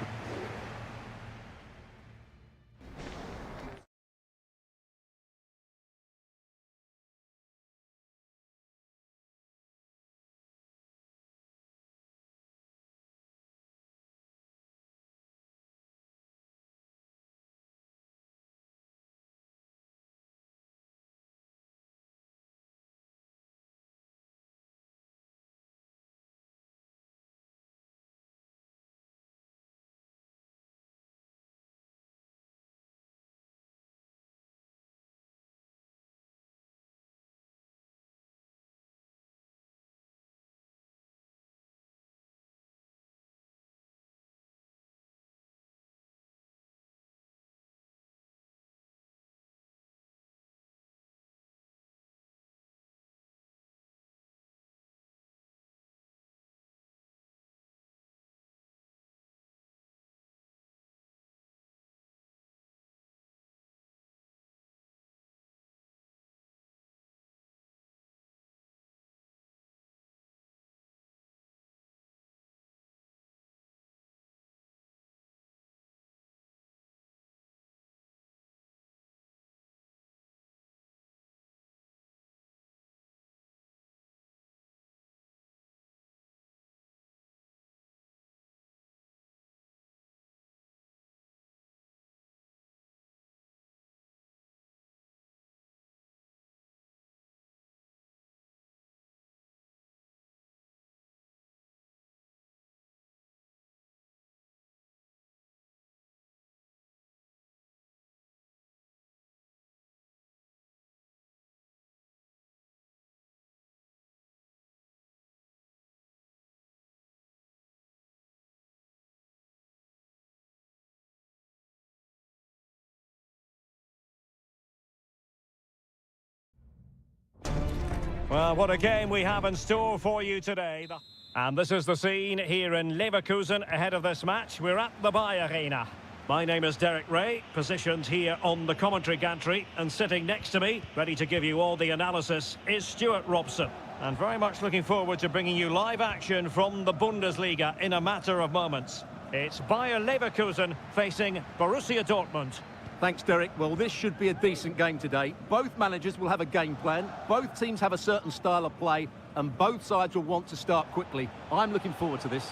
Well, what a game we have in store for you today. And this is the scene here in Leverkusen ahead of this match. We're at the Bayer Arena. My name is Derek Ray, positioned here on the commentary gantry, and sitting next to me, ready to give you all the analysis, is Stuart Robson. And very much looking forward to bringing you live action from the Bundesliga in a matter of moments. It's Bayer Leverkusen facing Borussia Dortmund. Thanks, Derek. Well, this should be a decent game today. Both managers will have a game plan. Both teams have a certain style of play, and both sides will want to start quickly. I'm looking forward to this.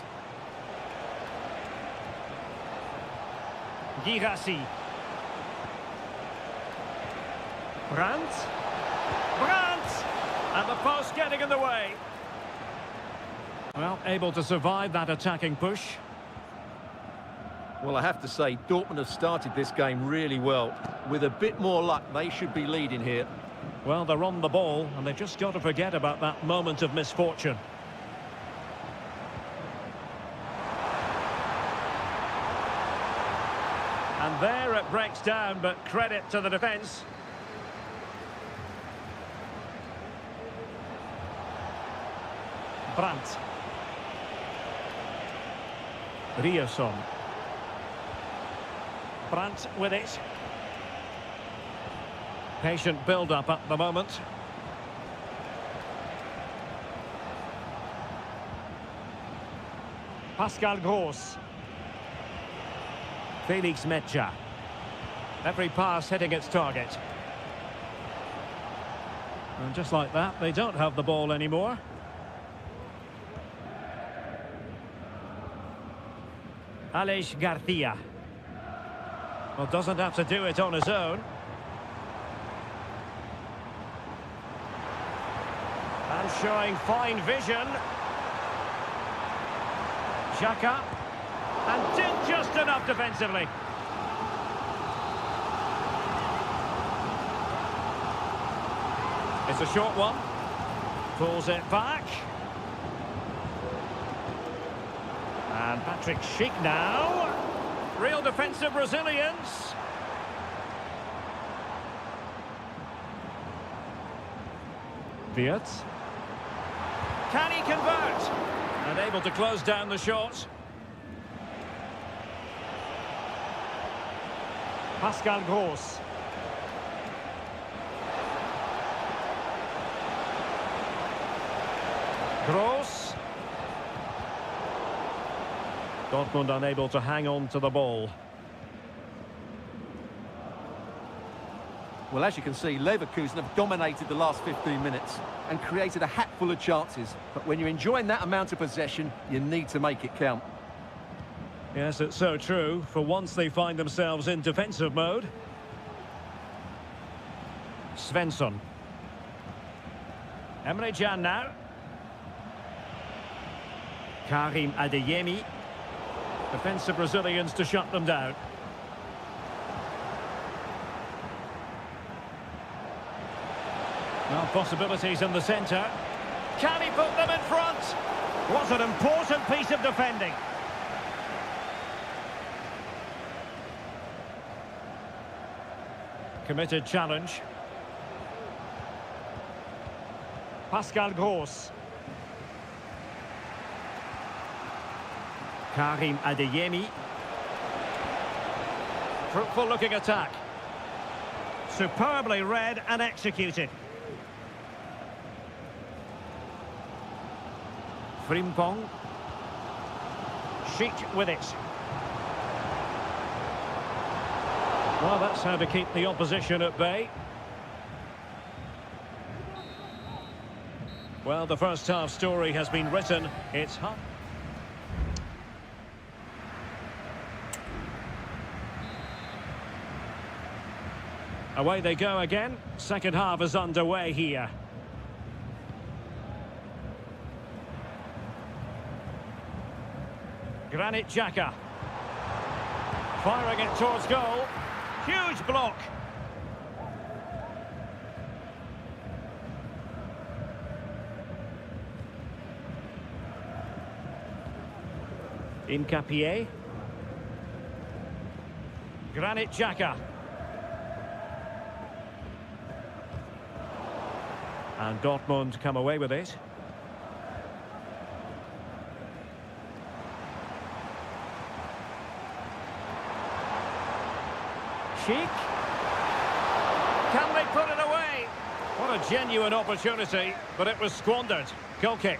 Girassi. Brandt. Brandt! And the post getting in the way. Well, able to survive that attacking push. Well, I have to say, Dortmund have started this game really well. With a bit more luck, they should be leading here. Well, they're on the ball, and they've just got to forget about that moment of misfortune. And there it breaks down, but credit to the defence. Brandt. Ryerson. Brandt with it. Patient build-up at the moment. Pascal Gross. Felix Metscher. Every pass hitting its target. And just like that, they don't have the ball anymore. Aleix Garcia. Well, doesn't have to do it on his own. And showing fine vision. Xhaka. And did just enough defensively. It's a short one. Pulls it back. And Patrick Schick now. Real defensive resilience. Wirtz. Can he convert? And able to close down the shot. Pascal Gross. Gross. Dortmund unable to hang on to the ball. Well, as you can see, Leverkusen have dominated the last 15 minutes and created a hatful of chances. But when you're enjoying that amount of possession, you need to make it count. Yes, it's so true. For once they find themselves in defensive mode. Svensson. Emre Can now. Karim Adeyemi. Defensive resilience to shut them down. Well, possibilities in the centre. Can he put them in front? What an important piece of defending. Committed challenge. Pascal Gross. Karim Adeyemi. Fruitful looking attack. Superbly read and executed. Frimpong. Schick with it. Well, that's how to keep the opposition at bay. Well, the first half story has been written. It's hot. Away they go again. Second half is underway here. Granit Xhaka. Firing it towards goal. Huge block. Incapié. Granit Xhaka. And Dortmund come away with it. Sheik. Can they put it away? What a genuine opportunity, but it was squandered. Goal kick.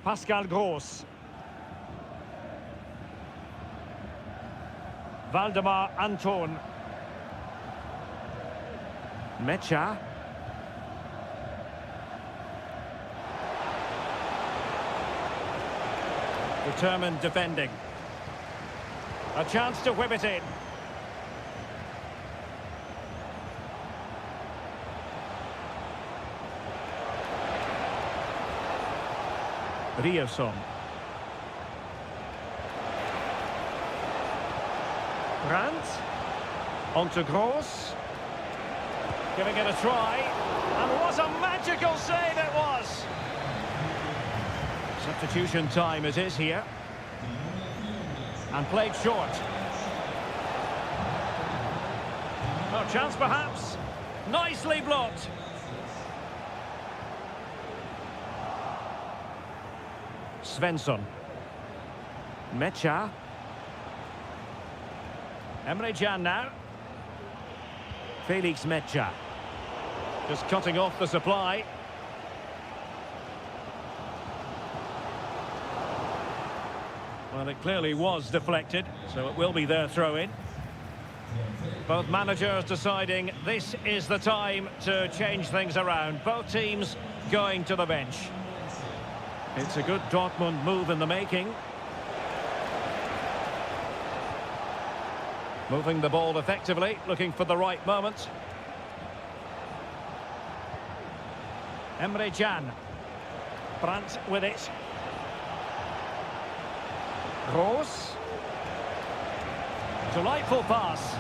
Pascal Gross. Valdemar Anton. Mecha. Determined defending. A chance to whip it in. Rierson. Brandt. On to Gross. Giving it a try. And what a magical save it was! Substitution time it is here. And played short. Oh, chance perhaps. Nicely blocked. Svensson. Mecha. Emre Can now. Felix Mecha. Just cutting off the supply. Well, it clearly was deflected, so it will be their throw-in. Both managers deciding this is the time to change things around. Both teams going to the bench. It's a good Dortmund move in the making. Moving the ball effectively, looking for the right moment. Emre Can. Brandt with it. Gross. Delightful pass.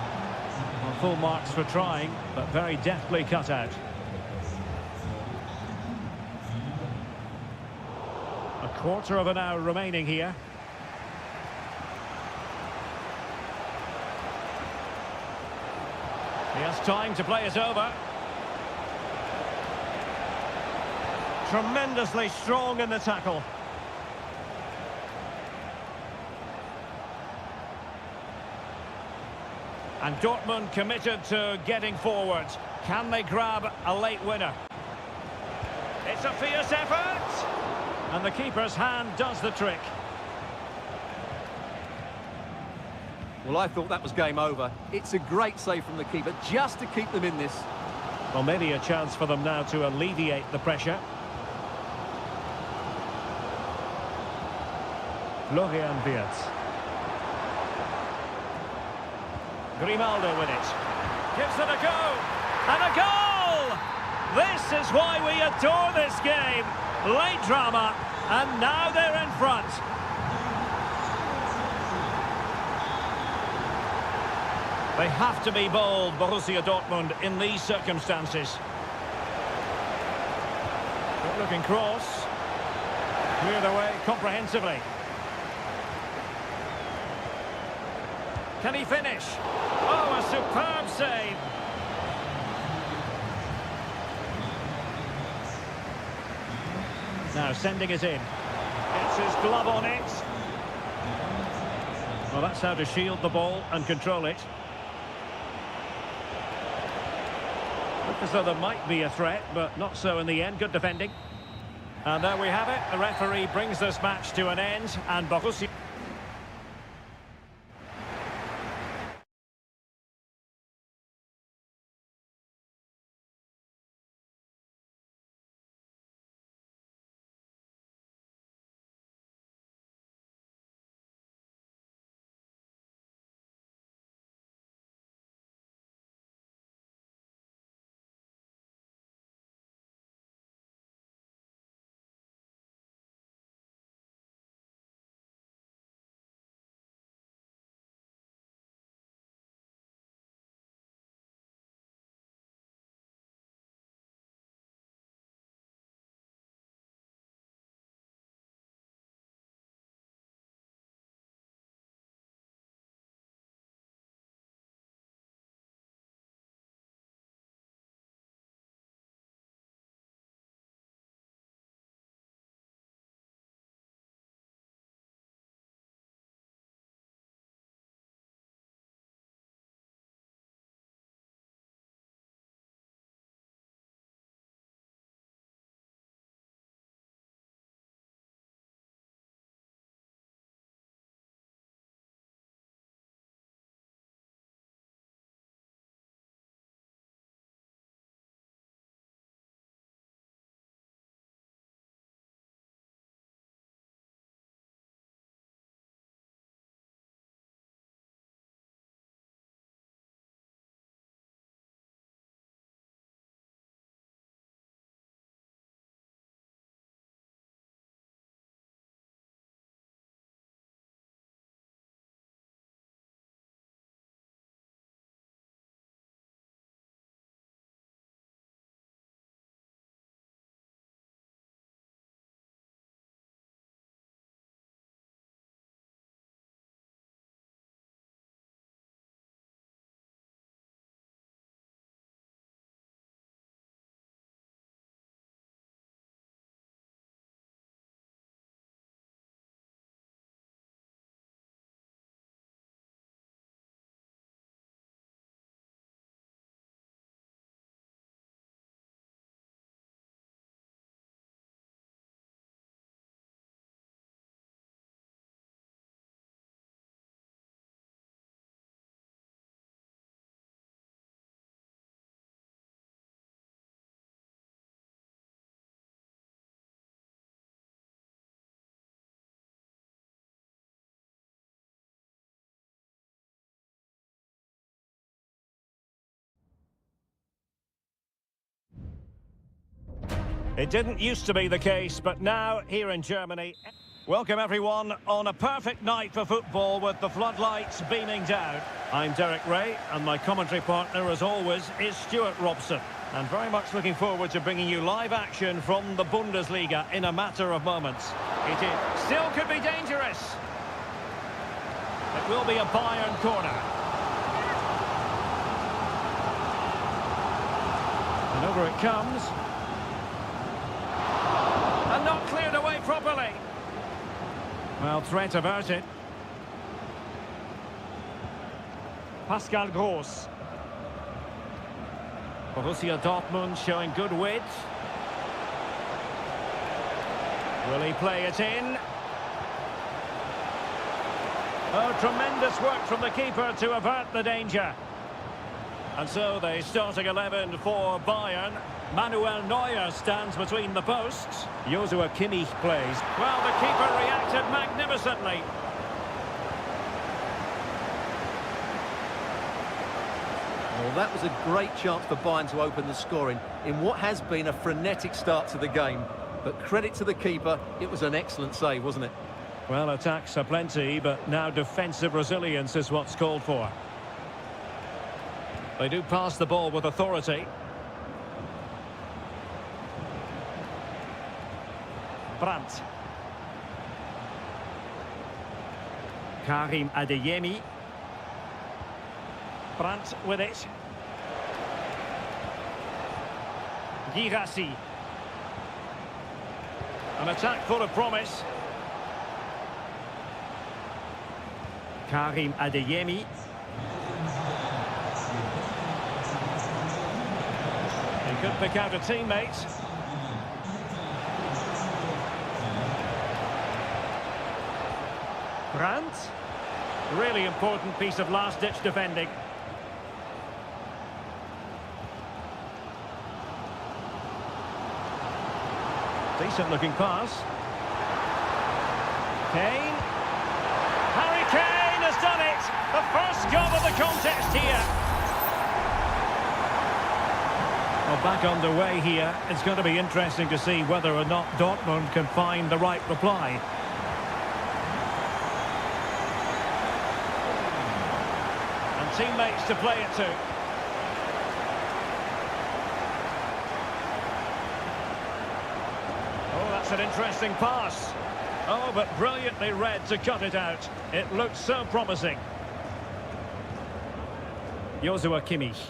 Well, full marks for trying, but very deftly cut out. A quarter of an hour remaining here. He has time to play it over. Tremendously strong in the tackle. And Dortmund committed to getting forward. Can they grab a late winner? It's a fierce effort! And the keeper's hand does the trick. Well, I thought that was game over. It's a great save from the keeper, just to keep them in this. Well, maybe a chance for them now to alleviate the pressure. Florian Wirtz. Grimaldo with it. Gives it a go. And a goal! This is why we adore this game. Late drama, and now they're in front. They have to be bold, Borussia Dortmund, in these circumstances. Good looking cross. Cleared away comprehensively. Can he finish? Oh, a superb save. Now sending it in. Gets his glove on it. Well, that's how to shield the ball and control it. Look as though there might be a threat, but not so in the end. Good defending. And there we have it. The referee brings this match to an end, and Borussia... It didn't used to be the case, but now here in Germany... Welcome everyone on a perfect night for football with the floodlights beaming down. I'm Derek Ray and my commentary partner as always is Stuart Robson. And very much looking forward to bringing you live action from the Bundesliga in a matter of moments. It is still could be dangerous. It will be a Bayern corner. And over it comes. And not cleared away properly. Well, threat averted. Pascal Gross. Borussia Dortmund showing good width. Will he play it in? Oh, tremendous work from the keeper to avert the danger. And so the starting 11 for Bayern. Manuel Neuer stands between the posts. Joshua Kimmich plays. Well, the keeper reacted magnificently. Well, that was a great chance for Bayern to open the scoring in what has been a frenetic start to the game. But credit to the keeper, it was an excellent save, wasn't it? Well, attacks are plenty, but now defensive resilience is what's called for. They do pass the ball with authority. Brandt. Karim Adeyemi. Brandt with it. Girassi. An attack full of promise. Karim Adeyemi. He could pick out a teammate. Brandt. Really important piece of last-ditch defending. Decent-looking pass. Kane. Harry Kane has done it! The first goal of the contest here. Well, back underway here. It's going to be interesting to see whether or not Dortmund can find the right reply. And teammates to play it to. Oh, that's an interesting pass. Oh, but brilliantly read to cut it out. It looked so promising. Joshua Kimmich.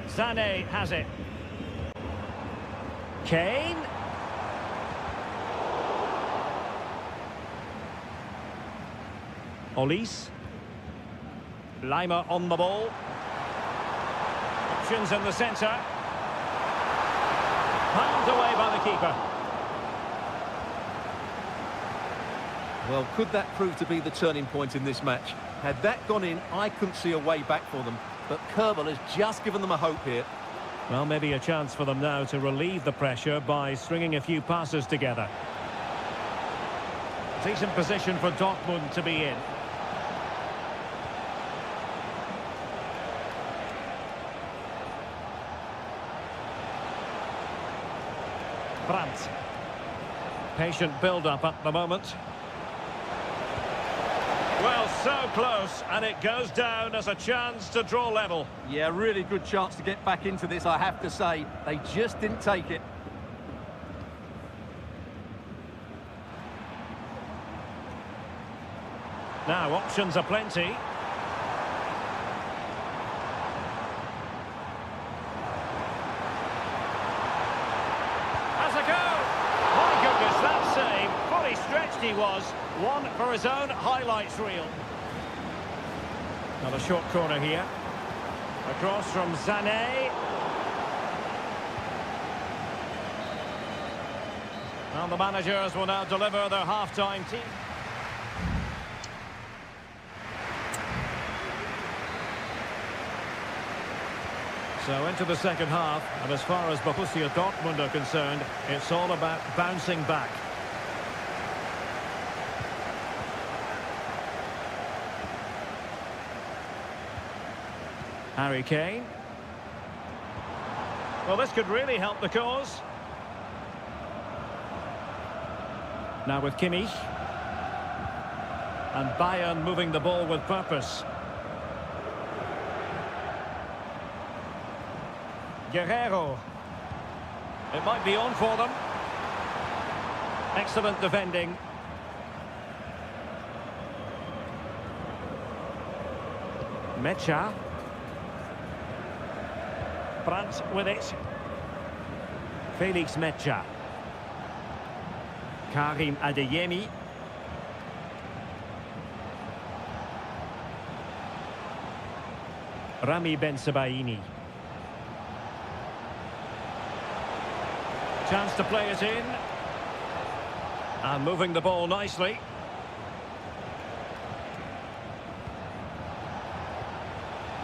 Sané has it. Kane. Olise. Lima on the ball. Options in the centre. Palmed away by the keeper. Well, could that prove to be the turning point in this match? Had that gone in, I couldn't see a way back for them. But Kerbal has just given them a hope here. Well, maybe a chance for them now to relieve the pressure by stringing a few passes together. Decent position for Dortmund to be in. Brandt. Patient build-up at the moment. Well, so close, and it goes down as a chance to draw level. Yeah, really good chance to get back into this, I have to say. They just didn't take it. Now, options are plenty. Has a go! My goodness, that save. Fully stretched he was. One for his own highlights reel. Another short corner here. Across from Sané. And the managers will now deliver their half-time team. So into the second half, and as far as Borussia Dortmund are concerned, it's all about bouncing back. Harry Kane. Well, this could really help the cause. Now with Kimmich. And Bayern moving the ball with purpose. Guerrero. It might be on for them. Excellent defending. Mecha. Brandt with it. Felix Mecha. Karim Adeyemi. Rami Bensebaini. Chance to play it in. And moving the ball nicely.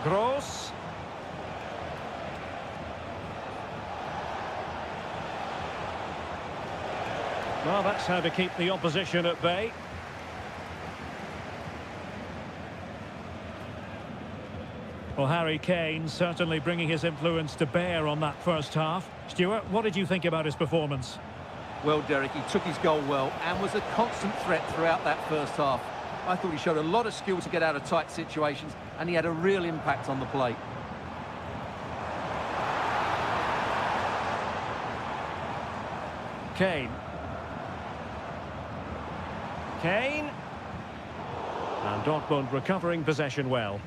Gross. Well, that's how to keep the opposition at bay. Well, Harry Kane certainly bringing his influence to bear on that first half. Stuart, what did you think about his performance? Well, Derek, he took his goal well and was a constant threat throughout that first half. I thought he showed a lot of skill to get out of tight situations, and he had a real impact on the plate. Kane. Kane. And Dortmund recovering possession well.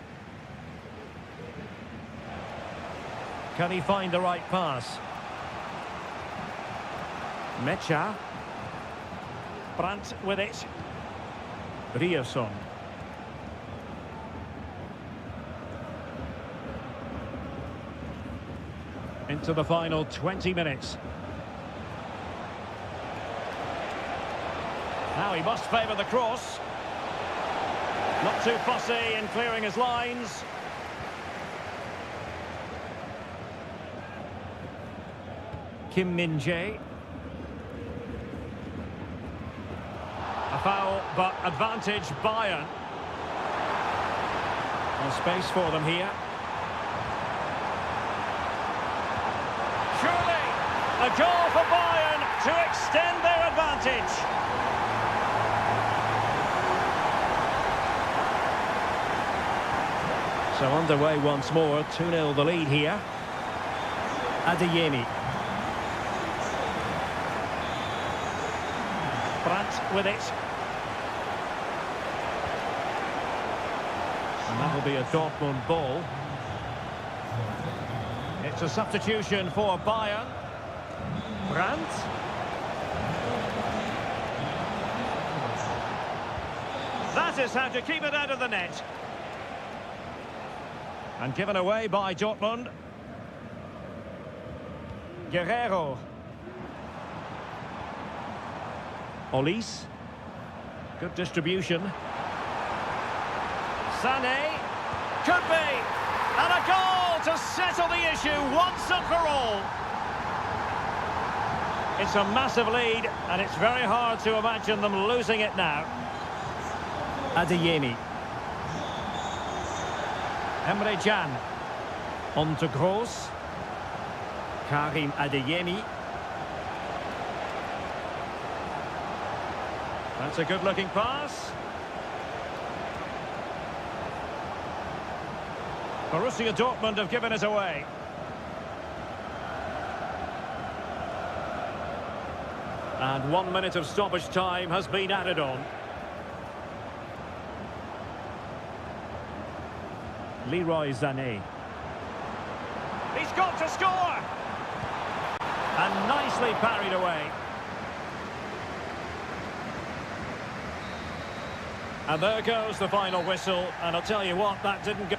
Can he find the right pass? Mecha. Brandt with it. Ryerson. Into the final 20 minutes. Now he must favour the cross. Not too fussy in clearing his lines. Kim Min-jae. A foul, but advantage Bayern. And space for them here. Surely a goal for Bayern to extend their advantage. So underway once more, 2-0 the lead here. Adeyemi. Brandt with it. And that'll be a Dortmund ball. It's a substitution for Bayern. Brandt. That is how to keep it out of the net. And given away by Dortmund. Guerrero. Olise. Good distribution. Sané. Could be. And a goal to settle the issue once and for all. It's a massive lead, and it's very hard to imagine them losing it now. Adeyemi. Emre Can. On to Gross. Karim Adeyemi. That's a good-looking pass. Borussia Dortmund have given it away. And 1 minute of stoppage time has been added on. Leroy Sané. He's got to score! And nicely parried away. And there goes the final whistle, and I'll tell you what, that didn't go...